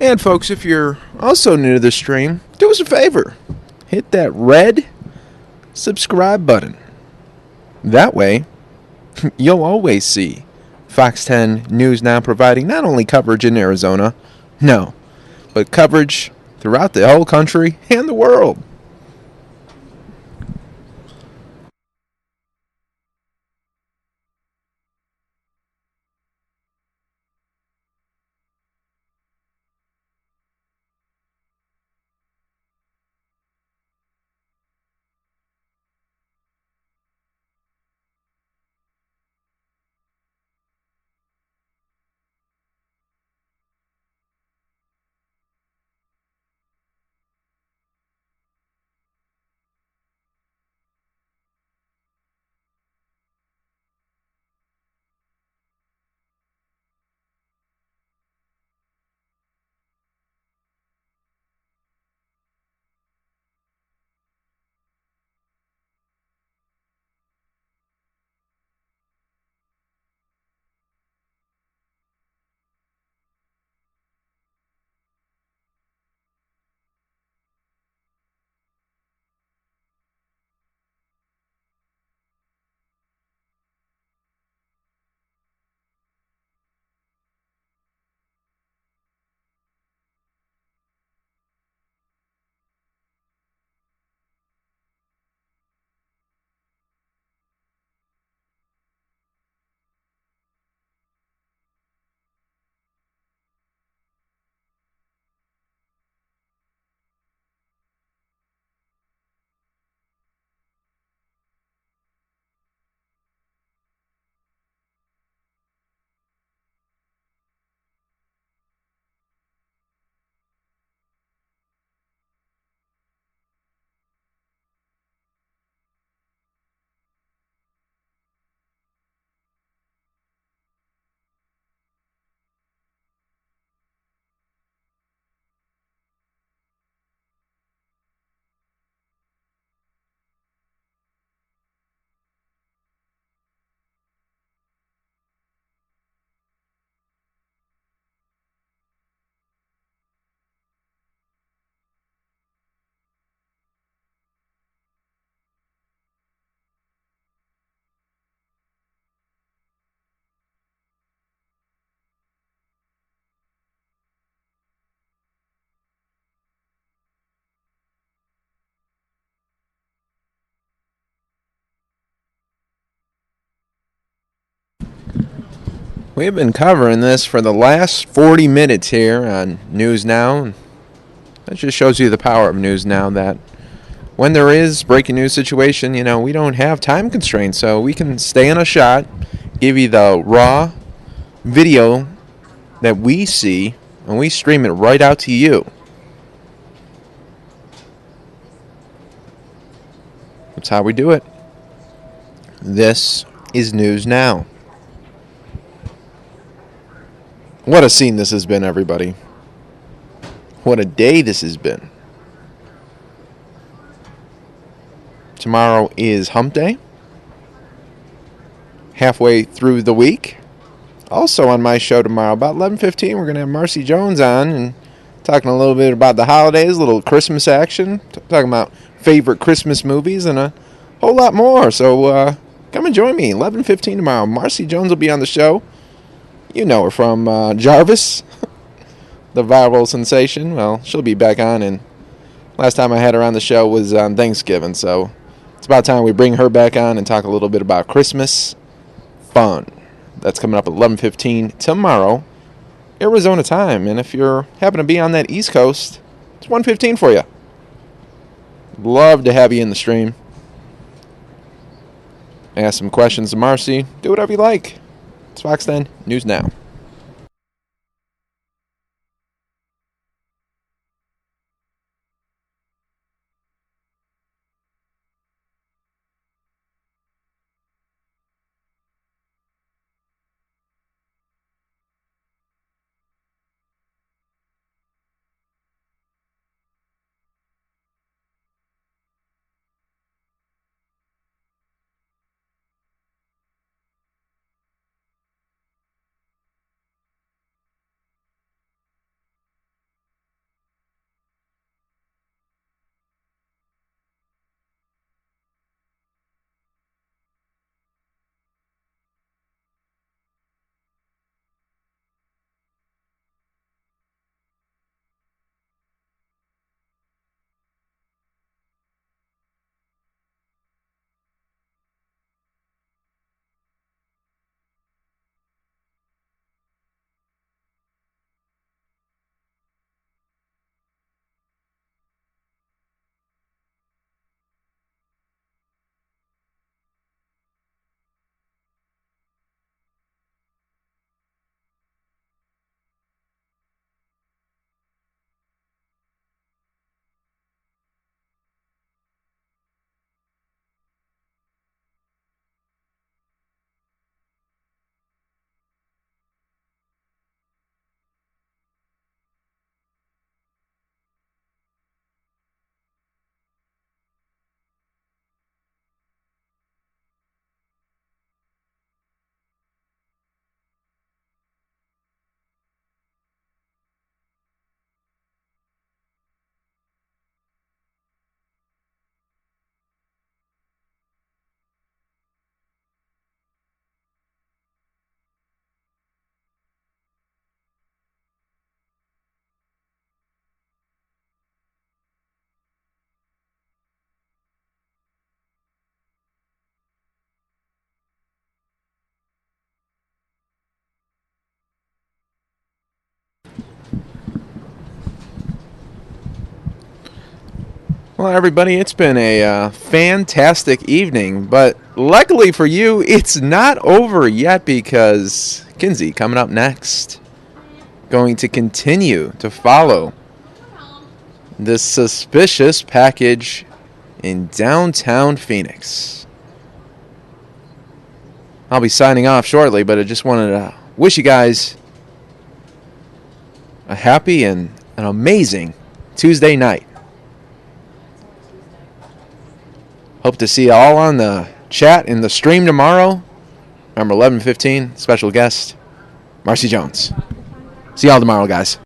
And folks, if you're also new to the stream, do us a favor. Hit that red subscribe button. That way, you'll always see Fox 10 News Now providing not only coverage in Arizona, no, but coverage throughout the whole country and the world. We've been covering this for the last 40 minutes here on News Now. That just shows you the power of News Now, that when there is breaking news situation, we don't have time constraints, so we can stay in a shot, give you the raw video that we see, and we stream it right out to you. That's how we do it. This is News Now. What a scene this has been, everybody. What a day this has been. Tomorrow is Hump Day. Halfway through the week. Also on my show tomorrow, about 11:15, we're going to have Marcy Jones on and talking a little bit about the holidays, a little Christmas action, talking about favorite Christmas movies, and a whole lot more. So come and join me, 11:15 tomorrow. Marcy Jones will be on the show. You know her from Jarvis, the viral sensation. Well, she'll be back on, and last time I had her on the show was on Thanksgiving, so it's about time we bring her back on and talk a little bit about Christmas fun. That's coming up at 11:15 tomorrow Arizona time. And if you're happen to be on that East Coast, it's 1:15 for you. Love to have you in the stream. Ask some questions to Marcy. Do whatever you like. It's Fox 10 News Now. Well, everybody, it's been a fantastic evening, but luckily for you, it's not over yet because Kinsey coming up next, going to continue to follow this suspicious package in downtown Phoenix. I'll be signing off shortly, but I just wanted to wish you guys a happy and an amazing Tuesday night. Hope to see you all on the chat in the stream tomorrow. Remember, 11:15, special guest, Marcy Jones. See y'all tomorrow, guys.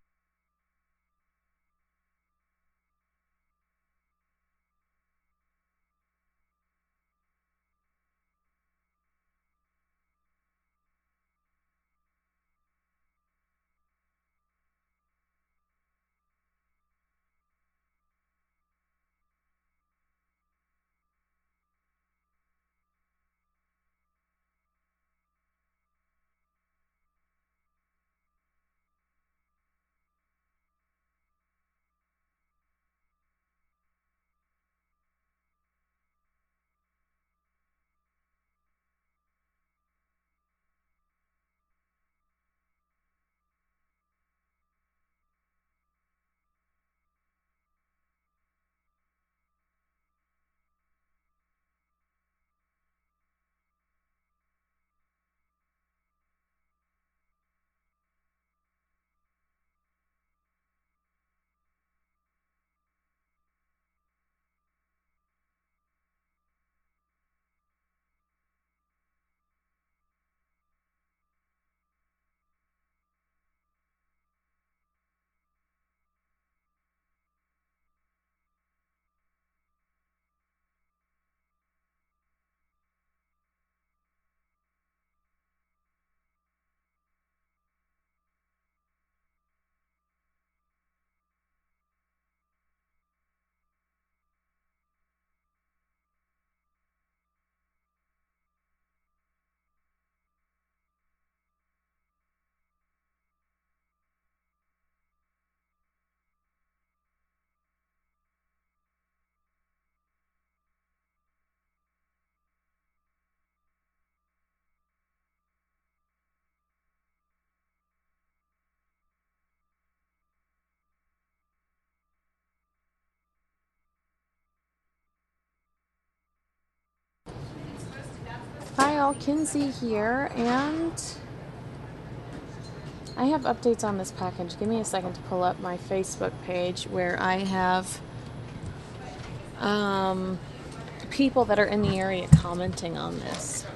Hi all, Kinsey here, and I have updates on this package. Give me a second to pull up my Facebook page where I have people that are in the area commenting on this.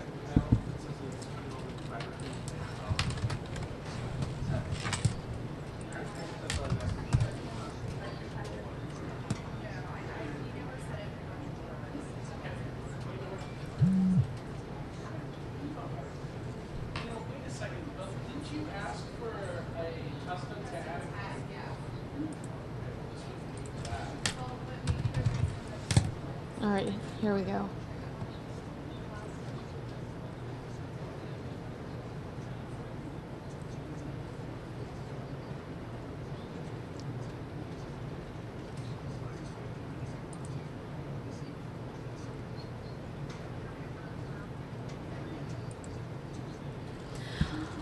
Alright, here we go.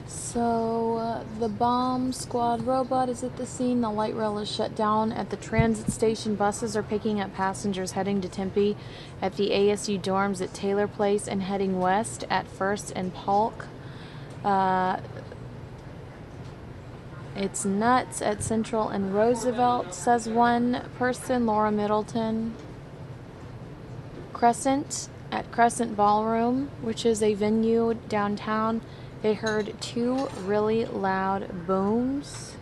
So, the bomb squad robot is at the scene. The light rail is shut down at the transit station. Buses are picking up passengers heading to Tempe at the ASU dorms at Taylor Place and heading west at First and Polk. It's nuts at Central and Roosevelt, says one person, Laura Middleton. Crescent at Crescent Ballroom, which is a venue downtown. They heard 2 really loud booms.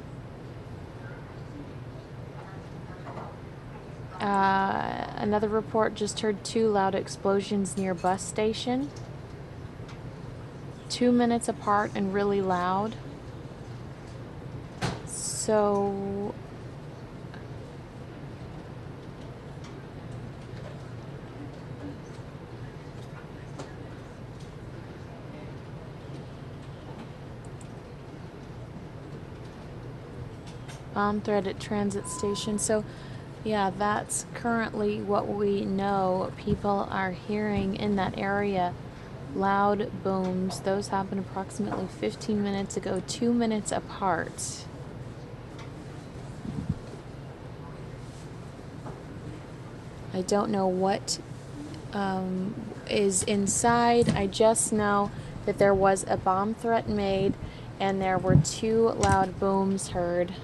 Another report just heard 2 loud explosions near bus station. 2 minutes apart and really loud. So bomb threat at transit station. So yeah, that's currently what we know. People are hearing in that area loud booms. Those happened approximately 15 minutes ago, 2 minutes apart. I don't know what is inside. I just know that there was a bomb threat made and there were 2 loud booms heard.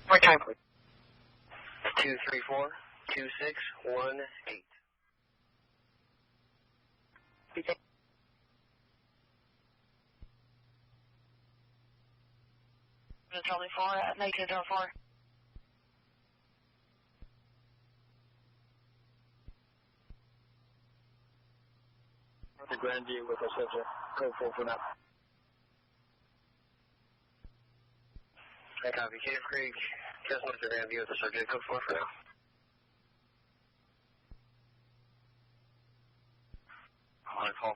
What time, please? 234-2618. Charlie 4 at 1904. The Grandview with a subject. Code 4 for now. I copy. Cave Creek, just north of Grandview with the subject. Code 4 for now. On a call.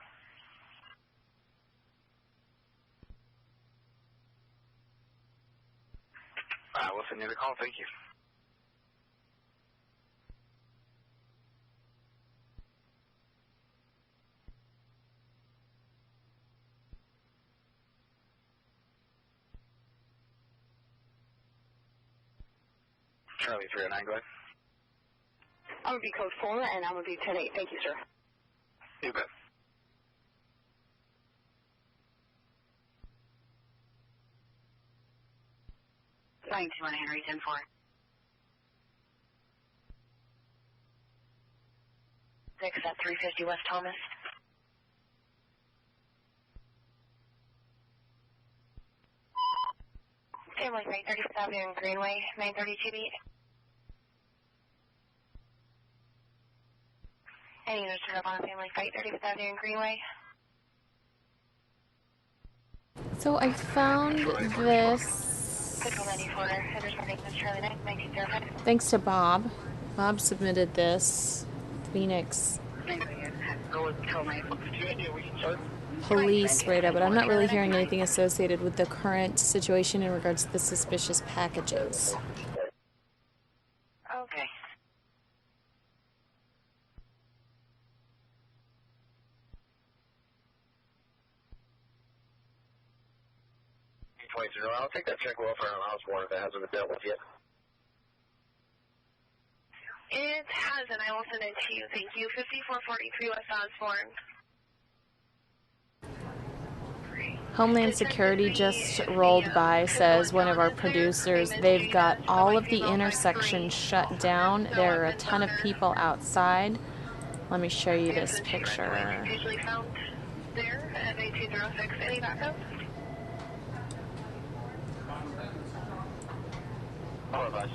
We'll send you the call. Thank you. Charlie 309, go ahead. I'm going to be code 4, and I'm going to be 10-8. Thank you, sir. You bet. Flying 2 on Henry 10-4. Six at 350 West Thomas. Family 335th Avenue Greenway, 932 beat. Any units turn up on Family Fight 35th Avenue Greenway. So I found this thanks to Bob. Bob submitted this. Phoenix police radar, but I'm not really hearing anything associated with the current situation in regards to the suspicious packages. Okay. I'll take that check welfare on house warrant if it hasn't been dealt with yet. It hasn't. I will send it to you. Thank you. 5443 West Osborne. Homeland Security just rolled by, says one of our producers. They've got all of the intersections shut down. There are a ton of people outside. Let me show you this picture. Usually found there at 1806. Any backup? All of us.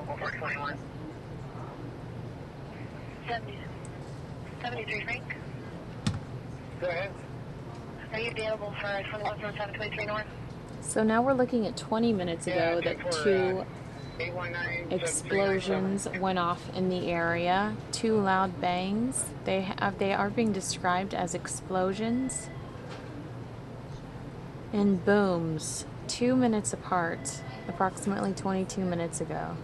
Over 21. 73 Frank. Go ahead. Are you available for 21-723 North? So now we're looking at 20 minutes ago that two explosions went off in the area. Two loud bangs. They are being described as explosions and booms 2 minutes apart, approximately 22 minutes ago.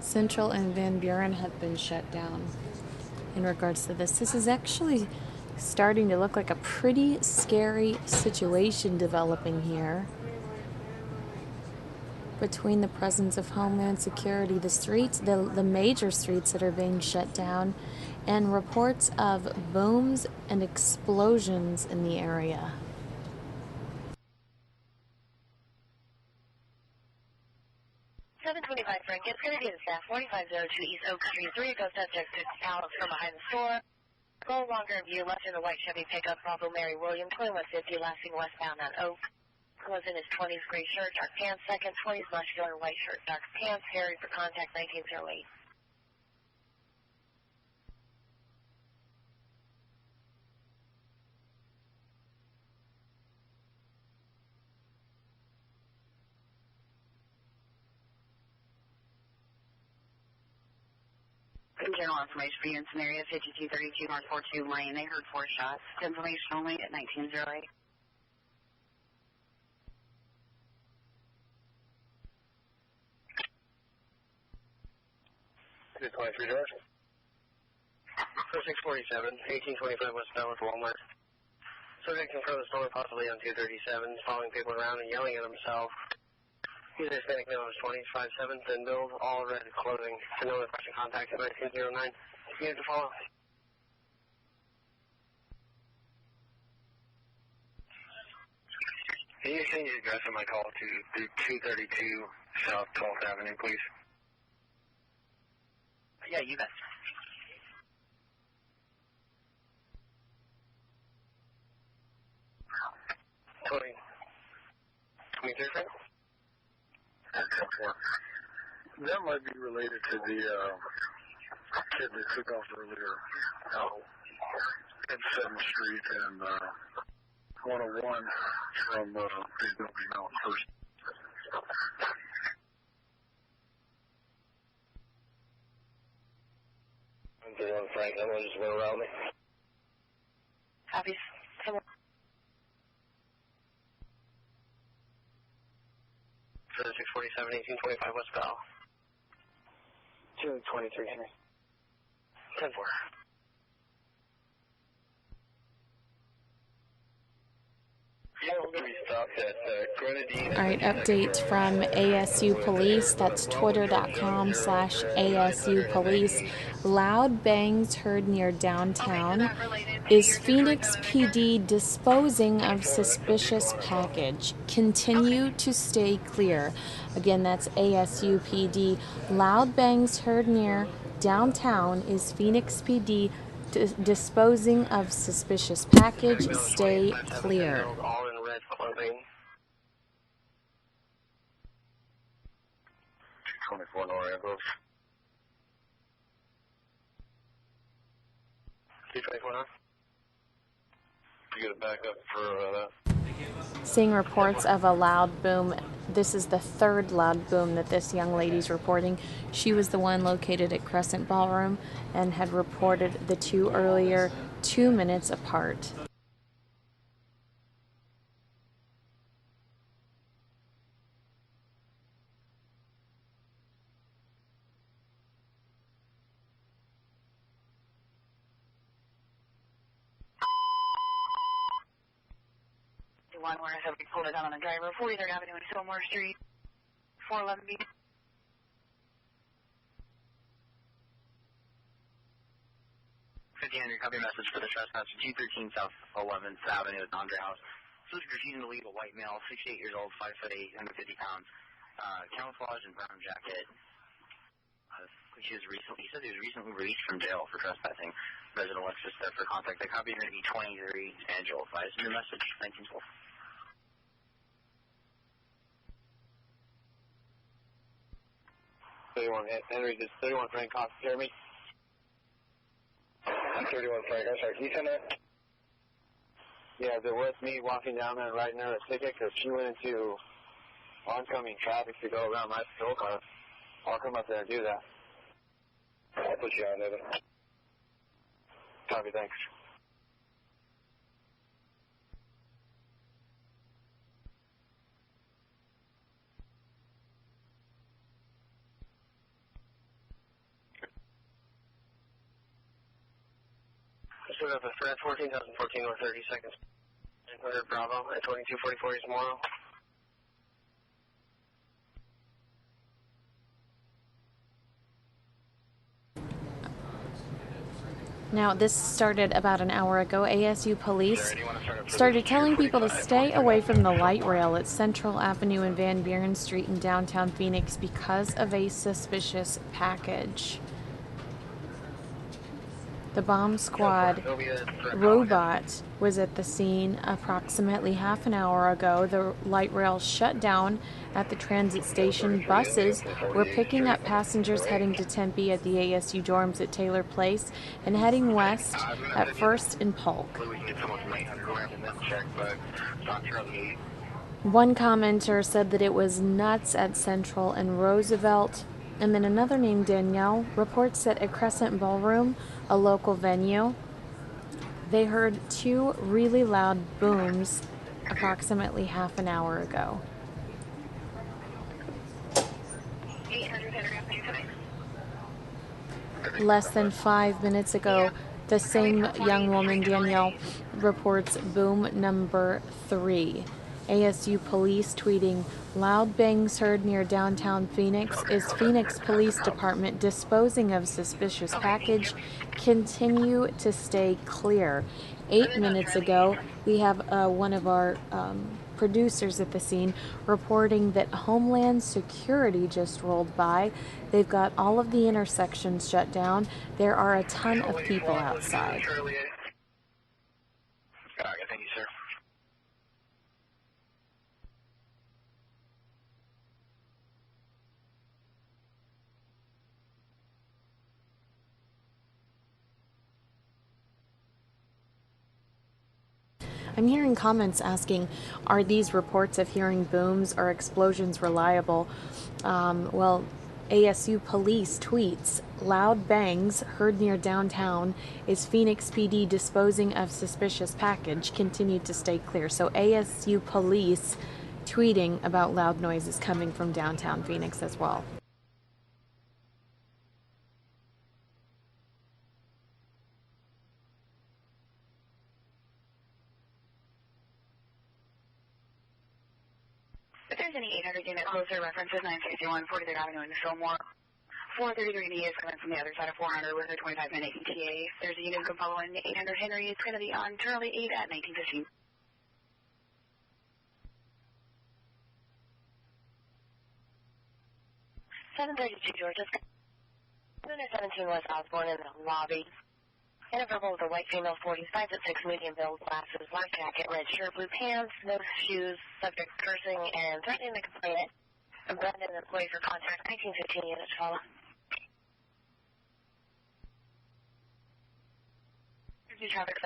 Central and Van Buren have been shut down in regards to this. This is actually starting to look like a pretty scary situation developing here. Between the presence of Homeland Security, the streets, the major streets that are being shut down, and reports of booms and explosions in the area. Frank, it's going to be the staff, 4502 East Oak Street, 3 ago subject to out from behind the store. Go longer in view, left in the white Chevy pickup, Bravo Mary William, 2150, lasting westbound on Oak. Was in his 20s, gray shirt, dark pants, second, 20s, muscular, white shirt, dark pants, Harry for contact, 1908. General information for you in some area, 5232 North 42 Lane. They heard 4 shots. Information only at 1908. Good 23 George. For 647, 1825 westbound with Walmart. Subject in front of the store, possibly on 237, following people around and yelling at himself. User Hispanic male is 25/7, then build, all red clothing. For no requesting contact at 1909. Unit to follow. Can you change the address of my call to 232 South 12th Avenue, please? Yeah, you bet. Twenty 23, right? That might be related to the kid that took off earlier out at 7th Street and 101 from the building out first. Frank, everyone just went around me. Copies. Come on. 647, 1825 West Bell. 223, Henry. 10-4. All right, update from ASU Police. That's twitter.com/ASU Police. Loud bangs heard near downtown. Is Phoenix PD disposing of suspicious package? Continue to stay clear. Again, that's ASU PD. Loud bangs heard near downtown. Is Phoenix PD disposing of suspicious package? Stay clear. All in red clothing. 224 Nora Grove. 224 now. You get a backup for that? Seeing reports of a loud boom. This is the third loud boom that this young lady's reporting. She was the one located at Crescent Ballroom and had reported the two earlier, 2 minutes apart. One where I said we pulled it down on the driver, 43rd Avenue and Fillmore Street, 411B. Copy message for the trespass, G13 South 11th Avenue at Andre House. This is graffiti to legal white male, 68 years old, 5'8", 150 pounds, camouflage and brown jacket. He said he was recently released from jail for trespassing. Resident Alexis there for contact. The copy is going to be 23 Angel. Advise new message, 1912. Henry, does 31 Frank Cox hear me? 31 Frank, I'm sorry, can you send that? Yeah, they're with me walking down there and writing her a ticket because she went into oncoming traffic to go around my patrol car. I'll come up there and do that. I'll put you on there then. Copy, thanks. I still got the threat, 14,014 or 30 seconds. 900 Bravo at 2244 tomorrow. Now, this started about an hour ago. ASU Police started telling people to stay away from the light rail at Central Avenue and Van Buren Street in downtown Phoenix because of a suspicious package. The bomb squad robot was at the scene approximately half an hour ago. The light rail shut down at the transit station. Buses were picking up passengers heading to Tempe at the ASU dorms at Taylor Place and heading west at First and Polk. One commenter said that it was nuts at Central and Roosevelt. And then another named Danielle reports that at Crescent Ballroom, a local venue, they heard two really loud booms approximately half an hour ago. Less than 5 minutes ago, the same young woman, Danielle, reports boom number 3. ASU police tweeting, loud bangs heard near downtown Phoenix. Is Phoenix Police Department disposing of suspicious package? Continue to stay clear. 8 minutes ago, we have one of our producers at the scene reporting that Homeland Security just rolled by. They've got all of the intersections shut down. There are a ton of people outside. Thank you, sir. I'm hearing comments asking, are these reports of hearing booms or explosions reliable? Well, ASU police tweets, loud bangs heard near downtown. Is Phoenix PD disposing of suspicious package? Continued to stay clear. So ASU police tweeting about loud noises coming from downtown Phoenix as well. If there's any 800 unit closer, references 961 43rd Avenue in Fillmore. 433 is coming from the other side of 400 with a 25-minute ETA. If there's a unit who can follow in 800 Henry, it's going to be on Charlie 8 at 1915. 732 Georgia. 17 West Osborne in the lobby. And a verbal with a white female, 45 at 6, medium build, glasses, black jacket, red shirt, blue pants, no shoes, subject cursing and threatening the complainant. Abandoned employee for contact, 1915 units follow. Traffic,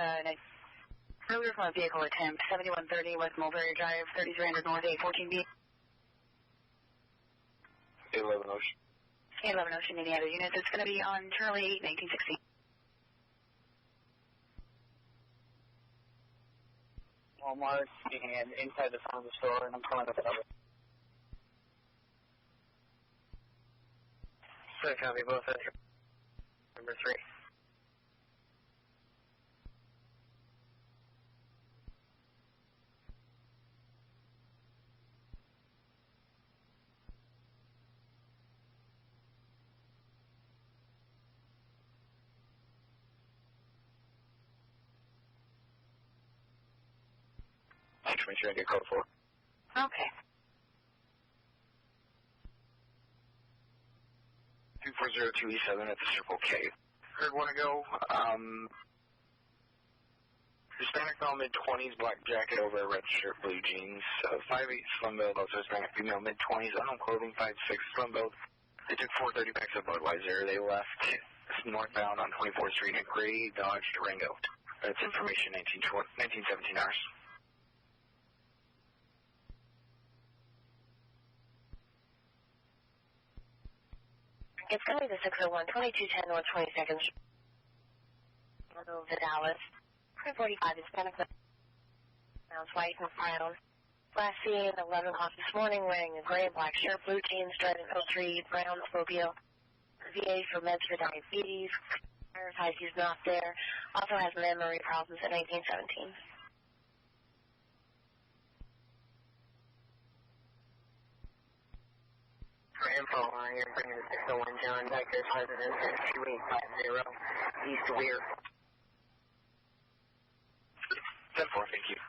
earlier from a vehicle attempt, 7130 West Mulberry Drive, 3300 North 814B. 811 Ocean. 811 Ocean, any other units? It's going to be on Charlie 8, 1916. Walmart and inside the front of the store, and I'm calling up another. So copy both at number 3. Make sure I get code 4. Okay. 2402E7 at the Circle K. Heard one ago. Hispanic male, mid-20s, black jacket over a red shirt, blue jeans. 5'8", slim build, also Hispanic female, mid-20s, unknown clothing, 5'6", slim build. They took 430 packs of Budweiser. They left northbound on 24th Street in a gray Dodge Durango. That's information 1917 hours. It's going to be the 601, 2210 North 22nd Street. I'll move to Dallas. 345 Hispanic. Sounds white and brown. Last seen at 11 o'clock this morning wearing a gray and black shirt, blue jeans, driving 03 brown Mobile. VA for meds for diabetes. Verifies he's not there. Also has memory problems at 1917. For info, you're bringing the 601 John Becker's residence at 2850 East Weir. 10-4, thank you.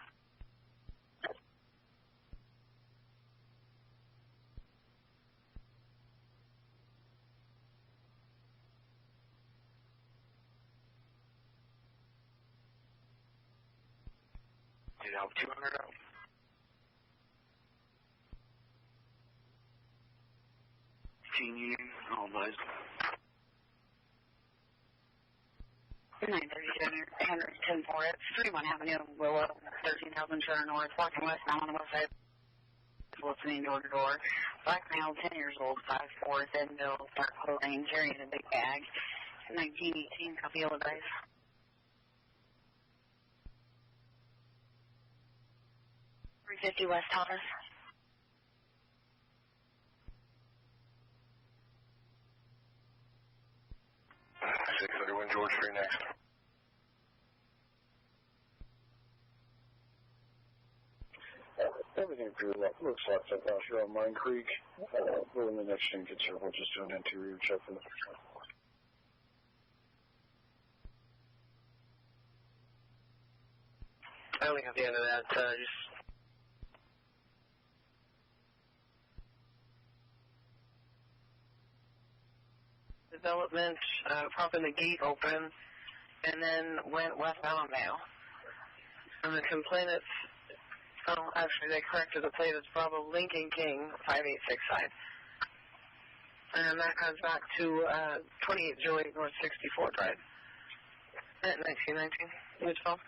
Did help 200 out? Union, all those. 937 Henry 10-4. It's 31 Avenue, Willow, 13,000 Shore North, walking west, now on the west side. Listening door to door. Black male, 10 years old, 5'4", thin build, dark clothing, carrying a big bag. 1918, copy of dice. 350 West Thomas. Uh, 631 George Street next. Everything looks locked up out here on Mine Creek. We're in the next Jenkins Circle, just doing interior check for the first one. I think at the end of that, just development, propping the gate open, and then went westbound now. And the complainants, oh, actually they corrected the plate. It's Bravo Lincoln King 586 side. And that comes back to 2808 North 64th Drive at 1919, Municipal.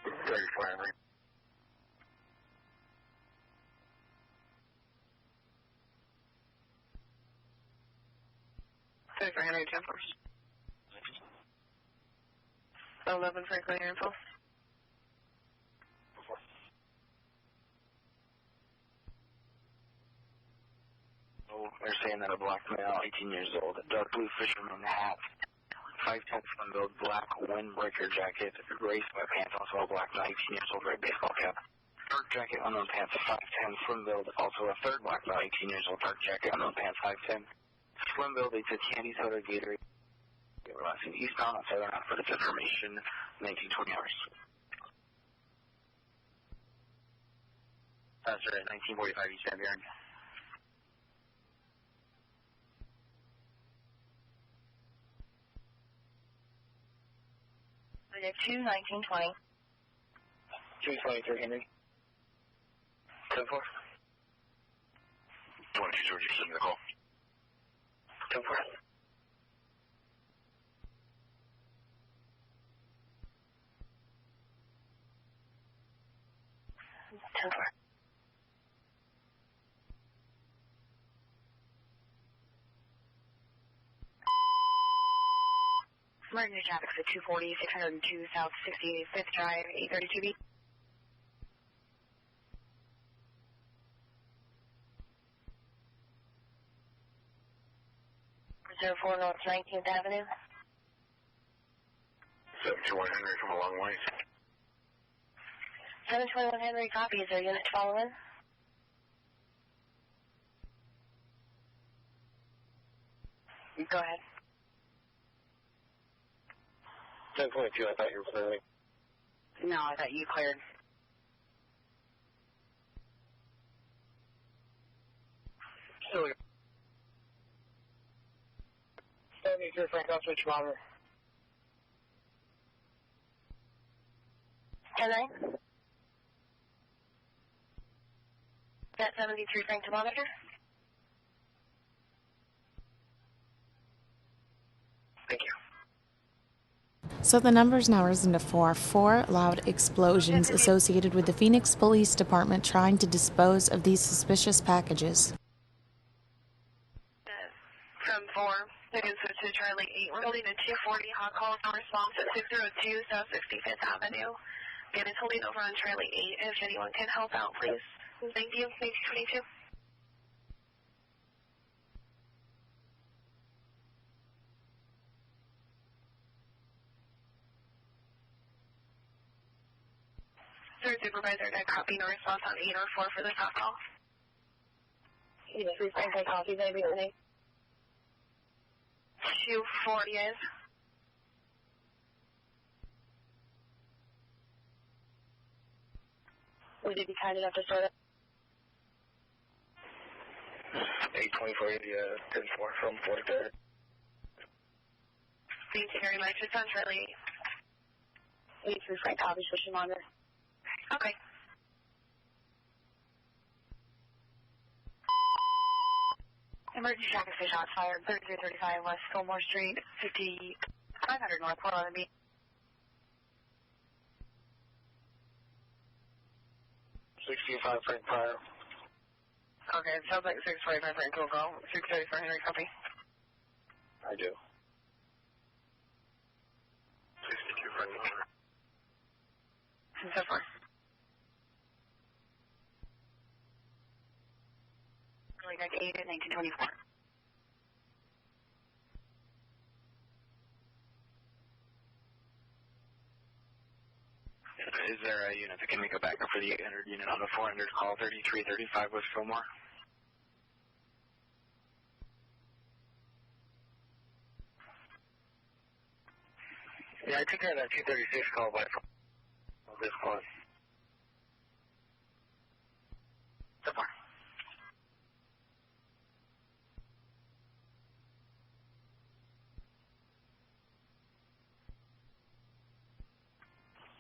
34 Henry. For Henry Templars. 11 Franklin Info. They're saying that a black male, 18 years old, dark blue fisherman hat, 5'10" front build, black windbreaker jacket, gray sweatpants, also a black male, 18 years old, red baseball cap, dark jacket, unknown pants, 5'10" swim build, also a third black male, 18 years old, dark jacket, unknown pants, 5'10", swim build, they took candy soda, Gatorade. They were last seen eastbound on Southern Ave for this information, 1920 hours. That's right, 1945 East End, Buren. Negative 2, 1920. 223 Henry. 10-4. 22 George, you send the call. 10-4. 10-4. Emergency traffic at 240, 602 South 65th Drive, 832B. 04 North 19th Avenue. 721 Henry from a long way. 721 Henry, copy. Is there units following? Go ahead. 1022, I thought you were clearing. No, I thought you cleared. Still here. 73 Frank, I'll switch monitor. 10-9. That 73 Frank to monitor. Thank you. So the number's now risen to 4 loud explosions associated with the Phoenix Police Department trying to dispose of these suspicious packages. From 4, they can switch to Charlie 8. We're holding a 240 hot call, no response at 602 South 65th Avenue. And it's holding over on Charlie 8. If anyone can help out, please. Thank you. 22. Third supervisor, I copy, no response on 8 or 4 for this hot call. 83 Frank, I copy, baby, 240 is. Would you be kind enough to start it? 824, 10-4 from 43rd. Thank you very much. It's on Charlie 8. 83 Frank, copy, switching monitor. Okay. Emergency traffic fish shots fired, 3335 West Fillmore Street, 5500 North Port on the beat. 65 Frank Fire. Okay, it sounds like 645 Frank will go. 634 Henry, copy. I do. 62 Frank Fire. And so far. Early back 8 at 1924. Is there a units. I can make a backup for the 800 unit on the 400 call 3335 West Fillmore. Yeah, I took care of that 236 call by this call. So far.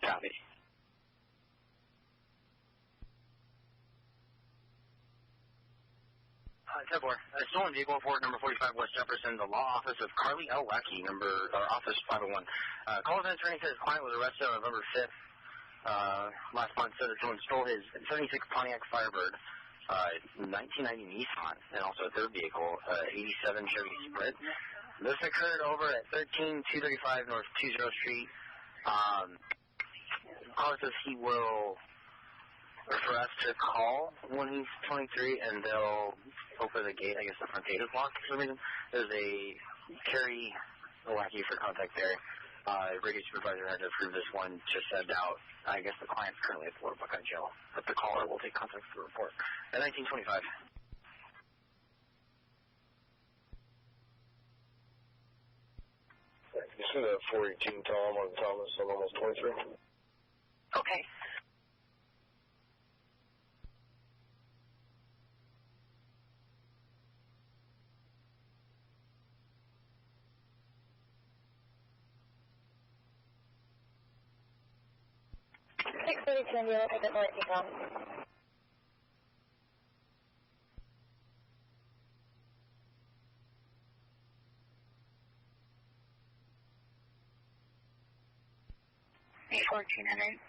Copy. Tibor, stolen vehicle, Ford number 45 West Jefferson, the law office of Carly L. Lackey, office 501. Call an attorney says client was arrested on November 5th. Last month said that someone stole his 76 Pontiac Firebird, 1990 Nissan, and also a third vehicle, 87 Chevy Sprint. This occurred over at 13235 North 20 Street. Caller says he will refer us to call when he's 23, and they'll open the gate. I guess the front gate is locked for some reason. There's a Carrie Lackey for contact there. Radio supervisor had to approve this one, just sent out. I guess the client's currently at Florida Buckeye Jail, but the caller will take contact for the report. At 1925. This is a 418 Tom on Thomas, I'm almost 23. Okay. Six 32 and yellow, pivot north, Tom. A14 Henry.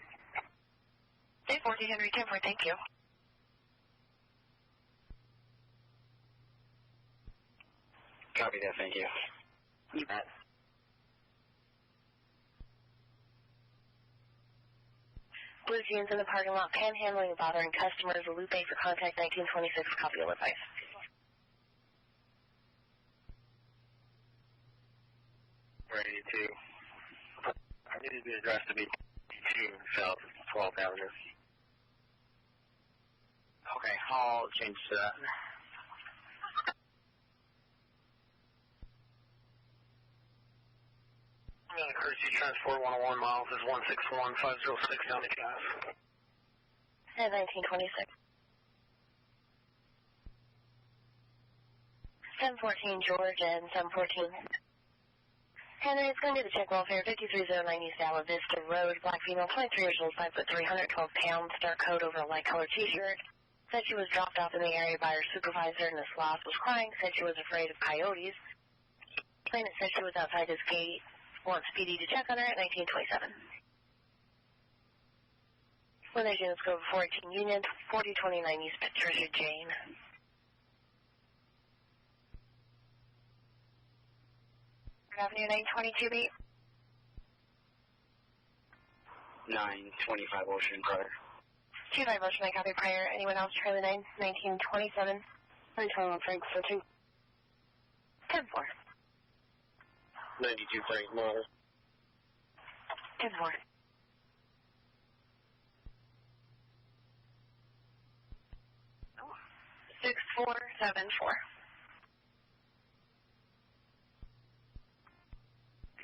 A14 Henry, 10-4, thank you. Copy that, thank you. You bet. Blue jeans in the parking lot, panhandling and bothering customers. Lupe for contact 1926, copy of advice. Ready to. I needed the address to be 2 South 12th Avenue. Okay, I'll change to that. Courtesy Transport 101 miles is 161506 down the gas. At 1926. 714 George and 714. Henry, it's going to the check welfare, 5309 East Ala Vista Road, black female, 23 years old, 5'3", 112 pounds, dark coat over a light colored t-shirt. Said she was dropped off in the area by her supervisor and the sloth was crying, said she was afraid of coyotes. Plaintiff said she was outside his gate, wants PD to check on her at 1927. When there's units go over 14 Union, 4029 East Patricia Jane. Avenue 922 beat. 925 Ocean Carter. 25 Ocean, I copy prior. Anyone else? Charlie 9, 1927. 921 Frank 14. 10-4. 92 Frank Model. 10-4. Oh. 6474.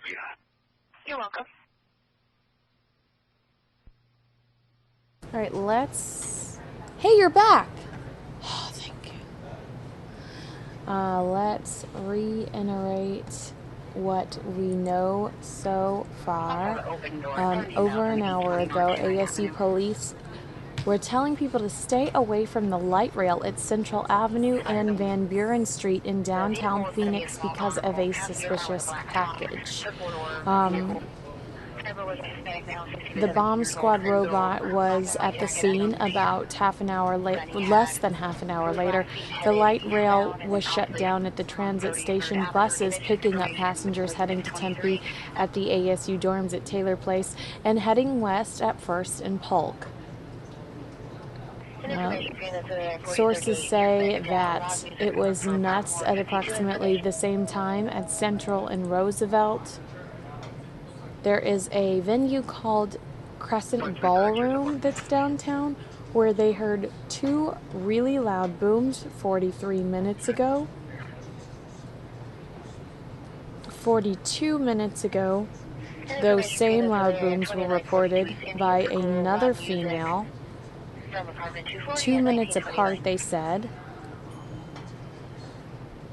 Yeah. You're welcome. All right, let's... Hey, you're back! Oh, thank you. Let's reiterate what we know so far. Over an hour ago, ASU police were telling people to stay away from the light rail at Central Avenue and Van Buren Street in downtown Phoenix because of a suspicious package. The bomb squad robot was at the scene about less than half an hour later. The light rail was shut down at the transit station. Buses picking up passengers heading to Tempe at the ASU dorms at Taylor Place and heading west at First and Polk. Sources say that it was nuts at approximately the same time at Central and Roosevelt. There is a venue called Crescent Ballroom that's downtown, where they heard 2 really loud booms 43 minutes ago. 42 minutes ago, those same loud booms were reported by another female. 2 minutes apart, they said.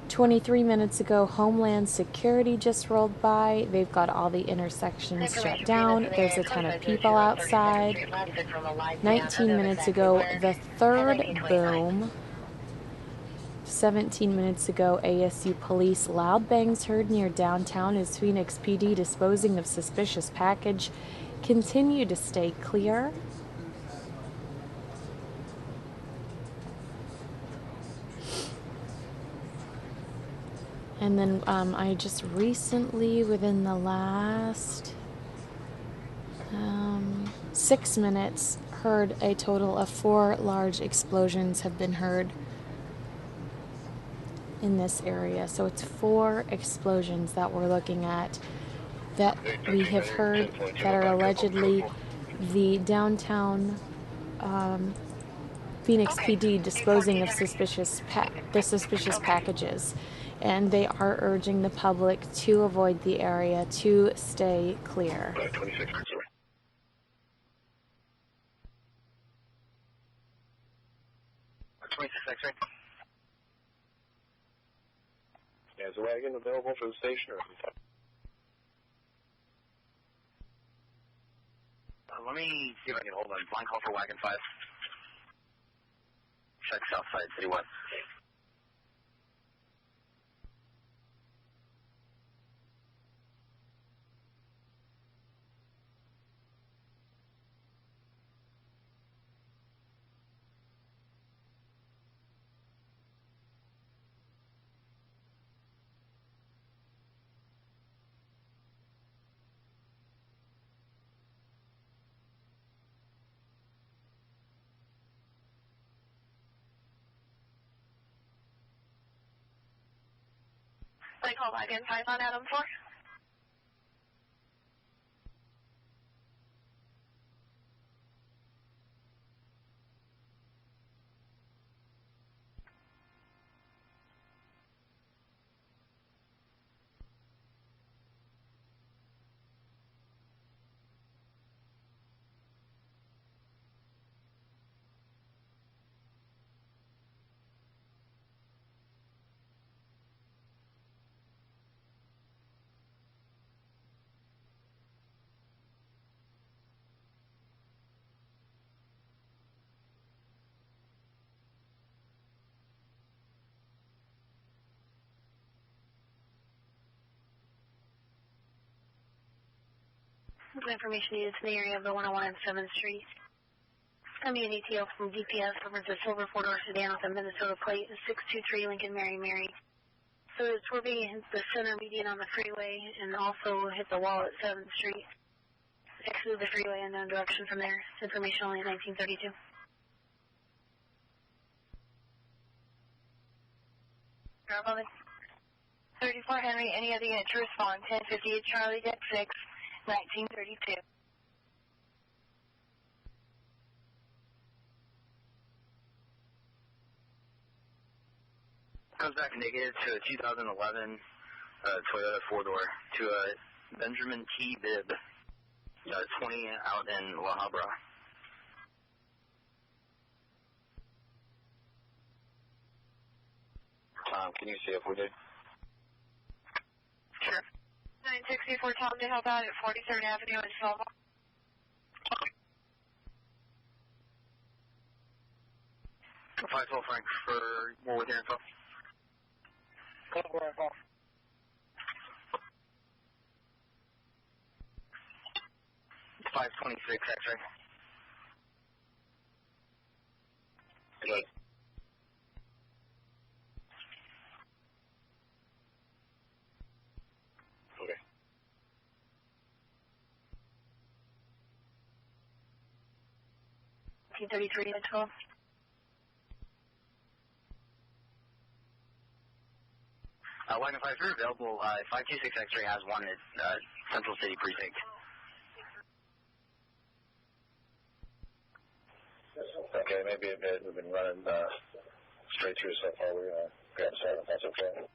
23 minutes ago, Homeland Security just rolled by. They've got all the intersections shut down. There's a ton of people outside. 19 minutes ago, the third boom. 17 minutes ago, ASU police loud bangs heard near downtown as Phoenix PD disposing of suspicious package continue to stay clear. And then I just recently, within the last 6 minutes, heard a total of 4 large explosions have been heard in this area. So it's 4 explosions that we're looking at that we have heard that are allegedly the downtown Phoenix PD disposing of suspicious packages. And they are urging the public to avoid the area, to stay clear. Yeah, is a wagon available for the station? Let me see if I can hold on. Blind call for wagon 5. Check south side, city west. They call wagon 5 on Adam 4. Information needed to the area of the 101 and 7th Street. It's going to be an ETO from DPS over to silver 4-door sedan with a Minnesota plate, 623 Lincoln Mary Mary. So it's swerving the center median on the freeway and also hit the wall at 7th Street. Exit the freeway in no direction from there. It's information only at 1932. Drop on it. 34 Henry, any other unit to respond. 1058 Charlie, deck 6. 1932. Comes back negative to a 2011 Toyota 4-door to a Benjamin T. Bibb, 20 out in La Habra. Tom, can you see if we did? Sure. 964 Tom to help out at 43rd Avenue in Selma. Five 12 Frank for more with your info. Call for info. It's 526 X-ray. Good. Okay. T33 at 12. Wagon 5 is available. 526 X-ray has one at Central City Precinct. Okay, maybe a bit. We've been running straight through so far. We're going to grab 7 if that's okay.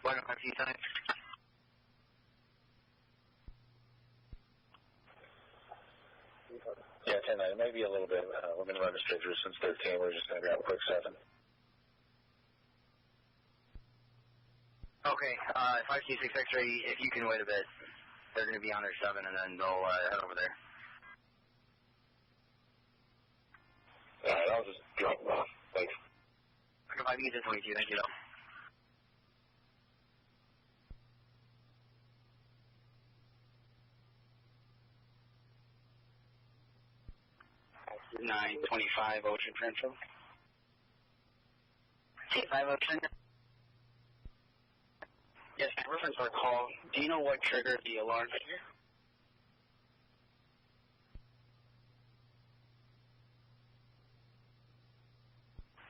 One a few times. Yeah, 10-9, maybe a little bit. We've been running straight through since 13. We're just going to grab a quick 7. Okay, 5Q6 X-ray, if you can wait a bit, they're going to be on their 7, and then they'll head over there. All right, I'll just drop them off. Thanks. Okay, 5Q6 22, thank you, though. 925 Ocean Central. 5 Ocean. Yes, in reference to our call, do you know what triggered the alarm here?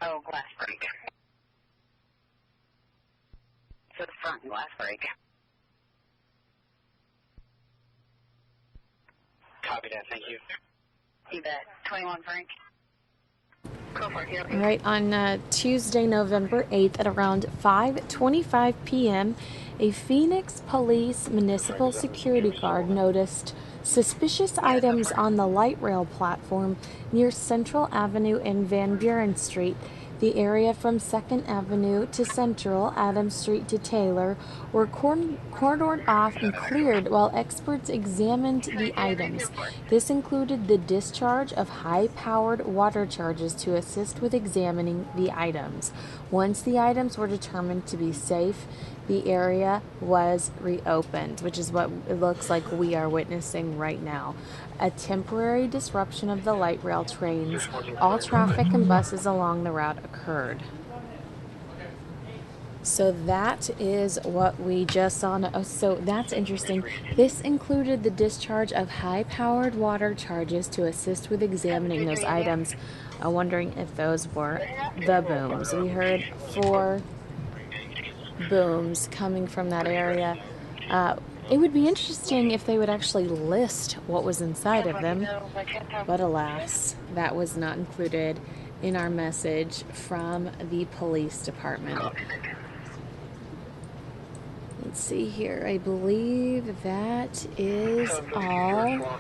Oh, glass break. So the front glass break. Copy that, thank you. You bet. 21 Frank. Go for it, All right, on Tuesday, November 8th at around 5:25 p.m., a Phoenix Police Municipal security guard noticed suspicious items on the light rail platform near Central Avenue and Van Buren Street. The area from 2nd Avenue to Central, Adams Street to Taylor, were cordoned off and cleared while experts examined the items. This included the discharge of high-powered water charges to assist with examining the items. Once the items were determined to be safe, the area was reopened, which is what it looks like we are witnessing right now. A temporary disruption of the light rail trains. All traffic and buses along the route occurred. So that is what we just saw. Oh, so that's interesting. This included the discharge of high-powered water charges to assist with examining those items. I'm wondering if those were the booms. We heard 4 booms coming from that area. It would be interesting if they would actually list what was inside of them, but alas, that was not included in our message from the police department. Let's see here. I believe that is all.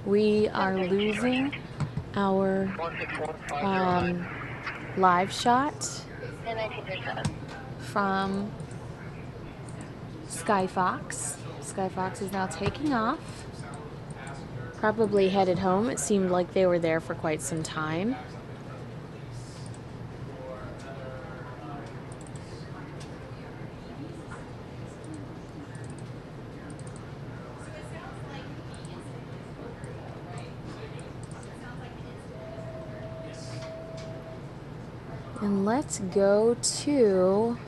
We are losing our live shot from Skyfox. Skyfox is now taking off. Probably headed home. It seemed like they were there for quite some time. And let's go to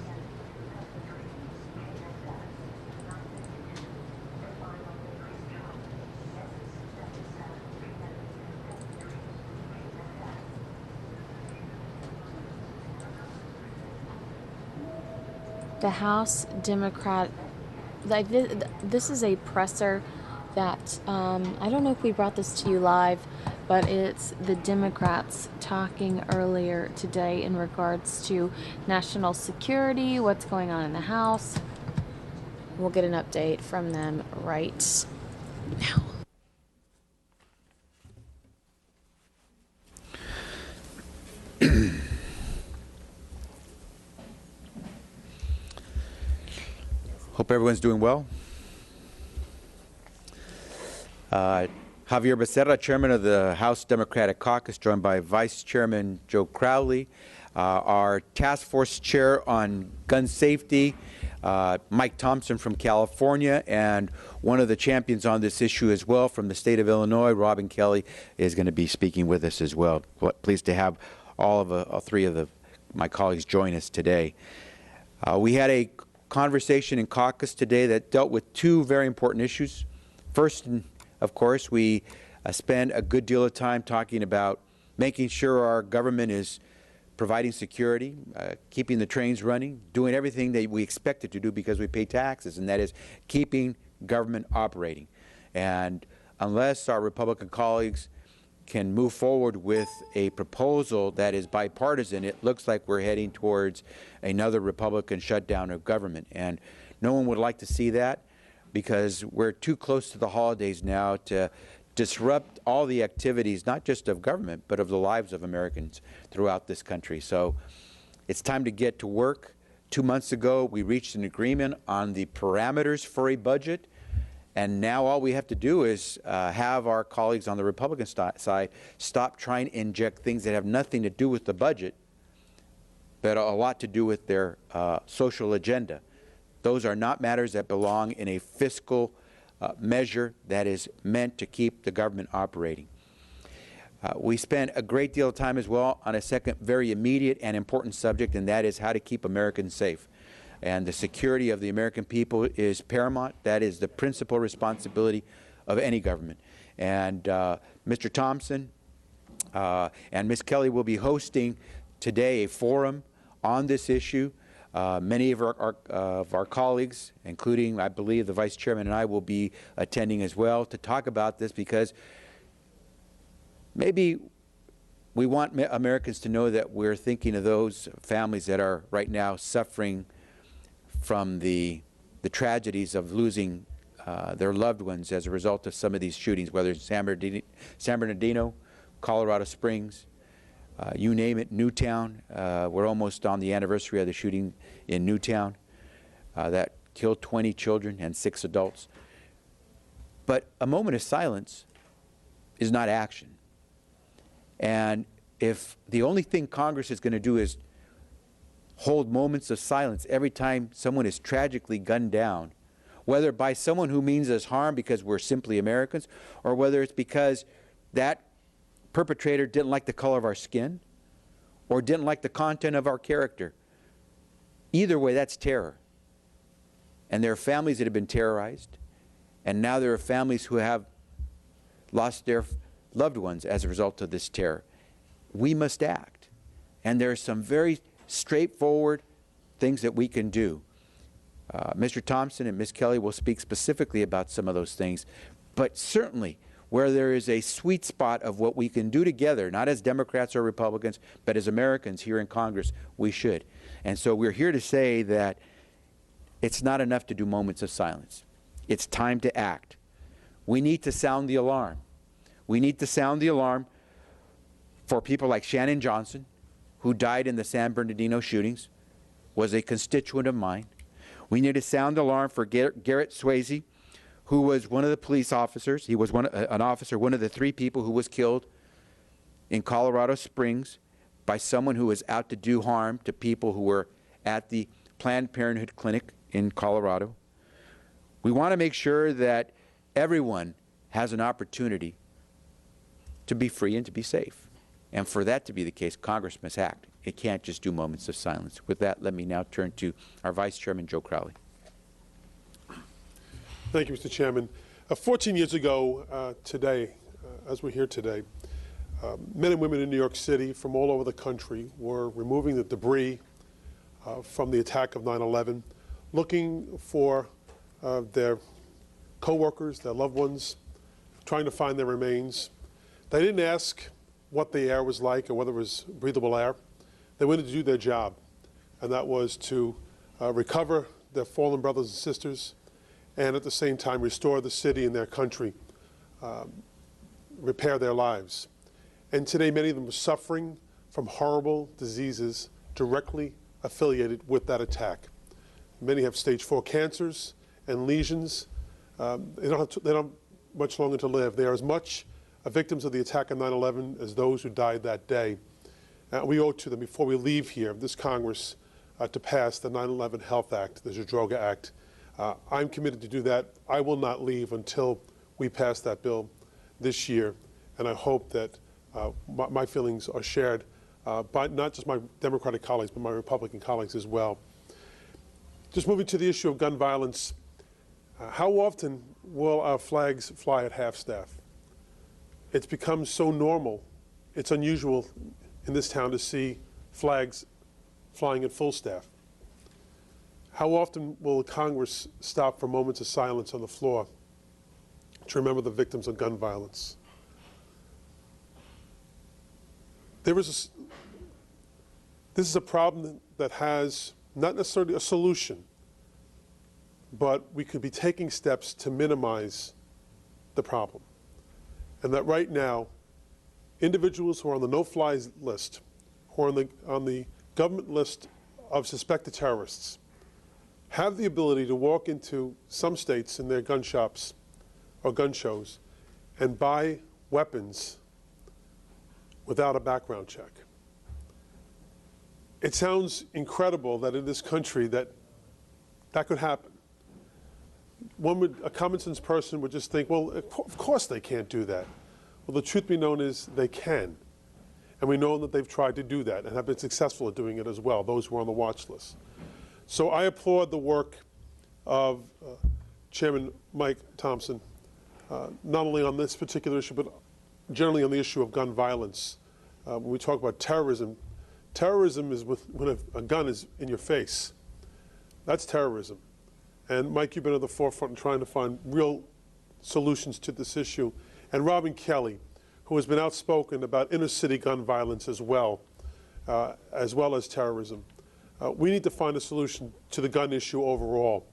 the House Democrat. This is a presser that I don't know if we brought this to you live, but it's the Democrats talking earlier today in regards to national security, what's going on in the House. We'll get an update from them right now. Hope everyone's doing well. Javier Becerra, chairman of the House Democratic Caucus, joined by Vice Chairman Joe Crowley, our task force chair on gun safety, Mike Thompson from California, and one of the champions on this issue as well from the state of Illinois, Robin Kelly, is going to be speaking with us as well. Pleased to have all 3 of my colleagues join us today. We had a conversation in caucus today that dealt with 2 very important issues. First, of course, we spend a good deal of time talking about making sure our government is providing security, keeping the trains running, doing everything that we expect it to do because we pay taxes, and that is keeping government operating. And unless our Republican colleagues can move forward with a proposal that is bipartisan, it looks like we're heading towards another Republican shutdown of government. And no one would like to see that, because we're too close to the holidays now to disrupt all the activities, not just of government, but of the lives of Americans throughout this country. So it's time to get to work. 2 months ago, we reached an agreement on the parameters for a budget, and now all we have to do is have our colleagues on the Republican side stop trying to inject things that have nothing to do with the budget, but a lot to do with their social agenda. Those are not matters that belong in a fiscal measure that is meant to keep the government operating. We spent a great deal of time as well on a second very immediate and important subject, and that is how to keep Americans safe. And the security of the American people is paramount. That is the principal responsibility of any government. And Mr. Thompson and Ms. Kelly will be hosting today a forum on this issue. Many of our colleagues, including, I believe, the Vice Chairman and I, will be attending as well to talk about this, because maybe we want Americans to know that we're thinking of those families that are right now suffering from the tragedies of losing their loved ones as a result of some of these shootings, whether it's San Bernardino, Colorado Springs, you name it, Newtown. We're almost on the anniversary of the shooting in Newtown that killed 20 children and 6 adults. But a moment of silence is not action. And if the only thing Congress is going to do is hold moments of silence every time someone is tragically gunned down, whether by someone who means us harm because we're simply Americans, or whether it's because that perpetrator didn't like the color of our skin or didn't like the content of our character. Either way, that's terror. And there are families that have been terrorized, and now there are families who have lost their loved ones as a result of this terror. We must act. And there are some very straightforward things that we can do. Mr. Thompson and Ms. Kelly will speak specifically about some of those things, but certainly where there is a sweet spot of what we can do together, not as Democrats or Republicans, but as Americans here in Congress, we should. And so we're here to say that it's not enough to do moments of silence. It's time to act. We need to sound the alarm. We need to sound the alarm for people like Shannon Johnson, who died in the San Bernardino shootings, was a constituent of mine. We need to sound the alarm for Garrett Swayze, who was one of the police officers. He was one of the 3 people who was killed in Colorado Springs by someone who was out to do harm to people who were at the Planned Parenthood clinic in Colorado. We want to make sure that everyone has an opportunity to be free and to be safe. And for that to be the case, Congress must act. It can't just do moments of silence. With that, let me now turn to our Vice Chairman, Joe Crowley. Thank you, Mr. Chairman. 14 years ago today, as we're here today, men and women in New York City from all over the country were removing the debris from the attack of 9/11, looking for their co-workers, their loved ones, trying to find their remains. They didn't ask what the air was like or whether it was breathable air. They wanted to do their job, and that was to recover their fallen brothers and sisters, and at the same time restore the city and their country, repair their lives. And today many of them are suffering from horrible diseases directly affiliated with that attack. Many have stage 4 cancers and lesions. They don't much longer to live. They are as much victims of the attack on 9/11 as those who died that day. We owe it to them before we leave here, this Congress, to pass the 9/11 Health Act, the Zadroga Act. I'm committed to do that. I will not leave until we pass that bill this year, and I hope that my feelings are shared by not just my Democratic colleagues, but my Republican colleagues as well. Just moving to the issue of gun violence, how often will our flags fly at half-staff? It's become so normal. It's unusual in this town to see flags flying at full staff. How often will Congress stop for moments of silence on the floor to remember the victims of gun violence? This is a problem that has not necessarily a solution, but we could be taking steps to minimize the problem. And that right now, individuals who are on the no-fly list, who are on the government list of suspected terrorists, have the ability to walk into some states in their gun shops or gun shows and buy weapons without a background check. It sounds incredible that in this country that could happen. A common sense person would just think, well, of course they can't do that. Well, the truth be known is they can. And we know that they've tried to do that and have been successful at doing it as well, those who are on the watch list. So I applaud the work of Chairman Mike Thompson, not only on this particular issue, but generally on the issue of gun violence. When we talk about terrorism, terrorism is when a gun is in your face. That's terrorism. And Mike, you've been at the forefront in trying to find real solutions to this issue. And Robin Kelly, who has been outspoken about inner city gun violence as well as terrorism. We need to find a solution to the gun issue overall.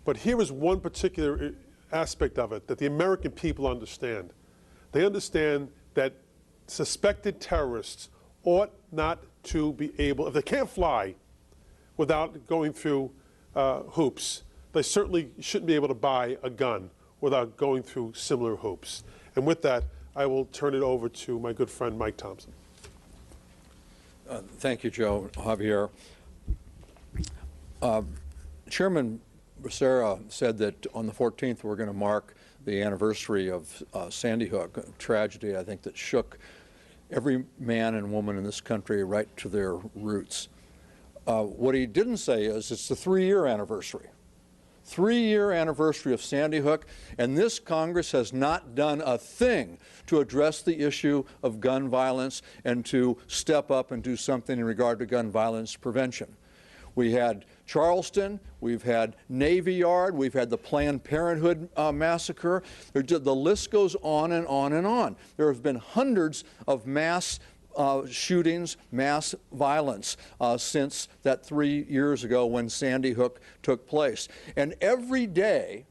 But here is one particular aspect of it that the American people understand. They understand that suspected terrorists ought not to be able, if they can't fly without going through hoops, they certainly shouldn't be able to buy a gun without going through similar hoops. And with that, I will turn it over to my good friend Mike Thompson. Thank you, Joe. Javier. Chairman Becerra said that on the 14th we're going to mark the anniversary of Sandy Hook, a tragedy I think that shook every man and woman in this country right to their roots. What he didn't say is it's the 3-year anniversary. 3-year anniversary of Sandy Hook, and this Congress has not done a thing to address the issue of gun violence and to step up and do something in regard to gun violence prevention. We had Charleston, we've had Navy Yard, we've had the Planned Parenthood massacre. The list goes on and on and on. There have been hundreds of mass shootings, mass violence since that 3 years ago when Sandy Hook took place. And every day,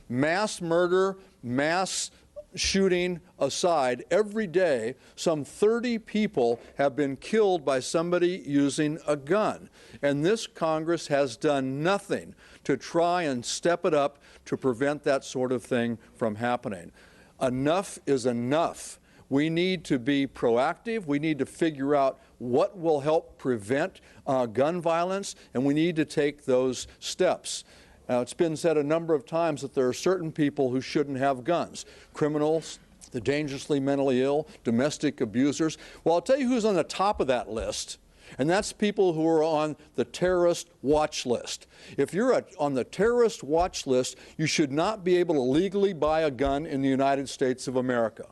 mass murder, mass shooting aside, every day some 30 people have been killed by somebody using a gun. And this Congress has done nothing to try and step it up to prevent that sort of thing from happening. Enough is enough. We need to be proactive. We need to figure out what will help prevent gun violence, and we need to take those steps. Now, it's been said a number of times that there are certain people who shouldn't have guns. Criminals, the dangerously mentally ill, domestic abusers. Well, I'll tell you who's on the top of that list, and that's people who are on the terrorist watch list. If you're on the terrorist watch list, you should not be able to legally buy a gun in the United States of America.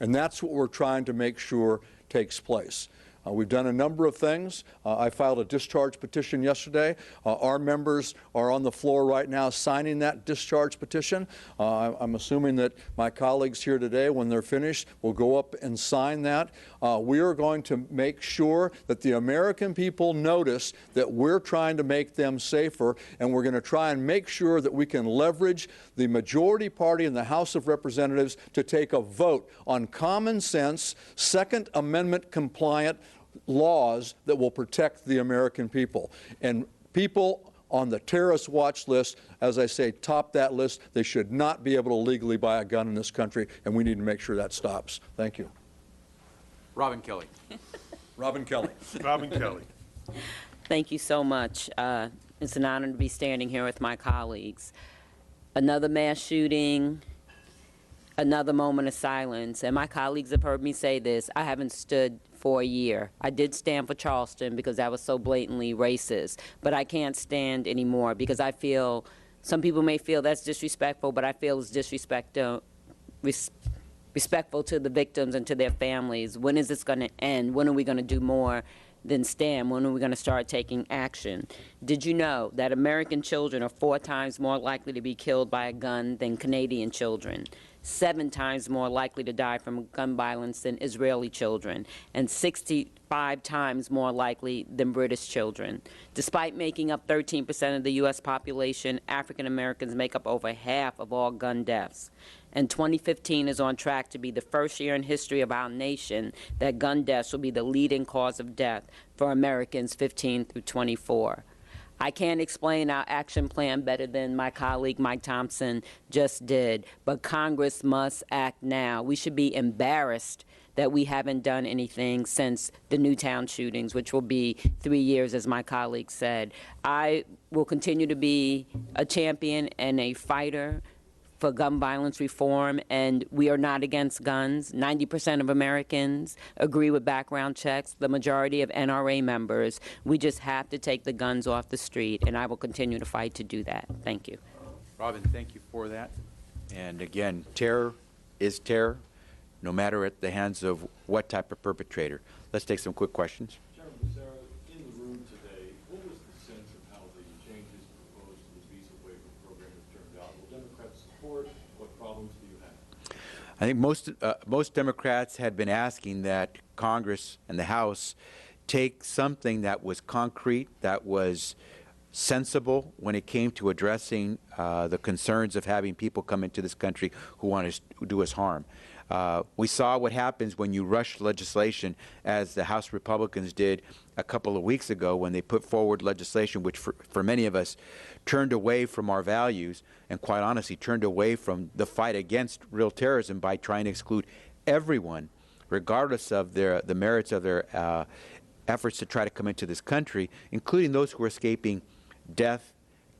And that's what we're trying to make sure takes place. We've done a number of things. I filed a discharge petition yesterday. Our members are on the floor right now signing that discharge petition. I'm assuming that my colleagues here today, when they're finished, will go up and sign that. We are going to make sure that the American people notice that we're trying to make them safer, and we're going to try and make sure that we can leverage the majority party in the House of Representatives to take a vote on common sense, Second Amendment compliant laws that will protect the American people. And people on the terrorist watch list, as I say, top that list. They should not be able to legally buy a gun in this country, and we need to make sure that stops. Thank you. Robin Kelly. Robin Kelly. Robin Kelly. Thank you so much. It's an honor to be standing here with my colleagues. Another mass shooting, another moment of silence. And my colleagues have heard me say this. I haven't stood for a year. I did stand for Charleston because that was so blatantly racist, but I can't stand anymore because I feel, some people may feel that's disrespectful, but I feel it's disrespectful respectful to the victims and to their families. When is this going to end? When are we going to do more than stand? When are we going to start taking action? Did you know that American children are 4 times more likely to be killed by a gun than Canadian children? 7 times more likely to die from gun violence than Israeli children, and 65 times more likely than British children. Despite making up 13% of the U.S. population, African Americans make up over half of all gun deaths. And 2015 is on track to be the first year in history of our nation that gun deaths will be the leading cause of death for Americans 15 through 24. I can't explain our action plan better than my colleague Mike Thompson just did, but Congress must act now. We should be embarrassed that we haven't done anything since the Newtown shootings, which will be 3 years, as my colleague said. I will continue to be a champion and a fighter for gun violence reform, and we are not against guns. 90% of Americans agree with background checks, the majority of NRA members. We just have to take the guns off the street, and I will continue to fight to do that. Thank you. Robin, thank you for that. And again, terror is terror, no matter at the hands of what type of perpetrator. Let's take some quick questions. Chairman Becerra, in the room today, what was the sense of how the changes proposed to the visa waiver program have turned out? Will Democrats support? What problems do you have? I think most Democrats had been asking that Congress and the House take something that was concrete, that was sensible when it came to addressing the concerns of having people come into this country who want to do us harm. We saw what happens when you rush legislation, as the House Republicans did a couple of weeks ago when they put forward legislation which for many of us turned away from our values and quite honestly turned away from the fight against real terrorism by trying to exclude everyone, regardless of the merits of their efforts to try to come into this country, including those who are escaping death,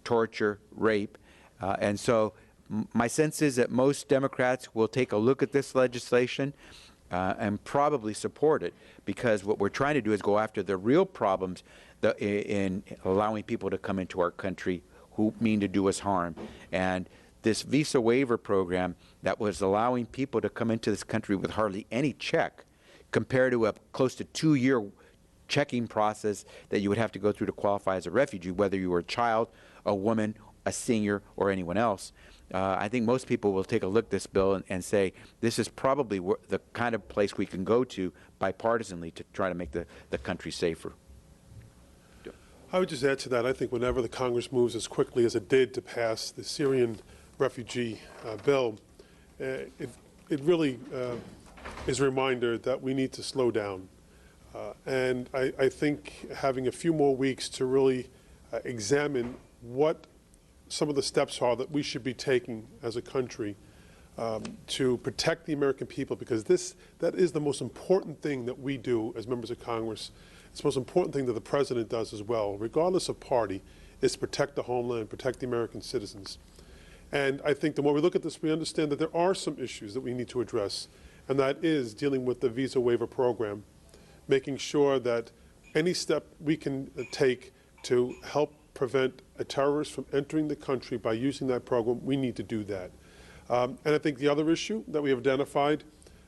torture, rape. And so my sense is that most Democrats will take a look at this legislation and probably support it, because what we're trying to do is go after the real problems in allowing people to come into our country who mean to do us harm. And this visa waiver program that was allowing people to come into this country with hardly any check, compared to a close to 2-year checking process that you would have to go through to qualify as a refugee, whether you were a child, a woman, a senior, or anyone else. I think most people will take a look at this bill and say this is probably the kind of place we can go to bipartisanly to try to make the country safer. I would just add to that, I think whenever the Congress moves as quickly as it did to pass the Syrian refugee bill, it really is a reminder that we need to slow down. And I think having a few more weeks to really examine what some of the steps are that we should be taking as a country to protect the American people, because that is the most important thing that we do as members of Congress. It's the most important thing that the President does as well, regardless of party, is to protect the homeland, protect the American citizens. And I think the more we look at this, we understand that there are some issues that we need to address, and that is dealing with the visa waiver program, making sure that any step we can take to help prevent a terrorist from entering the country by using that program, we need to do that. And I think the other issue that we have identified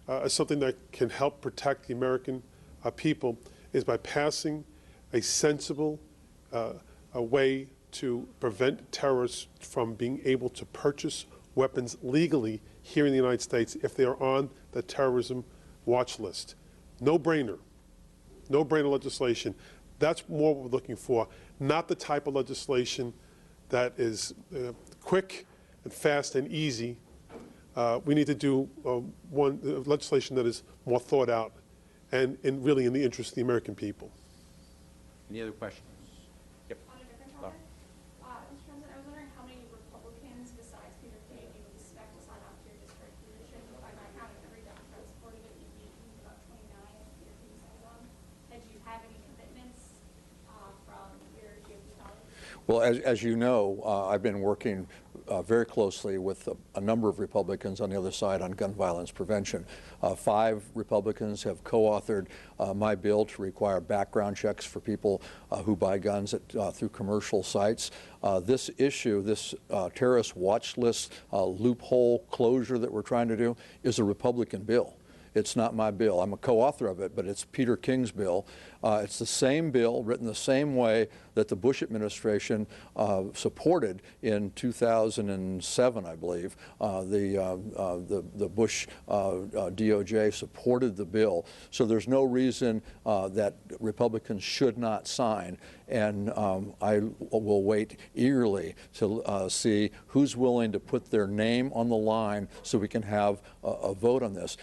as something that can help protect the American people is by passing a sensible way to prevent terrorists from being able to purchase weapons legally here in the United States if they are on the terrorism watch list. No-brainer. No-brainer legislation. That's more what we're looking for, not the type of legislation that is quick and fast and easy. We need to do legislation that is more thought out and really in the interest of the American people. Any other questions? Yep. On a different topic, Mr. President, I was wondering how many Republicans besides Peter King you expect to sign up to your district position. By my count, every Democrat supported it. You beat about 29 if Peter King signs on. And do you have any commitments from your GOP colleagues? Well, as you know, I've been working very closely with a number of Republicans on the other side on gun violence prevention. 5 Republicans have co-authored my bill to require background checks for people who buy guns through commercial sites. This issue, this terrorist watch list loophole closure that we're trying to do, is a Republican bill. It's not my bill. I'm a co-author of it, but it's Peter King's bill. It's the same bill, written the same way that the Bush administration supported in 2007, I believe. The Bush DOJ supported the bill. So there's no reason that Republicans should not sign. And I will wait eagerly to see who's willing to put their name on the line so we can have a vote on this.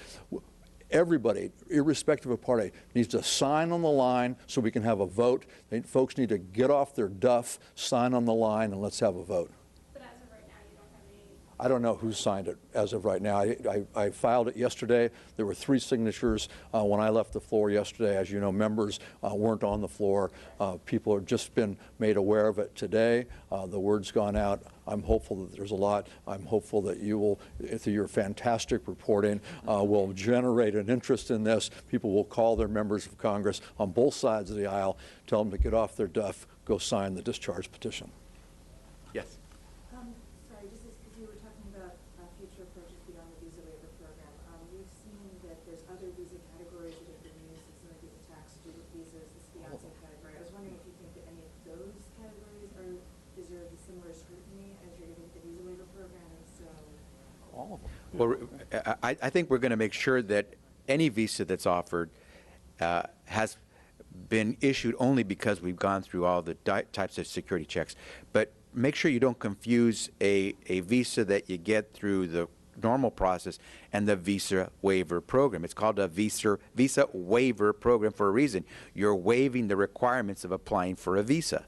Everybody, irrespective of party, needs to sign on the line so we can have a vote. Folks need to get off their duff, sign on the line, and let's have a vote. But as of right now, you don't have any... I don't know who signed it as of right now. I filed it yesterday. There were 3 signatures when I left the floor yesterday. As you know, members weren't on the floor. People have just been made aware of it today. The word's gone out. I'm hopeful that there's a lot. I'm hopeful that you will, through your fantastic reporting, will generate an interest in this. People will call their members of Congress on both sides of the aisle, tell them to get off their duff, go sign the discharge petition. Yes. Sorry, just because you were talking about future approaches beyond the visa waiver program, we've seen that there's other visa categories that have been used in some of these attacks, student visas, the fiancé category. I was wondering if you think that any of those categories deserve a similar scrutiny as you're giving the visa waiver program, and so... All of them. Well, I think we're going to make sure that any visa that's offered has been issued only because we've gone through all the types of security checks. But make sure you don't confuse a visa that you get through the normal process and the visa waiver program. It's called a visa waiver program for a reason. You're waiving the requirements of applying for a visa.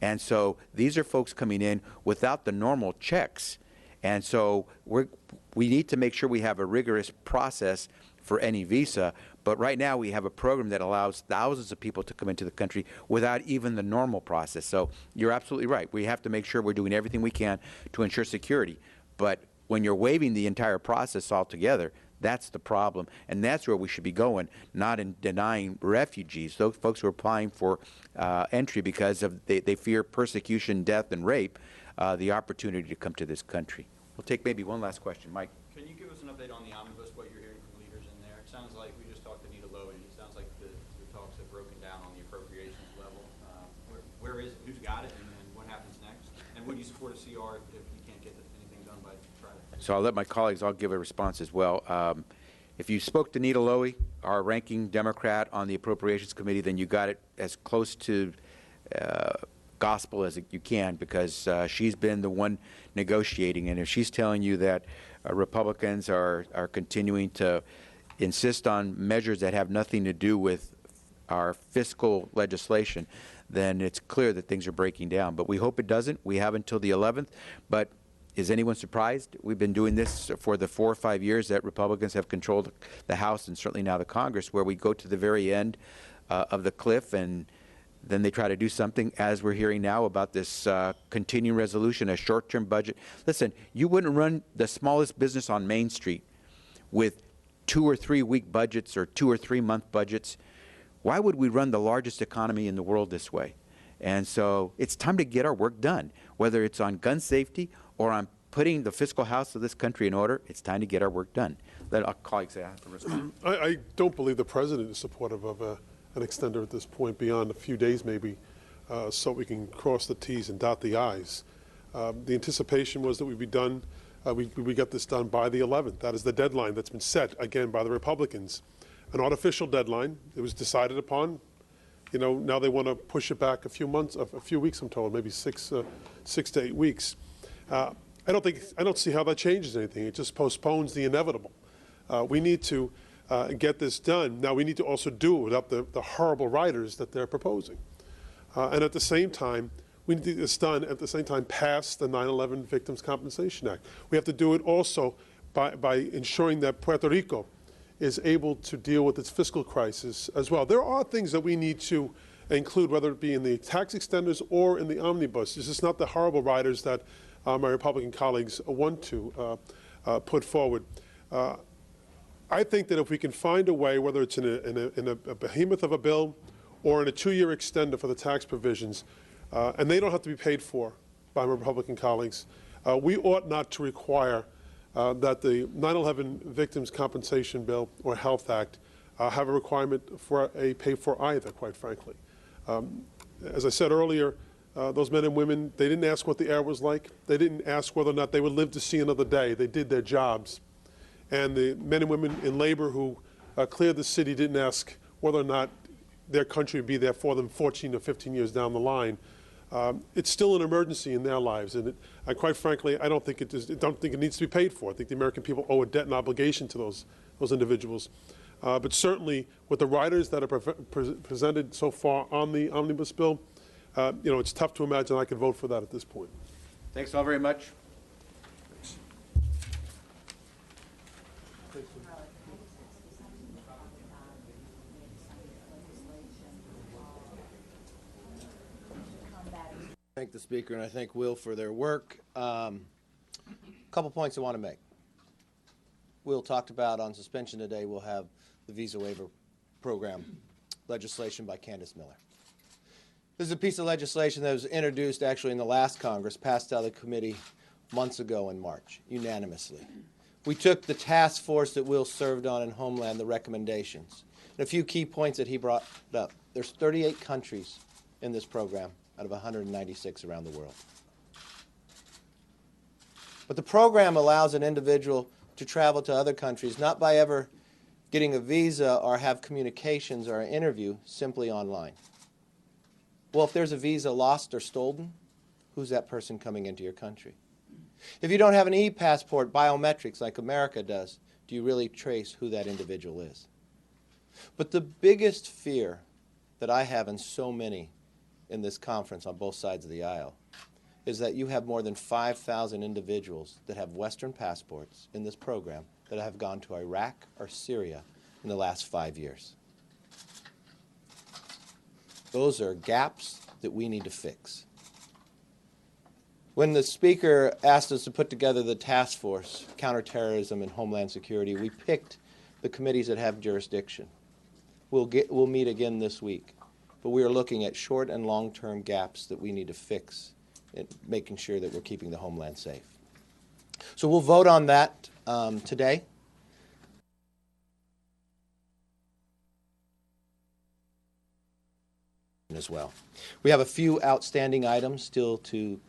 And so these are folks coming in without the normal checks. And so we need to make sure we have a rigorous process for any visa. But right now we have a program that allows thousands of people to come into the country without even the normal process. So you're absolutely right. We have to make sure we're doing everything we can to ensure security. But when you're waiving the entire process altogether, that's the problem, and that's where we should be going, not in denying refugees, those folks who are applying for entry because of they fear persecution, death, and rape, the opportunity to come to this country. We'll take maybe one last question. Mike. Can you give us an update on the omnibus, what you're hearing from leaders in there? It sounds like we just talked to Nita Lowy. It sounds like the talks have broken down on the appropriations level. Where is it? Who's got it? And what happens next? And would you support a CR if you can't get anything done by Friday? So I'll let my colleagues all give a response as well. If you spoke to Nita Lowy, our ranking Democrat on the Appropriations Committee, then you got it as close to gospel as you can, because she's been the one negotiating. And if she's telling you that Republicans are continuing to insist on measures that have nothing to do with our fiscal legislation, then it's clear that things are breaking down. But we hope it doesn't. We have until the 11th. But is anyone surprised? We've been doing this for the 4 or 5 years that Republicans have controlled the House and certainly now the Congress, where we go to the very end of the cliff and then they try to do something, as we're hearing now about this continuing resolution, a short-term budget. Listen, you wouldn't run the smallest business on Main Street with 2 or 3 week budgets or 2 or 3 month budgets. Why would we run the largest economy in the world this way? And so it's time to get our work done, whether it's on gun safety or on putting the fiscal house of this country in order. It's time to get our work done. Let our colleagues have to respond. I don't believe the president is supportive of an extender at this point, beyond a few days maybe, so we can cross the T's and dot the I's. The anticipation was that we'd be done, we got this done by the 11th. That is the deadline that's been set, again, by the Republicans. An artificial deadline. It was decided upon. You know, now they want to push it back a few months, a few weeks, I'm told, maybe 6 to 8 weeks. I don't see how that changes anything. It just postpones the inevitable. We need to get this done. Now we need to also do it without the horrible riders that they're proposing. And at the same time, we need to get this done at the same time pass the 9/11 Victims Compensation Act. We have to do it also by ensuring that Puerto Rico is able to deal with its fiscal crisis as well. There are things that we need to include, whether it be in the tax extenders or in the omnibus. This is not the horrible riders that my Republican colleagues want to put forward. I think that if we can find a way, whether it's in a behemoth of a bill or in a 2-year extender for the tax provisions, and they don't have to be paid for by my Republican colleagues, we ought not to require that the 9/11 Victims Compensation Bill or Health Act have a requirement for a pay-for either, quite frankly. As I said earlier, those men and women, they didn't ask what the air was like. They didn't ask whether or not they would live to see another day. They did their jobs. And the men and women in labor who cleared the city didn't ask whether or not their country would be there for them 14 or 15 years down the line. It's still an emergency in their lives, and quite frankly, I don't think it needs to be paid for. I think the American people owe a debt and obligation to those individuals. But certainly, with the riders that are presented so far on the omnibus bill, it's tough to imagine I could vote for that at this point. Thanks all very much. Thank the Speaker and I thank Will for their work. A couple points I want to make. Will talked about on suspension today, we'll have the visa waiver program legislation by Candace Miller. This is a piece of legislation that was introduced actually in the last Congress, passed out of the committee months ago in March, unanimously. We took the task force that Will served on in Homeland, the recommendations, and a few key points that he brought up. There's 38 countries in this program out of 196 around the world. But the program allows an individual to travel to other countries, not by ever getting a visa or have communications or an interview, simply online. Well, if there's a visa lost or stolen, who's that person coming into your country? If you don't have an e-passport, biometrics like America does, do you really trace who that individual is? But the biggest fear that I have and so many in this conference on both sides of the aisle is that you have more than 5,000 individuals that have Western passports in this program that have gone to Iraq or Syria in the last 5 years. Those are gaps that we need to fix. When the Speaker asked us to put together the task force, counterterrorism and homeland security, we picked the committees that have jurisdiction. We'll meet again this week. But we are looking at short and long-term gaps that we need to fix in making sure that we're keeping the homeland safe. So we'll vote on that today. As well. We have a few outstanding items still to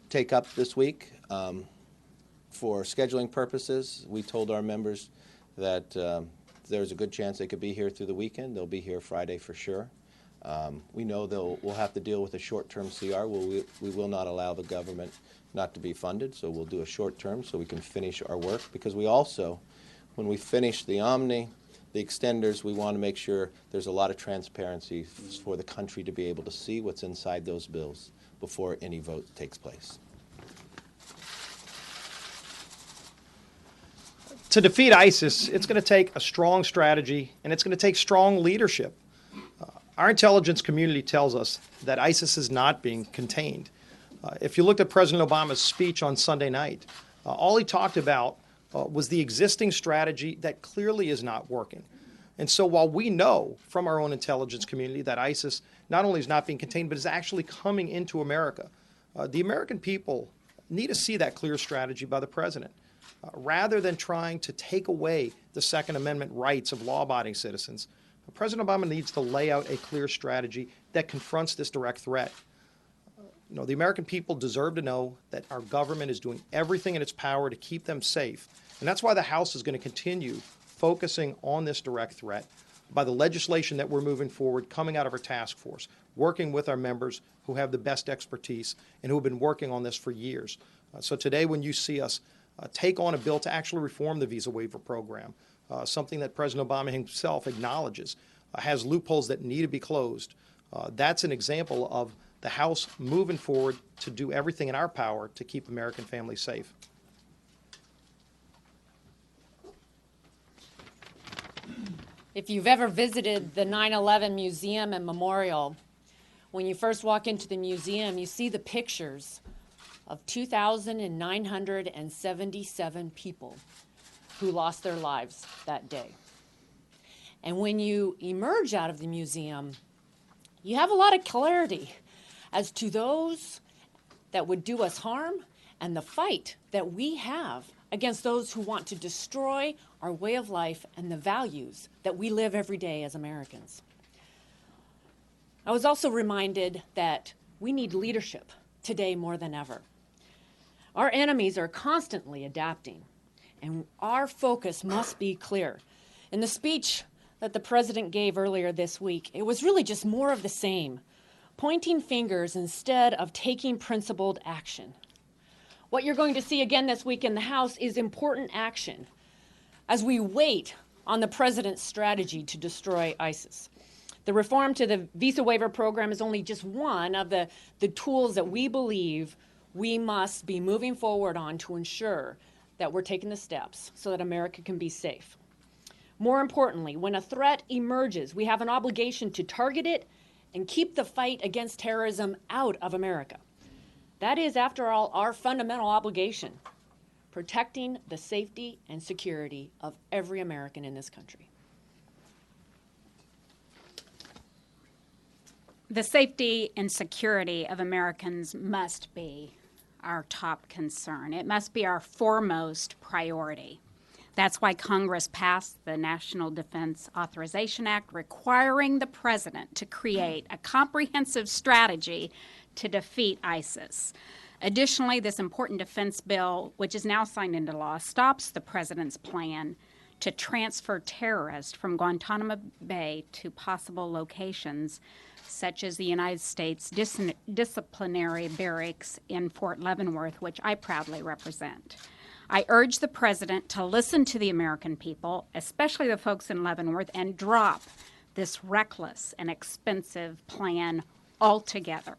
take up this week. For scheduling purposes, we told our members that there's a good chance they could be here through the weekend. They'll be here Friday for sure. We know we'll have to deal with a short-term CR. We will not allow the government not to be funded, so we'll do a short-term so we can finish our work. Because we also, when we finish the Omni, the extenders, we want to make sure there's a lot of transparency for the country to be able to see what's inside those bills before any vote takes place. To defeat ISIS, it's going to take a strong strategy, and it's going to take strong leadership. Our intelligence community tells us that ISIS is not being contained. If you looked at President Obama's speech on Sunday night, all he talked about was the existing strategy that clearly is not working. And so while we know from our own intelligence community that ISIS not only is not being contained, but is actually coming into America, the American people need to see that clear strategy by the president. Rather than trying to take away the Second Amendment rights of law-abiding citizens, President Obama needs to lay out a clear strategy that confronts this direct threat. The American people deserve to know that our government is doing everything in its power to keep them safe. And that's why the House is going to continue focusing on this direct threat by the legislation that we're moving forward coming out of our task force, working with our members who have the best expertise and who have been working on this for years. So today when you see us take on a bill to actually reform the visa waiver program, something that President Obama himself acknowledges has loopholes that need to be closed, that's an example of the House moving forward to do everything in our power to keep American families safe. If you've ever visited the 9/11 Museum and Memorial, when you first walk into the museum, you see the pictures of 2,977 people who lost their lives that day. And when you emerge out of the museum, you have a lot of clarity as to those that would do us harm and the fight that we have against those who want to destroy our way of life and the values that we live every day as Americans. I was also reminded that we need leadership today more than ever. Our enemies are constantly adapting, and our focus must be clear. In the speech that the president gave earlier this week, it was really just more of the same, pointing fingers instead of taking principled action. What you're going to see again this week in the House is important action as we wait on the president's strategy to destroy ISIS. The reform to the visa waiver program is only just one of the tools that we believe we must be moving forward on to ensure that we're taking the steps so that America can be safe. More importantly, when a threat emerges, we have an obligation to target it and keep the fight against terrorism out of America. That is, after all, our fundamental obligation, protecting the safety and security of every American in this country. The safety and security of Americans must be our top concern. It must be our foremost priority. That's why Congress passed the National Defense Authorization Act, requiring the president to create a comprehensive strategy to defeat ISIS. Additionally, this important defense bill, which is now signed into law, stops the president's plan to transfer terrorists from Guantanamo Bay to possible locations such as the United States disciplinary barracks in Fort Leavenworth, which I proudly represent. I urge the president to listen to the American people, especially the folks in Leavenworth, and drop this reckless and expensive plan altogether.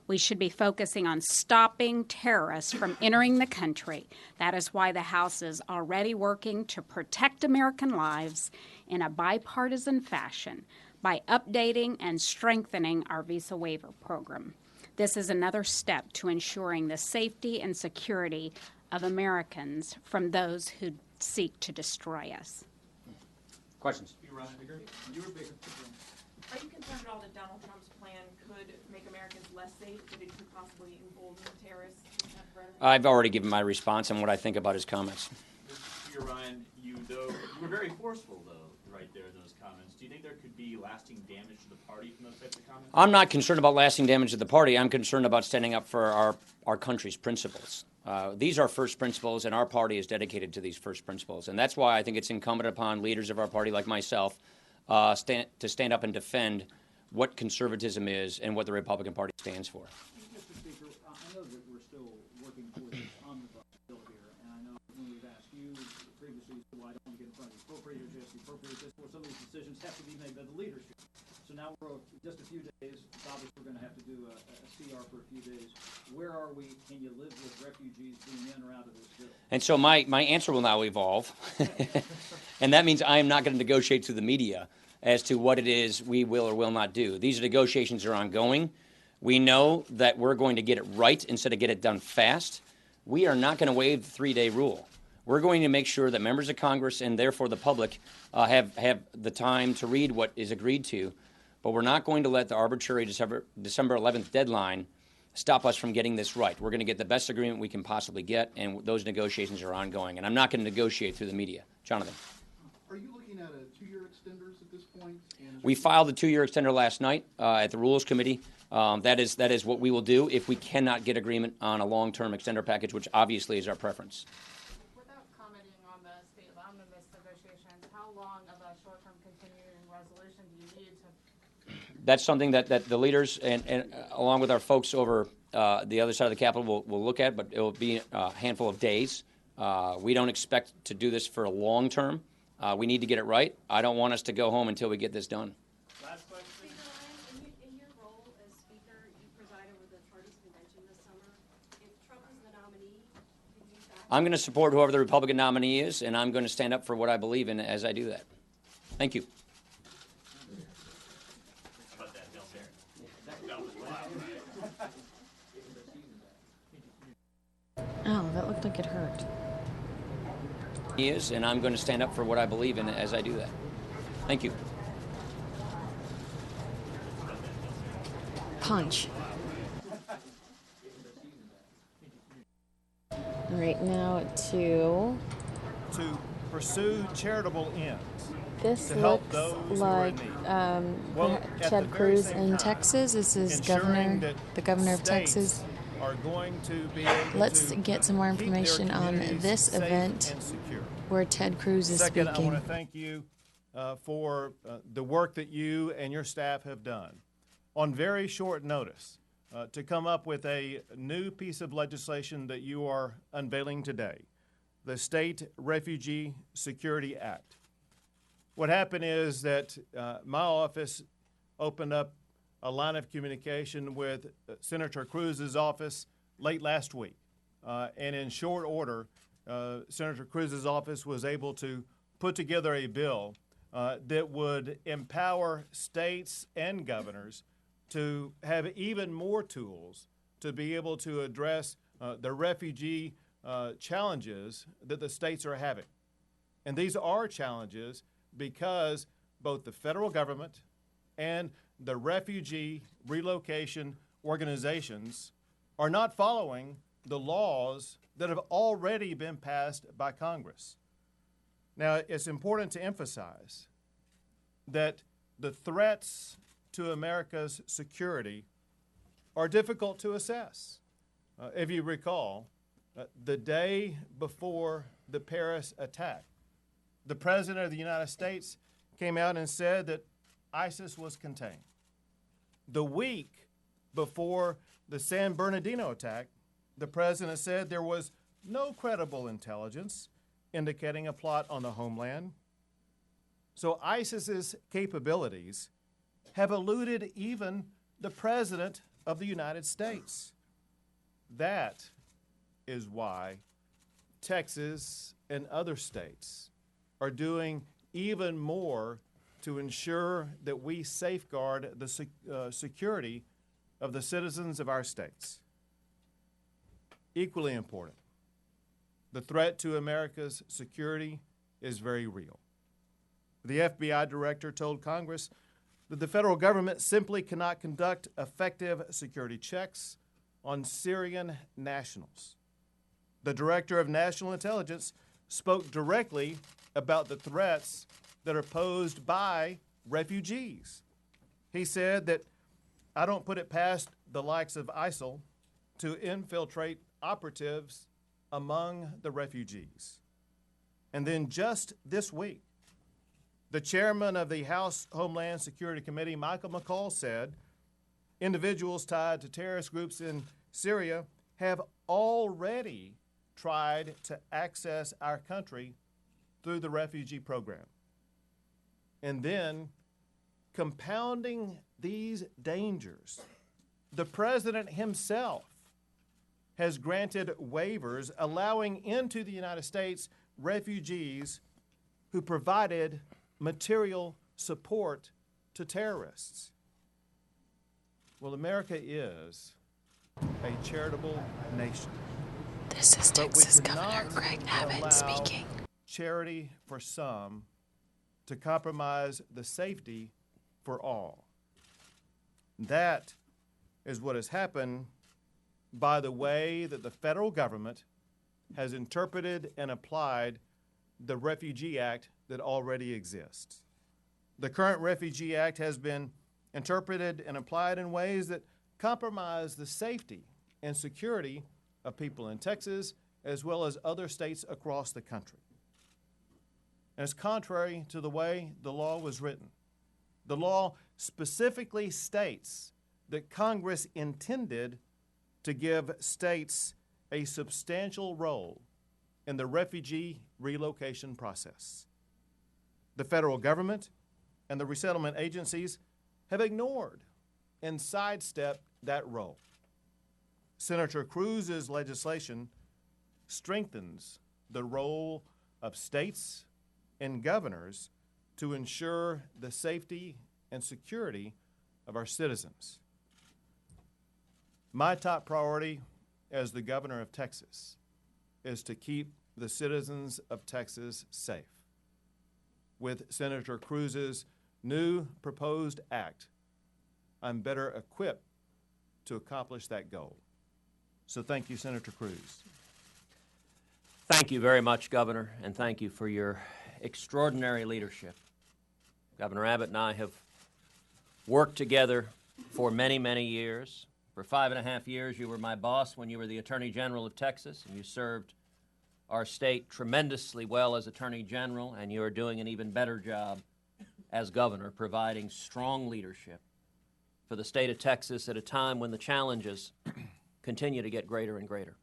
We should be focusing on stopping terrorists from entering the country. That is why the House is already working to protect American lives in a bipartisan fashion by updating and strengthening our visa waiver program. This is another step to ensuring the safety and security of Americans from those who seek to destroy us. Questions? You were bigger. Are you concerned at all that Donald Trump's plan could make Americans less safe, that it could possibly embolden terrorists? I've already given my response on what I think about his comments. Mr. Ryan, you were very forceful, though, right there in those comments. Do you think there could be lasting damage to the party from those types of comments? I'm not concerned about lasting damage to the party. I'm concerned about standing up for our country's principles. These are first principles, and our party is dedicated to these first principles. And that's why I think it's incumbent upon leaders of our party like myself to stand up and defend what conservatism is and what the Republican Party stands for. Mr. Speaker, I know that we're still working towards this omnibus bill here, and I know when we've asked you previously, you said, well, I don't want to get in front of the appropriators, just the appropriators, just for some of these decisions have to be made by the leadership. So now we're just a few days, obviously we're going to have to do a CR for a few days. Where are we? Can you live with refugees being in or out of this bill? And so my answer will now evolve, and that means I am not going to negotiate through the media as to what it is we will or will not do. These negotiations are ongoing. We know that we're going to get it right instead of get it done fast. We are not going to waive the 3-day rule. We're going to make sure that members of Congress and therefore the public have the time to read what is agreed to, but we're not going to let the arbitrary December 11th deadline stop us from getting this right. We're going to get the best agreement we can possibly get, and those negotiations are ongoing. And I'm not going to negotiate through the media. Jonathan. Are you looking at a 2-year extenders at this point? We filed a 2-year extender last night at the Rules Committee. That is what we will do if we cannot get agreement on a long-term extender package, which obviously is our preference. Without commenting on the state of omnibus negotiations, how long of a short-term continuing resolution do you need to? That's something that the leaders and along with our folks over the other side of the Capitol will look at, but it will be a handful of days. We don't expect to do this for a long term. We need to get it right. I don't want us to go home until we get this done. Last question. Speaker Ryan, in your role as Speaker, you preside over the party's convention this summer. If Trump is the nominee, do you back? I'm going to support whoever the Republican nominee is, and I'm going to stand up for what I believe in as I do that. Thank you. looked like it hurt. He is, and I'm going to stand up for what I believe in as I do that. Thank you. Punch. Right now to pursue charitable ends. This to help looks those who like are in need. Well, at Ted the very Cruz same in time, Texas. This is ensuring that the governor of states Texas. Are going to be able Let's to get some more keep their information on communities this safe event and secure. where Ted Cruz is Second, speaking. I want to thank you for the work that you and your staff have done on very short notice to come up with a new piece of legislation that you are unveiling today, the State Refugee Security Act. What happened is that my office opened up a line of communication with Senator Cruz's office late last week. And in short order, Senator Cruz's office was able to put together a bill that would empower states and governors to have even more tools to be able to address the refugee challenges that the states are having. And these are challenges because both the federal government and the refugee relocation organizations are not following the laws that have already been passed by Congress. Now, it's important to emphasize that the threats to America's security are difficult to assess. If you recall, the day before the Paris attack, the President of the United States came out and said that ISIS was contained. The week before the San Bernardino attack, the President said there was no credible intelligence indicating a plot on the homeland. So ISIS's capabilities have eluded even the President of the United States. That is why Texas and other states are doing even more to ensure that we safeguard the security of the citizens of our states. Equally important, the threat to America's security is very real. The FBI director told Congress that the federal government simply cannot conduct effective security checks on Syrian nationals. The director of national intelligence spoke directly about the threats that are posed by refugees. He said that I don't put it past the likes of ISIL to infiltrate operatives among the refugees. And then just this week, the chairman of the House Homeland Security Committee, Michael McCall, said individuals tied to terrorist groups in Syria have already tried to access our country through the refugee program. And then, compounding these dangers, the president himself has granted waivers allowing into the United States refugees who provided material support to terrorists. Well, America is a charitable nation. This is Texas Governor Greg Abbott speaking. Charity for some to compromise the safety for all. That is what has happened by the way that the federal government has interpreted and applied the Refugee Act that already exists. The current Refugee Act has been interpreted and applied in ways that compromise the safety and security of people in Texas as well as other states across the country. And it's contrary to the way the law was written. The law specifically states that Congress intended to give states a substantial role in the refugee relocation process. The federal government and the resettlement agencies have ignored and sidestepped that role. Senator Cruz's legislation strengthens the role of states and governors to ensure the safety and security of our citizens. My top priority as the governor of Texas is to keep the citizens of Texas safe. With Senator Cruz's new proposed act, I'm better equipped to accomplish that goal. So thank you, Senator Cruz. Thank you very much, Governor, and thank you for your extraordinary leadership. Governor Abbott and I have worked together for many, many years. For 5.5 years, you were my boss when you were the Attorney General of Texas, and you served our state tremendously well as Attorney General, and you are doing an even better job as Governor, providing strong leadership for the state of Texas at a time when the challenges continue to get greater and greater.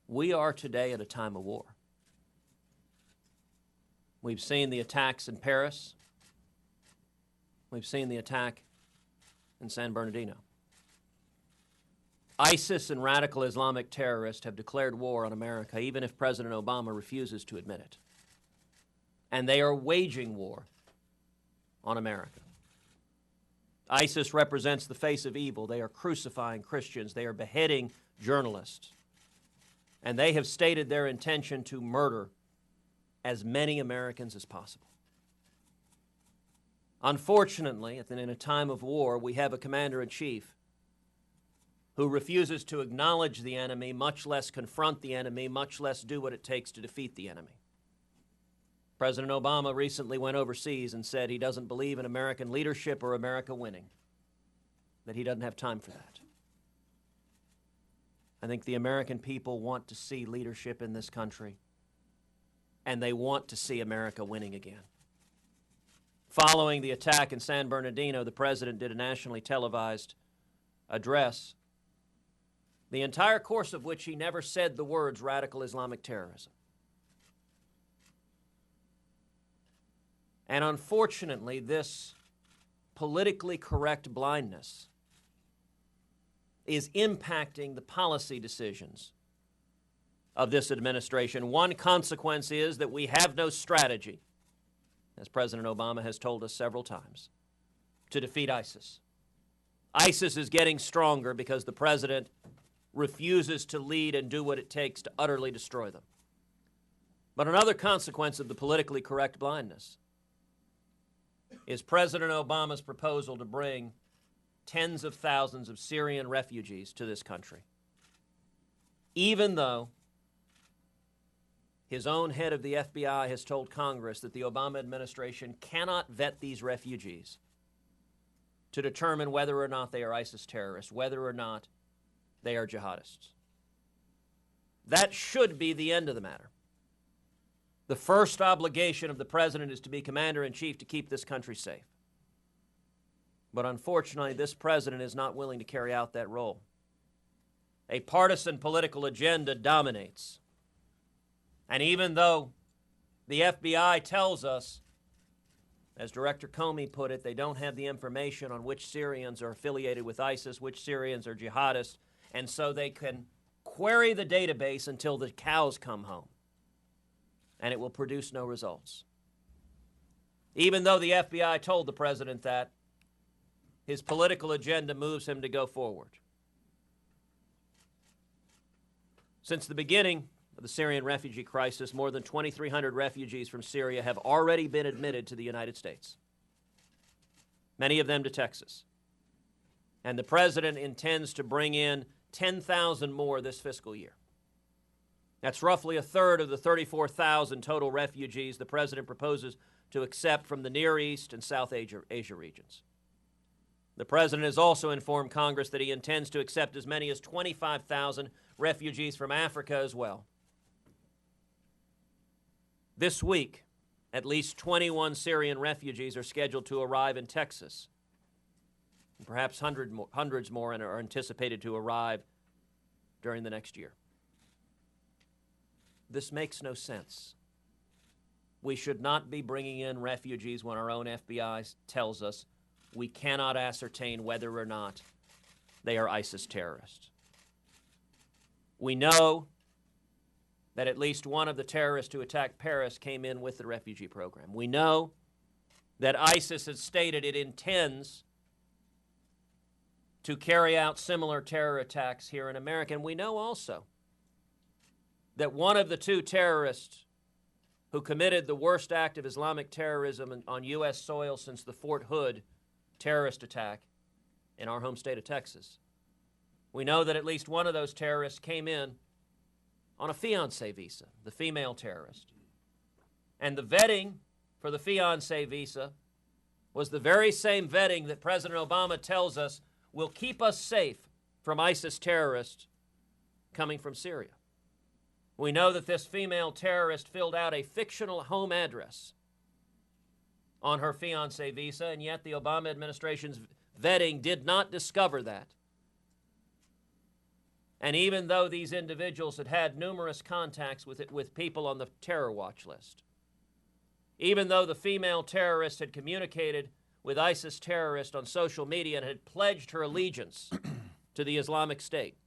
We are today at a time of war. We've seen the attacks in Paris. We've seen the attack in San Bernardino. ISIS and radical Islamic terrorists have declared war on America, even if President Obama refuses to admit it. And they are waging war on America. ISIS represents the face of evil. They are crucifying Christians. They are beheading journalists. And they have stated their intention to murder as many Americans as possible. Unfortunately, in a time of war, we have a commander-in-chief who refuses to acknowledge the enemy, much less confront the enemy, much less do what it takes to defeat the enemy. President Obama recently went overseas and said he doesn't believe in American leadership or America winning, that he doesn't have time for that. I think the American people want to see leadership in this country, and they want to see America winning again. Following the attack in San Bernardino, the president did a nationally televised address, the entire course of which he never said the words radical Islamic terrorism. And unfortunately, this politically correct blindness is impacting the policy decisions of this administration. One consequence is that we have no strategy, as President Obama has told us several times, to defeat ISIS. ISIS is getting stronger because the president refuses to lead and do what it takes to utterly destroy them. But another consequence of the politically correct blindness is President Obama's proposal to bring tens of thousands of Syrian refugees to this country, even though his own head of the FBI has told Congress that the Obama administration cannot vet these refugees to determine whether or not they are ISIS terrorists, whether or not they are jihadists. That should be the end of the matter. The first obligation of the president is to be commander-in-chief to keep this country safe. But unfortunately, this president is not willing to carry out that role. A partisan political agenda dominates. And even though the FBI tells us, as Director Comey put it, they don't have the information on which Syrians are affiliated with ISIS, which Syrians are jihadists, and so they can query the database until the cows come home, and it will produce no results. Even though the FBI told the president that, his political agenda moves him to go forward. Since the beginning of the Syrian refugee crisis, more than 2,300 refugees from Syria have already been admitted to the United States, many of them to Texas. And the president intends to bring in 10,000 more this fiscal year. That's roughly a third of the 34,000 total refugees the president proposes to accept from the Near East and South Asia regions. The president has also informed Congress that he intends to accept as many as 25,000 refugees from Africa as well. This week, at least 21 Syrian refugees are scheduled to arrive in Texas. And perhaps hundreds more are anticipated to arrive during the next year. This makes no sense. We should not be bringing in refugees when our own FBI tells us we cannot ascertain whether or not they are ISIS terrorists. We know that at least one of the terrorists who attacked Paris came in with the refugee program. We know that ISIS has stated it intends to carry out similar terror attacks here in America. And we know also that one of the two terrorists who committed the worst act of Islamic terrorism on U.S. soil since the Fort Hood terrorist attack in our home state of Texas. We know that at least one of those terrorists came in on a fiancé visa, the female terrorist. And the vetting for the fiancé visa was the very same vetting that President Obama tells us will keep us safe from ISIS terrorists coming from Syria. We know that this female terrorist filled out a fictional home address on her fiancé visa, and yet the Obama administration's vetting did not discover that. And even though these individuals had had numerous contacts with people on the terror watch list, even though the female terrorist had communicated with ISIS terrorists on social media and had pledged her allegiance to the Islamic State,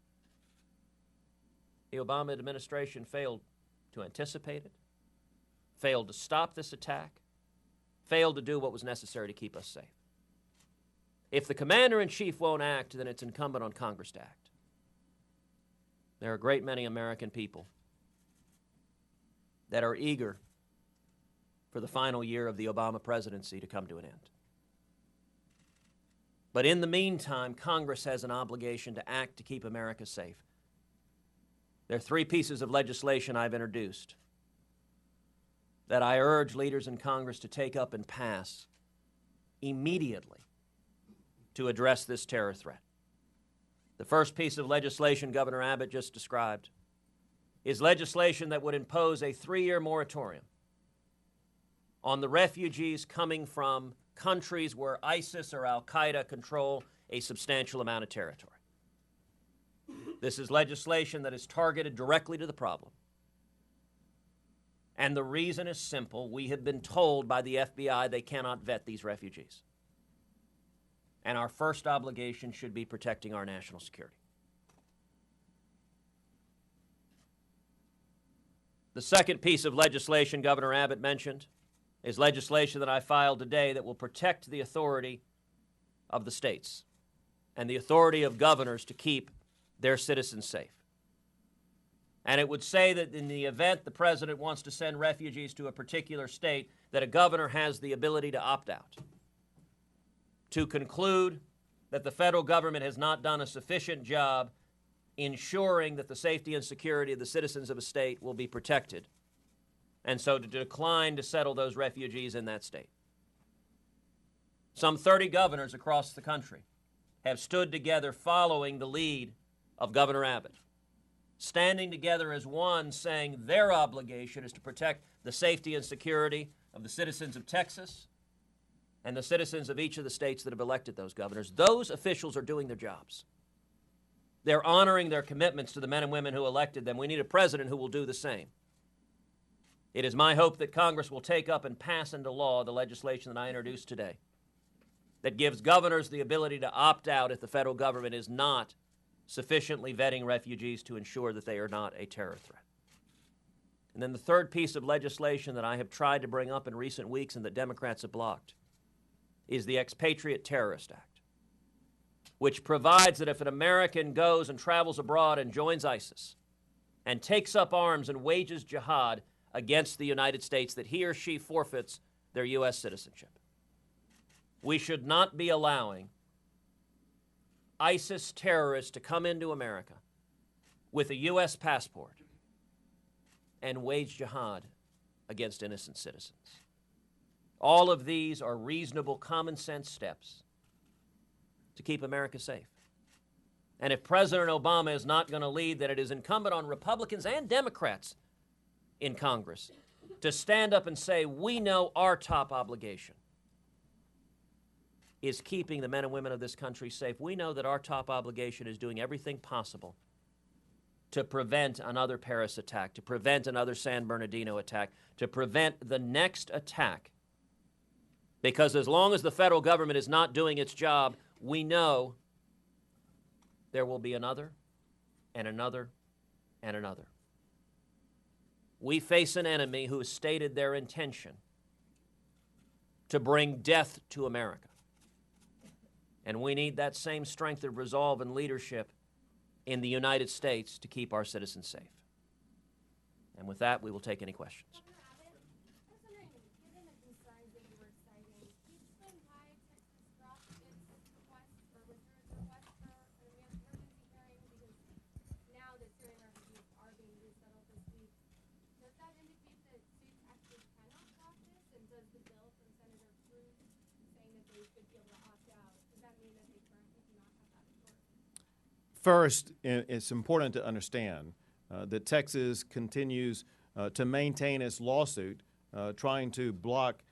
the Obama administration failed to anticipate it, failed to stop this attack, failed to do what was necessary to keep us safe. If the commander-in-chief won't act, then it's incumbent on Congress to act. There are a great many American people that are eager for the final year of the Obama presidency to come to an end. But in the meantime, Congress has an obligation to act to keep America safe. There are 3 pieces of legislation I've introduced that I urge leaders in Congress to take up and pass immediately to address this terror threat. The first piece of legislation Governor Abbott just described is legislation that would impose a 3-year moratorium on the refugees coming from countries where ISIS or al-Qaeda control a substantial amount of territory. This is legislation that is targeted directly to the problem. And the reason is simple. We have been told by the FBI they cannot vet these refugees. And our first obligation should be protecting our national security. The second piece of legislation Governor Abbott mentioned is legislation that I filed today that will protect the authority of the states and the authority of governors to keep their citizens safe. And it would say that in the event the president wants to send refugees to a particular state, that a governor has the ability to opt out, to conclude that the federal government has not done a sufficient job ensuring that the safety and security of the citizens of a state will be protected, and so to decline to settle those refugees in that state. Some 30 governors across the country have stood together following the lead of Governor Abbott, standing together as one, saying their obligation is to protect the safety and security of the citizens of Texas and the citizens of each of the states that have elected those governors. Those officials are doing their jobs. They're honoring their commitments to the men and women who elected them. We need a president who will do the same. It is my hope that Congress will take up and pass into law the legislation that I introduced today that gives governors the ability to opt out if the federal government is not sufficiently vetting refugees to ensure that they are not a terror threat. And then the third piece of legislation that I have tried to bring up in recent weeks and that Democrats have blocked is the Expatriate Terrorist Act, which provides that if an American goes and travels abroad and joins ISIS and takes up arms and wages jihad against the United States, that he or she forfeits their U.S. citizenship. We should not be allowing ISIS terrorists to come into America with a U.S. passport and wage jihad against innocent citizens. All of these are reasonable, common sense steps to keep America safe. And if President Obama is not going to lead, then it is incumbent on Republicans and Democrats in Congress to stand up and say, we know our top obligation is keeping the men and women of this country safe. We know that our top obligation is doing everything possible to prevent another Paris attack, to prevent another San Bernardino attack, to prevent the next attack. Because as long as the federal government is not doing its job, we know there will be another and another and another. We face an enemy who has stated their intention to bring death to America. And we need that same strength of resolve and leadership in the United States to keep our citizens safe. And with that, we will take any questions. First, it's important to understand that Texas continues to maintain its lawsuit trying to block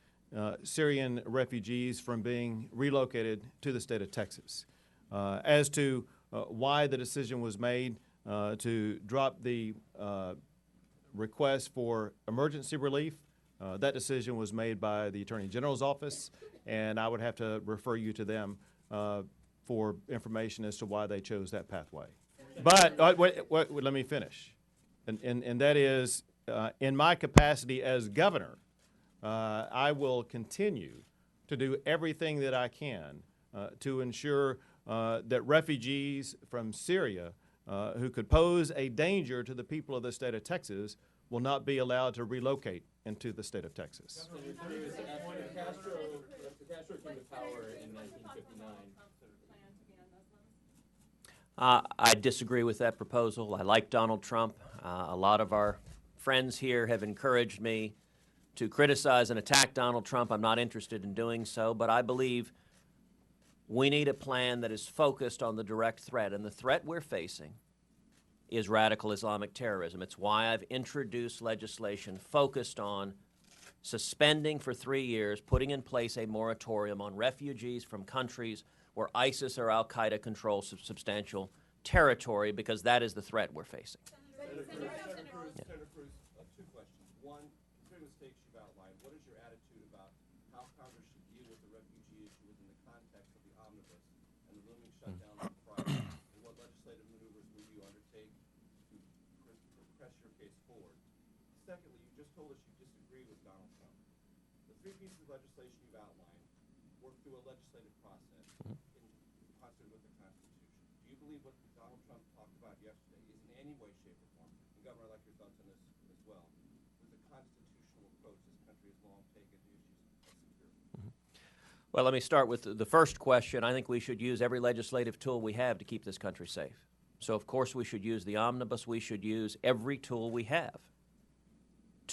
Syrian refugees from being relocated to the state of Texas. As to why the decision was made to drop the request for emergency relief, that decision was made by the Attorney General's office, and I would have to refer you to them for information as to why they chose that pathway. But wait, let me finish. And that is, in my capacity as governor, I will continue to do everything that I can to ensure that refugees from Syria who could pose a danger to the people of the state of Texas will not be allowed to relocate into the state of Texas. Castro came to power in 1959. I disagree with that proposal. I like Donald Trump. A lot of our friends here have encouraged me to criticize and attack Donald Trump. I'm not interested in doing so, but I believe we need a plan that is focused on the direct threat, and the threat we're facing is radical Islamic terrorism. It's why I've introduced legislation focused on suspending for 3 years, putting in place a moratorium on refugees from countries where ISIS or al-Qaeda controls substantial territory, because that is the threat we're facing. Senator Cruz, two questions. One, considering the stakes you've outlined, what is your attitude about how Congress should deal with the refugee issue within the context of the omnibus and the looming shutdown on Friday? And what legislative maneuvers will you undertake to press your case forward? Secondly, you just told us you disagree with Donald Trump. The three pieces of legislation you've outlined work through a legislative process in concert with the Constitution. Do you believe what Donald Trump talked about yesterday is in any way, shape, or form, and Governor, I'd like your thoughts on this as well, with the constitutional approach this country has long taken to issues of security? Well, let me start with the first question. I think we should use every legislative tool we have to keep this country safe. So, of course, we should use the omnibus. We should use every tool we have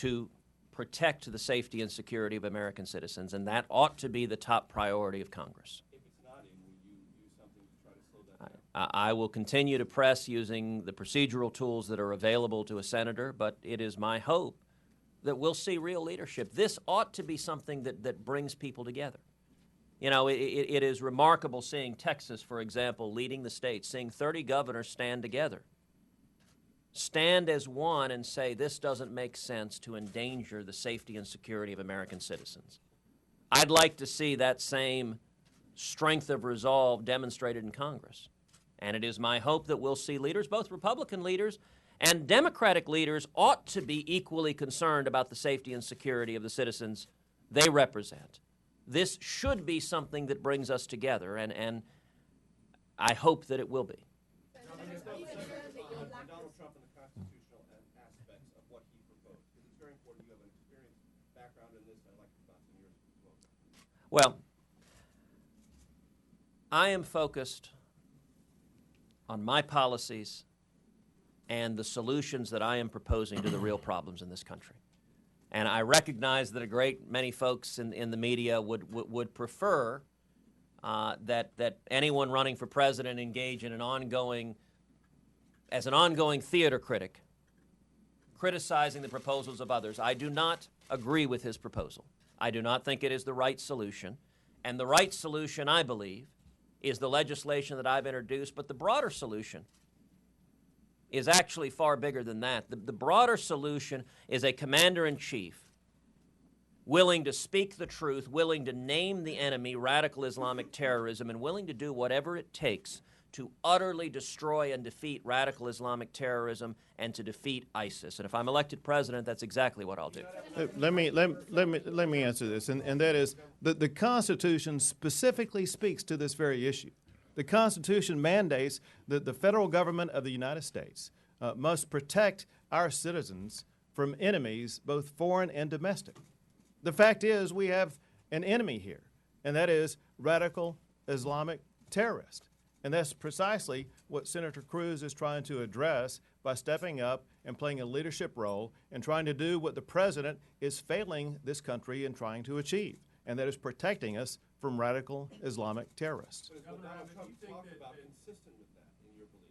to protect the safety and security of American citizens, and that ought to be the top priority of Congress. If it's not in, will you do something to try to slow that down? I will continue to press using the procedural tools that are available to a senator, but it is my hope that we'll see real leadership. This ought to be something that brings people together. You know, it is remarkable seeing Texas, for example, leading the state, seeing 30 governors stand together. Stand as one and say this doesn't make sense to endanger the safety and security of American citizens. I'd like to see that same strength of resolve demonstrated in Congress. And it is my hope that we'll see leaders, both Republican leaders and Democratic leaders, ought to be equally concerned about the safety and security of the citizens they represent. This should be something that brings us together, and I hope that it will be. Donald Trump and the constitutional aspects of what he proposed, because it's very important. You have an experienced background in this, and I'd like your thoughts on yours as well. Well, I am focused on my policies and the solutions that I am proposing to the real problems in this country. And I recognize that a great many folks in the media would prefer that anyone running for president engage in an ongoing theater critic, criticizing the proposals of others. I do not agree with his proposal. I do not think it is the right solution. And the right solution, I believe, is the legislation that I've introduced. But the broader solution is actually far bigger than that. The broader solution is a commander-in-chief willing to speak the truth, willing to name the enemy, radical Islamic terrorism, and willing to do whatever it takes to utterly destroy and defeat radical Islamic terrorism and to defeat ISIS. And if I'm elected president, that's exactly what I'll do. Let me answer this, and that is that the Constitution specifically speaks to this very issue. The Constitution mandates that the federal government of the United States must protect our citizens from enemies, both foreign and domestic. The fact is we have an enemy here, and that is radical Islamic terrorists. And that's precisely what Senator Cruz is trying to address by stepping up and playing a leadership role and trying to do what the president is failing this country in trying to achieve, and that is protecting us from radical Islamic terrorists. But is what Donald Trump talked about consistent with that, in your belief?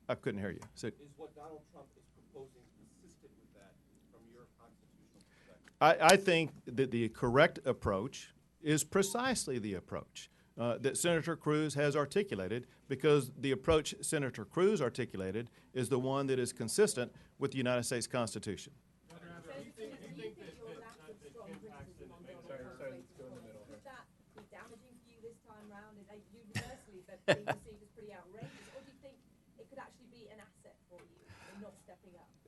I couldn't hear you. So, Is what Donald Trump is proposing consistent with that from your constitutional perspective? I think that the correct approach is precisely the approach that Senator Cruz has articulated, because the approach Senator Cruz articulated is the one that is consistent with the United States Constitution.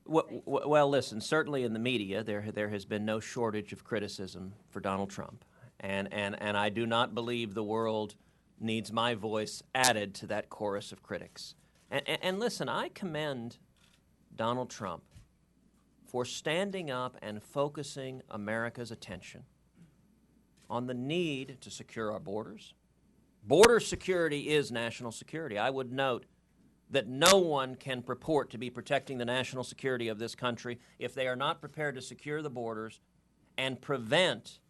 Well, listen, certainly in the media there has been no shortage of criticism for Donald Trump. And I do not believe the world needs my voice added to that chorus of critics. And listen, I commend Donald Trump for standing up and focusing America's attention on the need to secure our borders. Border security is national security. I would note that no one can purport to be protecting the national security of this country if they are not prepared to secure the borders and prevent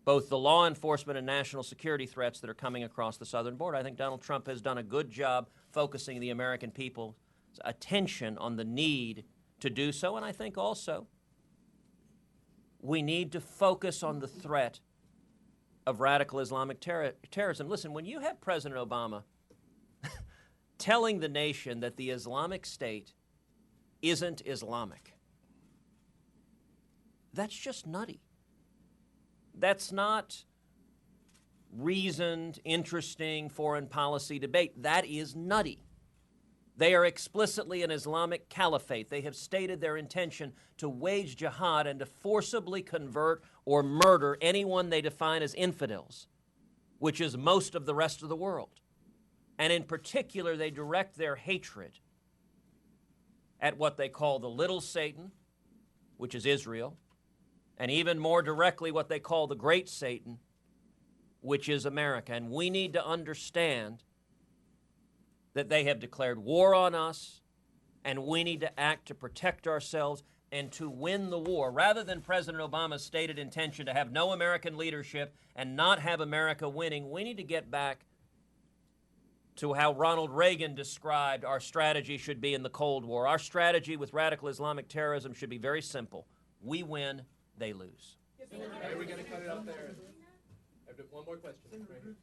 both the law enforcement and national security threats that are coming across the southern border. I think Donald Trump has done a good job focusing the American people's attention on the need to do so, and I think also we need to focus on the threat of radical Islamic terrorism. Listen, when you have President Obama telling the nation that the Islamic State isn't Islamic, that's just nutty. That's not reasoned, interesting foreign policy debate. That is nutty. They are explicitly an Islamic caliphate. They have stated their intention to wage jihad and to forcibly convert or murder anyone they define as infidels, which is most of the rest of the world. And in particular, they direct their hatred at what they call the little Satan, which is Israel, and even more directly what they call the great Satan, which is America. And we need to understand that they have declared war on us, and we need to act to protect ourselves and to win the war. Rather than President Obama's stated intention to have no American leadership and not have America winning, we need to get back to how Ronald Reagan described our strategy should be in the Cold War. Our strategy with radical Islamic terrorism should be very simple. We win, they lose. Hey, we're going to cut it out there. One more question. Right here.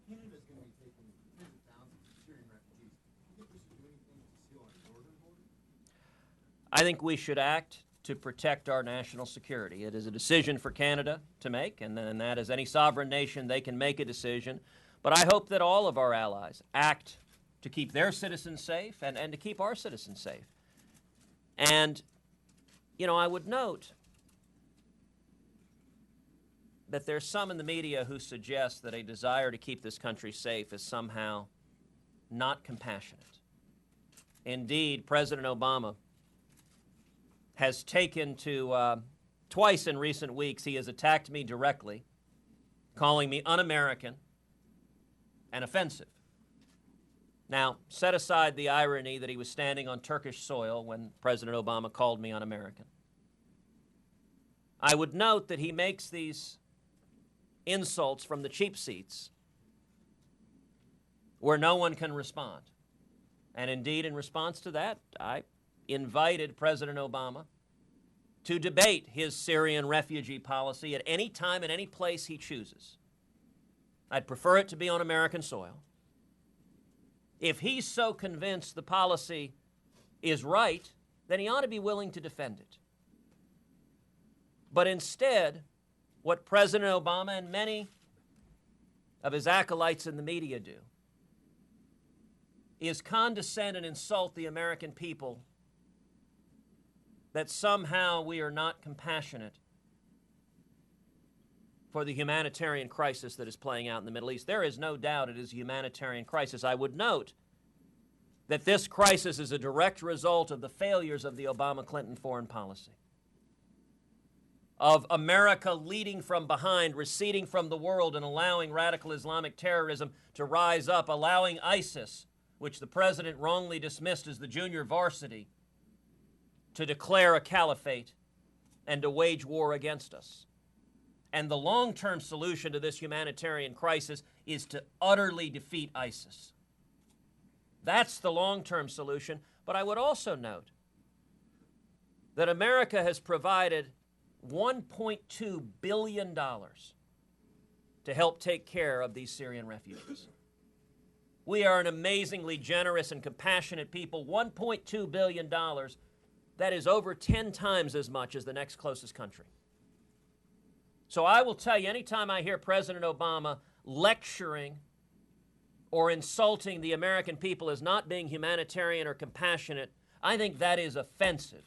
Canada's going to be taking tens of thousands of Syrian refugees. Do you think we should do anything to seal our northern border? I think we should act to protect our national security. It is a decision for Canada to make, and then that, as any sovereign nation, they can make a decision. But I hope that all of our allies act to keep their citizens safe and to keep our citizens safe. And, you know, I would note that there's some in the media who suggest that a desire to keep this country safe is somehow not compassionate. Indeed, President Obama has taken to, twice in recent weeks, he has attacked me directly, calling me un-American and offensive. Now, set aside the irony that he was standing on Turkish soil when President Obama called me un-American. I would note that he makes these insults from the cheap seats where no one can respond. And indeed, in response to that, I invited President Obama to debate his Syrian refugee policy at any time and any place he chooses. I'd prefer it to be on American soil. If he's so convinced the policy is right, then he ought to be willing to defend it. But instead, what President Obama and many of his acolytes in the media do is condescend and insult the American people, that somehow we are not compassionate for the humanitarian crisis that is playing out in the Middle East. There is no doubt it is a humanitarian crisis. I would note that this crisis is a direct result of the failures of the Obama-Clinton foreign policy, of America leading from behind, receding from the world, and allowing radical Islamic terrorism to rise up, allowing ISIS, which the president wrongly dismissed as the junior varsity, to declare a caliphate and to wage war against us. And the long-term solution to this humanitarian crisis is to utterly defeat ISIS. That's the long-term solution. But I would also note that America has provided $1.2 billion to help take care of these Syrian refugees. We are an amazingly generous and compassionate people. $1.2 billion, that is over 10 times as much as the next closest country. So I will tell you, anytime I hear President Obama lecturing or insulting the American people as not being humanitarian or compassionate, I think that is offensive.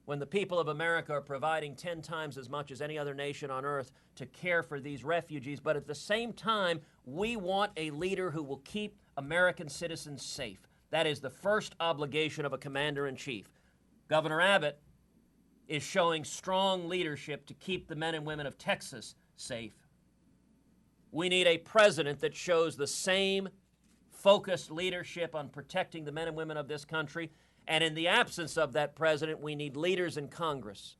When the people of America are providing 10 times as much as any other nation on earth to care for these refugees, but at the same time, we want a leader who will keep American citizens safe. That is the first obligation of a commander-in-chief. Governor Abbott is showing strong leadership to keep the men and women of Texas safe. We need a president that shows the same focused leadership on protecting the men and women of this country. And in the absence of that president, we need leaders in Congress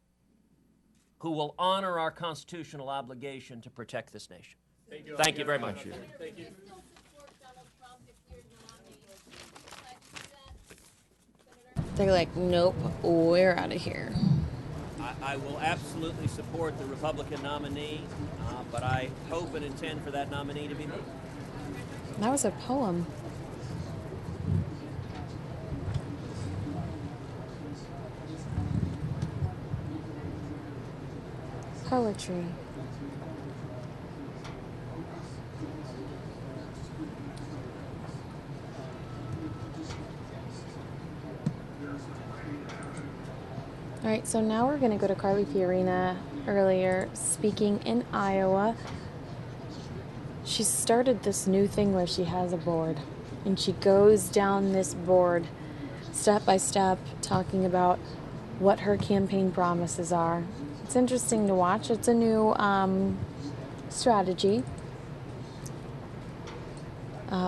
who will honor our constitutional obligation to protect this nation. Thank you very much. Thank you. They're like, nope, we're out of here. I will absolutely support the Republican nominee, but I hope and intend for that nominee to be me. That was a poem. Poetry. All right, so now we're going to go to Carly Fiorina, earlier speaking in Iowa. She started this new thing where she has a board, and she goes down this board step by step, talking about what her campaign promises are. It's interesting to watch. It's a new strategy.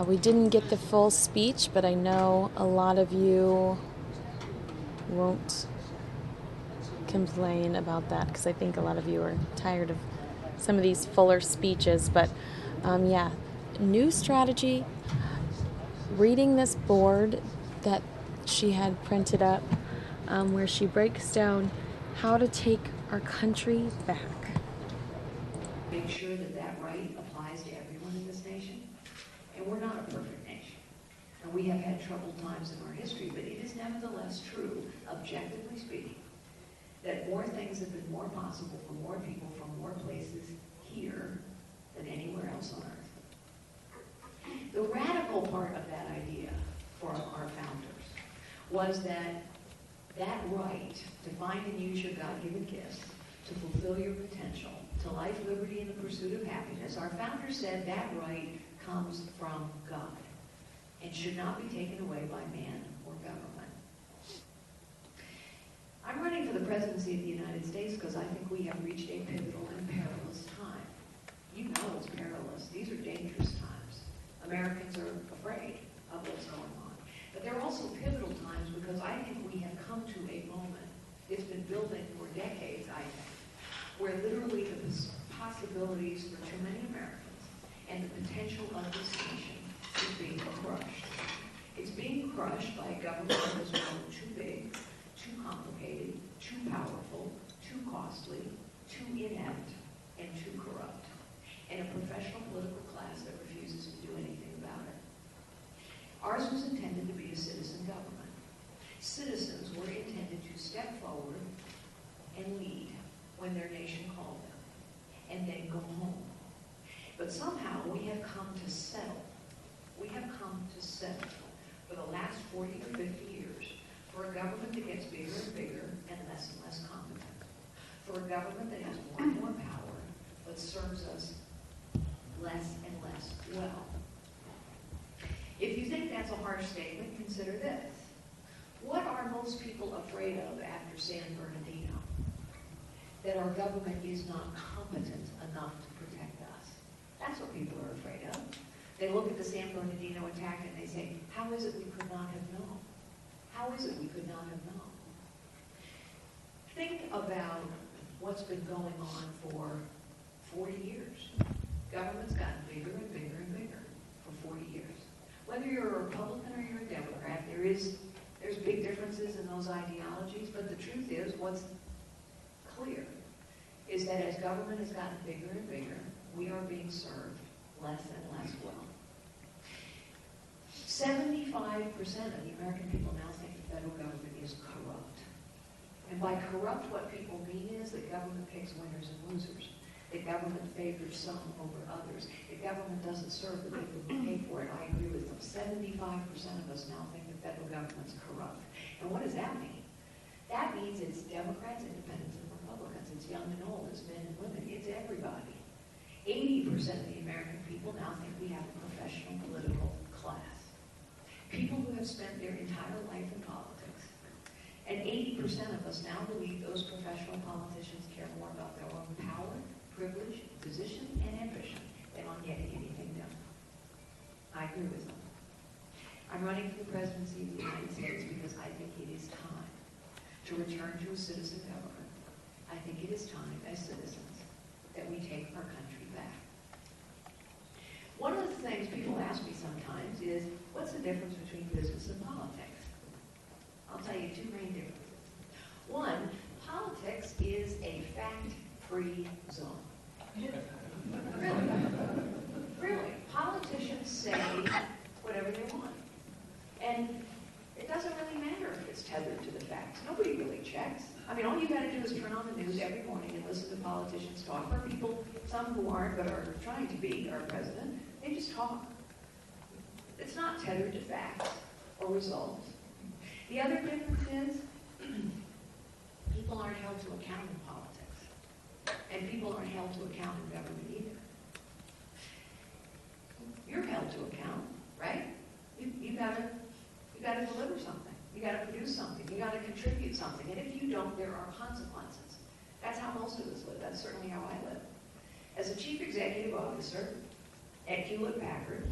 We didn't get the full speech, but I know a lot of you won't complain about that because I think a lot of you are tired of some of these fuller speeches. But yeah, new strategy. Reading this board that she had printed up where she breaks down how to take our country back. Make sure that that right applies to everyone in this nation. And we're not a perfect nation. And we have had troubled times in our history, but it is nevertheless true, objectively speaking, that more things have been more possible for more people from more places here than anywhere else on earth. The radical part of that idea for our founders was that right to find and use your God-given gifts, to fulfill your potential, to life, liberty, and the pursuit of happiness, our founders said that right comes from God and should not be taken away by man or government. I'm running for the presidency of the United States because I think we have reached a pivotal and perilous time. You know it's perilous. These are dangerous times. Americans are afraid of what's going on. But they're also pivotal times because I think we have come to a moment, it's been building for decades, I think, where literally the possibilities for too many Americans and the potential of this nation is being crushed. It's being crushed by a government that has grown too big, too complicated, too powerful, too costly, too inept, and too corrupt, and a professional political class that refuses to do anything about it. Ours was intended to be a citizen government. Citizens were intended to step forward and lead when their nation called them, and then go home. But somehow we have come to settle. We have come to settle for the last 40 or 50 years for a government that gets bigger and bigger and less competent. For a government that has more and more power, but serves us less and less well. a harsh statement. Consider this. What are most people afraid of after San Bernardino? That our government is not competent enough to protect us. That's what people are afraid of. They look at the San Bernardino attack and they say, how is it we could not have known? How is it we could not have known? Think about what's been going on for 40 years. Government's gotten bigger and bigger and bigger for 40 years. Whether you're a Republican or you're a Democrat, there's big differences in those ideologies, but the truth is, what's clear is that as government has gotten bigger and bigger, we are being served less and less well. 75% of the American people now think the federal government is corrupt. And by corrupt, what people mean is that government picks winners and losers. That government favors some over others. That government doesn't serve the people who pay for it. I agree with them. 75% of us now think the federal government's corrupt. And what does that mean? That means it's Democrats, Independents, and Republicans. It's young and old. It's men and women. It's everybody. 80% of the American people now think we have a professional political class. People who have spent their entire life in politics. And 80% of us now believe those professional politicians care more about their own power, privilege, position, and ambition than on getting anything done. I agree with them. I'm running for the presidency of the United States because I think it is time to return to a citizen government. I think it is time, as citizens, that we take our country back. One of the things people ask me sometimes is, what's the difference between business and politics? I'll tell you two main differences. One, politics is a fact-free zone. Really. Really. Politicians say whatever they want. And it doesn't really matter if it's tethered to the facts. Nobody really checks. I mean, all you got to do is turn on the news every morning and listen to politicians talk, or people, some who aren't but are trying to be our president, they just talk. It's not tethered to facts or results. The other difference is people aren't held to account in politics, and people aren't held to account in government either. You're held to account, right? You gotta deliver something. You gotta produce something. You gotta contribute something. And if you don't, there are consequences. That's how most of us live. That's certainly how I live. As a chief executive officer at Hewlett-Packard,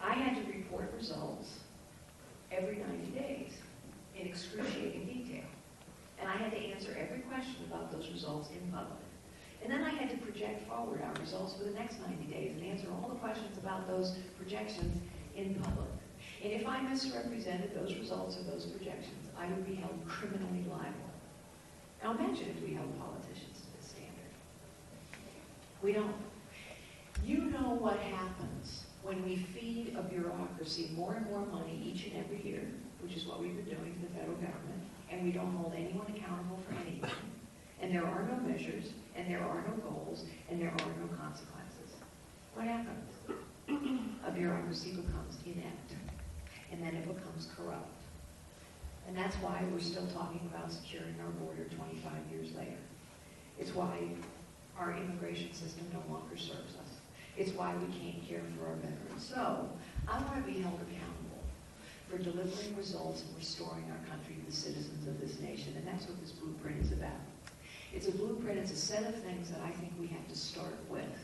I had to report results every 90 days in excruciating detail. And I had to answer every question about those results in public. And then I had to project forward our results for the next 90 days and answer all the questions about those projections in public. And if I misrepresented those results or those projections, I would be held criminally liable. Now imagine if we held politicians to this standard. We don't. You know what happens when we feed a bureaucracy more and more money each and every year, which is what we've been doing to the federal government, and we don't hold anyone accountable for anything. And there are no measures, and there are no goals, and there are no consequences. What happens? A bureaucracy becomes inept, and then it becomes corrupt. And that's why we're still talking about securing our border 25 years later. It's why our immigration system no longer serves us. It's why we can't care for our veterans. So I want to be held accountable for delivering results and restoring our country to the citizens of this nation. And that's what this blueprint is about. It's a blueprint, it's a set of things that I think we have to start with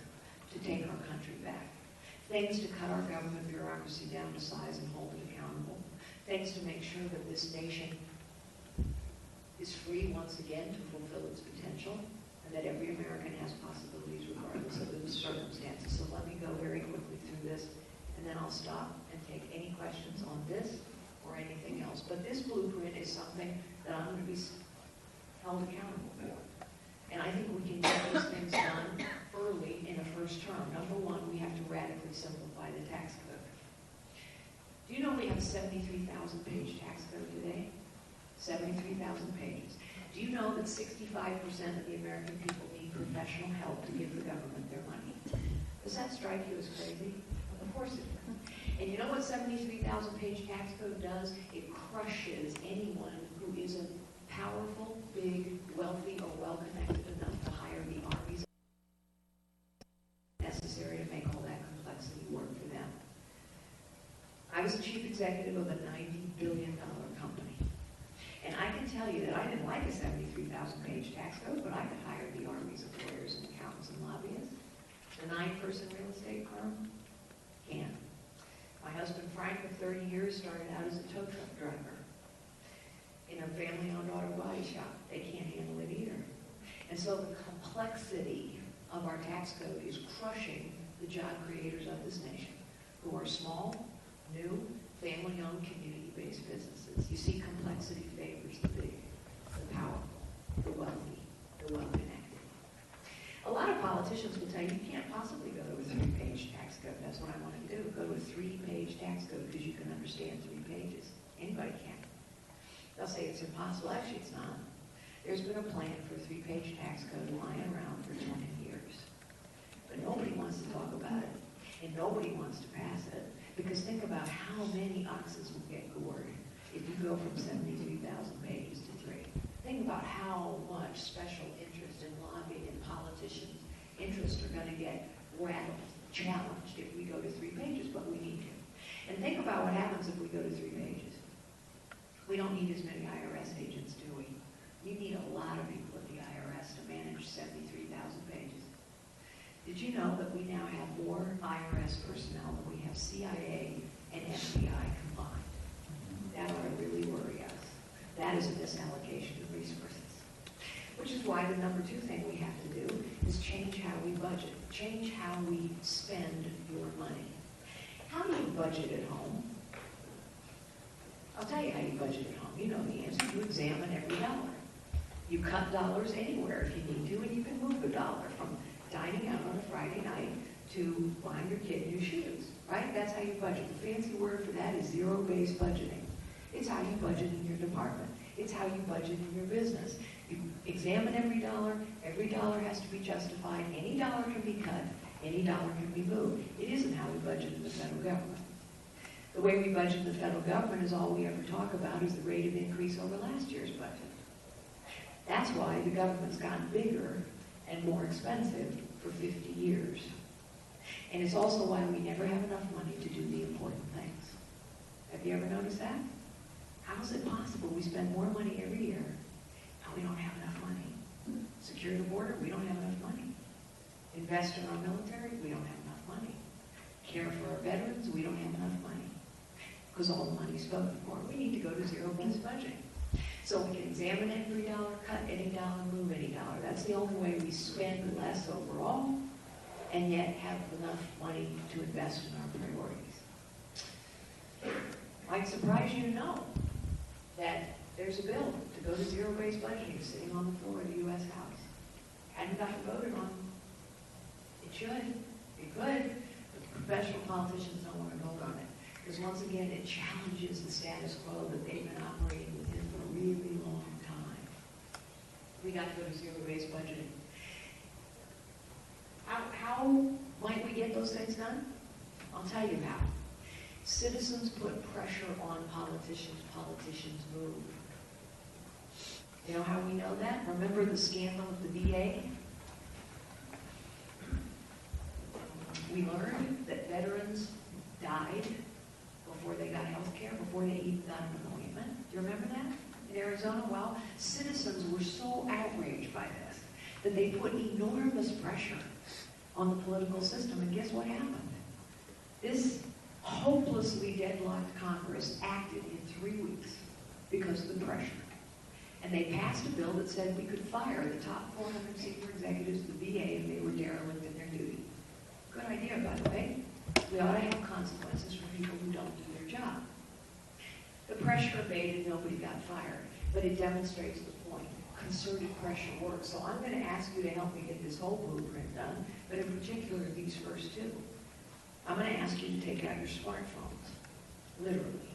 to take our country back. Things to cut our government bureaucracy down to size and hold it accountable. Things to make sure that this nation is free once again to fulfill its potential, and that every American has possibilities regardless of the circumstances. So let me go very quickly through this, and then I'll stop and take any questions on this or anything else. But this blueprint is something that I'm going to be held accountable for. And I think we can get these things done early in a first term. Number one, we have to radically simplify the tax code. Do you know we have a 73,000-page tax code today? 73,000 pages. Do you know that 65% of the American people need professional help to give the government their money? Does that strike you as crazy? Of course it does. And you know what 73,000-page tax code does? It crushes anyone who isn't powerful, big, wealthy, or well-connected enough to hire the armies necessary to make all that complexity work for them. I was the chief executive of a $90 billion company. And I can tell you that I didn't like a 73,000-page tax code, but I could hire the armies of lawyers and accountants and lobbyists. The 9-person real estate firm can. My husband Frank, of 30 years, started out as a tow truck driver in a family-owned auto body shop. They can't handle it either. And so the complexity of our tax code is crushing the job creators of this nation, who are small, new, family-owned, community-based businesses. You see, complexity favors the big, the powerful, the wealthy, the well-connected. A lot of politicians will tell you, you can't possibly go to a 3-page tax code. That's what I want to do. Go to a 3-page tax code because you can understand 3 pages. Anybody can. They'll say it's impossible. Actually, it's not. There's been a plan for a 3-page tax code lying around for 20 years. But nobody wants to talk about it, and nobody wants to pass it. Because think about how many oxes will get gored if you go from 73,000 pages to 3. Think about how much special interest in lobbying and politicians' interests are going to get rattled, challenged if we go to 3 pages, but we need to. And think about what happens if we go to 3 pages. We don't need as many IRS agents, do we? We need a lot of people at the IRS to manage 73,000 pages. Did you know that we now have more IRS personnel than we have CIA and FBI combined? That ought to really worry us. That is a misallocation of resources. Which is why the number 2 thing we have to do is change how we budget, change how we spend your money. How do you budget at home? I'll tell you how you budget at home. You know the answer. You examine every dollar. You cut dollars anywhere if you need to, and you can move a dollar from dining out on a Friday night to buying your kid new shoes, right? That's how you budget. The fancy word for that is zero-based budgeting. It's how you budget in your department. It's how you budget in your business. You examine every dollar has to be justified. Any dollar can be cut, any dollar can be moved. It isn't how we budget in the federal government. The way we budget in the federal government is all we ever talk about is the rate of increase over last year's budget. That's why the government's gotten bigger and more expensive for 50 years. And it's also why we never have enough money to do the important things. Have you ever noticed that? How is it possible we spend more money every year and we don't have enough money? Secure the border, we don't have enough money. Invest in our military, we don't have enough money. Care for our veterans, we don't have enough money. Because all the money's spoken for. We need to go to zero-based budgeting. So we can examine every dollar, cut any dollar, move any dollar. That's the only way we spend less overall and yet have enough money to invest in our priorities. Might surprise you to know that there's a bill to go to zero-based budgeting sitting on the floor of the U.S. House. Hadn't gotten voted on. It should. It could. But professional politicians don't want to vote on it. Because once again, it challenges the status quo that they've been operating within for a really long time. We got to go to zero-based budgeting. How might we get those things done? I'll tell you how. Citizens put pressure on politicians. Politicians move. You know how we know that? Remember the scandal of the VA? We learned that veterans died before they got health care, before they even got an appointment. Do you remember that? In Arizona? Well, citizens were so outraged by this that they put enormous pressure on the political system. And guess what happened? This hopelessly deadlocked Congress acted in 3 weeks because of the pressure. And they passed a bill that said we could fire the top 400 senior executives of the VA if they were derelict in their duty. Good idea, by the way. We ought to have consequences for people who don't do their job. The pressure abated, nobody got fired, but it demonstrates the point. Concerted pressure works. So I'm going to ask you to help me get this whole blueprint done, but in particular these first 2. I'm going to ask you to take out your smartphones, literally.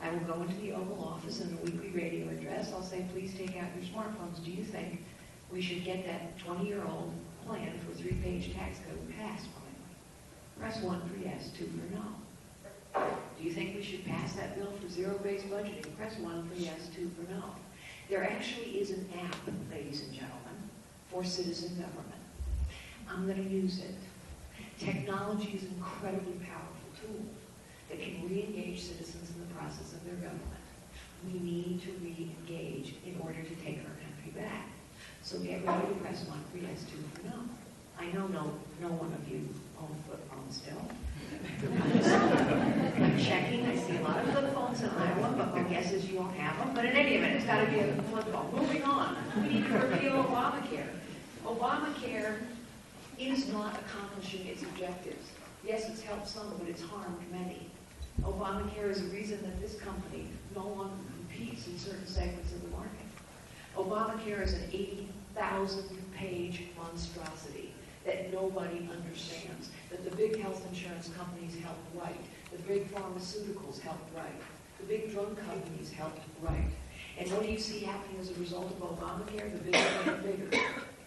I will go into the Oval Office in a weekly radio address. I'll say, please take out your smartphones. Do you think we should get that 20-year-old plan for a 3-page tax code passed finally? Press 1 for yes, 2 for no. Do you think we should pass that bill for zero-based budgeting? Press 1 for yes, 2 for no. There actually is an app, ladies and gentlemen, for citizen government. I'm going to use it. Technology is an incredibly powerful tool, that can re-engage citizens in the process of their government. We need to re-engage in order to take our country back. So get ready to press 1 for yes, 2 for no. I know no one of you own flip phones still. I'm checking. I see a lot of flip phones in Iowa, but my guess is you won't have them. But in any event, it's got to be a flip phone. Moving on. We need to repeal Obamacare. Obamacare is not accomplishing its objectives. Yes, it's helped some, but it's harmed many. Obamacare is the reason that this company no longer competes in certain segments of the market. Obamacare is an 80,000-page monstrosity that nobody understands, that the big health insurance companies helped write, the big pharmaceuticals helped write, the big drug companies helped write. And what do you see happening as a result of Obamacare? The bigger and bigger.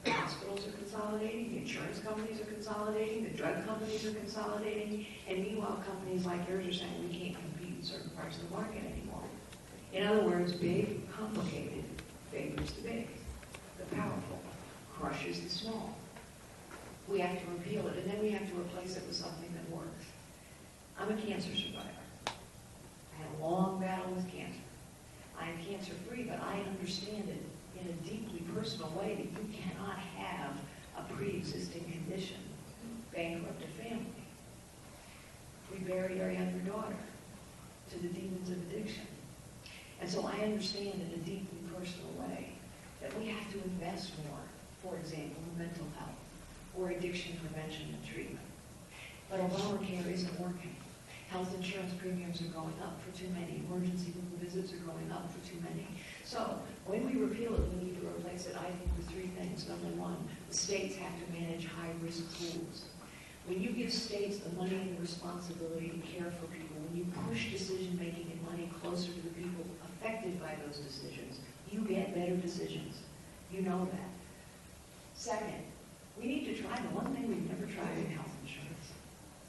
The hospitals are consolidating, the insurance companies are consolidating, the drug companies are consolidating, and meanwhile companies like yours are saying we can't compete in certain parts of the market anymore. In other words, big, complicated favors the big. The powerful crushes the small. We have to repeal it, and then we have to replace it with something that works. I'm a cancer survivor. I had a long battle with cancer. I'm cancer-free, but I understand it in a deeply personal way that you cannot have a pre-existing condition bankrupt a family. We buried our younger daughter to the demons of addiction. And so I understand in a deeply personal way that we have to invest more, for example, in mental health or addiction prevention and treatment. But Obamacare isn't working. Health insurance premiums are going up for too many. Emergency room visits are going up for too many. So when we repeal it, we need to replace it, I think, with 3 things. Number 1, the states have to manage high-risk pools. When you give states the money and the responsibility to care for people, when you push decision-making and money closer to the people affected by those decisions, you get better decisions. You know that. Second, we need to try the one thing we've never tried in health insurance.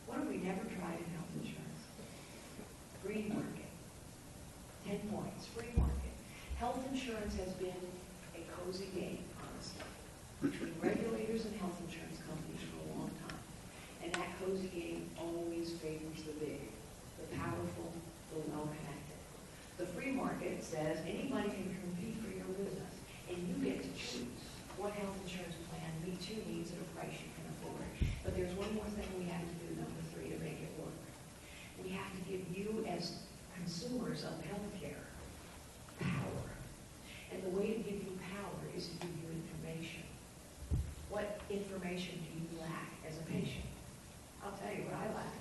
What have we never tried in health insurance? Free market. 10 points, free market. Health insurance has been a cozy game, honestly, between regulators and health insurance companies for a long time. And that cozy game always favors the big, the powerful, the well-connected. The free market says anybody can compete for your business, and you get to choose what health insurance plan meets your needs at a price you can afford. But there's one more thing we have to do, number 3, to make it work. We have to give you, as consumers of health care, power. And the way to give you power is to give you information. What information do you lack as a patient? I'll tell you what I lack.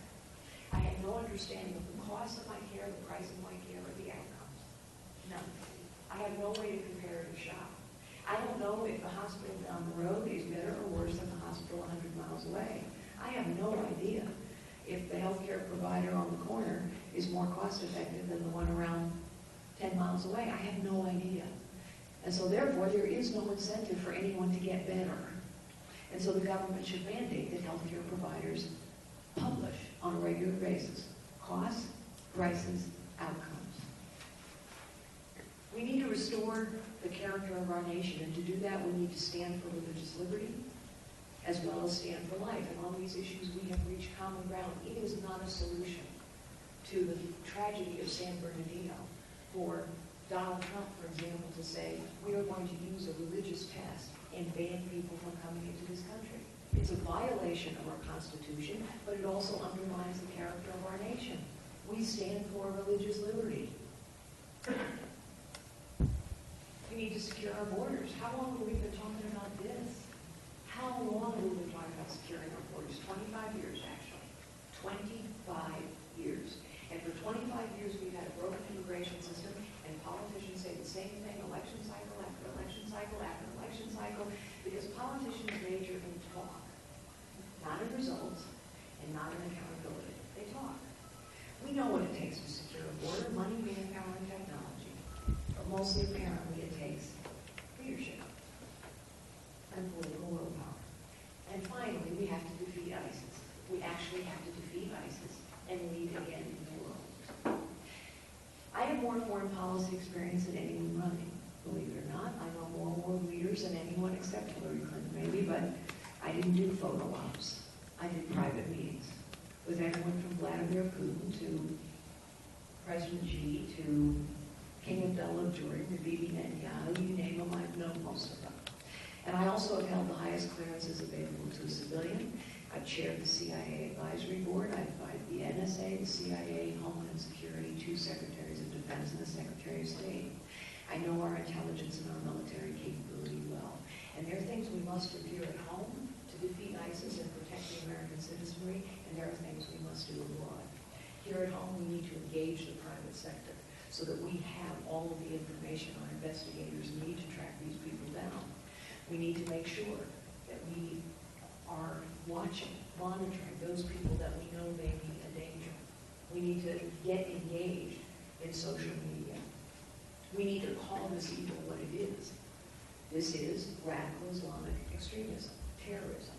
I have no understanding of the cost of my care, the price of my care, or the outcomes. None. I have no way to comparative shop. I don't know if the hospital down the road is better or worse than the hospital 100 miles away. I have no idea if the healthcare provider on the corner is more cost-effective than the one around 10 miles away. I have no idea. And so therefore, there is no incentive for anyone to get better. And so the government should mandate that healthcare providers publish on a regular basis costs, prices, outcomes. We need to restore the character of our nation, and to do that, we need to stand for religious liberty as well as stand for life. And on these issues, we have reached common ground. It is not a solution to the tragedy of San Bernardino for Donald Trump, for example, to say, we are going to use a religious test and ban people from coming into this country. It's a violation of our Constitution, but it also undermines the character of our nation. We stand for religious liberty. We need to secure our borders. How long have we been talking about this? How long have we been talking about securing our borders? 25 years, actually. 25 years. And for 25 years, we've had a broken immigration system, and politicians say the same thing election cycle after election cycle after election cycle, because politicians major in talk, not in results, and not in accountability. They talk. We know what it takes to secure a border: money, manpower, and technology. But mostly, apparently, it takes leadership and political willpower. And finally, we have to defeat ISIS. We actually have to defeat ISIS and lead again in the world. I have more foreign policy experience than anyone running, believe it or not. I know more world leaders than anyone except Hillary Clinton, maybe, but I didn't do photo ops. I did private meetings with everyone from Vladimir Putin to President Xi to King Abdullah of Jordan to Bibi Netanyahu, you name them, I've known most of them. And I also have held the highest clearances available to a civilian. I've chaired the CIA Advisory Board. I've advised the NSA, the CIA, Homeland Security, 2 Secretaries of Defense, and the Secretary of State. I know our intelligence and our military capability well. And there are things we must do here at home to defeat ISIS and protect the American citizenry, and there are things we must do abroad. Here at home, we need to engage the private sector so that we have all of the information our investigators need to track these people down. We need to make sure that we are watching, monitoring those people that we know may be a danger. We need to get engaged in social media. We need to call this evil what it is. This is radical Islamic extremism, terrorism.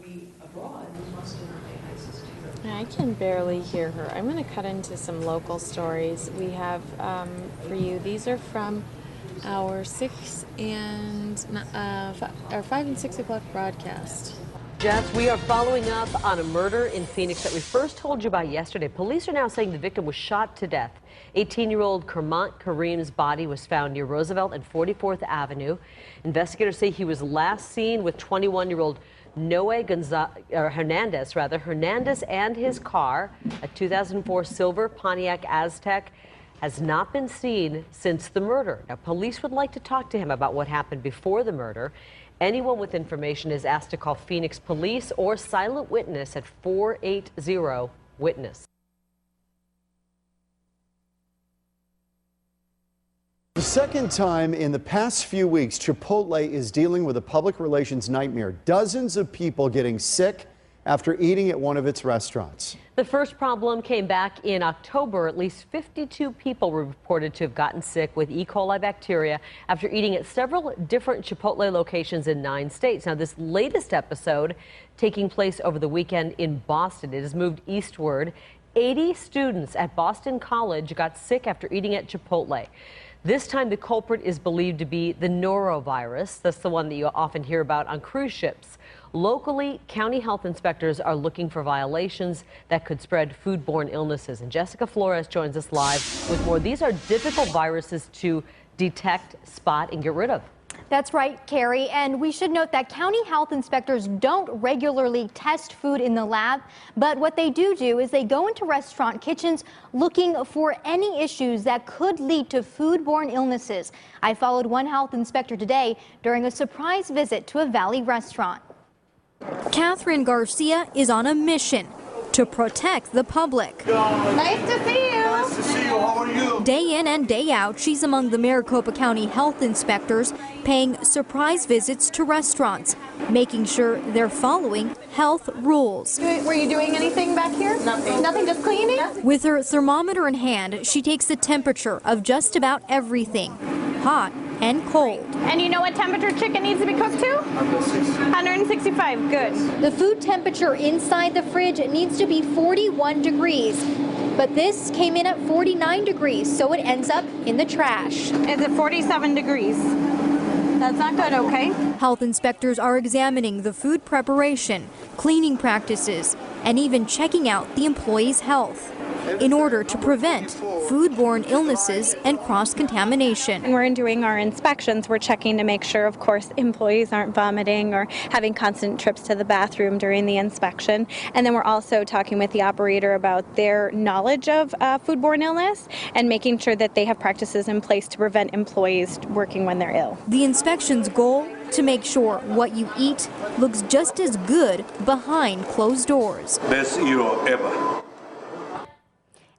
We, abroad, we must deny ISIS terrorism. I can barely hear her. I'm going to cut into some local stories we have for you. These are from our 5 and 6 o'clock broadcast. Jess, we are following up on a murder in Phoenix that we first told you about yesterday. Police are now saying the victim was shot to death. 18-year-old Kermant Kareem's body was found near Roosevelt and 44th Avenue. Investigators say he was last seen with 21-year-old Noe Hernandez and his car, a 2004 silver Pontiac Aztek, has not been seen since the murder. Now, police would like to talk to him about what happened before the murder. Anyone with information is asked to call Phoenix Police or Silent Witness at 480-WITNESS. The second time in the past few weeks, Chipotle is dealing with a public relations nightmare. Dozens of people getting sick after eating at one of its restaurants. The first problem came back in October. At least 52 people were reported to have gotten sick with E. coli bacteria after eating at several different Chipotle locations in 9 states. Now, this latest episode taking place over the weekend in Boston. It has moved eastward. 80 students at Boston College got sick after eating at Chipotle. This time, the culprit is believed to be the norovirus. That's the one that you often hear about on cruise ships. Locally, county health inspectors are looking for violations that could spread foodborne illnesses. And Jessica Flores joins us live with more. These are difficult viruses to detect, spot, and get rid of. That's right, Carrie. And we should note that county health inspectors don't regularly test food in the lab, but what they do is they go into restaurant kitchens looking for any issues that could lead to foodborne illnesses. I followed one health inspector today during a surprise visit to a Valley restaurant. Catherine Garcia is on a mission to protect the public. Nice to see you. Nice to see you. How are you? Day in and day out, she's among the Maricopa County health inspectors paying surprise visits to restaurants, making sure they're following health rules. Were you doing anything back here? Nothing. Nothing, just cleaning? With her thermometer in hand, she takes the temperature of just about everything, hot and cold. And you know what temperature chicken needs to be cooked to? 165, good. The food temperature inside the fridge needs to be 41 degrees. But this came in at 49 degrees, so it ends up in the trash. Is it 47 degrees? That's not good, okay? Health inspectors are examining the food preparation, cleaning practices, and even checking out the employees' health in order to prevent foodborne illnesses and cross-contamination. And we're doing our inspections. We're checking to make sure, of course, employees aren't vomiting or having constant trips to the bathroom during the inspection. And then we're also talking with the operator about their knowledge of foodborne illness and making sure that they have practices in place to prevent employees working when they're ill. The inspection's goal? To make sure what you eat looks just as good behind closed doors. Best hero ever.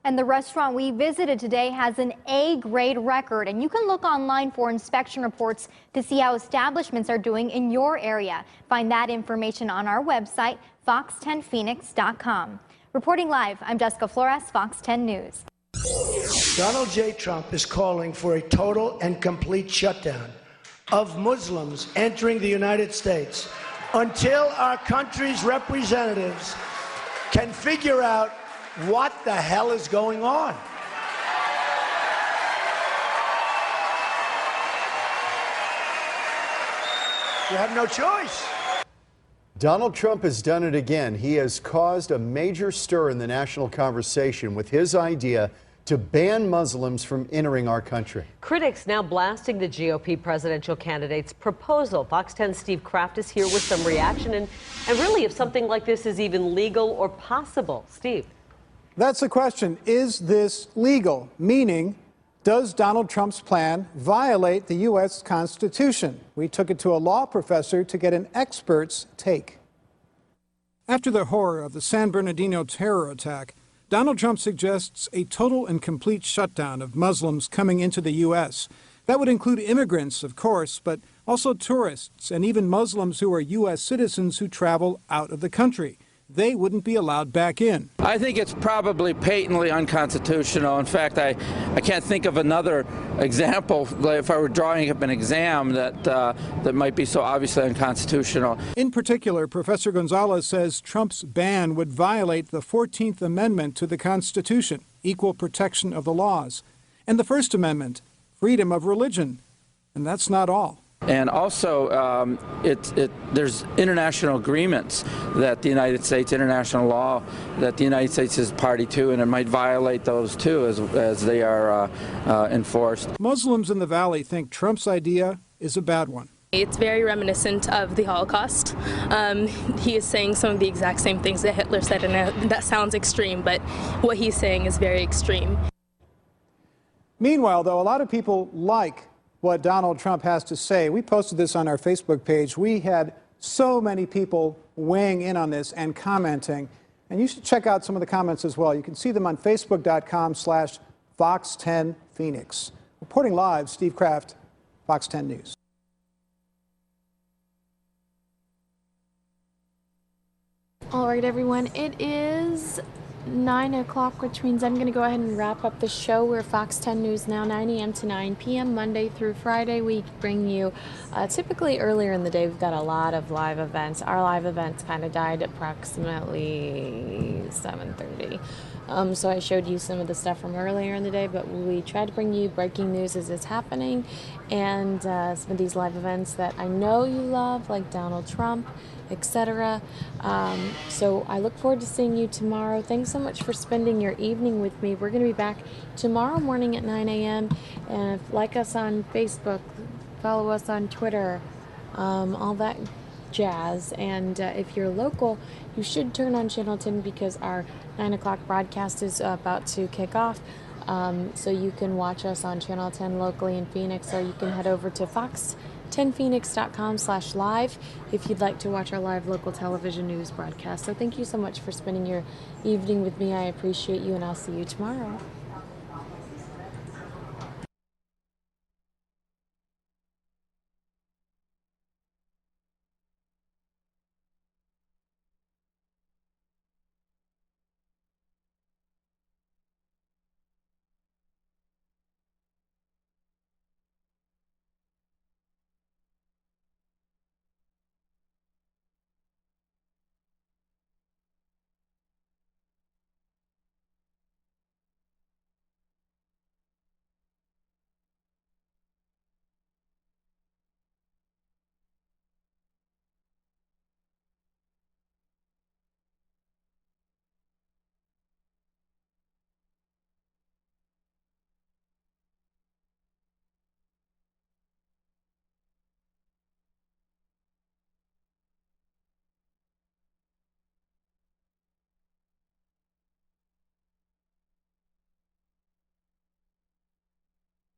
And the restaurant we visited today has an A-grade record, and you can look online for inspection reports to see how establishments are doing in your area. Find that information on our website, fox10phoenix.com. Reporting live, I'm Jessica Flores, Fox 10 News. Donald J. Trump is calling for a total and complete shutdown of Muslims entering the United States until our country's representatives can figure out what the hell is going on. You have no choice. Donald Trump has done it again. He has caused a major stir in the national conversation with his idea to ban Muslims from entering our country. Critics now blasting the GOP presidential candidate's proposal. Fox 10's Steve Kraft is here with some reaction and really if something like this is even legal or possible. Steve. That's the question. Is this legal? Meaning, does Donald Trump's plan violate the U.S. Constitution? We took it to a law professor to get an expert's take. After the horror of the San Bernardino terror attack, Donald Trump suggests a total and complete shutdown of Muslims coming into the U.S. That would include immigrants, of course, but also tourists and even Muslims who are U.S. citizens who travel out of the country. They wouldn't be allowed back in. I think it's probably patently unconstitutional. In fact, I can't think of another example, if I were drawing up an exam, that might be so obviously unconstitutional. In particular, Professor Gonzalez says Trump's ban would violate the 14th Amendment to the Constitution, equal protection of the laws, and the First Amendment, freedom of religion. And that's not all. And also, there's international agreements that the United States, international law that the United States is party to, and it might violate those too as they are enforced. Muslims in the Valley think Trump's idea is a bad one. It's very reminiscent of the Holocaust. He is saying some of the exact same things that Hitler said, and that sounds extreme, but what he's saying is very extreme. Meanwhile, though, a lot of people like what Donald Trump has to say. We posted this on our Facebook page. We had so many people weighing in on this and commenting. And you should check out some of the comments as well. You can see them on facebook.com/Fox10Phoenix. Reporting live, Steve Kraft, Fox 10 News. All right, everyone, it is 9 o'clock, which means I'm going to go ahead and wrap up the show. We're Fox 10 News now, 9 a.m. to 9 p.m. Monday through Friday. We bring you typically earlier in the day. We've got a lot of live events. Our live events kind of died approximately 7:30. So I showed you some of the stuff from earlier in the day, but we try to bring you breaking news as it's happening and some of these live events that I know you love, like Donald Trump, etc. So I look forward to seeing you tomorrow. Thanks so much for spending your evening with me. We're going to be back tomorrow morning at 9 a.m. And like us on Facebook, follow us on Twitter, all that jazz. And if you're local, you should turn on Channel 10 because our 9 o'clock broadcast is about to kick off. So you can watch us on Channel 10 locally in Phoenix, or you can head over to fox10phoenix.com/live if you'd like to watch our live local television news broadcast. So thank you so much for spending your evening with me. I appreciate you, and I'll see you tomorrow.